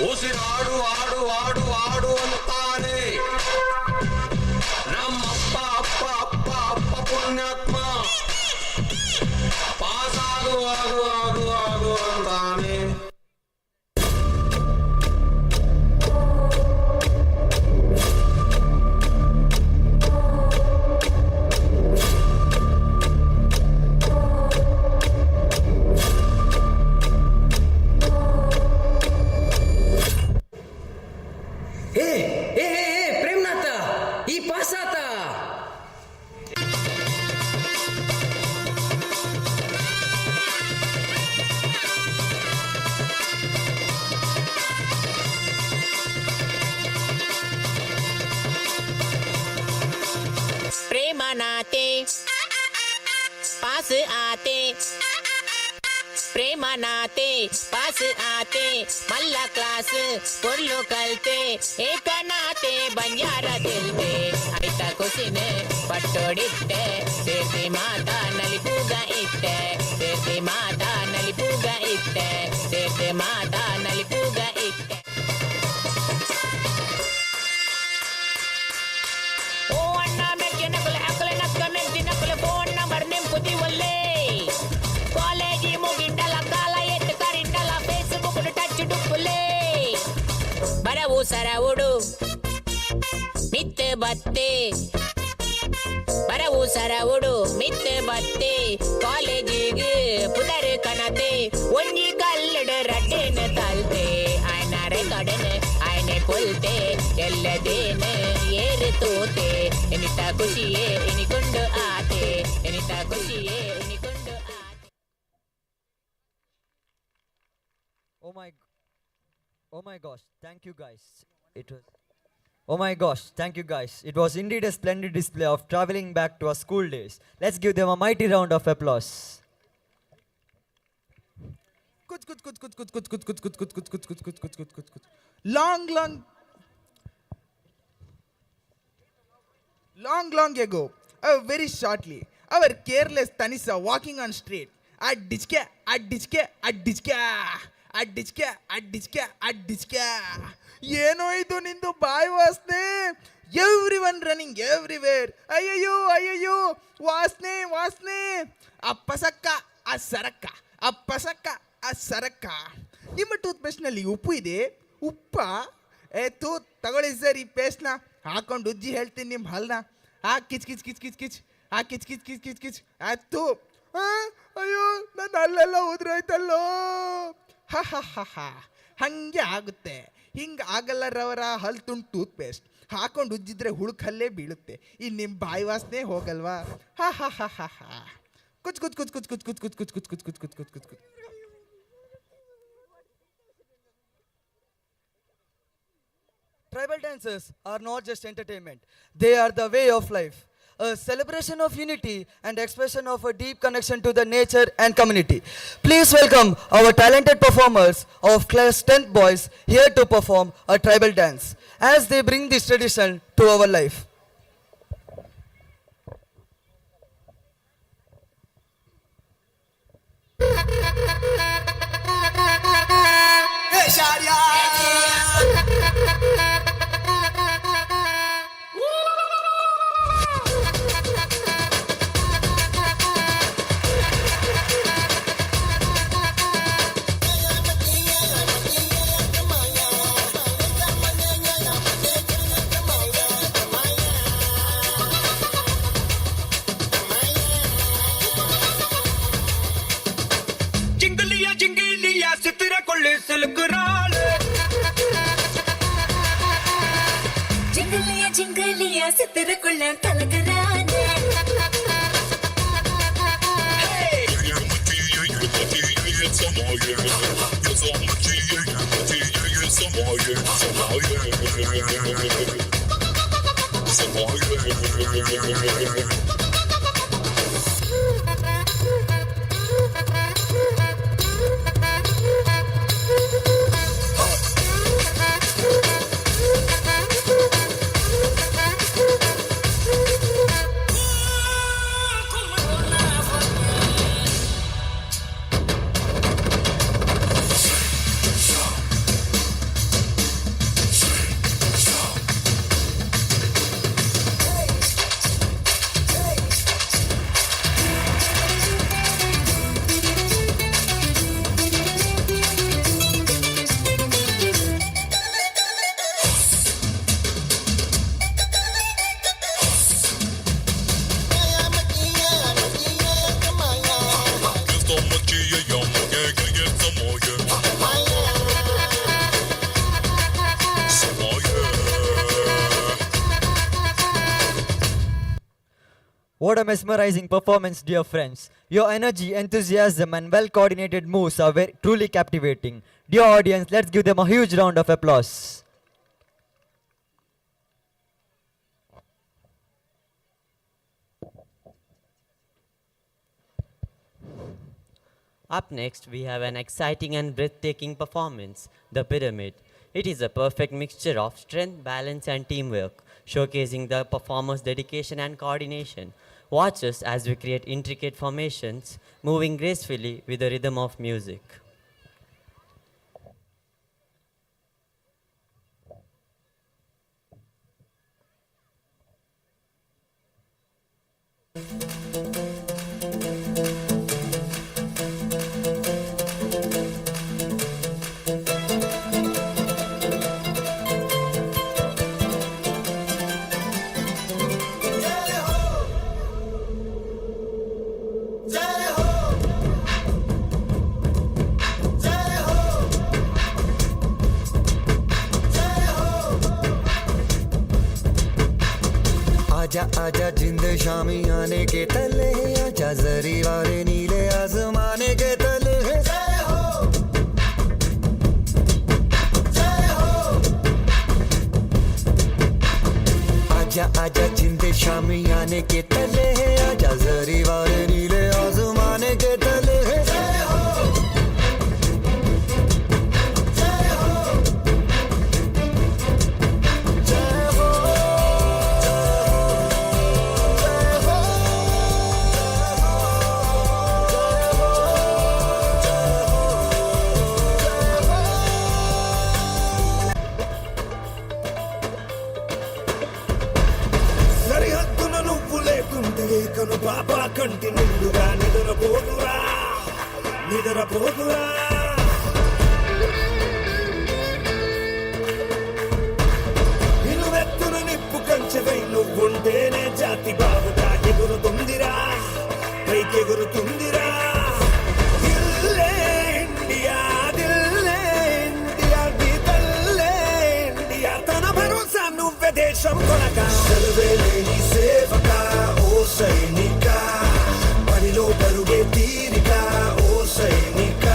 [SPEAKER 6] ಉಸಿರಾಡು ಆಡು ಆಡು ಆಡು ಅಂತಾನೆ. ನಮ್ಮಪ್ಪ ಅಪ್ಪ ಅಪ್ಪ ಅಪ್ಪ ಪುಣ್ಯಾತ್ಮ ಪಾಸಾಗು ಆಗು ಆಗು ಆಗು ಅಂತಾನೆ.
[SPEAKER 24] ಪ್ರೇಮ್ನಾಥ ಈ ಪಾಸಾತ.
[SPEAKER 7] प्रेमानाते पास आते, प्रेमानाते पास आते, मल्ला क्लास फुल्ಲು ಕಲ್ತೆ, ಏಕನಾತೆ ಬಂಜಾರ ತಿಲ್ತೆ, ಆಯ್ತಾ ಕುಸಿನೆ ಪಟ್ಟೋಡಿಟ್ಟೆ, ಸೇರ್ತಿ ಮಾತಾ ನಲಿಪೂಗ ಇಟ್ಟೆ, ಸೇರ್ತಿ ಮಾತಾ ನಲಿಪೂಗ ಇಟ್ಟೆ, ಸೇರ್ತಿ ಮಾತಾ ನಲಿಪೂಗ ಇಟ್ಟೆ. ಓ ಅಣ್ಣ ಮೆಕ್ಕೆ ನಕಲೆ ಅಕಲೆ ನಕ್ಕ ಮೆಕ್ತಿ ನಕಲೆ ಫೋನ್ ನಂಬರ್ ನಿಂಪುತಿ ಒಲ್ಲೆ, ಕಾಲೇಜಿ ಮುಗಿಂಡಲ ಕಾಲ ಎತ್ತು ಕರಿಂಡಲ ಫೇಸ್ಬುಕ್ ಟಚ್ ಡುಪ್ಪುಲೆ, ಬರವು ಸರವುಡು ಮಿತ್ತೆ ಬತ್ತೆ, ಬರವು ಸರವುಡು ಮಿತ್ತೆ ಬತ್ತೆ, ಕಾಲೇಜಿಗೆ ಪುದರ್ ಕನತೆ, ಒಂಜಿ ಕಲ್ಲಡ ರಡ್ಡೆನ ತಲ್ತೆ, ಆಯ್ನಾರೆ ಕಡನೆ ಆಯ್ನೆ ಪುಲ್ತೆ, ಎಲ್ಲದೇನೆ ಏರು ತೋತೆ, ಎನಿತ ಖುಷಿಯೇ ಎನಿಕೊಂಡು ಆತೆ, ಎನಿತ ಖುಷಿಯೇ ಎನಿಕೊಂಡು ಆತೆ.
[SPEAKER 3] Oh my gosh, thank you guys. Oh my gosh, thank you guys. It was indeed a splendid display of traveling back to our school days. Let's give them a mighty round of applause.
[SPEAKER 4] Long ago, very shortly, our careless Tanisa walking on street. Addichka. ಏನೋ ಇದು ನಿಂದು ಬಾಯಿ ವಾಸನೆ. Everyone running everywhere. ಅಯ್ಯಯ್ಯೋ ವಾಸನೆ. ಅಪ್ಪಸಕ್ಕ ಆ ಸರಕ್ಕ. ನಿಮ್ಮ ಟೂತ್ ಪೇಸ್ಟ್ನಲ್ಲಿ ಉಪ್ಪು ಇದೆ. ಉಪ್ಪ ತಗೊಳ್ಳಿ ಸರ್ ಈ ಪೇಸ್ಟ್ನ ಹಾಕೊಂಡು ಉಜ್ಜಿ ಹೇಳ್ತೀನಿ ನಿಮ್ಮ ಹಲ್ನ. ಕಿಚ್ ಆಯ್ತು. ಅಯ್ಯೋ ನನ್ನ ಹಲ್ಲೆಲ್ಲ ಉದ್ರೋಯ್ತಲ್ಲೋ. ಹಂಗೆ ಆಗುತ್ತೆ. ಹಿಂಗೆ ಆಗಲ್ಲರವರ ಹಲ್ ತುಂಡು ಟೂತ್ ಪೇಸ್ಟ್ ಹಾಕೊಂಡು ಉಜ್ಜಿದ್ರೆ ಹುಳುಕಲ್ಲೇ ಬೀಳುತ್ತೆ. ಇನ್ನು ನಿಮ್ಮ ಬಾಯಿ ವಾಸನೆ ಹೋಗಲ್ವಾ? ಕುಚ್.
[SPEAKER 3] Tribal dances are not just entertainment, they are the way of life. A celebration of unity and expression of a deep connection to the nature and community. Please welcome our talented performers of class 10th boys here to perform a tribal dance as they bring this tradition to our life.
[SPEAKER 12] Hey Sharia!
[SPEAKER 6] ಜಿಂಗಿಲಿಯ ಸಿತ್ತಿರ ಕೊಳ್ಳಿ ಸಿಲುಕುರಾಳೆ,
[SPEAKER 12] ಜಿಂಗಲಿಯ ಸಿತ್ತಿರ ಕೊಳ್ಳ ಕಲಕರಾನೆ.
[SPEAKER 3] What a mesmerizing performance, dear friends. Your energy, enthusiasm, and well coordinated moves are truly captivating. Dear audience, let's give them a huge round of applause.
[SPEAKER 9] Up next, we have an exciting and breathtaking performance, The Pyramid. It is a perfect mixture of strength, balance, and teamwork, showcasing the performer's dedication and coordination. Watch us as we create intricate formations, moving gracefully with the rhythm of music.
[SPEAKER 15] आजा आजा जिंद शामी आने के तले आजा जरी वाले नीले आसमाने के तले जय हो जय हो आजा आजा जिंद शामी आने के तले आजा जरी वाले नीले आसमाने के तले जय हो కను బాబా కంటి నిండుగా నిద్రపోతురా నిద్రపోతురా నిలువెత్తున నిప్పు కంచెవై నువ్వుంటేనే జాతి బాబుగా ఎగురుతుందిరా పైకెగురుతుందిరా దిల్లే ఇండియా దిల్లే ఇండియా దిల్లే ఇండియా తన భరోసా నువ్వే దేశం కొనక సెలవే లేని సేవక సైనిక పనిలో పరుగే తీరిక ఓ సైనిక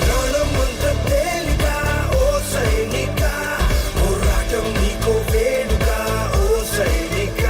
[SPEAKER 15] ప్రాణం అంత తేలిక ఓ సైనిక పోరాటం నీకో వేడుక ఓ సైనిక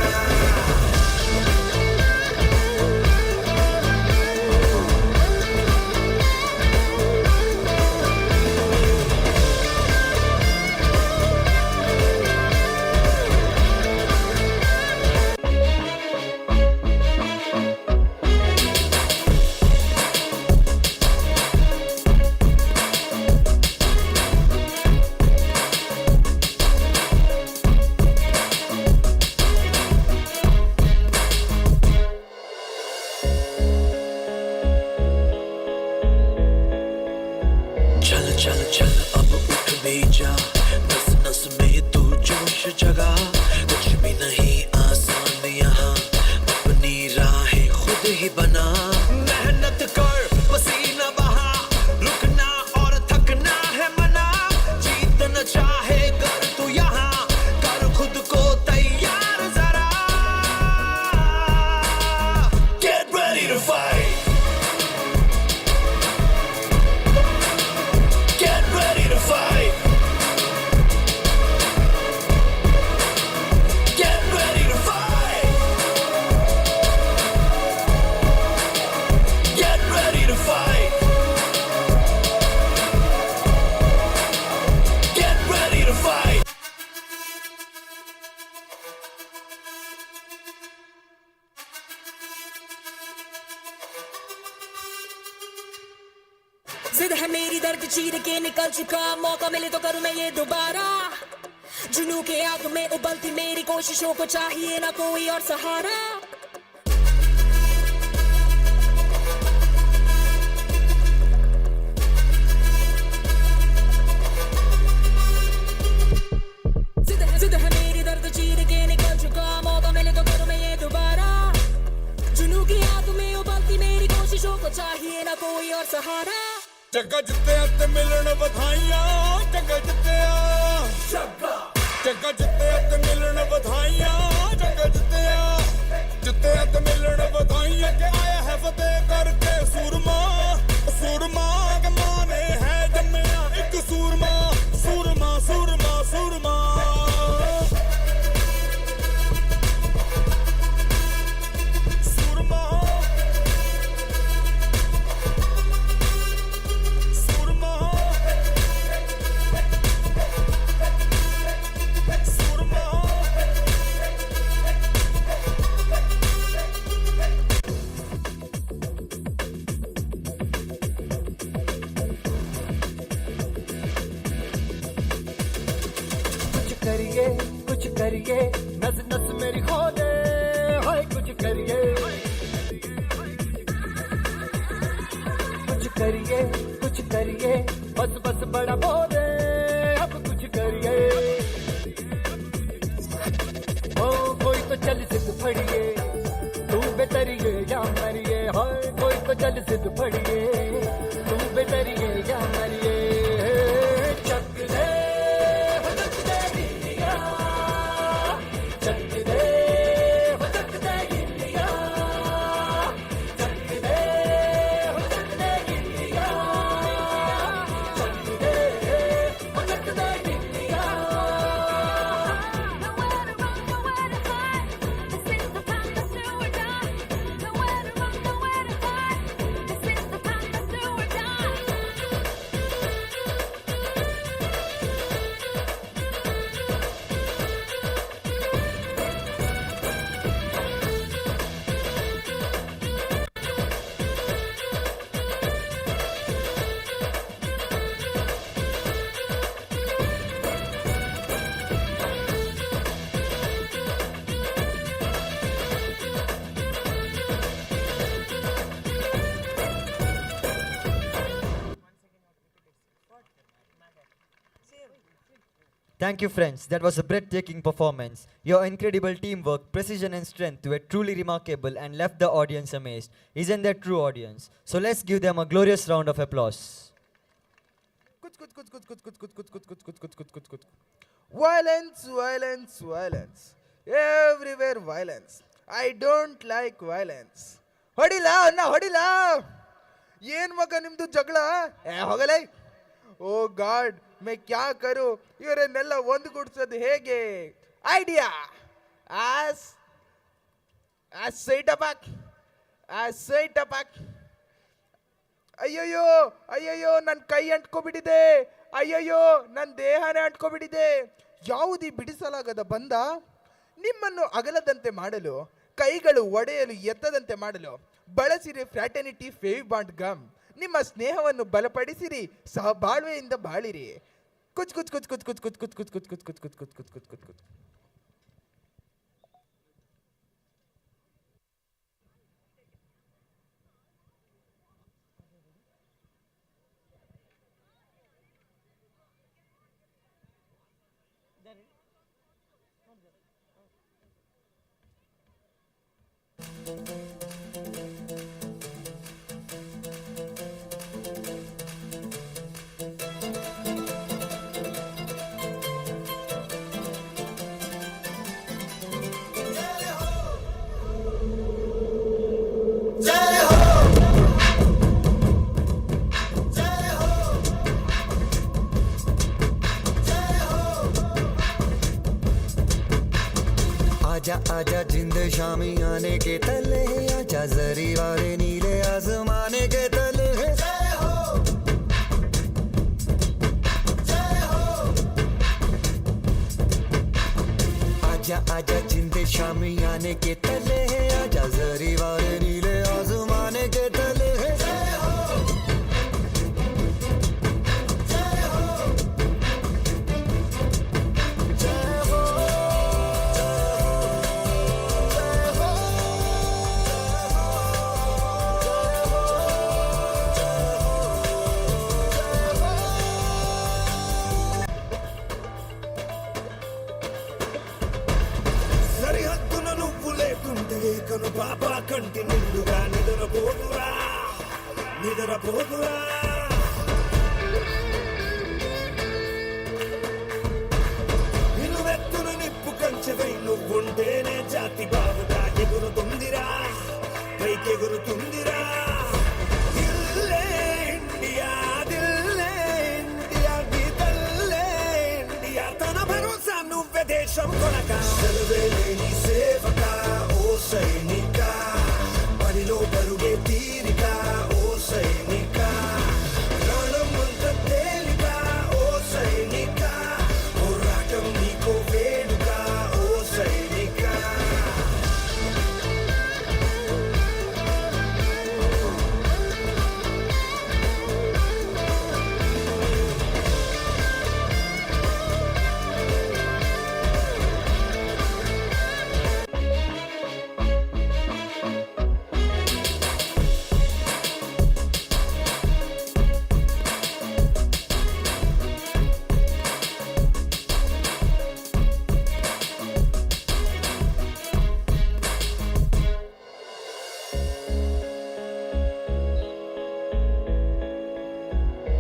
[SPEAKER 12] जिद है मेरी दर्द चीर के निकल चुका मौका मिले तो करूं मैं ये दोबारा जुनू के आग में उबलती मेरी कोशिशों को चाहिए ना कोई और सहारा जिद है मेरी दर्द चीर के निकल चुका मौका मिले तो करूं मैं ये दोबारा जुनू की आग में उबलती मेरी कोशिशों को चाहिए ना कोई और सहारा
[SPEAKER 6] जग्गा जित्तिया ते मिलन बधाइयां जग्गा जित्तिया जग्गा जित्तिया ते मिलन बधाइयां जग्गा जित्तिया ਤੇ ਅੱਜ ਮਿਲਣ ਵਧਾਈਆਂ ਕਿ ਆਇਆ ਹੈ ਫਤਿਹ ਕਰਕੇ ਸੂਰਮਾ ਸੂਰਮਾ ਕਿ ਮਾਂ ਨੇ ਹੈ ਜੰਮਿਆ ਇੱਕ ਸੂਰਮਾ ਸੂਰਮਾ ਸੂਰਮਾ ਸੂਰਮਾ
[SPEAKER 1] कुछ करिए नस नस मेरी खोले हाय कुछ करिए बस बस बड़ा बोले अब कुछ करिए ओ कोई तो चल सिद्ध फड़िए तू बेतरिए या मरिए हाय कोई तो चल सिद्ध फड़िए तू बेतरिए या मरिए चक दे
[SPEAKER 3] Thank you, friends. That was a breathtaking performance. Your incredible teamwork, precision, and strength were truly remarkable and left the audience amazed. Isn't that true, audience? So let's give them a glorious round of applause.
[SPEAKER 4] Violence, violence, violence. Everywhere violence. I don't like violence. ಹೊಡಿಲಾ ಅಣ್ಣ ಹೊಡಿಲಾ ಏನ್ ಮಗ ನಿಮ್ದು ಜಗಳ ಹೋಗಲೇ ಓ god ಮೈ ಕ್ಯಾ ಕರು ಇವರನ್ನೆಲ್ಲ ಒಂದುಗೂಡಿಸೋದು ಹೇಗೆ idea as site ಅಪಾಕ್ ಅಯ್ಯಯ್ಯೋ ಅಯ್ಯಯ್ಯೋ ನನ್ನ ಕೈ ಅಂಟ್ಕೊಬಿಟ್ಟಿದೆ ಅಯ್ಯಯ್ಯೋ ನನ್ನ ದೇಹನೇ ಅಂಟ್ಕೊಬಿಟ್ಟಿದೆ ಯಾವುದೀ ಬಿಡಿಸಲಾಗದ ಬಂದ ನಿಮ್ಮನ್ನು ಅಗಲದಂತೆ ಮಾಡಲು ಕೈಗಳು ಒಡೆಯಲು ಎತ್ತದಂತೆ ಮಾಡಲು ಬಳಸಿರಿ ಫ್ರಾಟರ್ನಿಟಿ ಫೇವ್ ಬಾಂಡ್ ಗಮ್ ನಿಮ್ಮ ಸ್ನೇಹವನ್ನು ಬಲಪಡಿಸಿರಿ ಸಹಬಾಳ್ವೆಯಿಂದ ಬಾಳಿರಿ ಕುಚ್ ಕುಚ್ ಕುಚ್ ಕುಚ್ ಕುಚ್ ಕುಚ್ ಕುಚ್ ಕುಚ್ ಕುಚ್ ಕುಚ್ ಕುಚ್ ಕುಚ್ ಕುಚ್ ಕುಚ್ ಕುಚ್ ಕುಚ್ ಕುಚ್
[SPEAKER 1] आजा आजा जिंद शामी आने के तले आजा जरी वाले नीले आसमाने के तले जय हो आजा आजा जिंद शामी आने के तले आजा जरी वाले नीले आसमाने के तले जय हो కను బాబా కంటి నిండుగా నిద్రపోదురా నిద్రపోదురా నిలువెత్తును నిప్పు కంచెవై నువ్వుంటేనే జాతి బాబుగా ఎగురుతుందిరా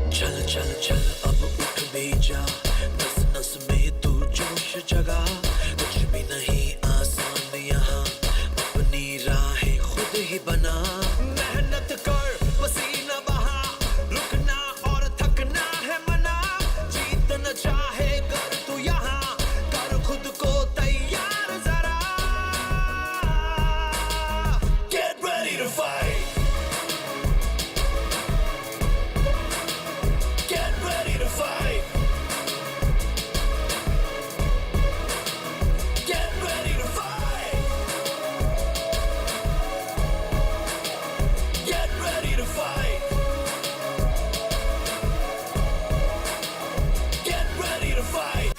[SPEAKER 10] चल चल चल अब उठ भी जा, नस नस में तू जोश जगा। कुछ भी नहीं आसान यहाँ, अपनी राहें खुद ही बना। मेहनत कर पसीना बहा, रुकना और थकना है मना। जीतना चाहे कर तू यहाँ, कर खुद को तैयार जरा। Get ready to fight. Get ready to fight. Get ready to fight. Get ready to fight. Get ready to fight.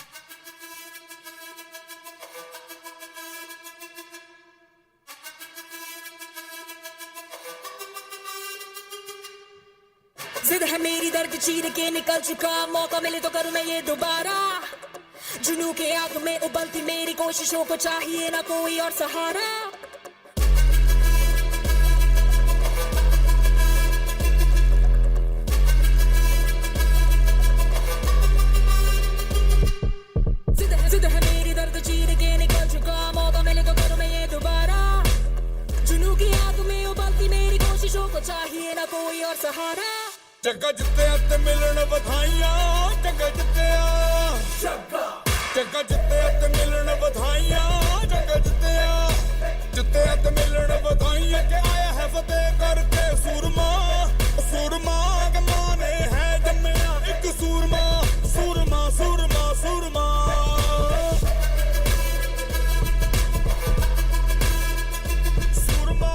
[SPEAKER 11] जिद है मेरी दर्द चीर के निकल चुका, मौका मिले तो करूं मैं ये दोबारा। जुनू के आग में उबलती मेरी कोशिशों को चाहिए ना कोई और सहारा। जिद है मेरी दर्द चीर के निकल चुका, मौका मिले तो करूं मैं ये दोबारा। जुनू की आग में उबलती मेरी कोशिशों को चाहिए ना कोई और सहारा।
[SPEAKER 6] जग्गा जित्तिया ते मिलन बधाइयां, जग्गा जित्तिया, जग्गा जित्तिया ते मिलन बधाइयां, जग्गा जित्तिया, जित्तिया ते मिलन बधाइयां। के आया है फतेह करके सूरमा, सूरमा के माने है जम्मिया एक सूरमा, सूरमा सूरमा सूरमा। सूरमा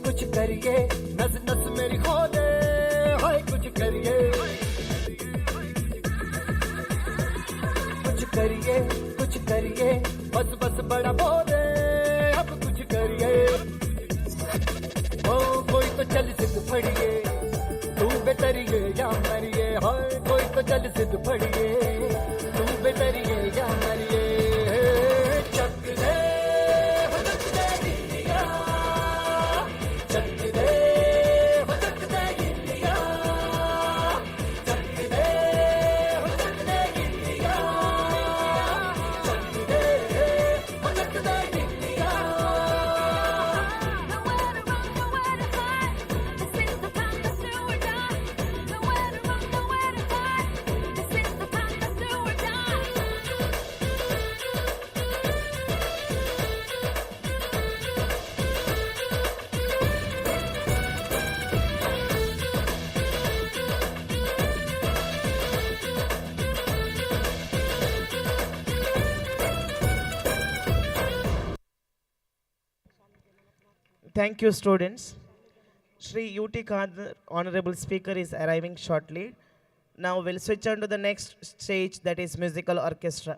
[SPEAKER 1] कुछ करिए, नस नस मेरी खोले, हाय कुछ करिए। कुछ करिए, बस बस बड़ा बोले, अब कुछ करिए। ओ कोई तो चल सिद्ध फड़िए, तू बेतरिए या मरिए। हाय कोई तो चल सिद्ध फड़िए, तू बेतरिए या मरिए। चक दे हो चक दे गिल्लिया, चक दे हो चक दे गिल्लिया, चक दे हो चक दे गिल्लिया, चक दे हो चक दे गिल्लिया।
[SPEAKER 13] Thank you, students. Shri U.T. Kadar, Honorable Speaker, is arriving shortly. Now we'll switch on to the next stage, that is musical orchestra.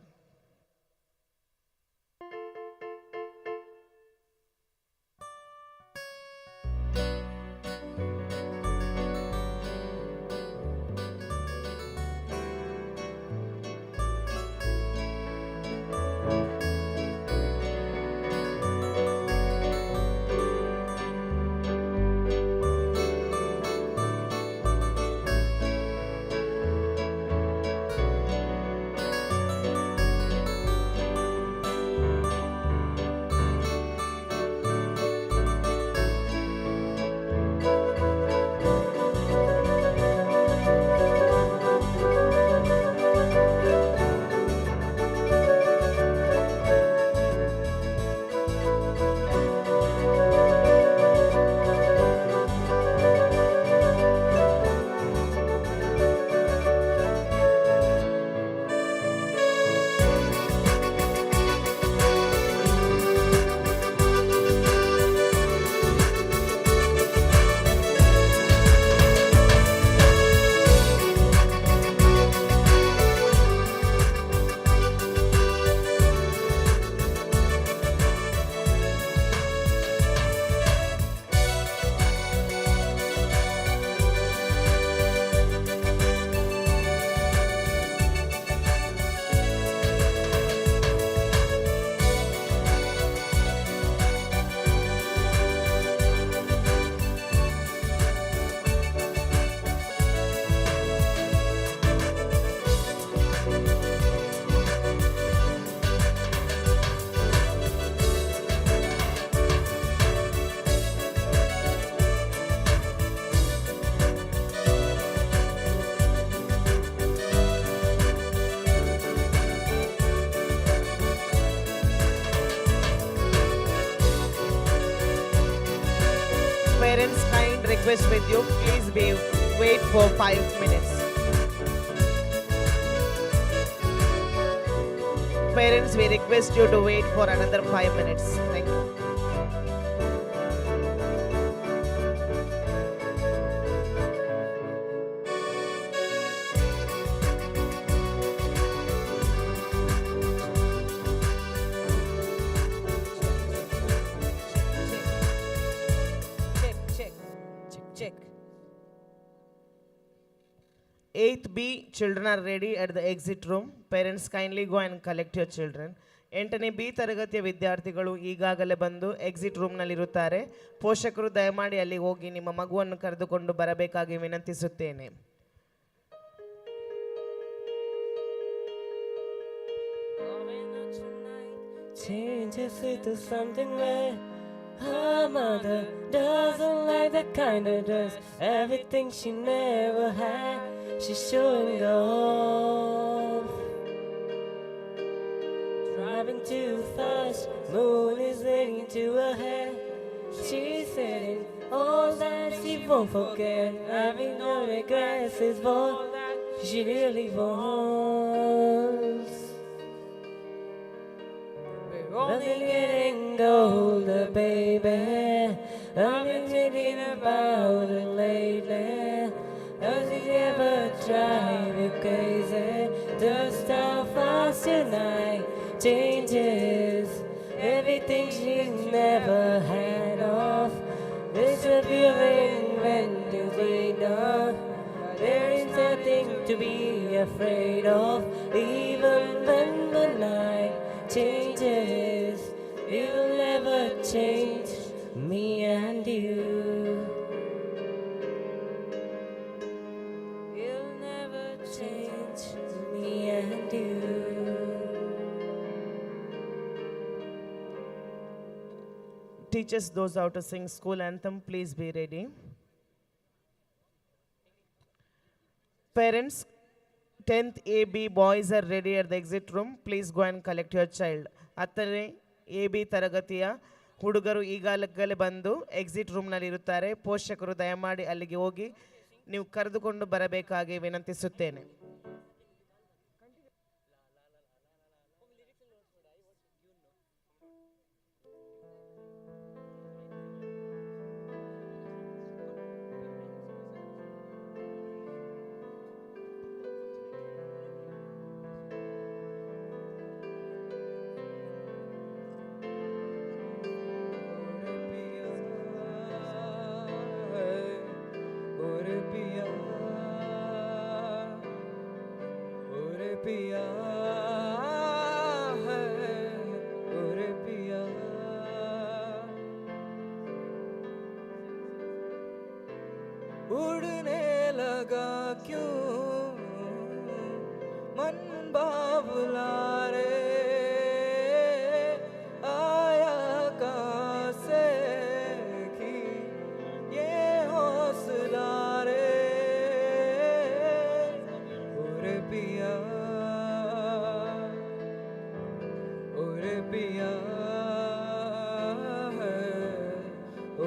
[SPEAKER 13] request with you, please wait for 5 minutes. Parents, we request you to wait for another 5 minutes. Thank you.
[SPEAKER 14] Check.
[SPEAKER 13] 8th B, children are ready at the exit room. Parents, kindly go and collect your children. 8ನೇ B ತರಗತಿಯ ವಿದ್ಯಾರ್ಥಿಗಳು ಈಗಾಗಲೇ ಬಂದು exit ರೂಮ್ನಲ್ಲಿರುತ್ತಾರೆ. ಪೋಷಕರು ದಯಮಾಡಿ ಅಲ್ಲಿ ಹೋಗಿ ನಿಮ್ಮ ಮಗುವನ್ನು ಕರೆದುಕೊಂಡು ಬರಬೇಕಾಗಿ ವಿನಂತಿಸುತ್ತೇನೆ.
[SPEAKER 2] Changes into something red. Her mother doesn't like that kind of dress. Everything she never had, she's showing off. Driving too fast, moon is leading to her head. She's saying all that she won't forget. Having no regrets is all that she really wants. Only getting older, baby. I've been thinking about it lately. Does it ever drive you crazy? Just how fast your night changes. Everything she never had of. It's a feeling when you wake up. There is nothing to be afraid of. Even when the night changes, it will never change me and you. It'll never change me and you.
[SPEAKER 13] Teachers, those out to sing school anthem, please be ready. Parents, 10th AB boys are ready at the exit room. Please go and collect your child. 10ನೇ AB ತರಗತಿಯ ಹುಡುಗರು ಈಗಾಗಲೇ ಬಂದು exit ರೂಮ್ನಲ್ಲಿ ಇರುತ್ತಾರೆ. ಪೋಷಕರು ದಯಮಾಡಿ ಅಲ್ಲಿಗೆ ಹೋಗಿ ನೀವು ಕರೆದುಕೊಂಡು ಬರಬೇಕಾಗಿ ವಿನಂತಿಸುತ್ತೇನೆ.
[SPEAKER 2] उड़ने लगा क्यों मन बाबुला रे आया कहाँ से कि ये हौसला रे ओरे पिया ओरे पिया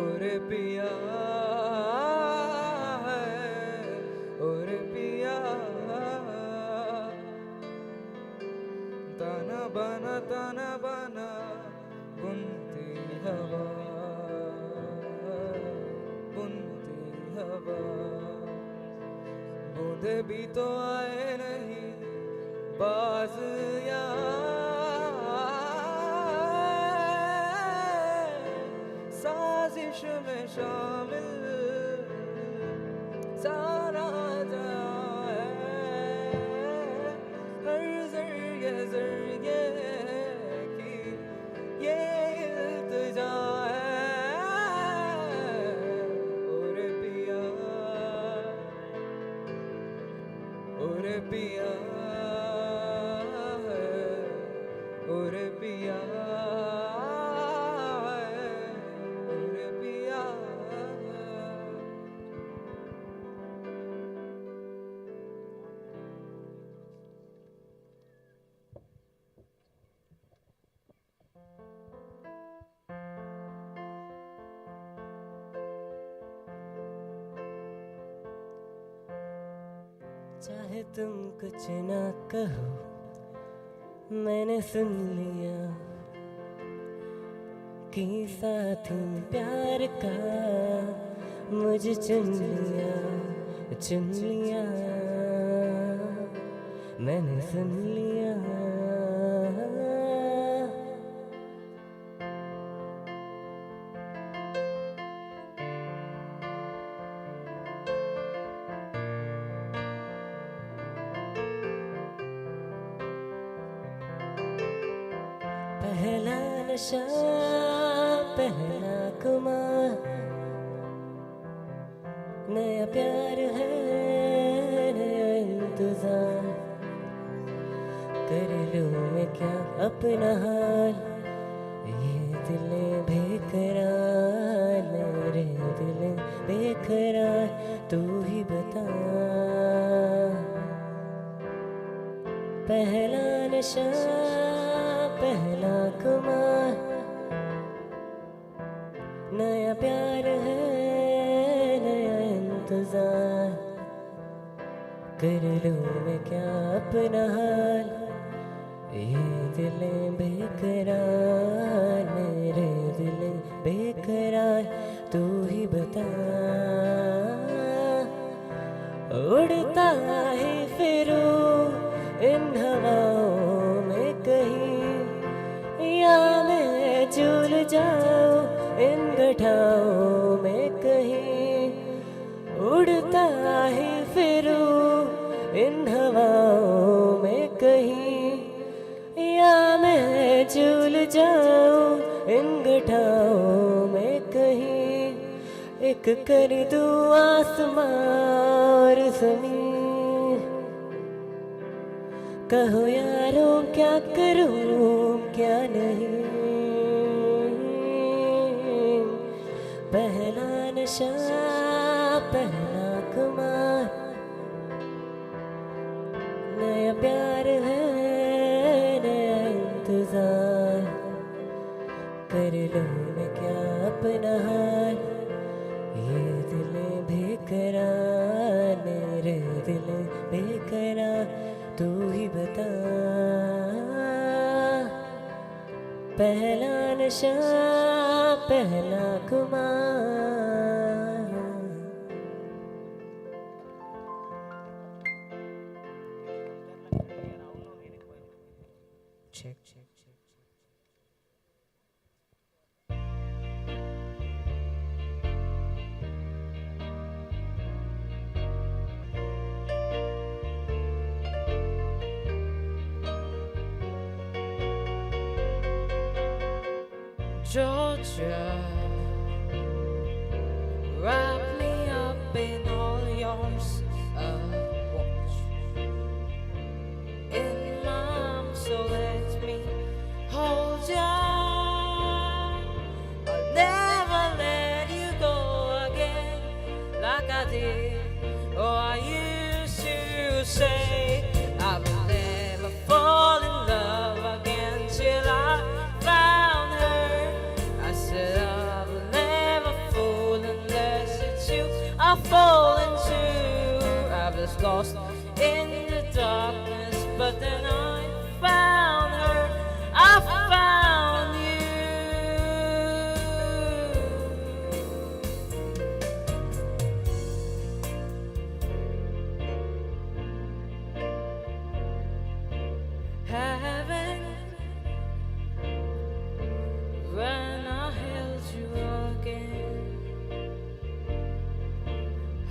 [SPEAKER 2] ओरे पिया तना बना बुनती हवा बूंदे भी तो आए नहीं बाज साजिश में शामिल सारा जाए हर जरिए जरिए की ये इल्तिजा है ओरे पिया ओरे पिया ओरे पिया ओरे पिया चाहे तुम कुछ ना कहो, मैंने सुन लिया कि साथ प्यार का मुझे चुन लिया, मैंने सुन लिया। पहला नशा पहला खुमार, नया प्यार है नया इंतजार, कर लूं मैं क्या अपना हाल, ये दिल बेकरार, मेरे दिल बेकरार, तू ही बता। पहला नशा पहला खुमार, नया प्यार है नया इंतजार, कर लूं मैं क्या अपना हाल, ये दिल बेकरार, मेरे दिल बेकरार, तू ही बता। उड़ता ही फिरूं इन हवाओं में कहीं, या मैं झूल जाऊं इन गठाओं में कहीं, उड़ता ही फिरूं इन हवाओं में कहीं, या मैं झूल जाऊं इन गठाओं में कहीं, एक कर दूं आसमां और ज़मीन, कहो यारों क्या करूं क्या नहीं। पहला नशा पहला खुमार, नया प्यार है नया इंतजार, कर लूं मैं क्या अपना हाल, ये दिल बेकरार, मेरे दिल बेकरार, तू ही बता। पहला नशा पहला खुमार।
[SPEAKER 13] Check, check, check.
[SPEAKER 2] Georgia, wrap me up in all yours, watch in my arms, so let me hold you. I'll never let you go again like I did, or I used to say. I will never fall in love again till I found her. I said I will never fall unless it's you I fall into. I was lost in the darkness, but then I found her. I found you. Heaven, when I held you again,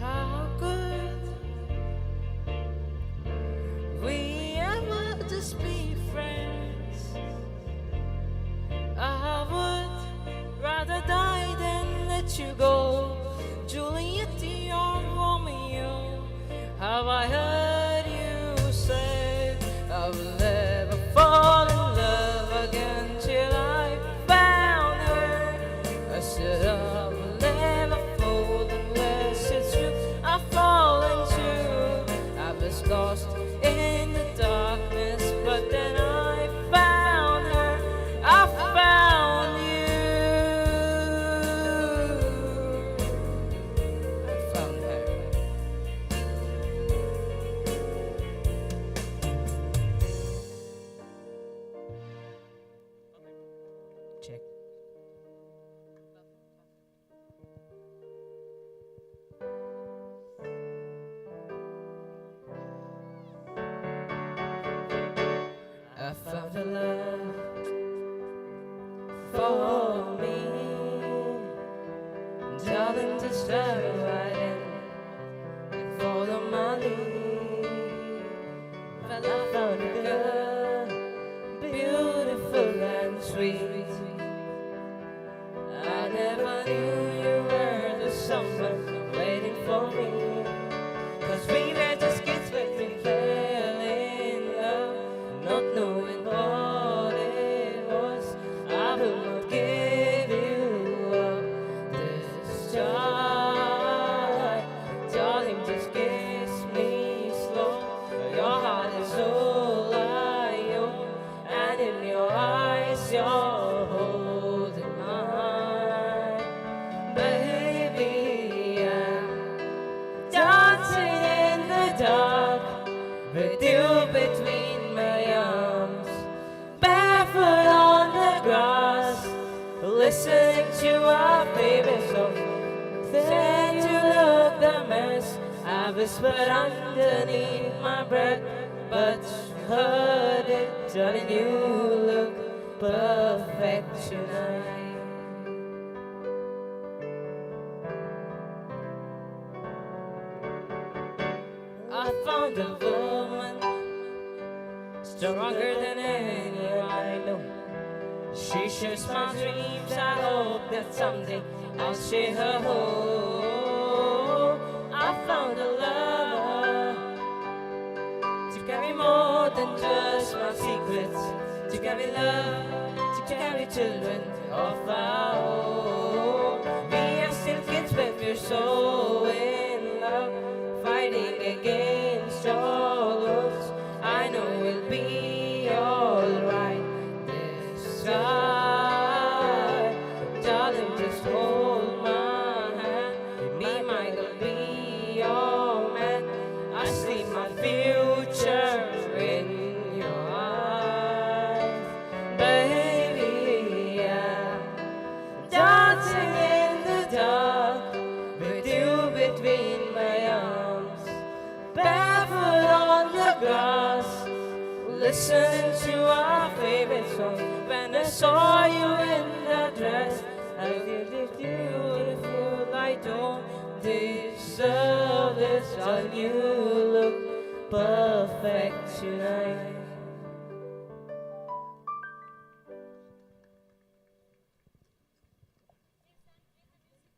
[SPEAKER 2] how good we ever just be friends. I would rather die than let you go, Juliet or Romeo. Have I heard you say I will never
[SPEAKER 13] check.
[SPEAKER 2] I found a love for me, darling, just dive right in and follow my lead. Well, I found a girl, beautiful and sweet. I never knew you were the someone waiting for me, 'cause we were just kids when we fell in love, not knowing what it was. I will not give you up this time, darling, just kiss me slow. Your heart is all I own, and in your eyes you're holding mine. Baby, I'm dancing in the dark with you between my arms, barefoot on the grass, listening to our favorite song. Then you look the mess I whispered underneath my breath, but you heard it, darling, you look perfect tonight. I found a woman stronger than any I know. She shares my dreams. I hope that someday I'll share her home. I found a lover to carry more than just my secrets, to carry love, to carry children of our own. We are still kids, but we're so in love, fighting against all odds. I know we'll be alright this time. Darling, just hold my hand. Me, Michael, be your man. I see my future in your eyes. Baby, I'm dancing in the dark with you between my arms, barefoot on the grass, listening to our favorite song. When I saw you in that dress, I feel it beautiful. I don't deserve this. All you look perfect tonight.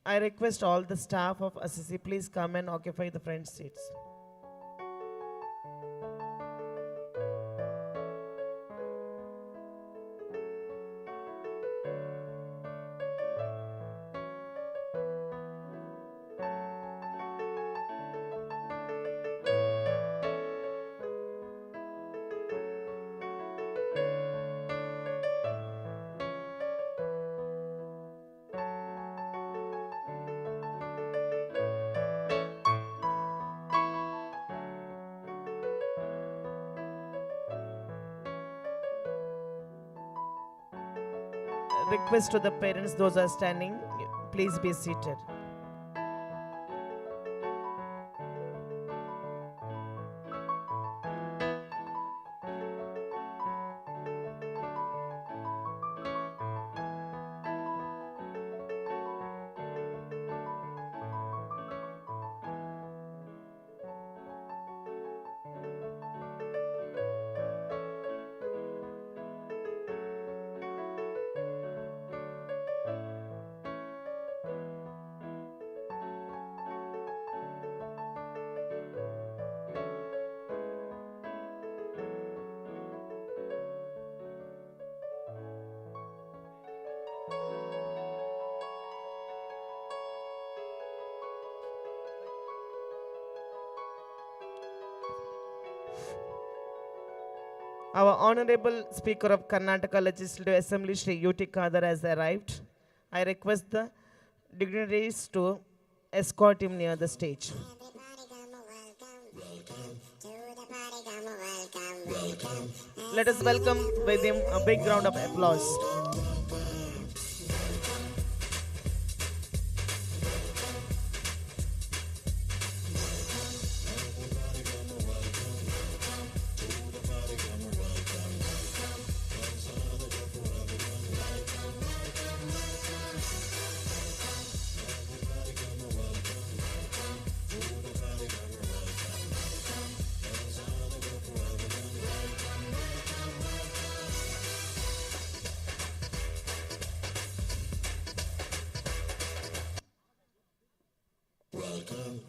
[SPEAKER 13] I request all the staff of Assisi please come and occupy the front seats. Request to the parents, those are standing, please be seated. Our Honorable Speaker of Karnataka Legislative Assembly, Shri U.T. Khadar, has arrived. I request the dignitaries to escort him near the stage. Let us welcome with him a big round of applause.
[SPEAKER 8] Everybody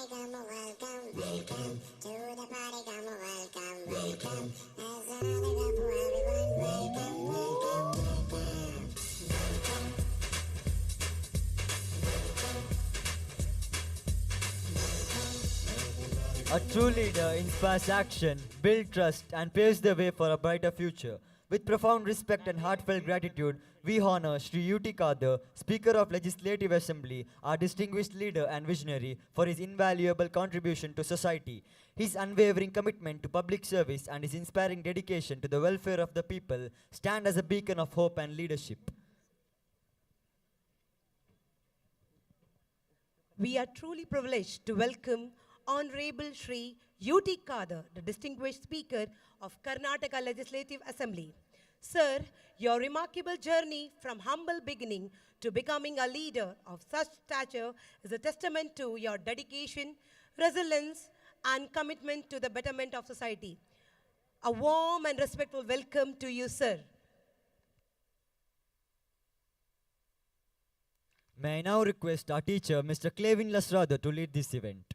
[SPEAKER 8] come a welcome. Welcome to the party. Come a welcome. Welcome. There's another cup for everyone. Welcome, welcome, welcome.
[SPEAKER 3] A true leader inspires action, builds trust, and paves the way for a brighter future. With profound respect and heartfelt gratitude, we honor Sri U.T. Kadar, Speaker of Legislative Assembly, our distinguished leader and visionary, for his invaluable contribution to society. His unwavering commitment to public service and his inspiring dedication to the welfare of the people stand as a beacon of hope and leadership.
[SPEAKER 16] We are truly privileged to welcome Honorable Sri U.T. Kadar, the distinguished Speaker of Karnataka Legislative Assembly. Sir, your remarkable journey from humble beginning to becoming a leader of such stature is a testament to your dedication, resilience, and commitment to the betterment of society. A warm and respectful welcome to you, sir.
[SPEAKER 3] May I now request our teacher, Mr. Clavin Lasrada, to lead this event.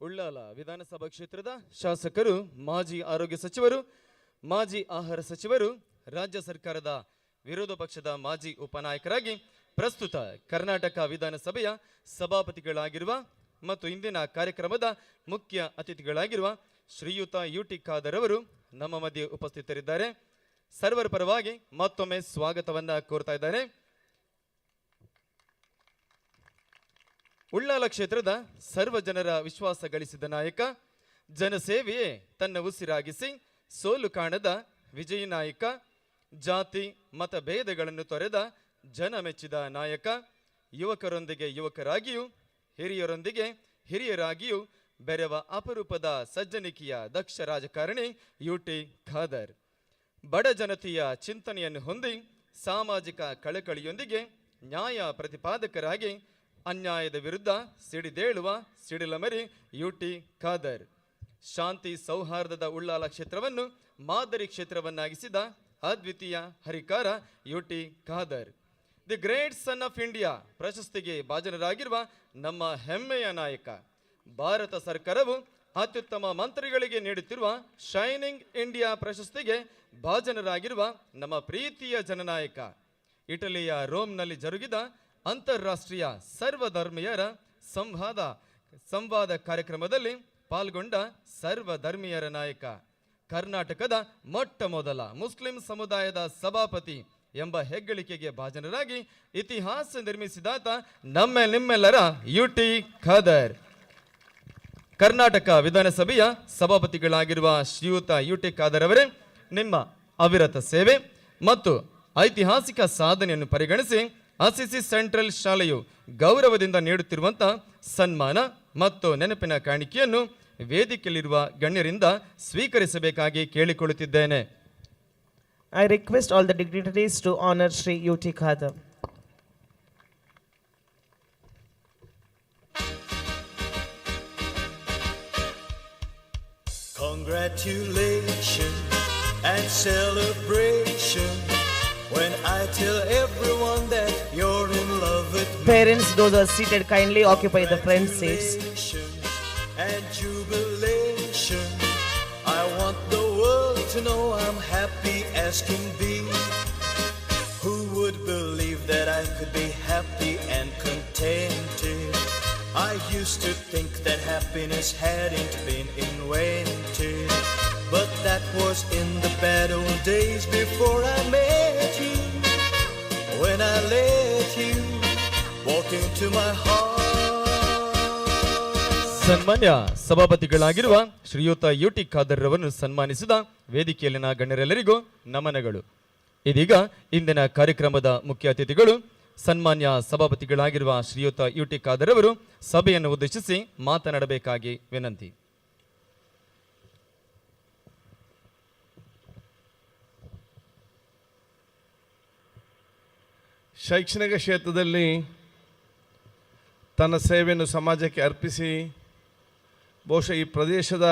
[SPEAKER 17] Ullal ವಿಧಾನಸಭಾ ಕ್ಷೇತ್ರದ ಶಾಸಕರು, ಮಾಜಿ ಆರೋಗ್ಯ ಸಚಿವರು, ಮಾಜಿ ಆಹಾರ ಸಚಿವರು, ರಾಜ್ಯ ಸರ್ಕಾರದ ವಿರೋಧ ಪಕ್ಷದ ಮಾಜಿ ಉಪನಾಯಕರಾಗಿ ಪ್ರಸ್ತುತ ಕರ್ನಾಟಕ ವಿಧಾನಸಭೆಯ ಸಭಾಪತಿಗಳಾಗಿರುವ ಮತ್ತು ಇಂದಿನ ಕಾರ್ಯಕ್ರಮದ ಮುಖ್ಯ ಅತಿಥಿಗಳಾಗಿರುವ ಶ್ರೀಯುತ U.T. ಖಾದರ್ ಅವರು ನಮ್ಮ ಮಧ್ಯೆ ಉಪಸ್ಥಿತರಿದ್ದಾರೆ. ಸರ್ವರ ಪರವಾಗಿ ಮತ್ತೊಮ್ಮೆ ಸ್ವಾಗತವನ್ನ ಕೋರ್ತಾ ಇದ್ದಾರೆ. ಉಳ್ಳಾಲ ಕ್ಷೇತ್ರದ ಸರ್ವ ಜನರ ವಿಶ್ವಾಸ ಗಳಿಸಿದ ನಾಯಕ, ಜನಸೇವೆಯೇ ತನ್ನ ಉಸಿರಾಗಿಸಿ ಸೋಲು ಕಾಣದ ವಿಜಯಿ ನಾಯಕ, ಜಾತಿ ಮತ ಭೇದಗಳನ್ನು ತೊರೆದ ಜನ ಮೆಚ್ಚಿದ ನಾಯಕ, ಯುವಕರೊಂದಿಗೆ ಯುವಕರಾಗಿಯೂ ಹಿರಿಯರೊಂದಿಗೆ ಹಿರಿಯರಾಗಿಯೂ ಬೆರೆವ ಅಪರೂಪದ ಸಜ್ಜನಿಕೆಯ ದಕ್ಷ ರಾಜಕಾರಣಿ U.T. ಖಾದರ್. ಬಡ ಜನತೆಯ ಚಿಂತನೆಯನ್ನು ಹೊಂದಿ ಸಾಮಾಜಿಕ ಕಳಕಳಿಯೊಂದಿಗೆ ನ್ಯಾಯ ಪ್ರತಿಪಾದಕರಾಗಿ ಅನ್ಯಾಯದ ವಿರುದ್ಧ ಸಿಡಿದೇಳುವ ಸಿಡಿಲಮರಿ U.T. ಖಾದರ್. ಶಾಂತಿ ಸೌಹಾರ್ದದ ಉಳ್ಳಾಲ ಕ್ಷೇತ್ರವನ್ನು ಮಾದರಿ ಕ್ಷೇತ್ರವನ್ನಾಗಿಸಿದ ಅದ್ವಿತೀಯ ಹರಿಕಾರ U.T. Khader. The great son of India ಪ್ರಶಸ್ತಿಗೆ ಭಾಜನರಾಗಿರುವ ನಮ್ಮ ಹೆಮ್ಮೆಯ ನಾಯಕ. ಭಾರತ ಸರ್ಕಾರವು ಅತ್ಯುತ್ತಮ ಮಂತ್ರಿಗಳಿಗೆ ನೀಡುತ್ತಿರುವ ಶೈನಿಂಗ್ ಇಂಡಿಯಾ ಪ್ರಶಸ್ತಿಗೆ ಭಾಜನರಾಗಿರುವ ನಮ್ಮ ಪ್ರೀತಿಯ ಜನನಾಯಕ. ಇಟಲಿಯ ರೋಮ್ನಲ್ಲಿ ಜರುಗಿದ ಅಂತಾರಾಷ್ಟ್ರೀಯ ಸರ್ವಧರ್ಮೀಯರ ಸಂವಾದ ಕಾರ್ಯಕ್ರಮದಲ್ಲಿ ಪಾಲ್ಗೊಂಡ ಸರ್ವಧರ್ಮೀಯರ ನಾಯಕ. ಕರ್ನಾಟಕದ ಮೊಟ್ಟ ಮೊದಲ ಮುಸ್ಲಿಂ ಸಮುದಾಯದ ಸಭಾಪತಿ ಎಂಬ ಹೆಗ್ಗಳಿಕೆಗೆ ಭಾಜನರಾಗಿ ಇತಿಹಾಸ ನಿರ್ಮಿಸಿದಾತ ನಿಮ್ಮೆಲ್ಲರ U.T. ಖಾದರ್. ಕರ್ನಾಟಕ ವಿಧಾನಸಭೆಯ ಸಭಾಪತಿಗಳಾಗಿರುವ ಶ್ರೀಯುತ U.T. ಖಾದರ್ ಅವರೇ, ನಿಮ್ಮ ಅವಿರತ ಸೇವೆ ಮತ್ತು ಐತಿಹಾಸಿಕ ಸಾಧನೆಯನ್ನು ಪರಿಗಣಿಸಿ ಅಸಿಸಿ ಸೆಂಟ್ರಲ್ ಶಾಲೆಯು ಗೌರವದಿಂದ ನೀಡುತ್ತಿರುವಂತಹ ಸನ್ಮಾನ ಮತ್ತು ನೆನಪಿನ ಕಾಣಿಕೆಯನ್ನು ವೇದಿಕೆಯಲ್ಲಿರುವ ಗಣ್ಯರಿಂದ ಸ್ವೀಕರಿಸಬೇಕಾಗಿ ಕೇಳಿಕೊಳ್ಳುತ್ತಿದ್ದೇನೆ.
[SPEAKER 13] I request all the dignitaries to honor Sri U.T. Kadar.
[SPEAKER 19] Congratulations and celebration when I tell everyone that you're in love with me.
[SPEAKER 13] Parents, those are seated, kindly occupy the front seats.
[SPEAKER 19] And jubilation, I want the world to know I'm happy as can be. Who would believe that I could be happy and contented? I used to think that happiness hadn't been invented, but that was in the bad old days before I met you. When I let you walk into my heart.
[SPEAKER 17] ಸನ್ಮಾನ್ಯ ಸಭಾಪತಿಗಳಾಗಿರುವ ಶ್ರೀಯುತ U.T. Khader ರವರನ್ನು ಸನ್ಮಾನಿಸಿದ ವೇದಿಕೆಯಲ್ಲಿನ ಗಣ್ಯರೆಲ್ಲರಿಗೂ ನಮನಗಳು. ಇದೀಗ ಇಂದಿನ ಕಾರ್ಯಕ್ರಮದ ಮುಖ್ಯ ಅತಿಥಿಗಳು ಸನ್ಮಾನ್ಯ ಸಭಾಪತಿಗಳಾಗಿರುವ ಶ್ರೀಯುತ U.T. ಖಾದರ್ ಅವರು ಸಭೆಯನ್ನು ಉದ್ದೇಶಿಸಿ ಮಾತನಾಡಬೇಕಾಗಿ ವಿನಂತಿ.
[SPEAKER 20] ಶೈಕ್ಷಣಿಕ ಕ್ಷೇತ್ರದಲ್ಲಿ ತನ್ನ ಸೇವೆಯನ್ನು ಸಮಾಜಕ್ಕೆ ಅರ್ಪಿಸಿ ಬಹುಶಃ ಈ ಪ್ರದೇಶದ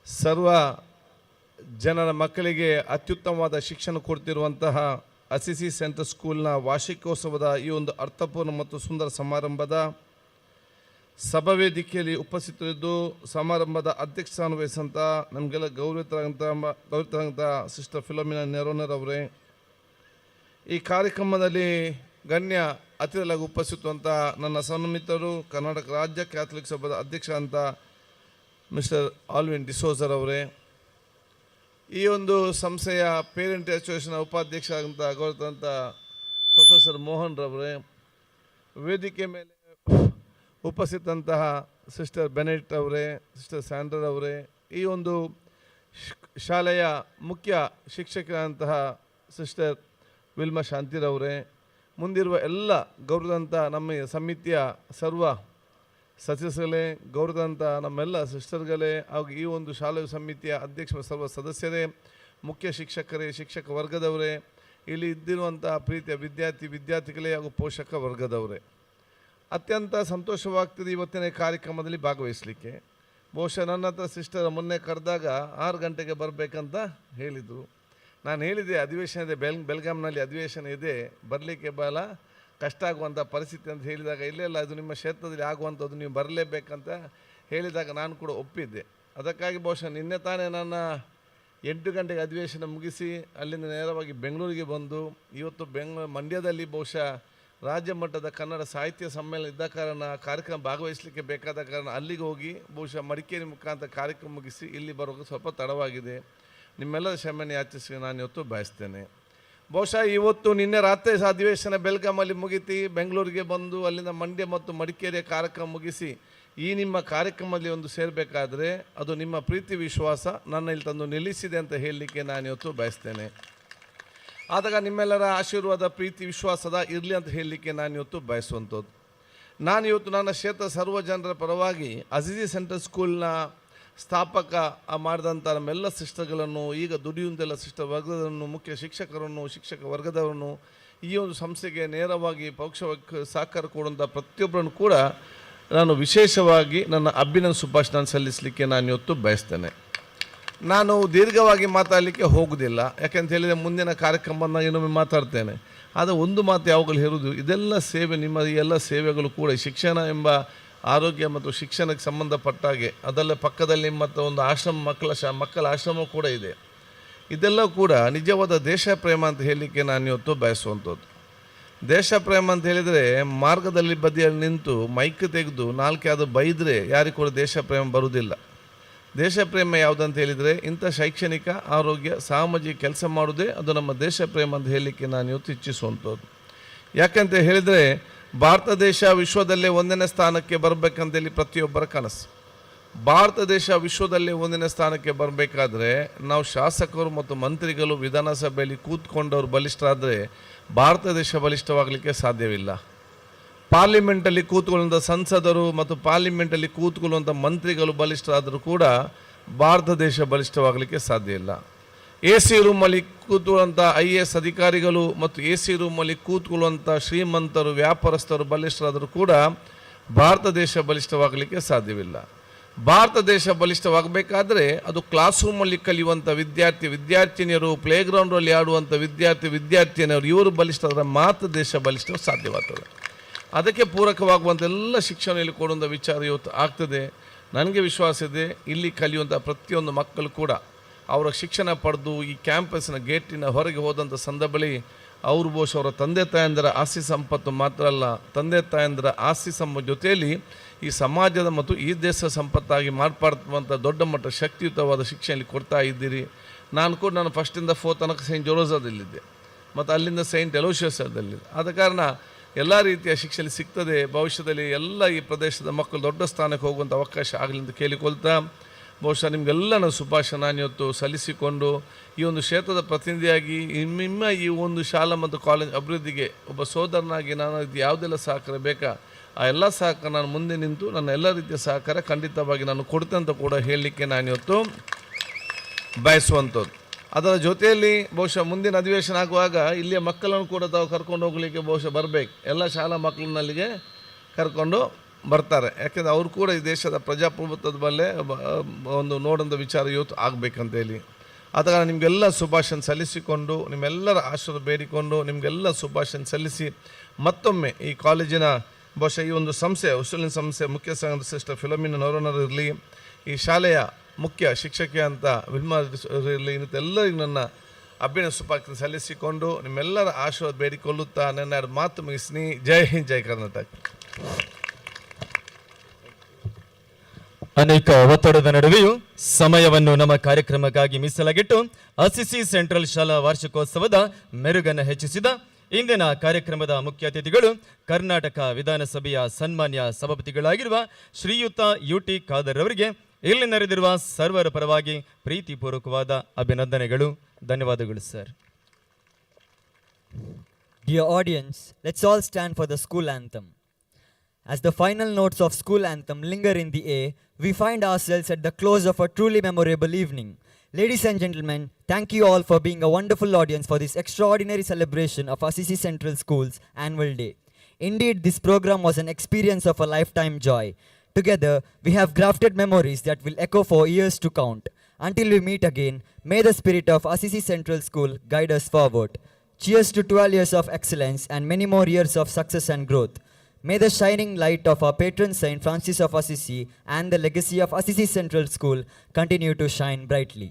[SPEAKER 20] ಸರ್ವ ಜನರ ಮಕ್ಕಳಿಗೆ ಅತ್ಯುತ್ತಮವಾದ ಶಿಕ್ಷಣ ಕೊಡ್ತಿರುವಂತಹ ಅಸಿಸಿ ಸೆಂಟ್ರಲ್ ಸ್ಕೂಲ್ನ ವಾರ್ಷಿಕೋತ್ಸವದ ಈ ಒಂದು ಅರ್ಥಪೂರ್ಣ ಮತ್ತು ಸುಂದರ ಸಮಾರಂಭದ ಸಭಾವೇದಿಕೆಯಲ್ಲಿ ಉಪಸ್ಥಿತರಿದ್ದು ಸಮಾರಂಭದ ಅಧ್ಯಕ್ಷಸ್ಥಾನ ವಹಿಸಂತ ನಮಗೆಲ್ಲ ಗೌರವಿತರಾದಂಥ ಸಿಸ್ಟರ್ ಫಿಲೋಮಿನಾ ನೆರೋನರ್ ಅವರೇ, ಈ ಕಾರ್ಯಕ್ರಮದಲ್ಲಿ ಗಣ್ಯ ಅತಿಥಿಗಳಾಗಿ ಉಪಸ್ಥಿತವಂಥ ನನ್ನ ಸನ್ಮಿತರು ಕರ್ನಾಟಕ ರಾಜ್ಯ ಕ್ಯಾಥಲಿಕ್ ಸಭಾದ ಅಧ್ಯಕ್ಷ ಅಂತ ಮಿಸ್ಟರ್ ಆಲ್ವಿನ್ ಡಿಸೋಜರ್ ಅವರೇ, ಈ ಒಂದು ಸಂಸ್ಥೆಯ ಪೇರೆಂಟ್ ಅಸೋಸಿಯೇಷನ್ ಉಪಾಧ್ಯಕ್ಷ ಅಂತ ಗೌರವಿತಂಥ ಪ್ರೊಫೆಸರ್ ಮೋಹನ್ ರವರೇ, ವೇದಿಕೆ ಮೇಲೆ ಉಪಸ್ಥಿತಂತಹ ಸಿಸ್ಟರ್ ಬೆನೆಟ್ ಅವರೇ, ಸಿಸ್ಟರ್ ಸ್ಯಾಂಡ್ರರ್ ಅವರೇ, ಈ ಒಂದು ಶಾಲೆಯ ಮುಖ್ಯ ಶಿಕ್ಷಕರಾದಂತಹ ಸಿಸ್ಟರ್ ವಿಲ್ಮಾ ಶಾಂತಿರವರೇ, ಮುಂದಿರುವ ಎಲ್ಲ ಗೌರವದಂಥ ನಮ್ಮ ಸಮಿತಿಯ ಸರ್ವ ಸದಸ್ಯರೇ, ಗೌರವದಂಥ ನಮ್ಮೆಲ್ಲ ಸಿಸ್ಟರ್ಗಳೇ, ಹಾಗೂ ಈ ಒಂದು ಶಾಲೆಯ ಸಮಿತಿಯ ಅಧ್ಯಕ್ಷ ಸರ್ವ ಸದಸ್ಯರೇ, ಮುಖ್ಯ ಶಿಕ್ಷಕರೇ, ಶಿಕ್ಷಕ ವರ್ಗದವರೇ, ಇಲ್ಲಿ ಇದ್ದಿರುವಂಥ ಪ್ರೀತಿಯ ವಿದ್ಯಾರ್ಥಿಗಳೇ ಹಾಗೂ ಪೋಷಕ ವರ್ಗದವರೇ, ಅತ್ಯಂತ ಸಂತೋಷವಾಗ್ತದೆ ಇವತ್ತಿನ ಕಾರ್ಯಕ್ರಮದಲ್ಲಿ ಭಾಗವಹಿಸಲಿಕ್ಕೆ. ಬಹುಶಃ ನನ್ನ ಹತ್ರ ಸಿಸ್ಟರ್ ಮೊನ್ನೆ ಕರೆದಾಗ 6 ಗಂಟೆಗೆ ಬರಬೇಕಂತ ಹೇಳಿದರು. ನಾನು ಹೇಳಿದೆ ಅಧಿವೇಶನ ಇದೆ, ಬೆಲ್ಗಾಮ್ನಲ್ಲಿ ಅಧಿವೇಶನ ಇದೆ, ಬರಲಿಕ್ಕೆ ಬಹಳ ಕಷ್ಟ ಆಗುವಂಥ ಪರಿಸ್ಥಿತಿ ಅಂತ ಹೇಳಿದಾಗ, ಇಲ್ಲೆಲ್ಲ ಅದು ನಿಮ್ಮ ಕ್ಷೇತ್ರದಲ್ಲಿ ಆಗುವಂಥದ್ದು, ನೀವು ಬರಲೇಬೇಕಂತ ಹೇಳಿದಾಗ ನಾನು ಕೂಡ ಒಪ್ಪಿದ್ದೆ. ಅದಕ್ಕಾಗಿ ಬಹುಶಃ ನಿನ್ನೆ ತಾನೇ ನನ್ನ 8 ಗಂಟೆಗೆ ಅಧಿವೇಶನ ಮುಗಿಸಿ ಅಲ್ಲಿಂದ ನೇರವಾಗಿ ಬೆಂಗಳೂರಿಗೆ ಬಂದು ಇವತ್ತು ಮಂಡ್ಯದಲ್ಲಿ ಬಹುಶಃ ರಾಜ್ಯ ಮಟ್ಟದ ಕನ್ನಡ ಸಾಹಿತ್ಯ ಸಮ್ಮೇಳನ ಇದ್ದ ಕಾರಣ ಕಾರ್ಯಕ್ರಮ ಭಾಗವಹಿಸಲಿಕ್ಕೆ ಬೇಕಾದ ಕಾರಣ ಅಲ್ಲಿಗೆ ಹೋಗಿ ಬಹುಶಃ ಮಡಿಕೇರಿ ಮುಖಾಂತರ ಕಾರ್ಯಕ್ರಮ ಮುಗಿಸಿ ಇಲ್ಲಿ ಬರೋಕ್ಕೆ ಸ್ವಲ್ಪ ತಡವಾಗಿದೆ. ನಿಮ್ಮೆಲ್ಲರ ಕ್ಷಮೆಯನ್ನು ಯಾಚಿಸಿ ನಾನು ಇವತ್ತು ಬಯಸ್ತೇನೆ. ಬಹುಶಃ ಇವತ್ತು ನಿನ್ನೆ ರಾತ್ರಿ ಅಧಿವೇಶನ ಬೆಲ್ಗಾಮಲ್ಲಿ ಮುಗಿತಿ ಬೆಂಗಳೂರಿಗೆ ಬಂದು ಅಲ್ಲಿಂದ ಮಂಡ್ಯ ಮತ್ತು ಮಡಿಕೇರಿಯ ಕಾರ್ಯಕ್ರಮ ಮುಗಿಸಿ ಈ ನಿಮ್ಮ ಕಾರ್ಯಕ್ರಮದಲ್ಲಿ ಒಂದು ಸೇರಬೇಕಾದ್ರೆ ಅದು ನಿಮ್ಮ ಪ್ರೀತಿ ವಿಶ್ವಾಸ ನನ್ನ ಇಲ್ಲಿ ತಂದು ನಿಲ್ಲಿಸಿದೆ ಅಂತ ಹೇಳಲಿಕ್ಕೆ ನಾನು ಇವತ್ತು ಬಯಸ್ತೇನೆ. ಆದಾಗ ನಿಮ್ಮೆಲ್ಲರ ಆಶೀರ್ವಾದ ಪ್ರೀತಿ ವಿಶ್ವಾಸದ ಇರಲಿ ಅಂತ ಹೇಳಲಿಕ್ಕೆ ನಾನು ಇವತ್ತು ಬಯಸುವಂಥದ್ದು. ನಾನು ಇವತ್ತು ನನ್ನ ಕ್ಷೇತ್ರ ಸರ್ವ ಜನರ ಪರವಾಗಿ ಅಸಿಸಿ ಸೆಂಟ್ರಲ್ ಸ್ಕೂಲ್ನ ಸ್ಥಾಪಕ ಮಾಡಿದಂಥ ನಮ್ಮೆಲ್ಲ ಸಿಸ್ಟರ್ಗಳನ್ನು, ಈಗ ದುಡಿಯುವಂತೆಲ್ಲ ಸಿಸ್ಟರ್ ವರ್ಗದವರನ್ನು, ಮುಖ್ಯ ಶಿಕ್ಷಕರನ್ನು, ಶಿಕ್ಷಕ ವರ್ಗದವರನ್ನು, ಈ ಒಂದು ಸಂಸ್ಥೆಗೆ ನೇರವಾಗಿ ಪರೋಕ್ಷವಾಗಿ ಸಹಕಾರ ಕೊಡುವಂಥ ಪ್ರತಿಯೊಬ್ಬರನ್ನು ಕೂಡ ನಾನು ವಿಶೇಷವಾಗಿ ನನ್ನ ಅಭಿನಂದನೆ ಶುಭಾಶಯ ಸಲ್ಲಿಸಲಿಕ್ಕೆ ನಾನು ಇವತ್ತು ಬಯಸ್ತೇನೆ. ನಾನು ದೀರ್ಘವಾಗಿ ಮಾತಾಡಲಿಕ್ಕೆ ಹೋಗುವುದಿಲ್ಲ, ಯಾಕೆಂತ ಹೇಳಿದರೆ ಮುಂದಿನ ಕಾರ್ಯಕ್ರಮವನ್ನು ಇನ್ನೊಮ್ಮೆ ಮಾತಾಡ್ತೇನೆ. ಆದರೆ ಒಂದು ಮಾತು ಯಾವಾಗಲೂ ಹೇಳುವುದು, ಇದೆಲ್ಲ ಸೇವೆ, ನಿಮ್ಮ ಈ ಎಲ್ಲ ಸೇವೆಗಳು ಕೂಡ ಶಿಕ್ಷಣ ಎಂಬ ಆರೋಗ್ಯ ಮತ್ತು ಶಿಕ್ಷಣಕ್ಕೆ ಸಂಬಂಧಪಟ್ಟಾಗೆ ಅದೆಲ್ಲ ಪಕ್ಕದಲ್ಲಿ ಮತ್ತು ಒಂದು ಆಶ್ರಮ ಮಕ್ಕಳ ಆಶ್ರಮ ಕೂಡ ಇದೆ. ಇದೆಲ್ಲ ಕೂಡ ನಿಜವಾದ ದೇಶ ಪ್ರೇಮ ಅಂತ ಹೇಳಲಿಕ್ಕೆ ನಾನು ಇವತ್ತು ಬಯಸುವಂಥದ್ದು. ದೇಶ ಪ್ರೇಮ ಅಂತ ಹೇಳಿದರೆ ಮಾರ್ಗದಲ್ಲಿ ಬದಿಯಲ್ಲಿ ನಿಂತು ಮೈಕ್ ತೆಗೆದು 4 ಯಾವುದು ಬೈದರೆ ಯಾರಿಗೂ ಕೂಡ ದೇಶ ಪ್ರೇಮ ಬರುವುದಿಲ್ಲ. ದೇಶ ಪ್ರೇಮ ಯಾವುದಂತ ಹೇಳಿದರೆ ಇಂಥ ಶೈಕ್ಷಣಿಕ ಆರೋಗ್ಯ ಸಾಮಾಜಿಕ ಕೆಲಸ ಮಾಡೋದೇ ಅದು ನಮ್ಮ ದೇಶ ಪ್ರೇಮ ಅಂತ ಹೇಳಲಿಕ್ಕೆ ನಾನು ಇವತ್ತು ಇಚ್ಛಿಸುವಂಥದ್ದು. ಯಾಕೆಂತ ಹೇಳಿದರೆ ಭಾರತ ದೇಶ ವಿಶ್ವದಲ್ಲೇ 1ನೇ ಸ್ಥಾನಕ್ಕೆ ಬರಬೇಕಂತೇಳಿ ಪ್ರತಿಯೊಬ್ಬರ ಕನಸು. ಭಾರತ ದೇಶ ವಿಶ್ವದಲ್ಲೇ 1ನೇ ಸ್ಥಾನಕ್ಕೆ ಬರಬೇಕಾದ್ರೆ ನಾವು ಶಾಸಕರು ಮತ್ತು ಮಂತ್ರಿಗಳು ವಿಧಾನಸಭೆಯಲ್ಲಿ ಕೂತ್ಕೊಂಡವರು ಬಲಿಷ್ಠರಾದರೆ ಭಾರತ ದೇಶ ಬಲಿಷ್ಠವಾಗಲಿಕ್ಕೆ ಸಾಧ್ಯವಿಲ್ಲ. ಪಾರ್ಲಿಮೆಂಟಲ್ಲಿ ಕೂತ್ಕೊಳ್ಳುವಂಥ ಸಂಸದರು ಮತ್ತು ಪಾರ್ಲಿಮೆಂಟಲ್ಲಿ ಕೂತ್ಕೊಳ್ಳುವಂಥ ಮಂತ್ರಿಗಳು ಬಲಿಷ್ಠರಾದರೂ ಕೂಡ ಭಾರತ ದೇಶ ಬಲಿಷ್ಠವಾಗಲಿಕ್ಕೆ ಸಾಧ್ಯ ಇಲ್ಲ. AC ರೂಮಲ್ಲಿ ಕೂತ್ಕೊಳ್ಳುವಂಥ IAS ಅಧಿಕಾರಿಗಳು ಮತ್ತು AC ರೂಮಲ್ಲಿ ಕೂತ್ಕೊಳ್ಳುವಂಥ ಶ್ರೀಮಂತರು ವ್ಯಾಪಾರಸ್ಥರು ಬಲಿಷ್ಠರಾದರೂ ಕೂಡ ಭಾರತ ದೇಶ ಬಲಿಷ್ಠವಾಗಲಿಕ್ಕೆ ಸಾಧ್ಯವಿಲ್ಲ. ಭಾರತ ದೇಶ ಬಲಿಷ್ಠವಾಗಬೇಕಾದ್ರೆ ಅದು ಕ್ಲಾಸ್ ರೂಮಲ್ಲಿ ಕಲಿಯುವಂಥ ವಿದ್ಯಾರ್ಥಿನಿಯರು, ಪ್ಲೇಗ್ರೌಂಡಲ್ಲಿ ಆಡುವಂಥ ವಿದ್ಯಾರ್ಥಿನಿಯರು ಇವರು ಬಲಿಷ್ಠರಾದರೆ ಮಾತ್ರ ದೇಶ ಬಲಿಷ್ಠ ಸಾಧ್ಯವಾಗ್ತದೆ. ಅದಕ್ಕೆ ಪೂರಕವಾಗುವಂಥ ಎಲ್ಲ ಶಿಕ್ಷಣ ಇಲ್ಲಿ ಕೊಡುವಂಥ ವಿಚಾರ ಇವತ್ತು ಆಗ್ತದೆ. ನನಗೆ ವಿಶ್ವಾಸ ಇದೆ, ಇಲ್ಲಿ ಕಲಿಯುವಂಥ ಪ್ರತಿಯೊಂದು ಮಕ್ಕಳು ಕೂಡ ಅವರ ಶಿಕ್ಷಣ ಪಡೆದು ಈ ಕ್ಯಾಂಪಸ್ನ ಗೇಟಿನ ಹೊರಗೆ ಹೋದಂಥ ಸಂದರ್ಭದಲ್ಲಿ ಅವರು ಬಹುಶಃ ಅವರ ತಂದೆ ತಾಯಂದಿರ ಆಸ್ತಿ ಸಂಪತ್ತು ಮಾತ್ರ ಅಲ್ಲ, ತಂದೆ ತಾಯಂದಿರ ಆಸ್ತಿ ಜೊತೆಯಲ್ಲಿ ಈ ಸಮಾಜದ ಮತ್ತು ಈ ದೇಶ ಸಂಪತ್ತಾಗಿ ಮಾರ್ಪಾಡುವಂಥ ದೊಡ್ಡ ಮಟ್ಟ ಶಕ್ತಿಯುತವಾದ ಶಿಕ್ಷಣ ಕೊಡ್ತಾ ಇದ್ದೀರಿ. ನಾನು ಫಸ್ಟಿಂದ 4th ತನಕ ಸೈಂಟ್ ಜೋರೋಸದಲ್ಲಿದ್ದೆ ಮತ್ತು ಅಲ್ಲಿಂದ ಸೈಂಟ್ ಎಲೋಷಿಯಸದಲ್ಲಿದ್ದೆ. ಆದ ಕಾರಣ ಎಲ್ಲ ರೀತಿಯ ಶಿಕ್ಷಣ ಸಿಗ್ತದೆ. ಭವಿಷ್ಯದಲ್ಲಿ ಎಲ್ಲ ಈ ಪ್ರದೇಶದ ಮಕ್ಕಳು ದೊಡ್ಡ ಸ್ಥಾನಕ್ಕೆ ಹೋಗುವಂಥ ಅವಕಾಶ ಆಗಲಿ ಅಂತ ಕೇಳಿಕೊಳ್ತಾ ಬಹುಶಃ ನಿಮಗೆಲ್ಲ ನಾನು ಶುಭಾಶಯ ನಾನು ಇವತ್ತು ಸಲ್ಲಿಸಿಕೊಂಡು ಈ ಒಂದು ಕ್ಷೇತ್ರದ ಪ್ರತಿನಿಧಿಯಾಗಿ ನಿಮ್ಮ ಈ ಒಂದು ಶಾಲಾ ಮತ್ತು ಕಾಲೇಜ್ ಅಭಿವೃದ್ಧಿಗೆ ಒಬ್ಬ ಸೋದರನಾಗಿ ನಾನು ಇದು ಯಾವುದೆಲ್ಲ ಸಹಕಾರ ಬೇಕಾ ಆ ಎಲ್ಲ ಸಹಕಾರ ನಾನು ಮುಂದೆ ನಿಂತು ನನ್ನ ಎಲ್ಲ ರೀತಿಯ ಸಹಕಾರ ಖಂಡಿತವಾಗಿ ನಾನು ಕೊಡ್ತೇನೆ ಅಂತ ಕೂಡ ಹೇಳಲಿಕ್ಕೆ ನಾನು ಇವತ್ತು ಬಯಸುವಂಥದ್ದು. ಅದರ ಜೊತೆಯಲ್ಲಿ ಬಹುಶಃ ಮುಂದಿನ ಅಧಿವೇಶನ ಆಗುವಾಗ ಇಲ್ಲಿಯ ಮಕ್ಕಳನ್ನು ಕೂಡ ತಾವು ಕರ್ಕೊಂಡು ಹೋಗಲಿಕ್ಕೆ ಬಹುಶಃ ಬರಬೇಕು. ಎಲ್ಲ ಶಾಲಾ ಮಕ್ಕಳನ್ನ ಅಲ್ಲಿಗೆ ಕರ್ಕೊಂಡು ಬರ್ತಾರೆ. ಯಾಕೆಂದರೆ ಅವರು ಕೂಡ ಈ ದೇಶದ ಪ್ರಜಾಪ್ರಭುತ್ವದ ಬಲ್ಲೆ ಒಂದು ನೋಡೋಂಥ ವಿಚಾರ ಇವತ್ತು ಆಗಬೇಕಂತೇಳಿ ಆದ ಕಾರಣ ನಿಮಗೆಲ್ಲ ಶುಭಾಶಯ ಸಲ್ಲಿಸಿಕೊಂಡು ನಿಮ್ಮೆಲ್ಲರ ಆಶೀರ್ವಾದ ಬೇಡಿಕೊಂಡು ನಿಮಗೆಲ್ಲ ಶುಭಾಶಯ ಸಲ್ಲಿಸಿ ಮತ್ತೊಮ್ಮೆ ಈ ಕಾಲೇಜಿನ ಬಹುಶಃ ಈ ಒಂದು ಸಂಸ್ಥೆ ಉಸುಲಿನ ಸಂಸ್ಥೆ ಮುಖ್ಯ ಸಂಘದ ಸಿಸ್ಟರ್ ಫಿಲೋಮಿನಾ ನವರನರು ಇರಲಿ, ಈ ಶಾಲೆಯ ಮುಖ್ಯ ಶಿಕ್ಷಕಿ ಅಂತ ವಿಲ್ಮಾ ಇರಲಿ, ಇನ್ನೆಲ್ಲರಿಗೂ ನನ್ನ ಅಭಿನಯ ಶುಭಾಶಯ ಸಲ್ಲಿಸಿಕೊಂಡು ನಿಮ್ಮೆಲ್ಲರ ಆಶೀರ್ವಾದ ಬೇಡಿಕೊಳ್ಳುತ್ತಾ ನನ್ನ ಎರಡು ಮಾತು ಮುಗಿಸ್ನಿ. ಜೈ ಹಿಂದ್, ಜೈ ಕರ್ನಾಟಕ.
[SPEAKER 17] ಅನೇಕ ಒತ್ತಡದ ನಡುವೆಯೂ ಸಮಯವನ್ನು ನಮ್ಮ ಕಾರ್ಯಕ್ರಮಕ್ಕಾಗಿ ಮೀಸಲಾಗಿಟ್ಟು ಅಸಿಸಿ ಸೆಂಟ್ರಲ್ ಶಾಲಾ ವಾರ್ಷಿಕೋತ್ಸವದ ಮೆರುಗನ್ನು ಹೆಚ್ಚಿಸಿದ ಇಂದಿನ ಕಾರ್ಯಕ್ರಮದ ಮುಖ್ಯ ಅತಿಥಿಗಳು ಕರ್ನಾಟಕ ವಿಧಾನಸಭೆಯ ಸನ್ಮಾನ್ಯ ಸಭಾಪತಿಗಳಾಗಿರುವ ಶ್ರೀಯುತ ಯುಟಿ ಖಾದರ್ ಅವರಿಗೆ ಇಲ್ಲಿ ನೆರೆದಿರುವ ಸರ್ವರ ಪರವಾಗಿ ಪ್ರೀತಿಪೂರ್ವಕವಾದ ಅಭಿನಂದನೆಗಳು. ಧನ್ಯವಾದಗಳು sir.
[SPEAKER 3] Dear audience, let's all stand for the school anthem. As the final notes of school anthem linger in the air, we find ourselves at the close of a truly memorable evening. Ladies and gentlemen, thank you all for being a wonderful audience for this extraordinary celebration of Assisi Central School's annual day. Indeed, this program was an experience of a lifetime joy. Together, we have crafted memories that will echo for years to count. Until we meet again, may the spirit of Assisi Central School guide us forward. Cheers to 12 years of excellence and many more years of success and growth. May the shining light of our patron Saint Francis of Assisi and the legacy of Assisi Central School continue to shine brightly.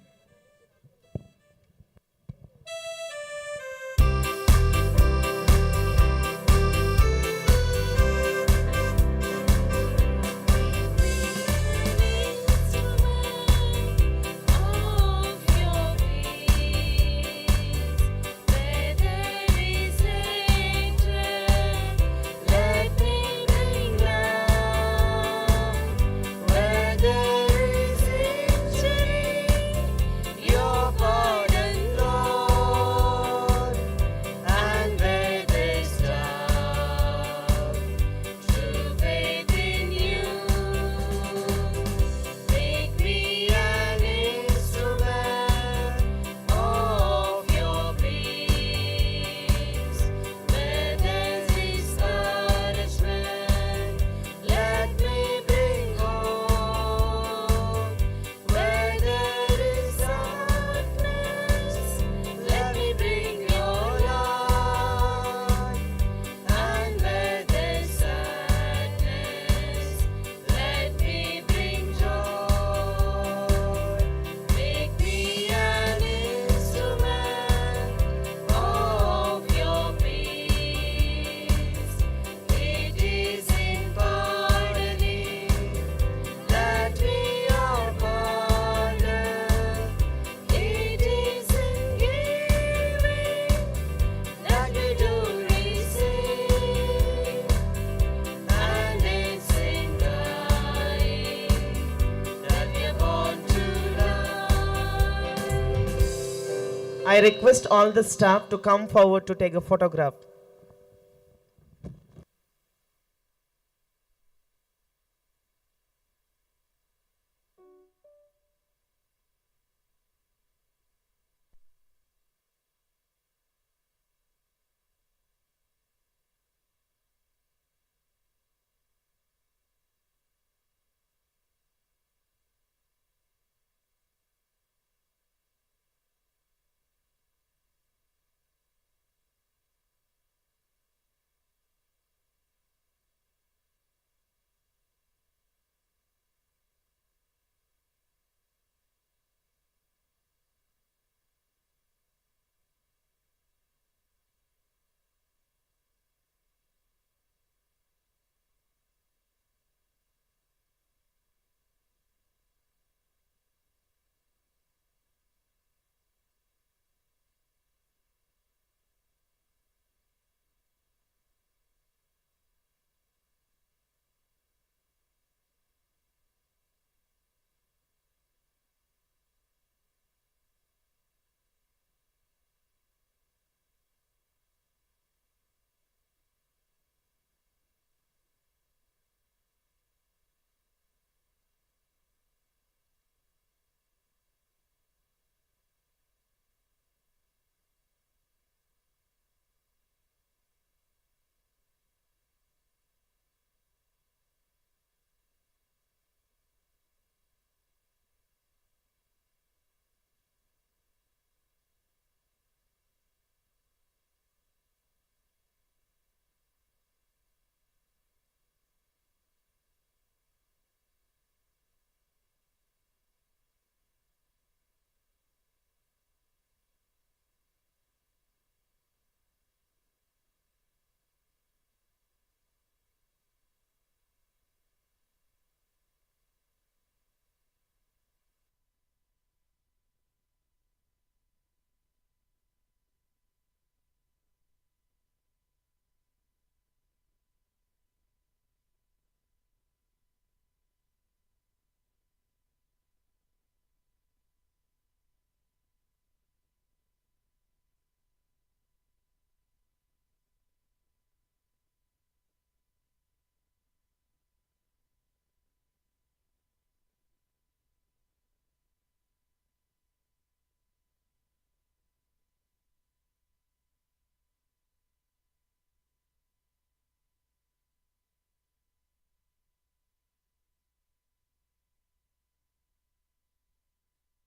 [SPEAKER 13] I request all the staff to come forward to take a photograph.